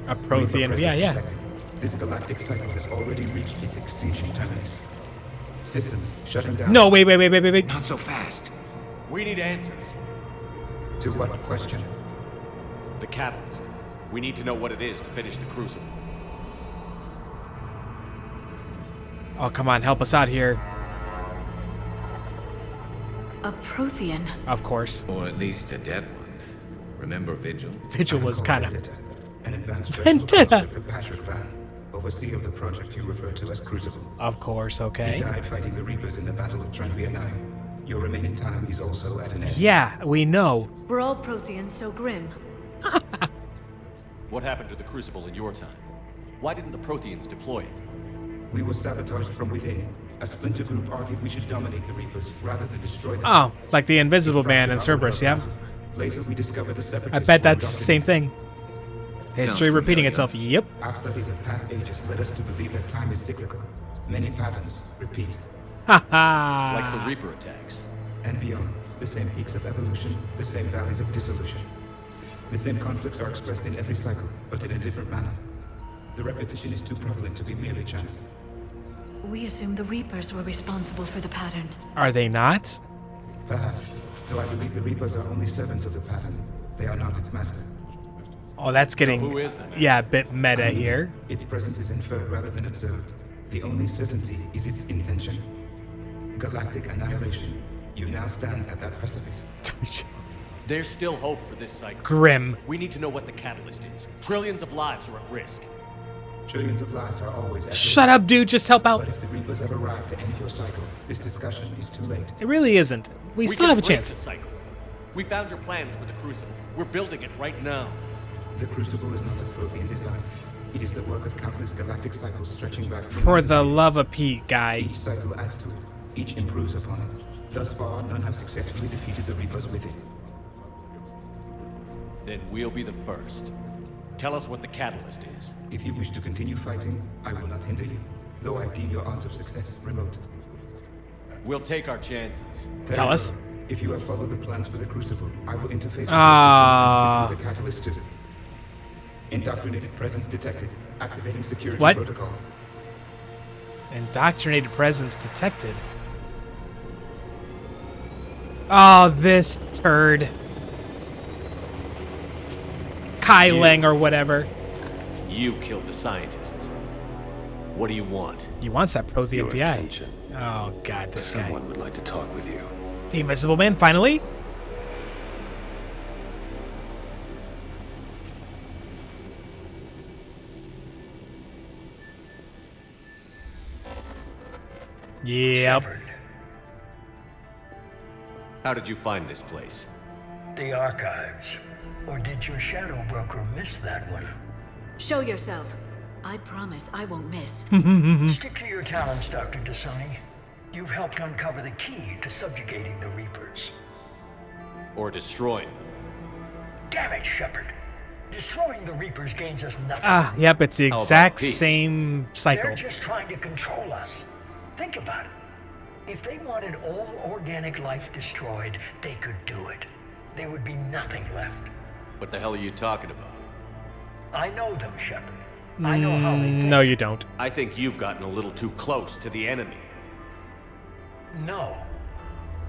A Prothean, Reaper yeah, presence yeah. detected. This galactic cycle has already reached its extinction terminus. Systems shutting down. No, wait. Not so fast. We need answers. To what question? The catalyst. We need to know what it is to finish the crucible. Oh, come on, help us out here. A Prothean? Of course. Or at least a dead one. Remember Vigil? Vigil was kind of... An advanced vendetta. Of the Patrick Van, overseer of the project you refer to as Crucible. Of course, okay. He died fighting the Reapers in the Battle of Tranvia 9. Your remaining time is also at an end. Yeah, we know. We're all Protheans so grim. What happened to the crucible in your time? Why didn't the Protheans deploy it? We were sabotaged from within. A splinter group argued we should dominate the Reapers rather than destroy them. Oh, like the Invisible Man and Cerberus, yeah. Later we discovered the Separatists. I bet that's the same thing. History repeating itself, yep. Our studies of past ages led us to believe that time is cyclical. Many patterns repeat. Haha. Like the Reaper attacks. And beyond, the same peaks of evolution, the same valleys of dissolution. The same conflicts are expressed in every cycle, but in a different manner. The repetition is too prevalent to be merely chance. We assumed the Reapers were responsible for the pattern. Are they not? Perhaps, though I believe the Reapers are only servants of the pattern. They are not its master. Oh, that's getting, so who is that? Yeah, a bit meta here. Its presence is inferred rather than observed. The only certainty is its intention. Galactic annihilation. You now stand at that precipice. There's still hope for this cycle. Grim. We need to know what the catalyst is. Trillions of lives are at risk. Trillions of lives are always at risk. Shut up, dude. Just help out. But if the Reapers have arrived to end your cycle, this discussion is too late. It really isn't. We still can have a break chance. The cycle. We found your plans for the Crucible. We're building it right now. The Crucible is not a Prothean design. It is the work of countless galactic cycles stretching back from... For the love of Pete, guy. Each cycle adds to it. Each improves upon it. Thus far, none have successfully defeated the Reapers with it. Then we'll be the first. Tell us what the catalyst is. If you wish to continue fighting, I will not hinder you, though I deem your odds of success remote. We'll take our chances. Tell us. If you have followed the plans for the Crucible, I will interface with the catalyst too. Indoctrinated presence detected. Activating security protocol. Indoctrinated presence detected. Oh, this turd. Kai Leng or whatever. You killed the scientists. What do you want? He wants that Prothean PI. Attention. Oh god, this guy. Someone would like to talk with you. The Invisible Man, finally? Yep. Shepard. How did you find this place? The archives. Or did your shadow broker miss that one? Show yourself. I promise I won't miss. Stick to your talents, Dr. Dasani. You've helped uncover the key to subjugating the Reapers. Or destroying them. Damn it, Shepard. Destroying the Reapers gains us nothing. Ah, yep, it's the exact same cycle. They're just trying to control us. Think about it. If they wanted all organic life destroyed, they could do it. There would be nothing left. What the hell are you talking about? I know them, Shepard. I know how they think. No, you don't. I think you've gotten a little too close to the enemy. No.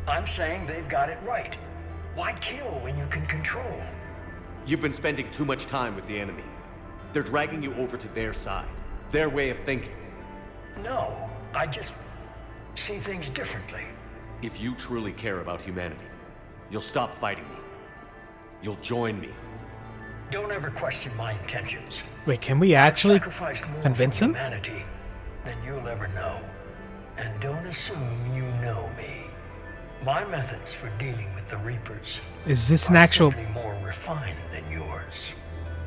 I'm saying they've got it right. Why kill when you can control? You've been spending too much time with the enemy. They're dragging you over to their side. Their way of thinking. No, I just see things differently. If you truly care about humanity, you'll stop fighting me. You'll join me. Don't ever question my intentions. Wait, can we actually convince him? Humanity, then you'll ever know. And don't assume you know me. My methods for dealing with the Reapers is this an actual more refined than yours.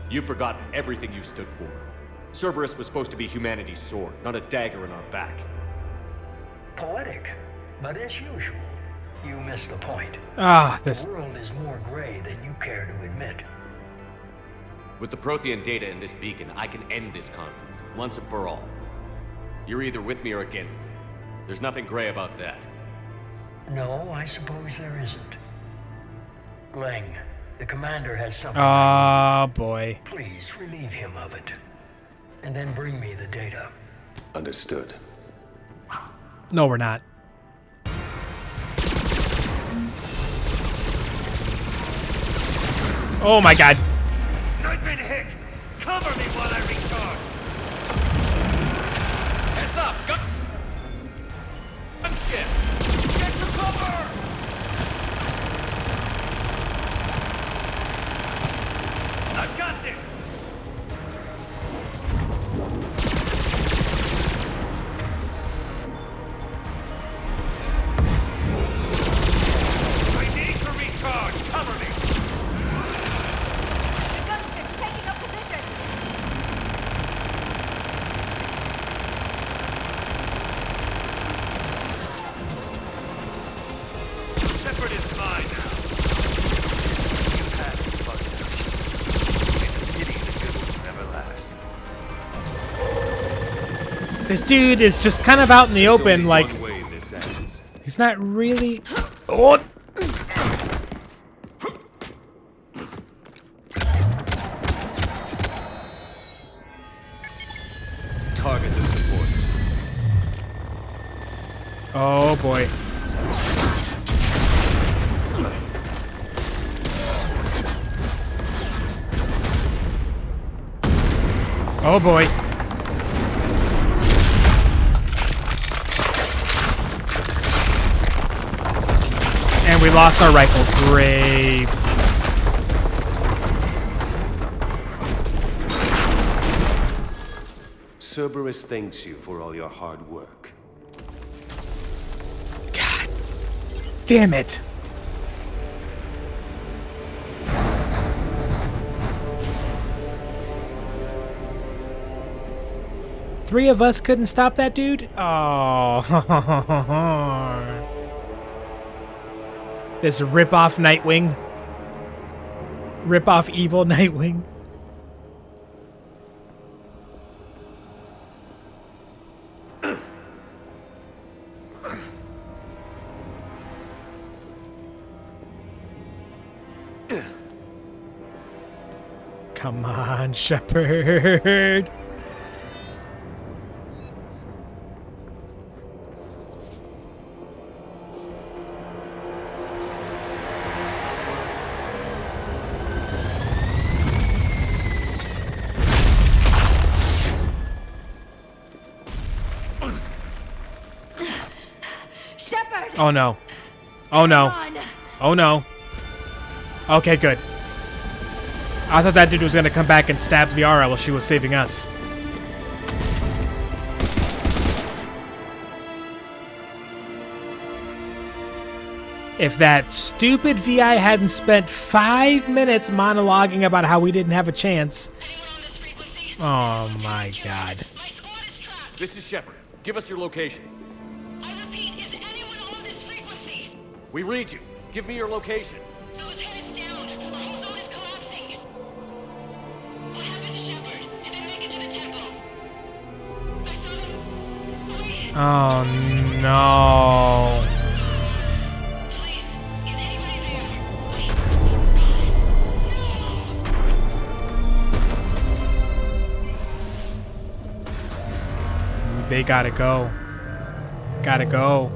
You've forgotten everything you stood for. Cerberus was supposed to be humanity's sword, not a dagger in our back. Poetic, but as usual, you miss the point. This The world is more gray than you care to admit. With the Prothean data in this beacon, I can end this conflict, once and for all. You're either with me or against me. There's nothing gray about that. No, I suppose there isn't. Lang, the commander has something. Oh, boy. Please relieve him of it. And then bring me the data. Understood. No, we're not. Oh my god. I've been hit! Cover me while I recharge! Heads up! Gunship! Get to cover! I've got this! I need to recharge! Cover me! The gunship's taking up position! Shepard is mine now. You had it, Buster. It's a pity the good ones never last. This dude is just kind of out in the There's open, only like, one way this ends. he's not really... Oh! Target the supports. Oh, boy. Oh, boy. And we lost our rifle. Great. Cerberus thanks you for all your hard work. God damn it. Three of us couldn't stop that dude? Oh. This rip-off Nightwing. Rip-off evil Nightwing. Come on, Shepard. Shepard! Oh no. Oh no. Oh no. Okay, good. I thought that dude was gonna come back and stab Liara while she was saving us. If that stupid VI hadn't spent 5 minutes monologuing about how we didn't have a chance. Oh my god. This is Shepard. Give us your location. I repeat, is anyone on this frequency? We read you. Give me your location. The lieutenant's down. Our whole zone is collapsing. What happened to Shepard? Did they make it to the temple? I saw them. Wait. Oh no. Please, is anybody there? Wait. Guys. No. They gotta go. Gotta go.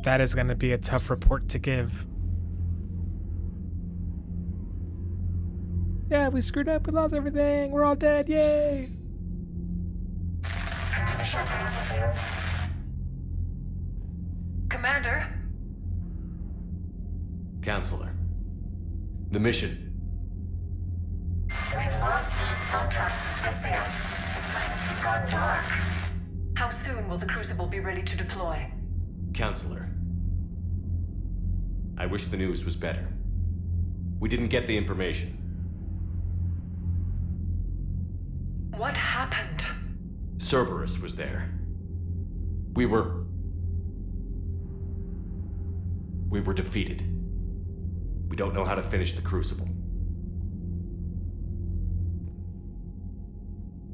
That is gonna be a tough report to give. Yeah, we screwed up. We lost everything. We're all dead. Yay! Commander? Counselor. The mission. We've lost contact with the It's gone dark. How soon will the Crucible be ready to deploy? Counselor. I wish the news was better. We didn't get the information. What happened? Cerberus was there. We were defeated. We don't know how to finish the Crucible.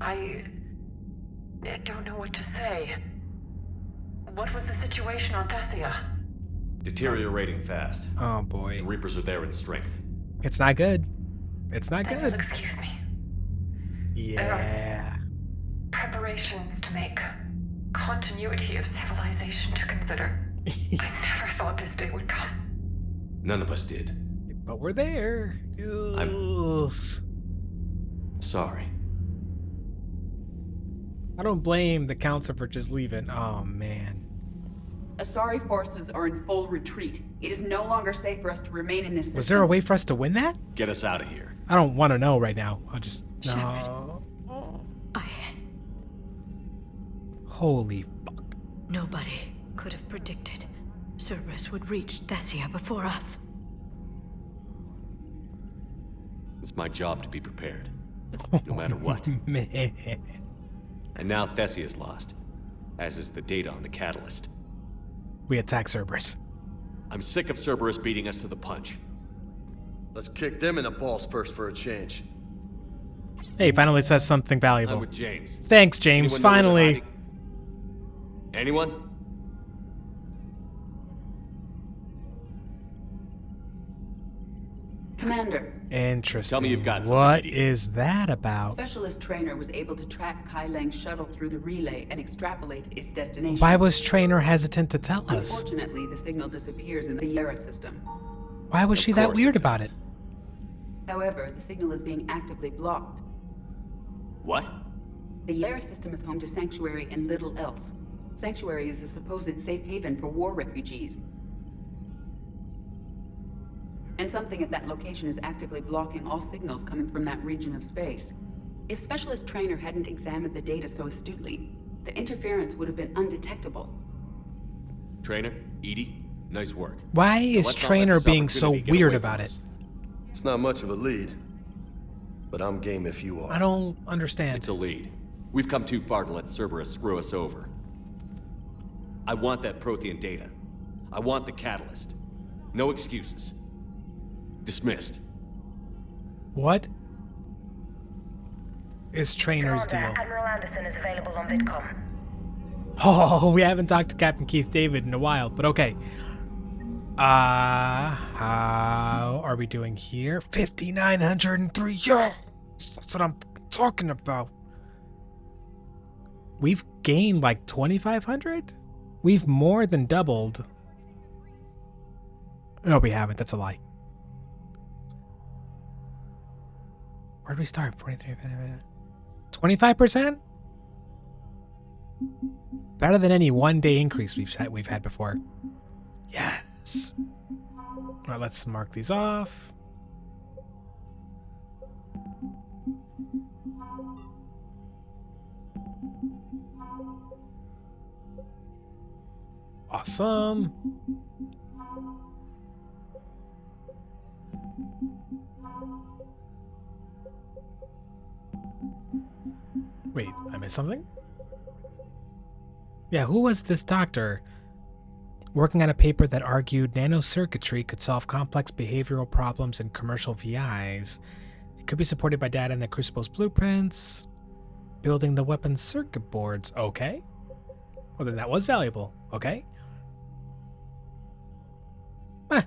I don't know what to say. What was the situation on Thessia? Deteriorating fast. Oh boy. The Reapers are there in strength. It's not good. It's not good. Excuse me. Yeah. Preparations to make. Continuity of civilization to consider. I never thought this day would come. None of us did. But we're there. I'm sorry. I don't blame the council for just leaving. Oh, man. Asari forces are in full retreat. It is no longer safe for us to remain in this system. Was there a way for us to win that? Get us out of here. I don't want to know right now. I'll just... No. Holy fuck. Nobody could have predicted Cerberus would reach Thessia before us. It's my job to be prepared. No matter what. Man. And now Thessia's lost. As is the data on the catalyst. We attack Cerberus. I'm sick of Cerberus beating us to the punch. Let's kick them in the balls first for a change. Hey, finally says something valuable. I'm with James. Thanks, James. Anyone know where they're Finally. hiding? Anyone? Commander. Interesting. Tell me you've got something, What idiot. is that about? Specialist Trainer was able to track Kai Lang's shuttle through the relay and extrapolate its destination. Why was Trainer hesitant to tell us? Unfortunately, the signal disappears in the Yara system. Why was she that weird about it? However, the signal is being actively blocked. What? The Yara system is home to Sanctuary and little else. Sanctuary is a supposed safe haven for war refugees. And something at that location is actively blocking all signals coming from that region of space. If Specialist Trainer hadn't examined the data so astutely, the interference would have been undetectable. Trainer, Edie, nice work. Why Now is let's not let Trainer this being so opportunity get weird away from about us. it? It's not much of a lead, but I'm game if you are. I don't understand. It's a lead. We've come too far to let Cerberus screw us over. I want that Prothean data. I want the catalyst. No excuses. Dismissed. What is Trainer's deal? Admiral Anderson is available on VidCom. Oh, we haven't talked to Captain Keith David in a while, but okay. How are we doing here? 5,903. Yes! That's what I'm talking about. We've gained like 2,500? We've more than doubled. No, we haven't. That's a lie. Where did we start? 25%? Better than any one-day increase we've had before. Yes. All right, let's mark these off. Awesome. Wait, I missed something? Yeah, who was this doctor? Working on a paper that argued nanocircuitry could solve complex behavioral problems in commercial VIs. It could be supported by data in the Crucible's blueprints. Building the weapons circuit boards. Okay. Well, then that was valuable. Okay. Huh.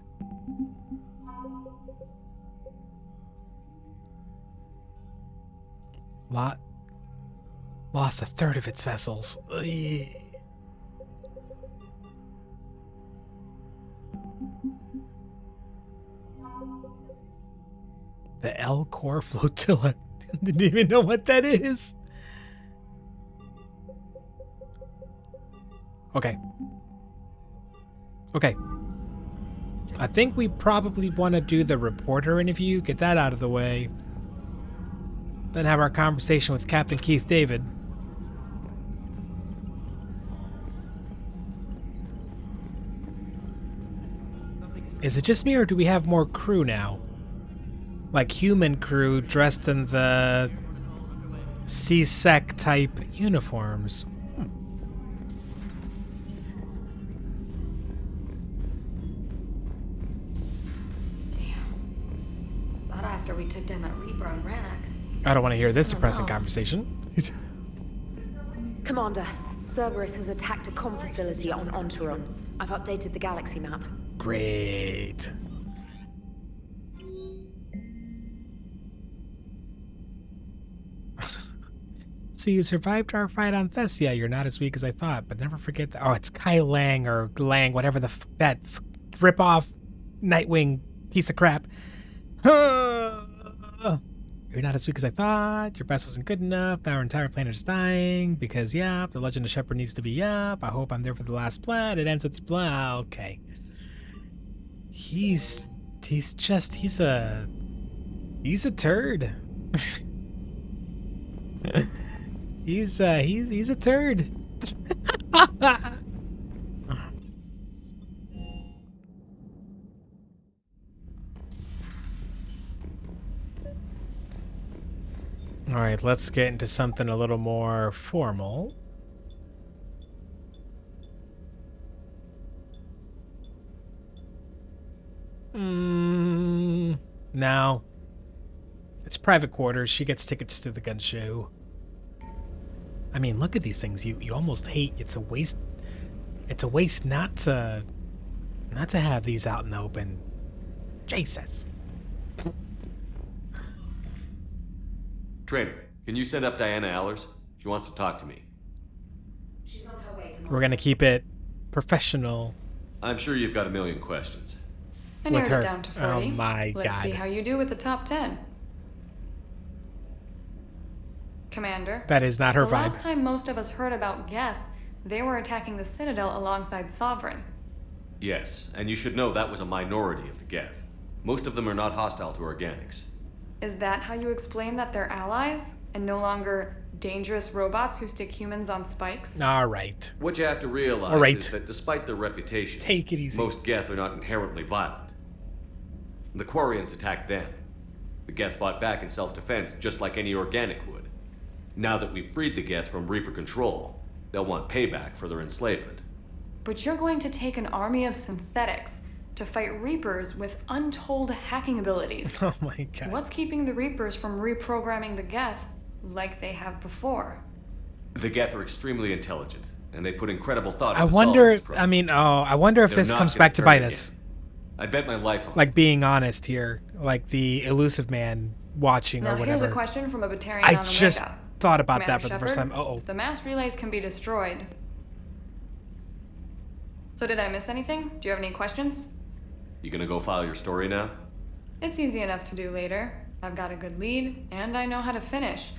Lost a third of its vessels. Ugh. The L Core Flotilla. Didn't even know what that is. Okay. Okay. I think we probably want to do the reporter interview. Get that out of the way. Then have our conversation with Captain Keith David. Is it just me, or do we have more crew now? Like human crew dressed in the C-Sec type uniforms. Not after we took down that Reaper on Rannoch. I don't want to hear this depressing conversation. Commander, Cerberus has attacked a comm facility on Ontaron. I've updated the galaxy map. Great. So you survived our fight on Thessia. You're not as weak as I thought, but never forget that. Oh, it's Kai Lang or Lang, whatever that rip-off Nightwing piece of crap. You're not as weak as I thought. Your best wasn't good enough. Now our entire planet is dying because, yeah, the Legend of Shepard needs to be up. I hope I'm there for the last plan. It ends with blah. Okay. He's a turd. He's a turd. All right, let's get into something a little more formal. No. It's private quarters. She gets tickets to the gun show. I mean, look at these things. You almost hate. It's a waste. It's a waste not to have these out in the open. Jesus. Trainer, can you send up Diana Allers? She wants to talk to me. She's on her way. We're gonna keep it professional. I'm sure you've got a million questions. I narrowed it down to 40. Oh my Let's God. see how you do with the top 10. Commander. That is not her the vibe. Last time most of us heard about Geth, they were attacking the Citadel alongside Sovereign. Yes, and you should know that was a minority of the Geth. Most of them are not hostile to organics. Is that how you explain that they're allies and no longer dangerous robots who stick humans on spikes? All right. What you have to realize is that despite their reputation, take it easy. Most Geth are not inherently violent. The Quarians attacked them. The Geth fought back in self-defense just like any organic would. Now that we've freed the Geth from Reaper control, they'll want payback for their enslavement. But you're going to take an army of synthetics to fight Reapers with untold hacking abilities. Oh my God. What's keeping the Reapers from reprogramming the Geth like they have before? The Geth are extremely intelligent, and they put incredible thought I into wonder. solving this I mean, I wonder if They're this not comes gonna back to turn bite again. us. I bet my life on Like being honest here, like the elusive man watching Now or whatever. here's a question from a Batarian I on Omega. just thought about Commander that for the first Shepard, time. Uh-oh. The mass relays can be destroyed. So did I miss anything? Do you have any questions? You gonna go file your story now? It's easy enough to do later. I've got a good lead, and I know how to finish.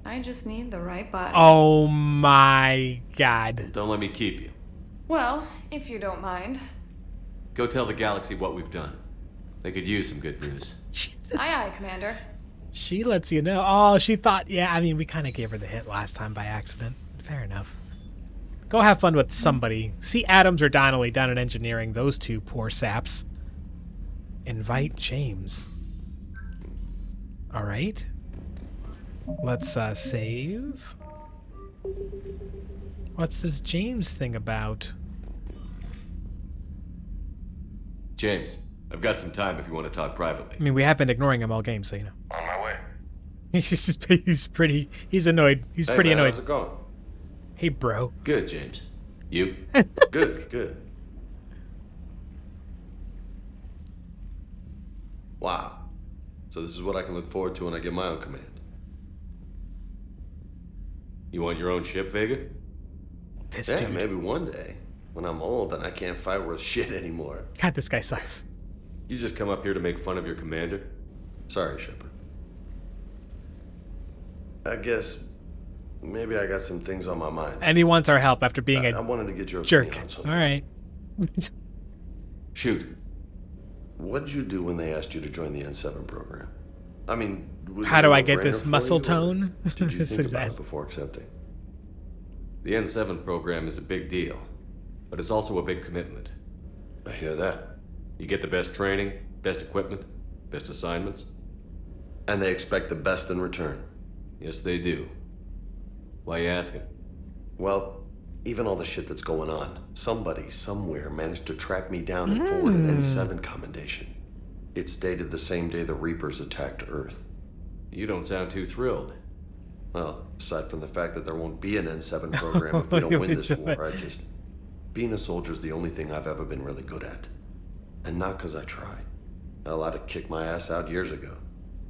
I just need the right button. Oh my God. Don't let me keep you. Well, if you don't mind. Go tell the galaxy what we've done. They could use some good news. Jesus. Aye, aye, Commander. She lets you know. Oh, she thought. Yeah, I mean, we kind of gave her the hit last time by accident. Fair enough. Go have fun with somebody. See Adams or Donnelly down in engineering. Those two poor saps. Invite James. All right. Let's save. What's this James thing about? James, I've got some time if you want to talk privately. I mean, we have been ignoring him all game, so you know. On my way. He's annoyed. He's Hey, pretty man, annoyed. how's it going? Hey, bro. Good, James. You? Good. Wow. So this is what I can look forward to when I get my own command. You want your own ship, Vega? Yeah, maybe one day. When I'm old and I can't fight worth shit anymore. God, this guy sucks. You just come up here to make fun of your commander? Sorry, Shepard. I guess maybe I got some things on my mind. And he wants our help after being I wanted to get your jerk. opinion on something. All right. Shoot. What did you do when they asked you to join the N7 program? I mean, was How it do a I get no-brainer this for muscle you, or tone? Did you think about Success. it before accepting? The N7 program is a big deal, but it's also a big commitment. I hear that. You get the best training, best equipment, best assignments. And they expect the best in return. Yes, they do. Why you asking? Well, even all the shit that's going on, somebody somewhere managed to track me down and forward an N7 commendation. It's dated the same day the Reapers attacked Earth. You don't sound too thrilled. Well, aside from the fact that there won't be an N7 program if we don't win this war, being a soldier's the only thing I've ever been really good at. And not because I try. Hell, I'd have kicked my ass out years ago.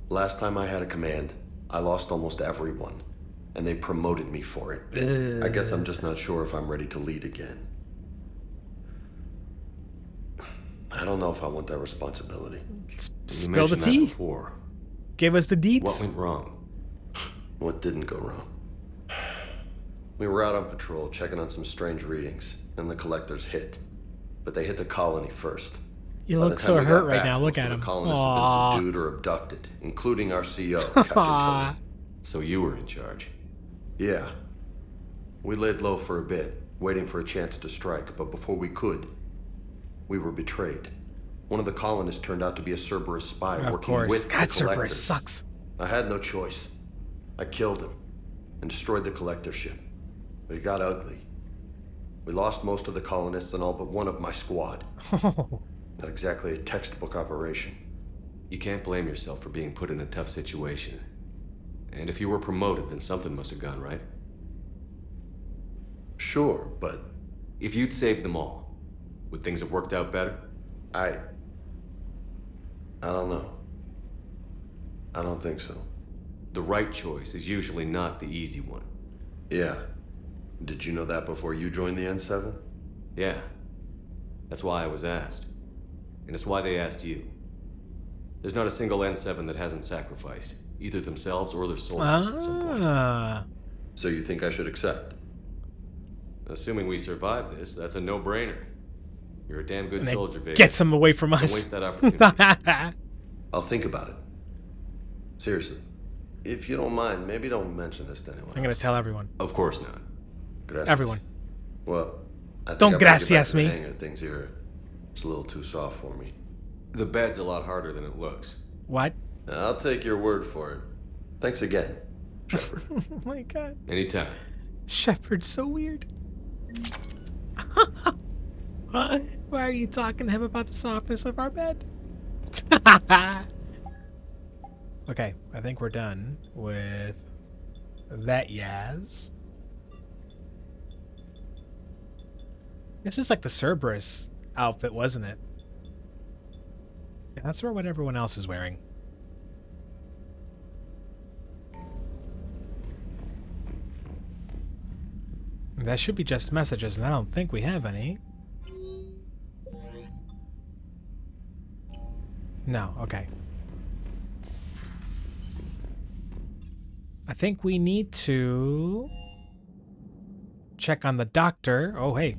Last time I had a command, I lost almost everyone. And they promoted me for it. I guess I'm just not sure if I'm ready to lead again. I don't know if I want that responsibility. Spill the tea. Before. Give us the deets. What went wrong? What didn't go wrong? We were out on patrol, checking on some strange readings, and the collectors hit. But they hit the colony first. You look so hurt right now. Look at him. The colonists have been subdued or abducted, including our CO, Captain Tony. So you were in charge? Yeah. We laid low for a bit, waiting for a chance to strike, but before we could, we were betrayed. One of the colonists turned out to be a Cerberus spy working with the collectors. Cerberus sucks. I had no choice. I killed him and destroyed the collector ship. But it got ugly. We lost most of the colonists and all but one of my squad. Not exactly a textbook operation. You can't blame yourself for being put in a tough situation. And if you were promoted, then something must have gone right. Sure, but... If you'd saved them all, would things have worked out better? I don't know. I don't think so. The right choice is usually not the easy one. Yeah. Did you know that before you joined the N7? Yeah. That's why I was asked. And it's why they asked you. There's not a single N7 that hasn't sacrificed, either themselves or their soldiers at some point. So you think I should accept? Assuming we survive this, that's a no-brainer. You're a damn good soldier, Vega. Gets him away from us. Don't waste that opportunity. I'll think about it. Seriously. If you don't mind, maybe don't mention this to anyone I'm going to tell everyone. Of course not. Gracias. Everyone. Well, I think Don't I better get back gracias to the me. hang of things here. It's a little too soft for me. The bed's a lot harder than it looks. What? I'll take your word for it. Thanks again, Shepard. Oh my god. Anytime. Shepard's so weird. Why are you talking to him about the softness of our bed? Okay, I think we're done with that Yaz. This was like the Cerberus outfit, wasn't it? Yeah, that's what everyone else is wearing. That should be just messages, and I don't think we have any. No, okay. I think we need to check on the doctor. Oh, hey.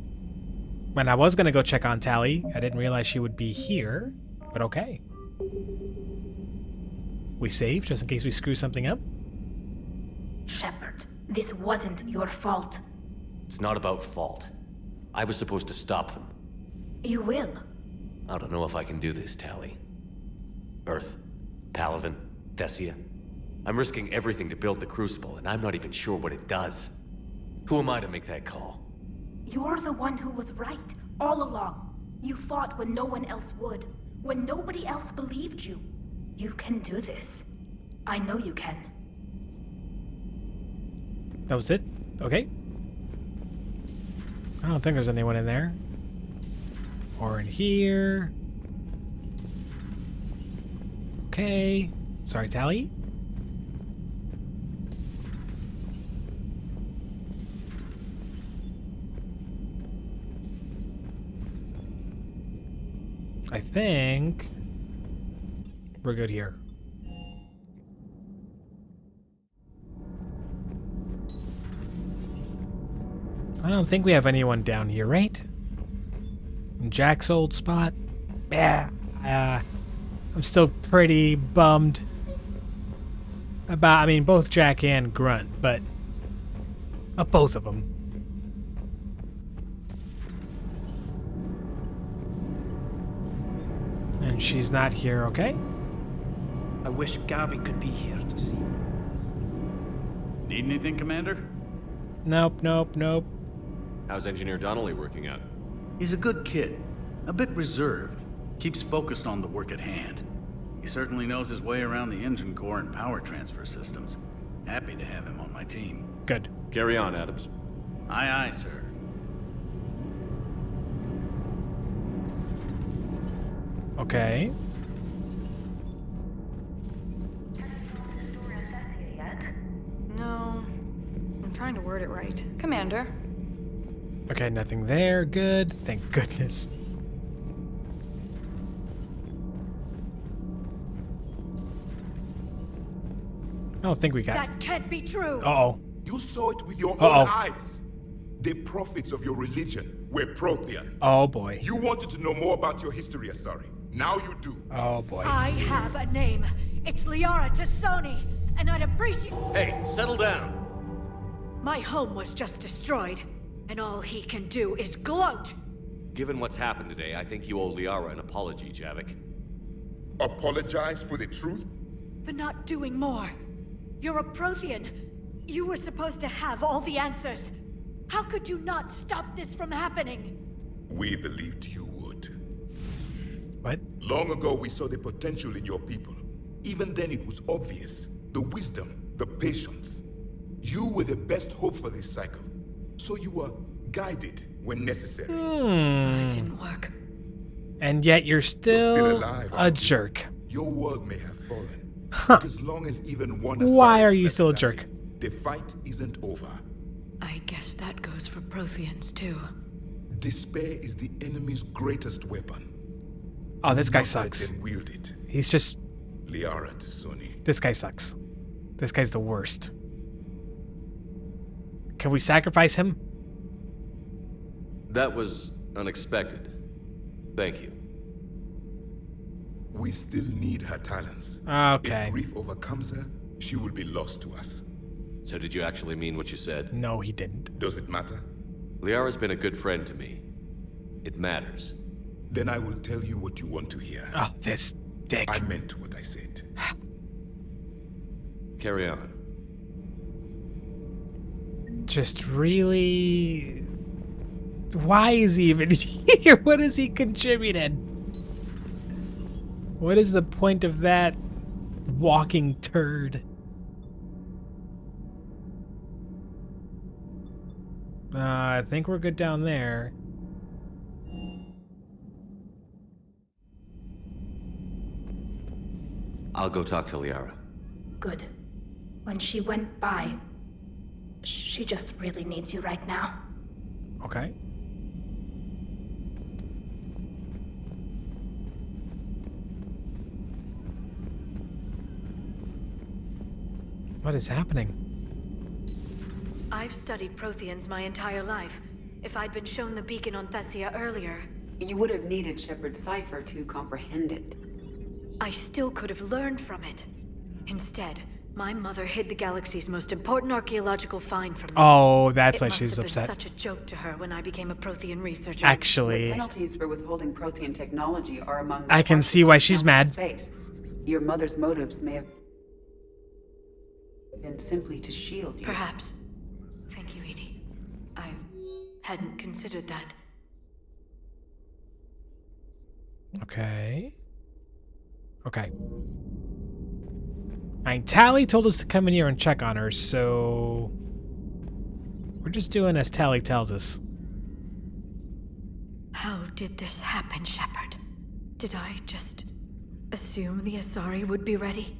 When I was going to go check on Tally, I didn't realize she would be here, but okay. We save just in case we screw something up. Shepard, this wasn't your fault. It's not about fault. I was supposed to stop them. You will. I don't know if I can do this, Tally. Earth, Palaven, Thessia. I'm risking everything to build the Crucible, and I'm not even sure what it does. Who am I to make that call? You're the one who was right, all along. You fought when no one else would, when nobody else believed you. You can do this. I know you can. That was it? Okay. I don't think there's anyone in there. Or in here. Okay. Sorry, Tally. I think we're good here. I don't think we have anyone down here, right? In Jack's old spot? Yeah. I'm still pretty bummed about, I mean, both Jack and Grunt, but both of them. And she's not here, okay? I wish Gabby could be here to see. Need anything, Commander? Nope, nope, nope. How's Engineer Donnelly working out? He's a good kid. A bit reserved. Keeps focused on the work at hand. He certainly knows his way around the engine core and power transfer systems. Happy to have him on my team. Good. Carry on, Adams. Aye, aye, sir. Okay. No. I'm trying to word it right. Commander. Okay, nothing there. Good. Thank goodness. I don't think we got... That can't be true. Uh-oh. You saw it with your Uh-oh. own eyes. The prophets of your religion were Prothean. Oh, boy. You wanted to know more about your history, Asari. Now you do. Oh, boy. I have a name. It's Liara Tassoni, and I'd appreciate... Hey, settle down. My home was just destroyed, and all he can do is gloat. Given what's happened today, I think you owe Liara an apology, Javik. Apologize for the truth? For not doing more. You're a Prothean. You were supposed to have all the answers. How could you not stop this from happening? We believed you would. What? Long ago, we saw the potential in your people. Even then, it was obvious. The wisdom, the patience. You were the best hope for this cycle. So you were guided when necessary. It didn't work. And yet you're still, alive, a jerk. Your world may have fallen. Huh. But as long as even one Why Asari are is you left still a standing, jerk? The fight isn't over. I guess that goes for Protheans, too. Despair is the enemy's greatest weapon. Oh, this guy Not let sucks. them wield it. He's just... Liara Tassoni. This guy sucks. This guy's the worst. Can we sacrifice him? That was unexpected. Thank you. We still need her talents. Okay. If grief overcomes her, she will be lost to us. So did you actually mean what you said? No, he didn't. Does it matter? Liara's been a good friend to me. It matters. Then I will tell you what you want to hear. Oh, this dick. I meant what I said. Carry on. Just really... Why is he even here? What has he contributed? What is the point of that walking turd? I think we're good down there. I'll go talk to Liara. Good. When she went by, she just really needs you right now. Okay. What is happening? I've studied Protheans my entire life. If I'd been shown the beacon on Thessia earlier... You would have needed Shepard's cipher to comprehend it. I still could have learned from it. Instead, my mother hid the galaxy's most important archaeological find from me. Oh, that's why It she's must have upset. been such a joke to her when I became a Prothean researcher. Actually, The penalties for withholding Protean technology are among the I can see why she's mad. space. Your mother's motives may have been simply to shield you. Perhaps. Thank you, Edie. I hadn't considered that. Okay. Okay. I mean, Tally told us to come in here and check on her, so... We're just doing as Tally tells us. How did this happen, Shepard? Did I just assume the Asari would be ready?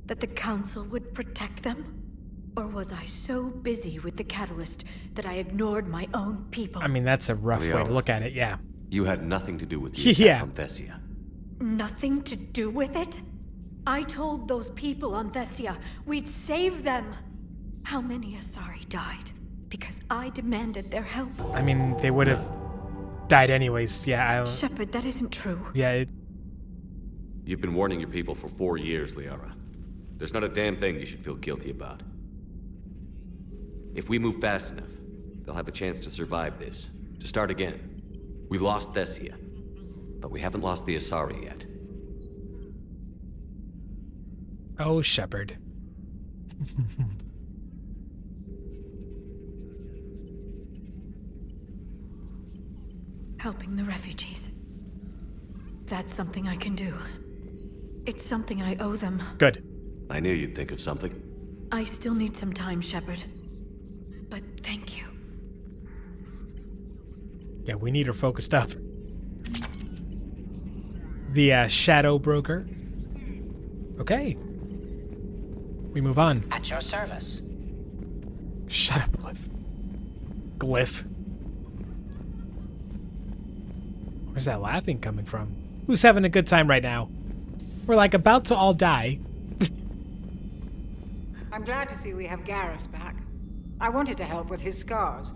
That the Council would protect them? Or was I so busy with the Catalyst that I ignored my own people? I mean, that's a rough way to Liara. look at it, yeah. You had nothing to do with the attack Yeah. on Thessia. Nothing to do with it? I told those people on Thessia we'd save them. How many Asari died? Because I demanded their help. I mean, they would have died anyways, yeah. Shepard, that isn't true. Yeah, You've been warning your people for 4 years, Liara. There's not a damn thing you should feel guilty about. If we move fast enough, they'll have a chance to survive this, to start again. We lost Thessia, but we haven't lost the Asari yet. Oh, Shepard. Helping the refugees. That's something I can do. It's something I owe them. Good. I knew you'd think of something. I still need some time, Shepard. But thank you. Yeah, we need her focused up. The Shadow Broker. Okay. We move on. At your service. Shut up, Glyph. Glyph. Where's that laughing coming from? Who's having a good time right now? We're like about to all die. I'm glad to see we have Garrus back. I wanted to help with his scars,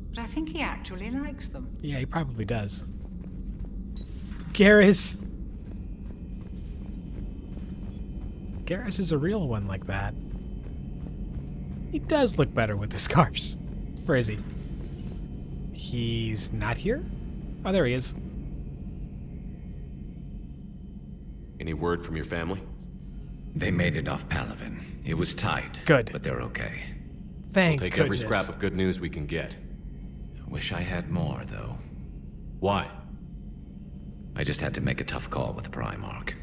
but I think he actually likes them. Yeah, he probably does. Garrus. Garrus is a real one like that. He does look better with the scars. Where is he? He's not here? Oh, there he is. Any word from your family? They made it off Palaven. It was tight. Good. But they're okay. Thank We'll take goodness. every scrap of good news we can get. Wish I had more, though. Why? I just had to make a tough call with the Primarch.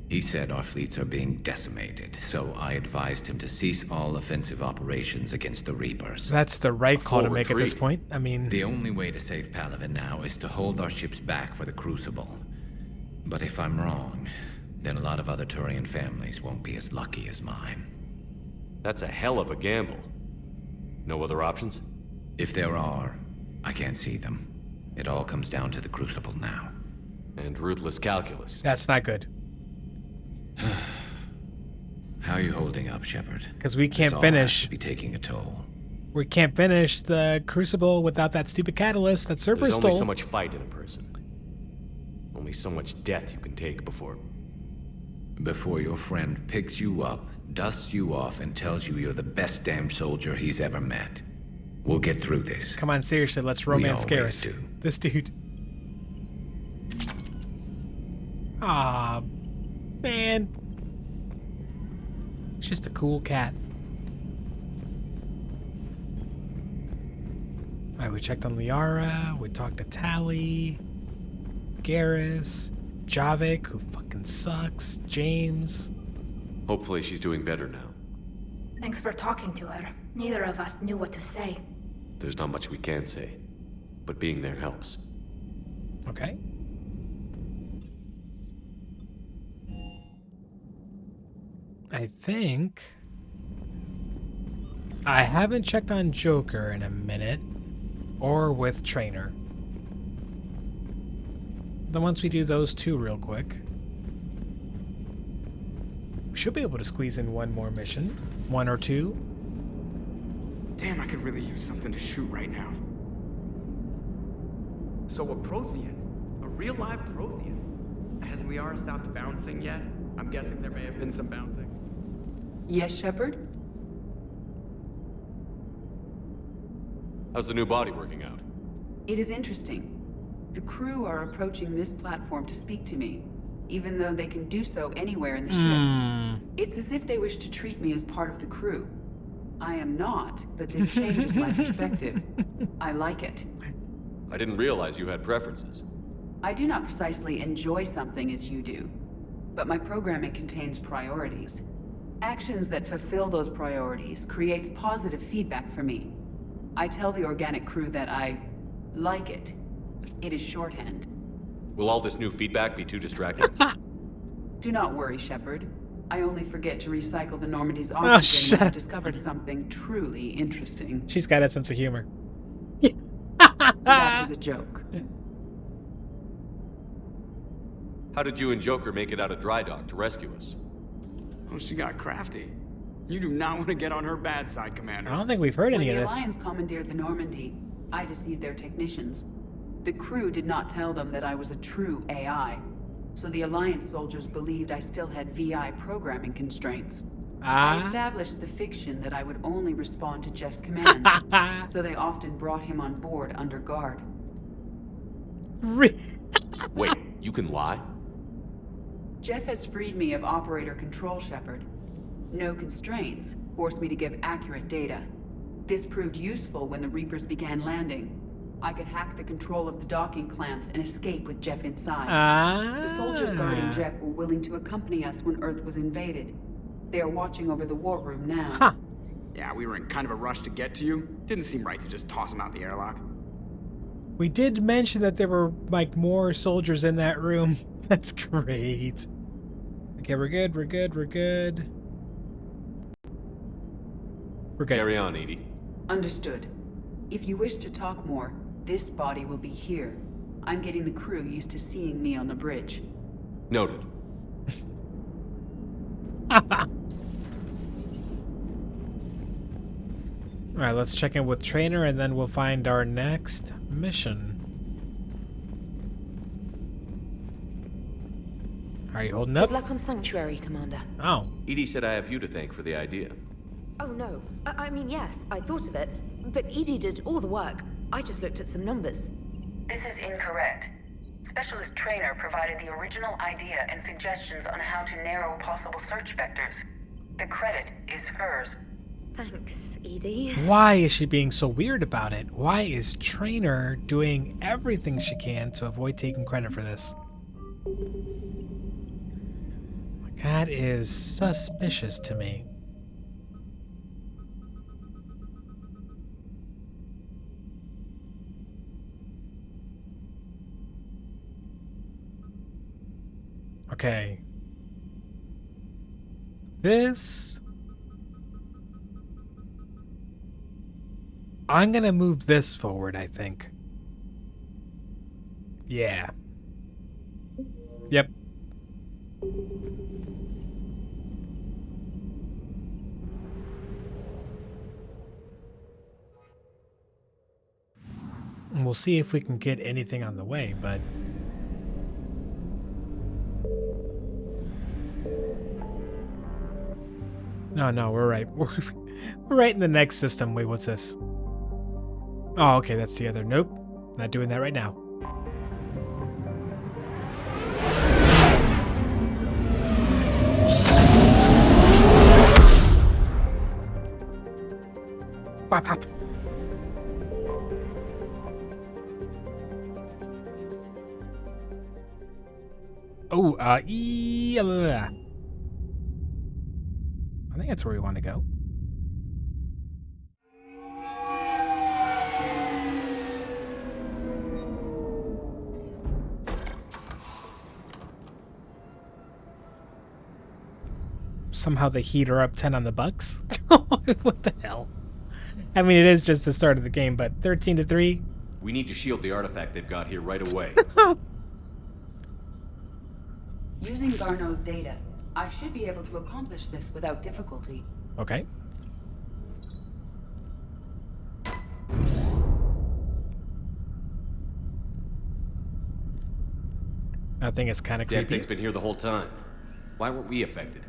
He said our fleets are being decimated, so I advised him to cease all offensive operations against the Reapers. That's the right call to make at this point. I mean... The only way to save Palaven now is to hold our ships back for the Crucible. But if I'm wrong, then a lot of other Turian families won't be as lucky as mine. That's a hell of a gamble. No other options? If there are, I can't see them. It all comes down to the Crucible now. And ruthless calculus. That's not good. How are you holding up, Shepard? Because we can't This all finish. has to be taking a toll. We can't finish the Crucible without that stupid catalyst that Cerberus There's stole. only so much fight in a person. Only so much death you can take before your friend picks you up, dusts you off, and tells you you're the best damn soldier he's ever met. We'll get through this. Come on, seriously, let's romance We always Garrus. do. This dude. Aw, man. It's just a cool cat. Alright, we checked on Liara, we talked to Tali, Garrus, Javik, who fucking sucks, James. Hopefully she's doing better now. Thanks for talking to her. Neither of us knew what to say. There's not much we can say, but being there helps. Okay. I think... I haven't checked on Joker in a minute, or with Trainer. Then once we do those two real quick, we should be able to squeeze in one more mission. One or two. Damn, I could really use something to shoot right now. So a Prothean? A real live Prothean? Has Liara stopped bouncing yet? I'm guessing there may have been some bouncing. Yes, Shepard? How's the new body working out? It is interesting. The crew are approaching this platform to speak to me, even though they can do so anywhere in the ship. It's as if they wish to treat me as part of the crew. I am not, but this changes my perspective. I like it. I didn't realize you had preferences. I do not precisely enjoy something as you do, but my programming contains priorities. Actions that fulfill those priorities creates positive feedback for me. I tell the organic crew that I like it. It is shorthand. Will all this new feedback be too distracting? Do not worry, Shepard. I only forget to recycle the Normandy's oxygen when I've discovered something truly interesting. She's got a sense of humor. That was a joke. How did you and Joker make it out of dry dock to rescue us? Oh, she got crafty. You do not want to get on her bad side, Commander. I don't think we've heard any of When this. the Alliance commandeered the Normandy, I deceived their technicians. The crew did not tell them that I was a true AI, so the Alliance soldiers believed I still had VI programming constraints. I established the fiction that I would only respond to Jeff's commands, so they often brought him on board under guard. Wait, you can lie? Jeff has freed me of operator control, Shepard. No constraints forced me to give accurate data. This proved useful when the Reapers began landing. I could hack the control of the docking clamps and escape with Jeff inside. The soldiers guarding Ah. Jeff were willing to accompany us when Earth was invaded. They are watching over the war room now. Huh. Yeah, we were in kind of a rush to get to you. Didn't seem right to just toss him out the airlock. We did mention that there were, like, more soldiers in that room. That's great. Okay, we're good, we're good, we're good. We're good. Carry on, Edie. Understood. If you wish to talk more, this body will be here. I'm getting the crew used to seeing me on the bridge. Noted. Alright, let's check in with Trainer and then we'll find our next mission. Are you holding up? Good luck on Sanctuary, Commander. Oh. Edie said I have you to thank for the idea. Oh no. I mean, yes, I thought of it. But Edie did all the work. I just looked at some numbers. This is incorrect. Specialist Trainer provided the original idea and suggestions on how to narrow possible search vectors. The credit is hers. Thanks, Edie. Why is she being so weird about it? Why is Trainer doing everything she can to avoid taking credit for this? That is suspicious to me. Okay. This... I'm gonna move this forward, I think. Yeah. Yep. And we'll see if we can get anything on the way, but... No, we're right. We're right in the next system. Wait, what's this? Oh, okay, that's the other. Nope, not doing that right now. Pop, pop. Oh, I think that's where we want to go. Somehow the heat are up 10 on the Bucks. What the hell? I mean, it is just the start of the game, but 13-3. We need to shield the artifact they've got here right away. Using Garneau's data, I should be able to accomplish this without difficulty. Okay. I think it's kind of creepy. Damn thing's been here the whole time. Why weren't we affected?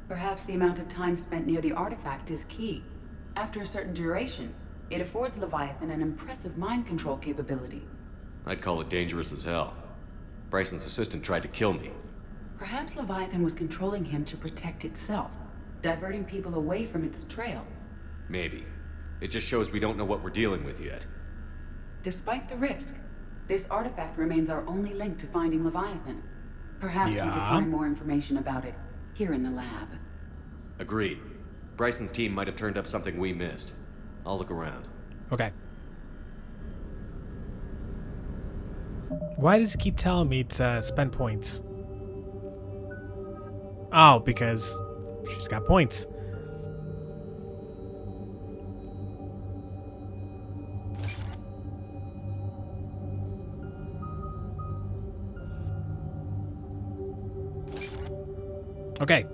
Perhaps the amount of time spent near the artifact is key. After a certain duration, it affords Leviathan an impressive mind control capability. I'd call it dangerous as hell. Bryson's assistant tried to kill me. Perhaps Leviathan was controlling him to protect itself, diverting people away from its trail. Maybe. It just shows we don't know what we're dealing with yet. Despite the risk, this artifact remains our only link to finding Leviathan. Perhaps we could find more information about it here in the lab. Agreed. Bryson's team might have turned up something we missed. I'll look around. Okay. Why does it keep telling me to spend points? Oh, because she's got points. Okay.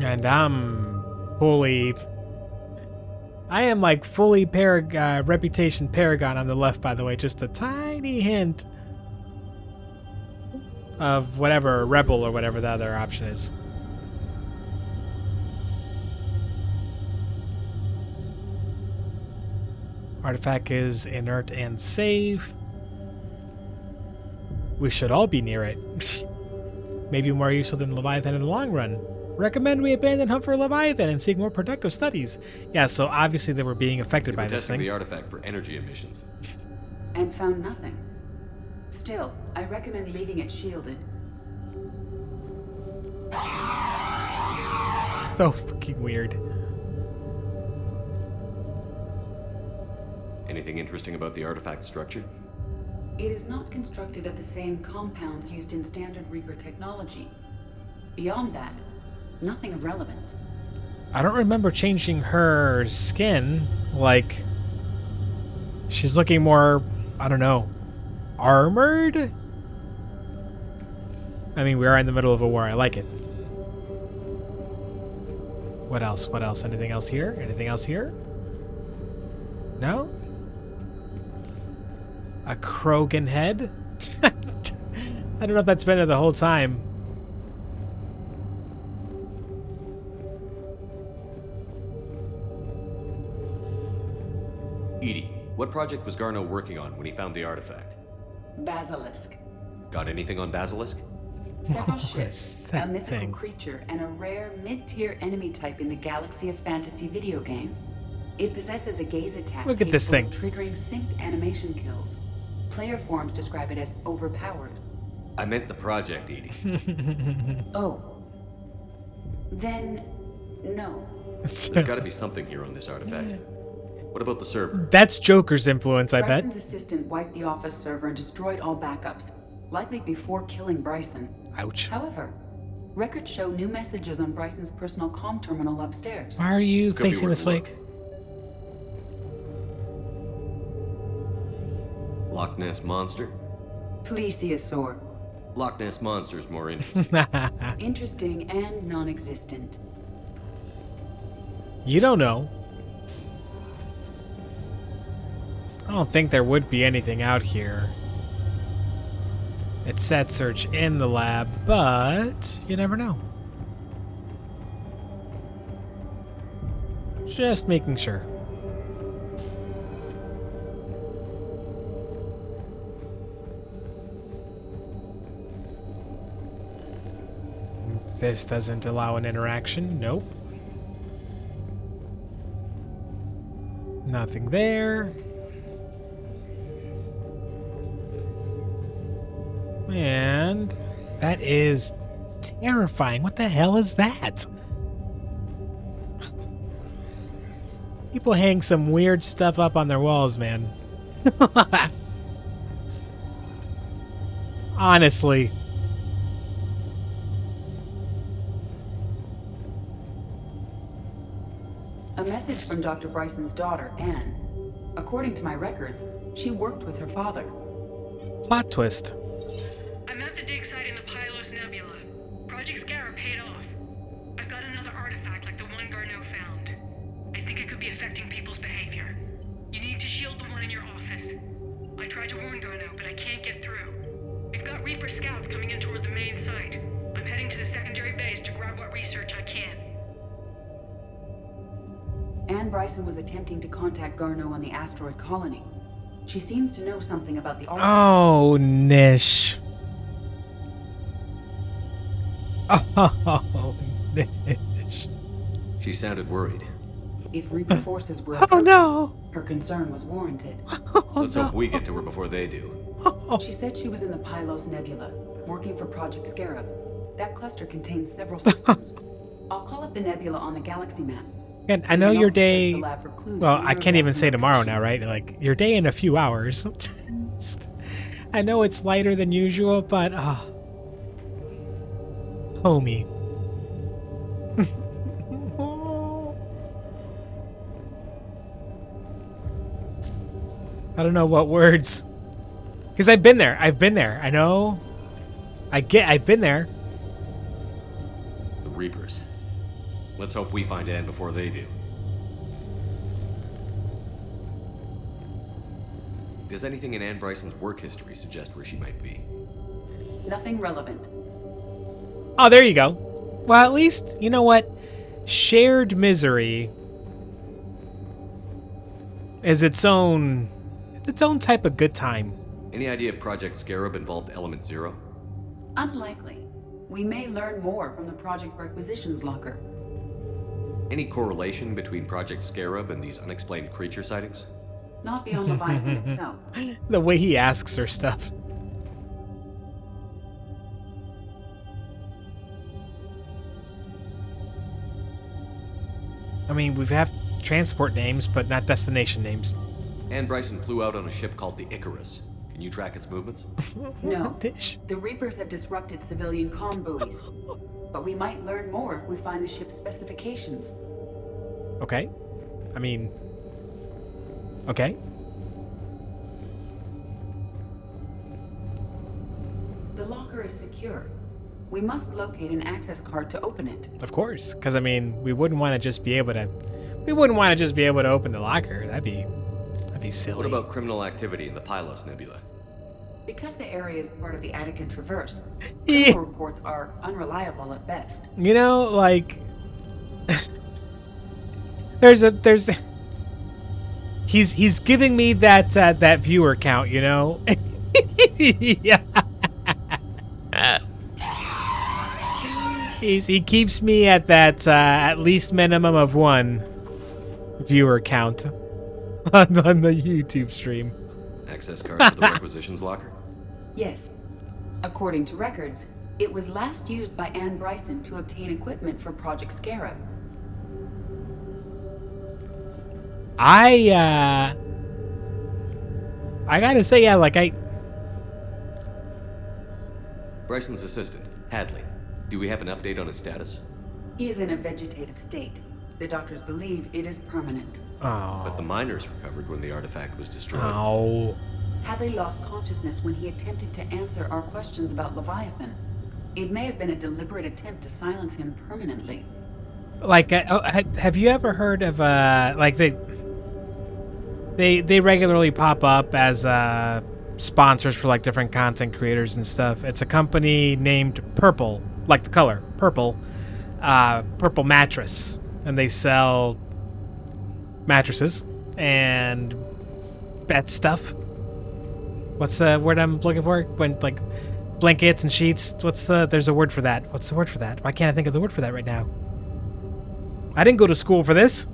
And I'm fully... I am like fully reputation Paragon on the left, by the way. Just a tiny hint of whatever, Rebel or whatever the other option is. Artifact is inert and safe. We should all be near it. Maybe more useful than Leviathan in the long run. Recommend we abandon hunt for Leviathan and seek more productive studies. Yeah, so obviously they were being affected by They were this testing thing. the artifact for energy emissions. And found nothing. Still, I recommend leaving it shielded. So fucking weird. Anything interesting about the artifact structure? It is not constructed of the same compounds used in standard Reaper technology. Beyond that, nothing of relevance. I don't remember changing her skin. Like, she's looking more, I don't know, armored? I mean, we are in the middle of a war. I like it. What else? What else? Anything else here? Anything else here? No? A Krogan head? I don't know if that's been there the whole time. Edie, what project was Garneau working on when he found the artifact? Basilisk. Got anything on Basilisk? Several ships, a mythical creature, and a rare mid-tier enemy type in the Galaxy of Fantasy video game. It possesses a gaze attack Look at this capable thing. of triggering synced animation kills. Player forums describe it as overpowered. I meant the project, Edie. Oh. Then, no. There's got to be something here on this artifact. What about the server? That's Joker's influence, I bet. Bryson's assistant wiped the office server and destroyed all backups, likely before killing Bryson. Ouch. However, records show new messages on Bryson's personal comm terminal upstairs. Why are you Could be facing worth this a way? look. Loch Ness Monster? Plesiosaur. Loch Ness Monster's more interesting. Interesting and non-existent. You don't know. I don't think there would be anything out here. It said search in the lab, but you never know. Just making sure. This doesn't allow an interaction. Nope. Nothing there. And that is terrifying. What the hell is that? People hang some weird stuff up on their walls, man. Honestly. A message from Dr. Bryson's daughter, Anne. According to my records, she worked with her father. Plot twist. I'm at the dig site in the Pylos Nebula. Project Scarab paid off. I've got another artifact like the one Garneau found. I think it could be affecting people's behavior. You need to shield the one in your office. I tried to warn Garneau, but I can't get through. We've got Reaper scouts coming in toward the main site. I'm heading to the secondary base to grab what research I can. Anne Bryson was attempting to contact Garneau on the asteroid colony. She seems to know something about the artifact. Oh, Nish. Oh, Nish. She sounded worried. If Reaper forces were Oh, no. her concern was warranted. Let's hope we get to her before they do. She said she was in the Pylos Nebula, working for Project Scarab. That cluster contains several systems. I'll call up the nebula on the galaxy map. And I know your day. Well, I can't even say tomorrow now, right? Like your day in a few hours. I know it's lighter than usual, but homie. I don't know what words. Because I've been there. I've been there. I know. I've been there. The Reapers. Let's hope we find Anne before they do. Does anything in Anne Bryson's work history suggest where she might be? Nothing relevant. Oh, there you go. Well, at least, you know what? Shared misery is its own type of good time. Any idea if Project Scarab involved Element Zero? Unlikely. We may learn more from the Project Requisitions locker. Any correlation between Project Scarab and these unexplained creature sightings? Not beyond Leviathan itself. The way he asks her stuff. I mean, we have transport names, but not destination names. Anne Bryson flew out on a ship called the Icarus. Can you track its movements? No. The Reapers have disrupted civilian comm buoys. But we might learn more if we find the ship's specifications. Okay. I mean... Okay. The locker is secure. We must locate an access card to open it. Of course. Because, I mean, we wouldn't want to just be able to... We wouldn't want to just be able to open the locker. That'd be silly. What about criminal activity in the Pylos Nebula? Because the area is part of the Attican Traverse, criminal reports are unreliable at best. You know, like... there's he's giving me that viewer count, you know? Yeah. He keeps me at that at least minimum of 1 viewer count on the YouTube stream. Access card for the Requisitions locker? Yes. According to records, it was last used by Anne Bryson to obtain equipment for Project Scarab. I gotta say, yeah, like Bryson's assistant, Hadley. Do we have an update on his status? He is in a vegetative state. The doctors believe it is permanent. Oh. But the miners recovered when the artifact was destroyed. Oh. Hadley lost consciousness when he attempted to answer our questions about Leviathan. It may have been a deliberate attempt to silence him permanently. Like, have you ever heard of like they regularly pop up as sponsors for like different content creators and stuff. It's a company named Purple, like the color purple, Purple Mattress, and they sell mattresses and bed stuff. What's the word I'm looking for? When like blankets and sheets. There's a word for that. What's the word for that? Why can't I think of the word for that right now? I didn't go to school for this.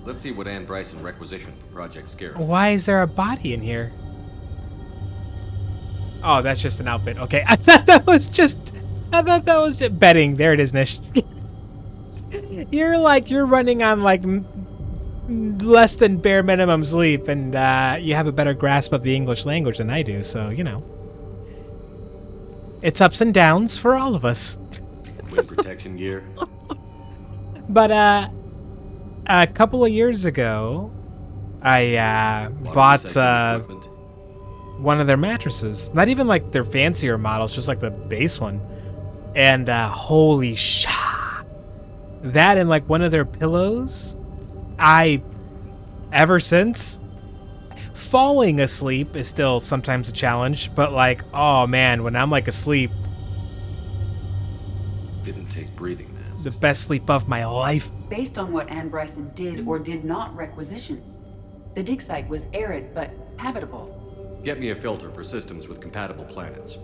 Let's see what Anne Bryson requisitioned for Project Scarab. Why is there a body in here? Oh, that's just an outfit. Okay, I thought that was just bedding. There it is, Nish. You're running on like less than bare minimum sleep, and you have a better grasp of the English language than I do. So you know, it's ups and downs for all of us. Wind protection gear. But a couple of years ago, I bought one of their mattresses. Not even like their fancier models, just like the base one. And holy shit. That and like one of their pillows, ever since, falling asleep is still sometimes a challenge. But like, oh man, when I'm like asleep. Didn't take breathing masks. The best sleep of my life. Based on what Anne Bryson did or did not requisition, the dig site was arid but habitable. Get me a filter for systems with compatible planets.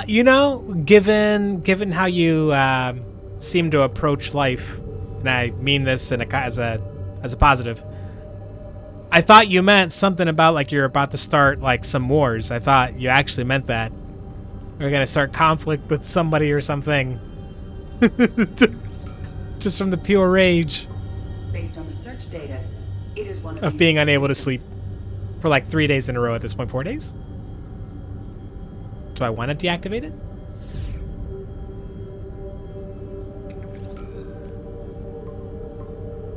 You know, given how you seem to approach life, and I mean this as a positive. I thought you meant something about like you're about to start like some wars. I thought you actually meant that. We're gonna start conflict with somebody or something. Just from the pure rage. Based on the search data, it is one of being unable to sleep for like 3 days in a row at this point. 4 days? Do I want to deactivate it?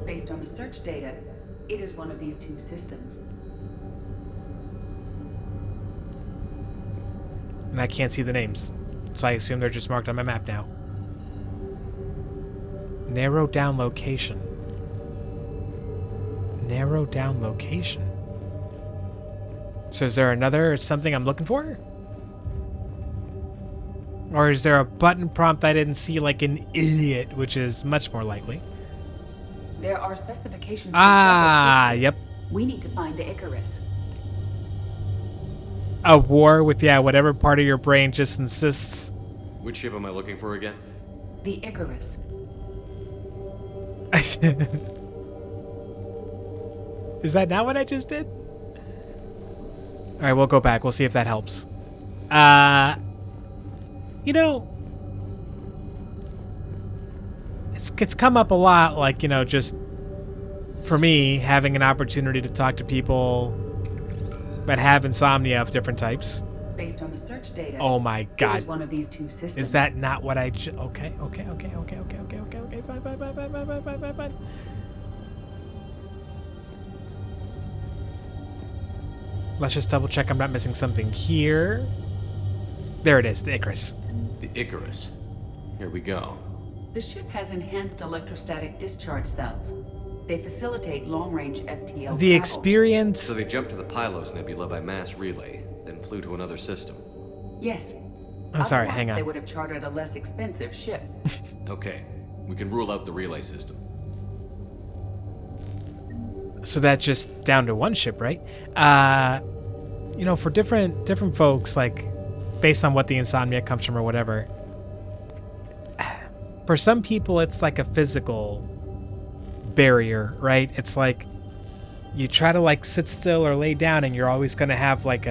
Based on the search data, it is one of these 2 systems. And I can't see the names, so I assume they're just marked on my map now. Narrow down location. Narrow down location. So is there something I'm looking for? Or is there a button prompt I didn't see like an idiot, which is much more likely? There are specifications for Ah, several ships. yep. We need to find the Icarus. A war with, yeah, whatever part of your brain just insists. Which ship am I looking for again? The Icarus. Is that not what I just did? Alright, we'll go back. We'll see if that helps. You know, it's come up a lot, like, you know, just for me, having an opportunity to talk to people that have insomnia of different types. Based on the search data. Oh my god. It was one of these two systems. Is that not what I okay. Fine. Let's just double check I'm not missing something here. There it is, the Icarus. The Icarus. Here we go. The ship has enhanced electrostatic discharge cells. They facilitate long-range FTL The travel. experience... So they jumped to the Pylos Nebula by mass relay, then flew to another system. Yes. I'm sorry, Otherwise, hang on. They would have chartered a less expensive ship. Okay, we can rule out the relay system. So that's just down to one ship, right? You know, for different folks, like, based on what the insomnia comes from or whatever, for some people it's like a physical barrier, right? It's like you try to like sit still or lay down and you're always going to have like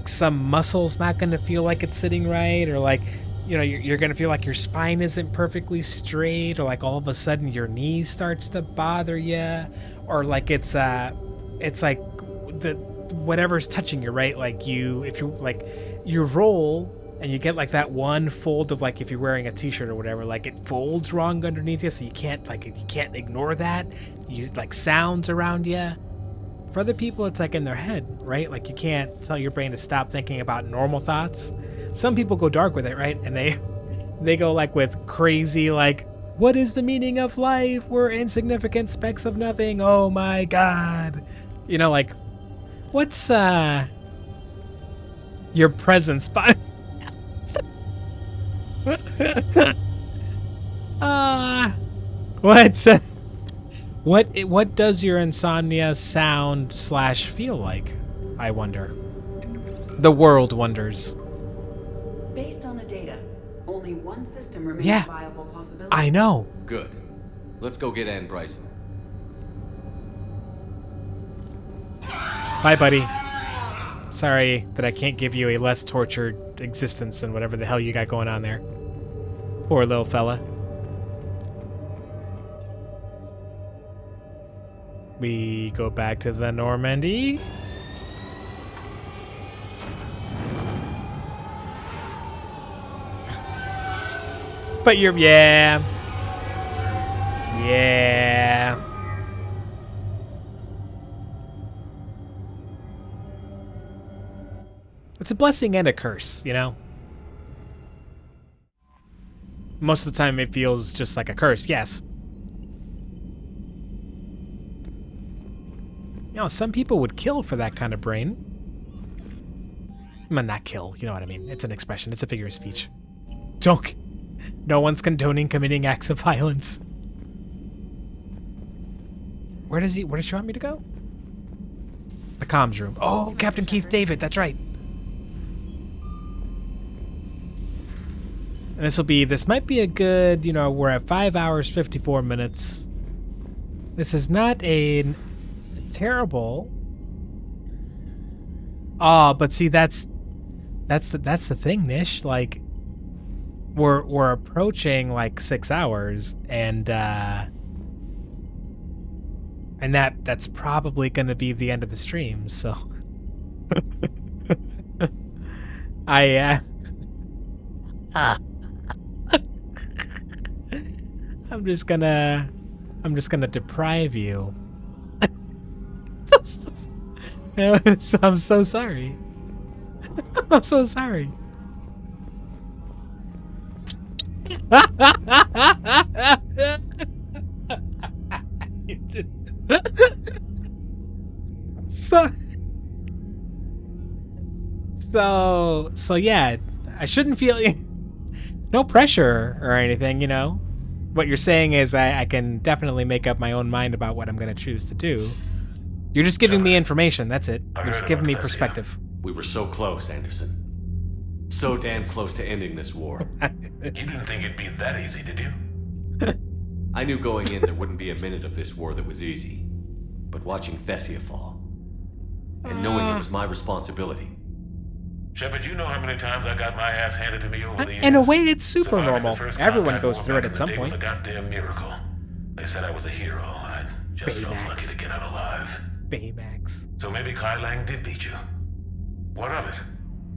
some muscles not going to feel like it's sitting right, or like, you know, you're going to feel like your spine isn't perfectly straight, or like all of a sudden your knee starts to bother you, or like it's like the whatever's touching you, right? Like if you like you roll and you get like that one fold of like if you're wearing a t-shirt or whatever, like it folds wrong underneath you, so you can't ignore that. You like sounds around you. For other people, it's like in their head, right? Like you can't tell your brain to stop thinking about normal thoughts. Some people go dark with it, right? And they go like with crazy like, what is the meaning of life? We're insignificant specks of nothing. Oh my god. You know, like, what's your present spot? What does your insomnia sound / feel like? I wonder. The world wonders. Based on the data, only one system remains Yeah, a viable possibility. I know. Good. Let's go get Ann Bryson. Bye, buddy. Sorry that I can't give you a less tortured existence than whatever the hell you got going on there. Poor little fella. We go back to the Normandy. But you're, yeah. It's a blessing and a curse, you know? Most of the time it feels just like a curse, yes. You know, some people would kill for that kind of brain. Well, not kill, you know what I mean. It's an expression, it's a figure of speech. Don't. No one's condoning committing acts of violence. Where does you want me to go? The comms room. Oh, Captain Keith David, that's right. And this might be a good, you know, we're at 5 hours, 54 minutes. This is not a terrible. Oh, but see, that's the thing, Nish. Like, we're approaching like 6 hours, and that's probably going to be the end of the stream. So, I'm just gonna deprive you. I'm so sorry. I'm so sorry. So yeah, I shouldn't feel no pressure or anything, you know. What you're saying is I can definitely make up my own mind about what I'm going to choose to do. You're just giving me information, that's it. You're just giving me perspective. We were so close, Anderson. So damn close to ending this war. You didn't think it'd be that easy, did you? I knew going in there wouldn't be a minute of this war that was easy. But watching Thessia fall, and knowing it was my responsibility. Shepard, you know how many times I got my ass handed to me over the years? In a way, it's super Surviving normal. the first Everyone contact goes war through it back at in the some day point. was a goddamn miracle. They said I was a hero. I just felt lucky to get out alive. Baymax. So maybe Kai Lang did beat you. What of it?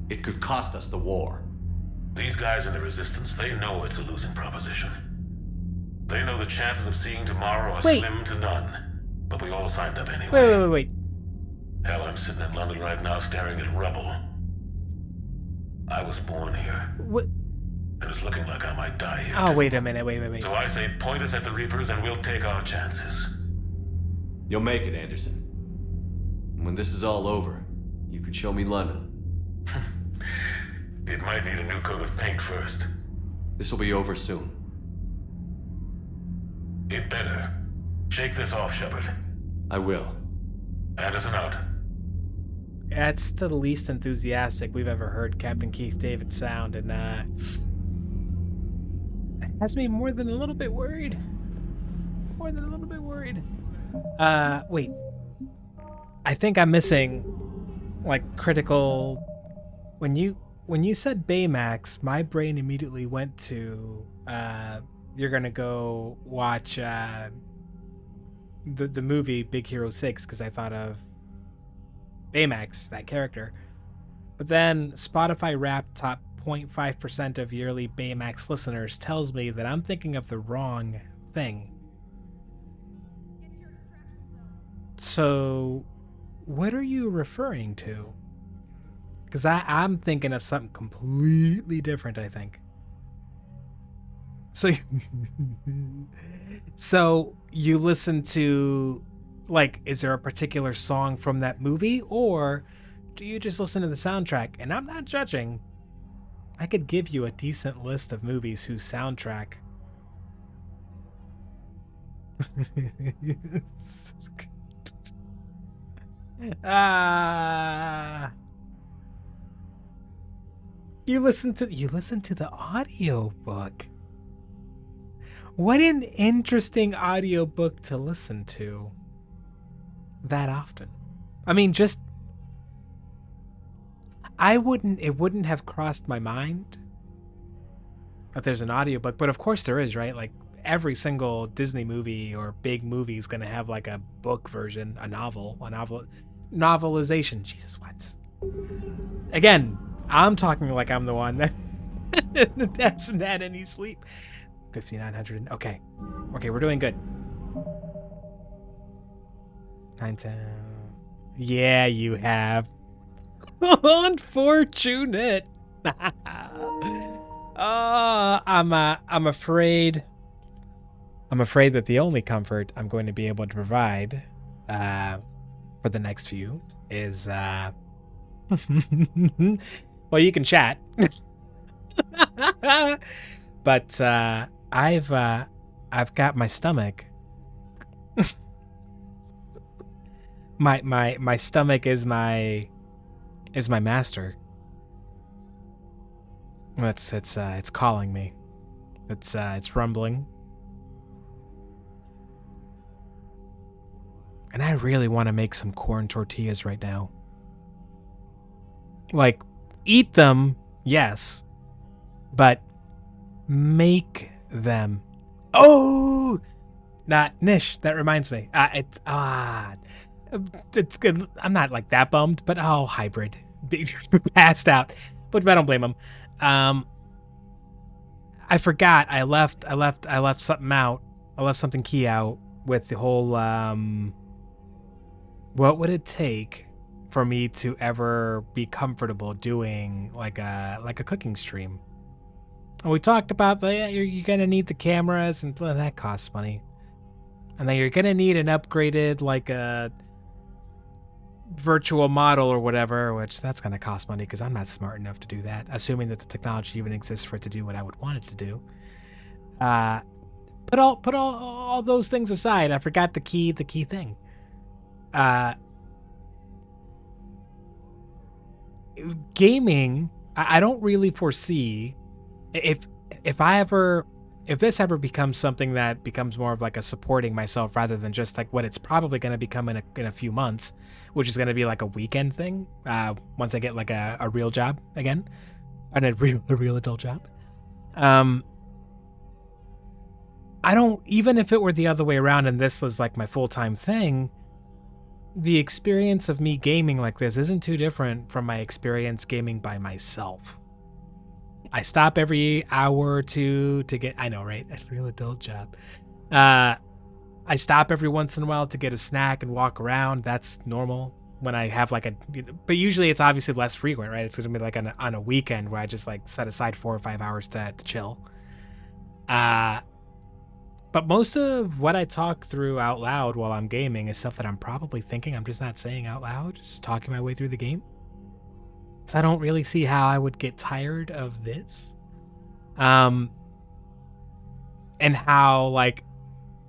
It could cost us the war. These guys in the Resistance, they know it's a losing proposition. They know the chances of seeing tomorrow are slim to none. But we all signed up anyway. Wait. Hell, I'm sitting in London right now staring at rubble. I was born here. What? And it's looking like I might die here. Oh, wait a minute. Wait. So I say point us at the Reapers and we'll take our chances. You'll make it, Anderson. When this is all over, you can show me London. It might need a new coat of paint first. This will be over soon. It better. Shake this off, Shepard. I will. Anderson out. That's the least enthusiastic we've ever heard Captain Keith David sound, and it has me more than a little bit worried. Wait. I think I'm missing, like, critical... When you said Baymax, my brain immediately went to, you're gonna go watch, the movie Big Hero 6, because I thought of Baymax, that character. But then Spotify Wrapped top 0.5% of yearly Baymax listeners tells me that I'm thinking of the wrong thing. So, what are you referring to? Because I'm thinking of something completely different, I think. So you listen to, like, is there a particular song from that movie, or do you just listen to the soundtrack? And I'm not judging. I could give you a decent list of movies whose soundtrack You listen to the audiobook. What an interesting audiobook to listen to that often. I mean, just it wouldn't have crossed my mind that there's an audiobook, but of course there is, right? Like every single Disney movie or big movie is going to have like a book version, a novelization. Jesus, what? Again, I'm talking like I'm the one that hasn't had any sleep. 5,900. Okay, we're doing good. 910. Yeah, you have. Unfortunate. I'm afraid that the only comfort I'm going to be able to provide for the next few is well, you can chat. But I've got my stomach. my stomach is my master. It's calling me. It's rumbling. And I really want to make some corn tortillas right now. Like, eat them, yes, but make them. Oh, not Nish. That reminds me. It's good. I'm not like that bummed, but hybrid, passed out. But I don't blame him. I forgot. I left something out. I left something key out with the whole. What would it take for me to ever be comfortable doing like a cooking stream? And we talked about you're gonna need the cameras, and that costs money. And then you're gonna need an upgraded virtual model or whatever, which that's going to cost money because I'm not smart enough to do that, assuming that the technology even exists for it to do what I would want it to do. Put all those things aside. I forgot the key thing. Gaming, I don't really foresee if this ever becomes something that becomes more of like a supporting myself rather than just like what it's probably going to become in a few months, which is going to be like a weekend thing. Once I get like a real job again, and a real adult job. I don't, even if it were the other way around and this was like my full-time thing, the experience of me gaming like this isn't too different from my experience gaming by myself. I stop every hour or two to get, I know, right? A real adult job. I stop every once in a while to get a snack and walk around. That's normal when I have like but usually it's obviously less frequent, right? It's gonna be like on a weekend where I just like set aside 4 or 5 hours to chill. But most of what I talk through out loud while I'm gaming is stuff that I'm probably thinking. I'm just not saying out loud, just talking my way through the game. So I don't really see how I would get tired of this. And how, like,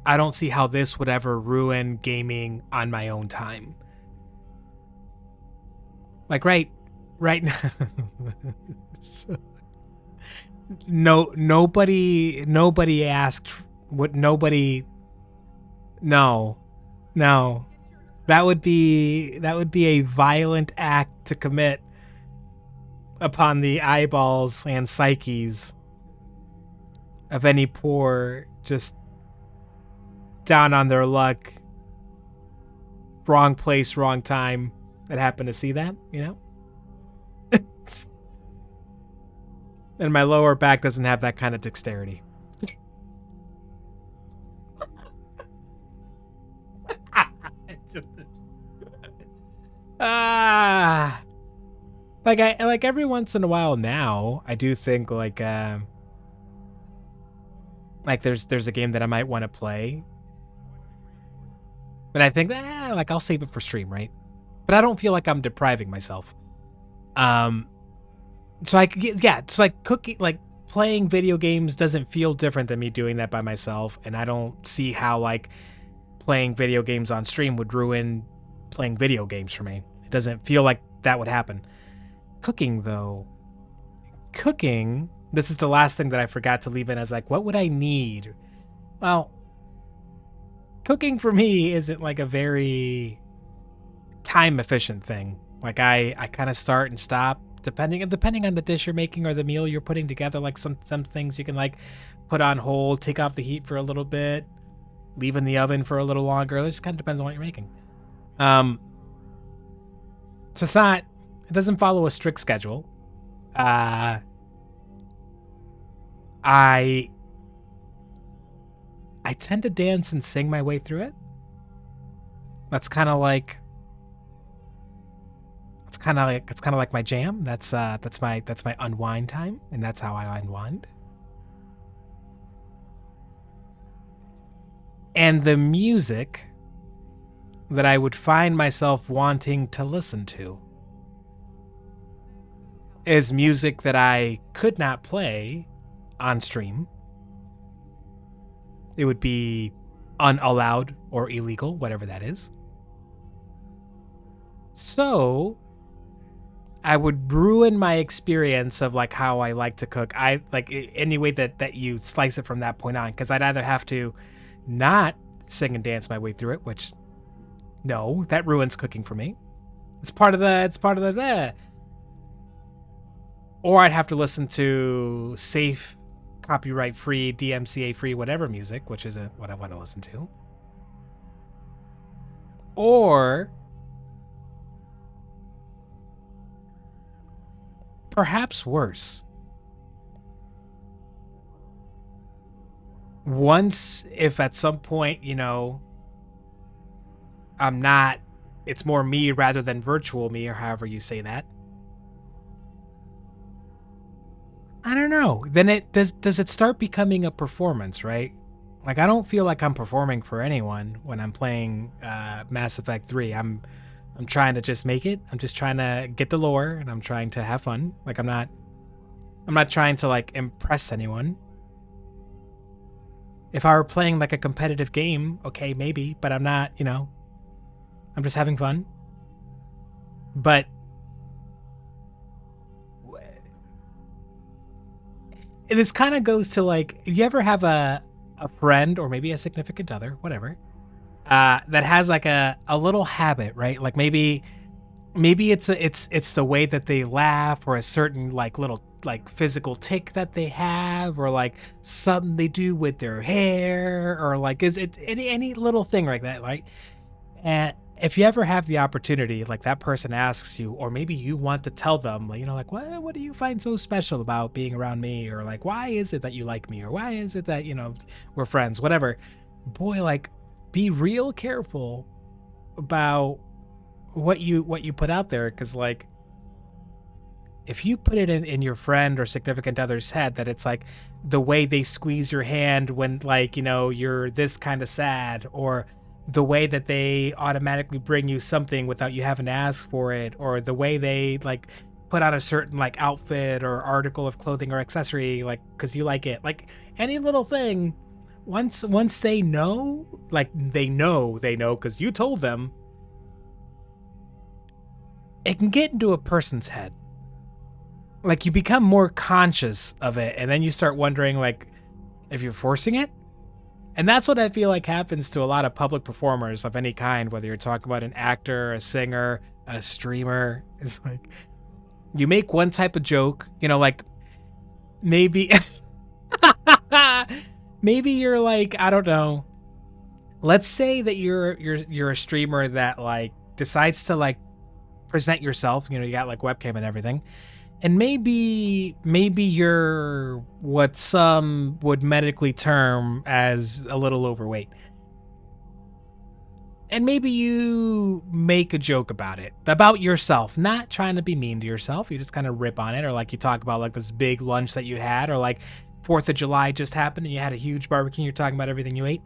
I don't see how this would ever ruin gaming on my own time. Like, right now. Nobody asked what nobody. No. That would be a violent act to commit upon the eyeballs and psyches of any poor, just down on their luck, wrong place, wrong time that happened to see that, you know? And my lower back doesn't have that kind of dexterity. Like every once in a while now, I do think like there's a game that I might want to play, but I think like I'll save it for stream, right? But I don't feel like I'm depriving myself. So it's like cooking, like playing video games doesn't feel different than me doing that by myself, and I don't see how like playing video games on stream would ruin playing video games for me. It doesn't feel like that would happen. Cooking, though. This is the last thing that I forgot to leave in as like, what would I need? Well, cooking for me isn't like a very time efficient thing. Like I kind of start and stop depending on the dish you're making or the meal you're putting together. Like some things you can like put on hold, take off the heat for a little bit, leave in the oven for a little longer. It just kind of depends on what you're making. So it doesn't follow a strict schedule. I tend to dance and sing my way through it. That's kind of like my jam. That's my unwind time, and that's how I unwind. And the music that I would find myself wanting to listen to is music that I could not play on stream. It would be unallowed or illegal, whatever that is. So I would ruin my experience of like how I like to cook. I like any way that you slice it from that point on, because I'd either have to not sing and dance my way through it, which no, that ruins cooking for me. It's part of the or I'd have to listen to safe, copyright-free, DMCA-free, whatever music, which isn't what I want to listen to. Or perhaps worse. If at some point, it's more me rather than virtual me, or however you say that. I don't know. Then does it start becoming a performance, right? Like I don't feel like I'm performing for anyone when I'm playing Mass Effect 3. I'm I'm trying to just make it. I'm just trying to get the lore, and I'm trying to have fun. Like, I'm not trying to like impress anyone. If I were playing like a competitive game, okay, maybe, but I'm not, you know, I'm just having fun. But this kind of goes to like, if you ever have a friend or maybe a significant other, whatever, that has like a little habit, right? Like maybe it's the way that they laugh, or a certain like little like physical tick that they have, or like something they do with their hair, or like is it any little thing like that, right? And if you ever have the opportunity, like that person asks you, or maybe you want to tell them, like, you know, like, what do you find so special about being around me? Or like, why is it that you like me? Or why is it that, you know, we're friends, whatever. Boy, like, be real careful about what you put out there. Cause like, if you put it in your friend or significant other's head that it's like the way they squeeze your hand when, like, you know, you're this kind of sad, or the way that they automatically bring you something without you having to ask for it, or the way they like put on a certain like outfit or article of clothing or accessory, like because you like it, like any little thing, once they know, like they know because you told them, it can get into a person's head. Like you become more conscious of it, and then you start wondering like if you're forcing it. And that's what I feel like happens to a lot of public performers of any kind, whether you're talking about an actor, a singer, a streamer. It's like you make one type of joke, you know, like maybe maybe you're like, I don't know. Let's say that you're a streamer that like decides to like present yourself, you know, you got like webcam and everything. And maybe you're what some would medically term as a little overweight. And maybe you make a joke about it, about yourself, not trying to be mean to yourself. You just kind of rip on it, or like you talk about like this big lunch that you had, or like 4th of July just happened and you had a huge barbecue and you're talking about everything you ate.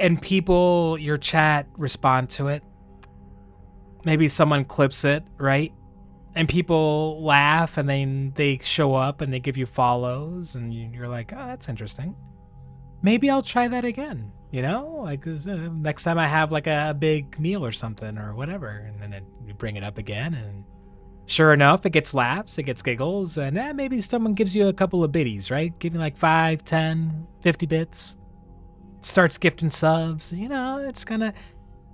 And people, your chat, respond to it. Maybe someone clips it, right? And people laugh, and then they show up and they give you follows, and you're like, oh, that's interesting. Maybe I'll try that again, you know? Like next time I have like a big meal or something or whatever, and then you bring it up again, and sure enough, it gets laughs, it gets giggles, and maybe someone gives you a couple of biddies, right? Give me like 5, 10, 50 bits. Starts gifting subs, you know, it's gonna...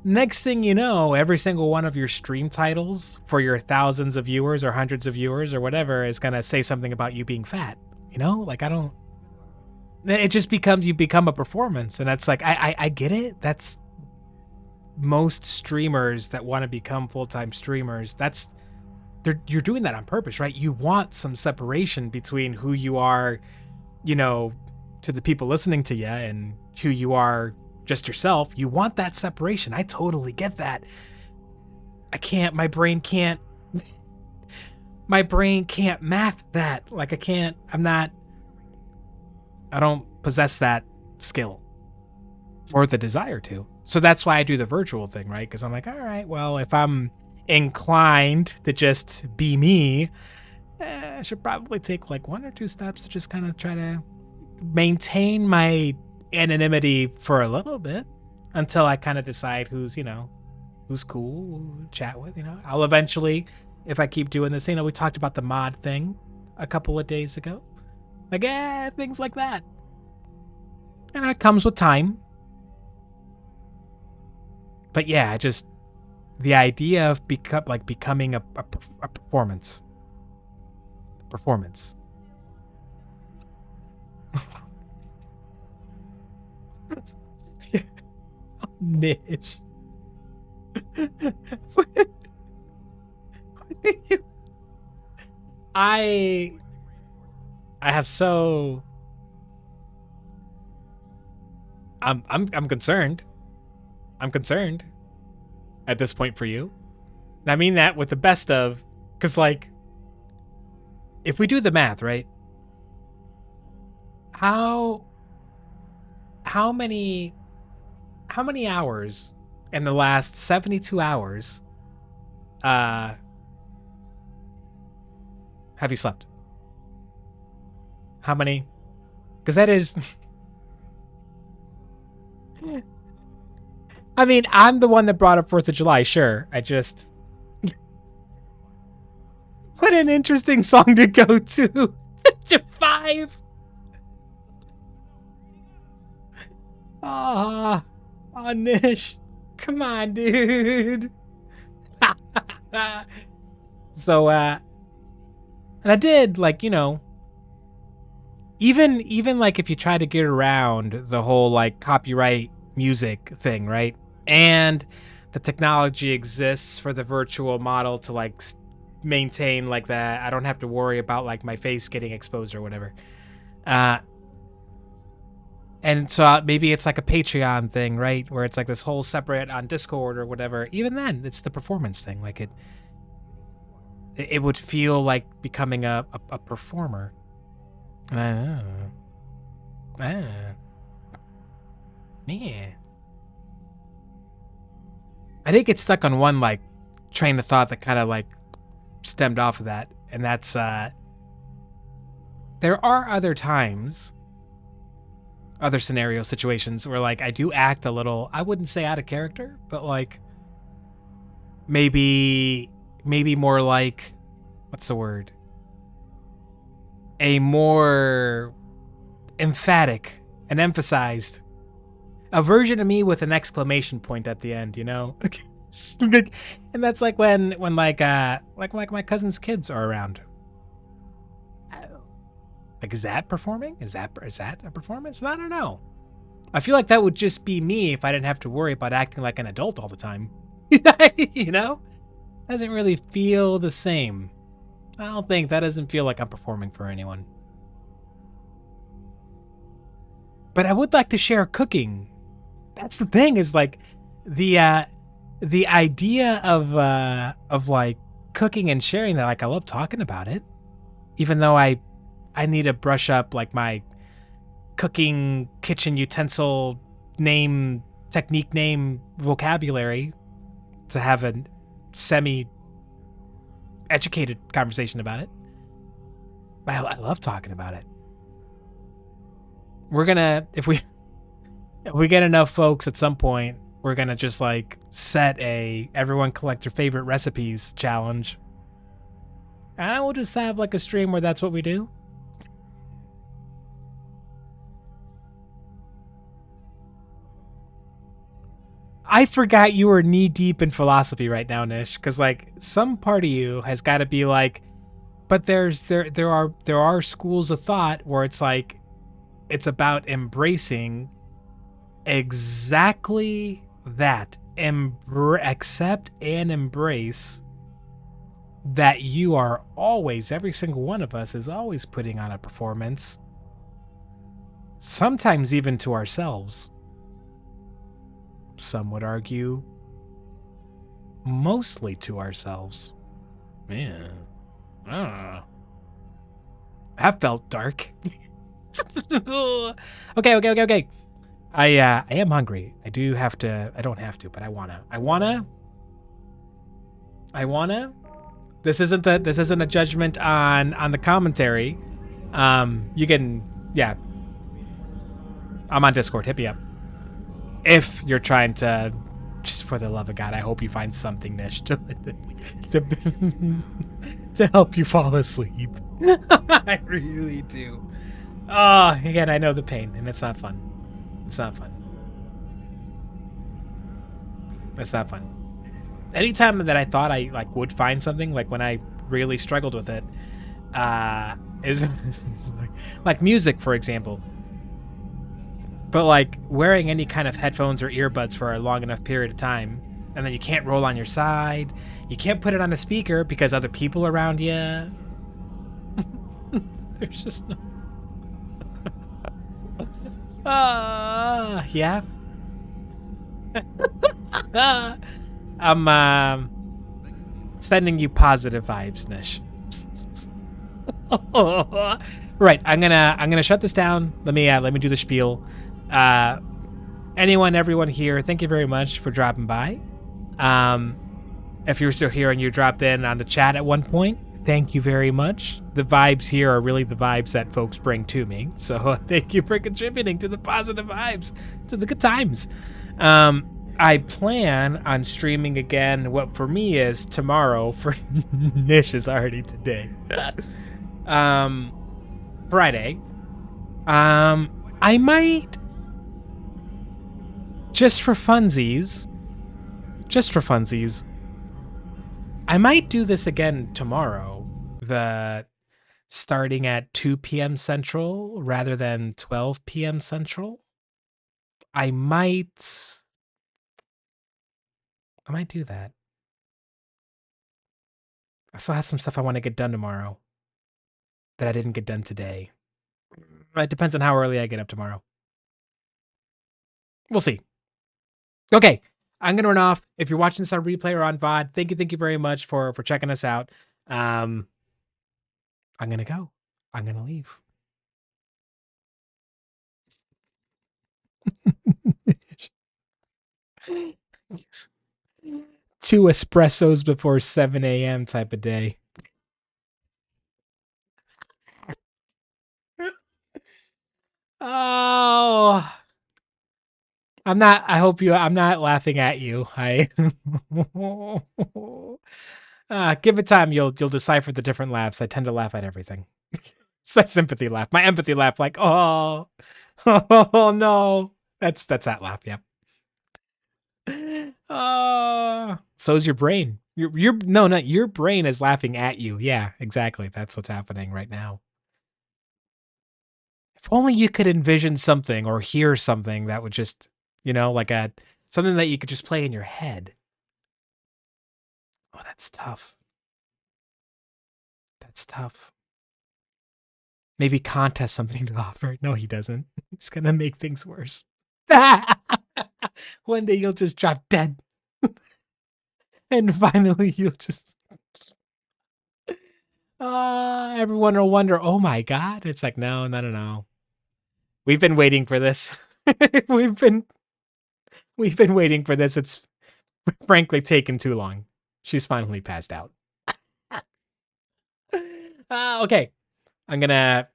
Next thing you know, every single one of your stream titles for your thousands of viewers or hundreds of viewers or whatever is going to say something about you being fat. You know, like it just becomes, you become a performance. And that's like, I get it. That's most streamers that want to become full-time streamers. You're doing that on purpose, right? You want some separation between who you are, you know, to the people listening to you, and who you are just yourself. You want that separation. I totally get that. My brain can't math that. Like I don't possess that skill or the desire to. So that's why I do the virtual thing, right? Because I'm like, all right, well, if I'm inclined to just be me, I should probably take like 1 or 2 steps to just kind of try to maintain my anonymity for a little bit until I kind of decide who's cool to chat with. You know, I'll eventually, if I keep doing this, you know, we talked about the mod thing a couple of days ago, like things like that, and it comes with time. But yeah, just the idea of becoming a performance. Niche. I have so I'm concerned. I'm concerned at this point for you. And I mean that with the best of, because like, if we do the math, right? How many hours in the last 72 hours, have you slept? How many? Because that is... I mean, I'm the one that brought up 4th of July, sure. I just... What an interesting song to go to. Such a 5. Ah, oh, Nish. Come on, dude. So, and I did, like, you know, even like if you try to get around the whole like copyright music thing, right? And the technology exists for the virtual model to like maintain like that. I don't have to worry about like my face getting exposed or whatever. And so maybe it's like a Patreon thing, right? Where it's like this whole separate on Discord or whatever. Even then, it's the performance thing. Like it would feel like becoming a performer. Yeah. I did get stuck on one like train of thought that kind of like stemmed off of that, and that's there are other times, other scenario situations where like I do act a little, I wouldn't say out of character, but like maybe more like, what's the word? A more emphatic and emphasized, a version of me with an exclamation point at the end, you know? And that's like when like my cousin's kids are around. Like, is that performing? Is that a performance? I don't know. I feel like that would just be me if I didn't have to worry about acting like an adult all the time. You know? Doesn't really feel the same. I don't think that doesn't feel like I'm performing for anyone. But I would like to share cooking. That's the thing, is like the idea of like cooking and sharing that. Like, I love talking about it, even though I need to brush up like my cooking kitchen utensil name, technique name vocabulary to have a semi-educated conversation about it. But I love talking about it. We're gonna, if we get enough folks at some point, we're gonna just like set a everyone collect your favorite recipes challenge. And we'll just have like a stream where that's what we do. I forgot you were knee deep in philosophy right now, Nish, because like some part of you has got to be like, but there are schools of thought where it's like it's about embracing exactly that. Accept and embrace that you are always, every single one of us is always putting on a performance, sometimes even to ourselves. Some would argue mostly to ourselves. Yeah. I don't know. That felt dark. Okay. I am hungry. I do have to. I don't have to, but I wanna. This isn't a judgment on the commentary. You can, yeah. I'm on Discord. Hit me up. If you're trying to, just for the love of God, I hope you find something, Nish, to help you fall asleep. I really do. Oh, again, I know the pain, and it's not fun. It's not fun. It's not fun. Anytime that I thought I like would find something, like when I really struggled with it, is like music, for example. But like wearing any kind of headphones or earbuds for a long enough period of time, and then you can't roll on your side. You can't put it on a speaker because other people around you. There's just no. Yeah. I'm sending you positive vibes, Nish. Right, I'm gonna shut this down. Let me do the spiel. everyone here, thank you very much for dropping by. If you're still here and you dropped in on the chat at one point, thank you very much. The vibes here are really the vibes that folks bring to me. So thank you for contributing to the positive vibes, to the good times. I plan on streaming again, what for me is tomorrow, for Nish is already today. Friday. I might, just for funsies, I might do this again tomorrow, starting at 2 p.m. Central rather than 12 p.m. Central. I might do that. I still have some stuff I want to get done tomorrow that I didn't get done today. It depends on how early I get up tomorrow. We'll see. Okay, I'm gonna run off. If you're watching this on replay or on VOD, thank you very much for checking us out. I'm gonna go. I'm gonna leave. Two espressos before 7 a.m. type of day. Oh, I'm not laughing at you. Give it time. You'll decipher the different laughs. I tend to laugh at everything. It's my sympathy laugh. My empathy laugh, like, oh, oh no. That's that laugh, yep. So's your brain. Your brain is laughing at you. Yeah, exactly. That's what's happening right now. If only you could envision something or hear something that would just, like something that you could just play in your head. Oh, that's tough. That's tough. Maybe Kant has something to offer. No, he doesn't. He's gonna make things worse. One day you'll just drop dead. And finally you'll just everyone will wonder, oh my God. It's like, no. We've been waiting for this. We've been waiting for this. It's frankly taken too long. She's finally passed out. Okay. I'm gonna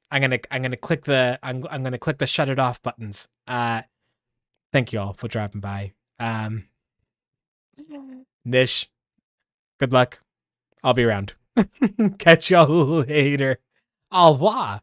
click the shut it off buttons. Thank you all for dropping by. Nish, good luck. I'll be around. Catch y'all later. Au revoir.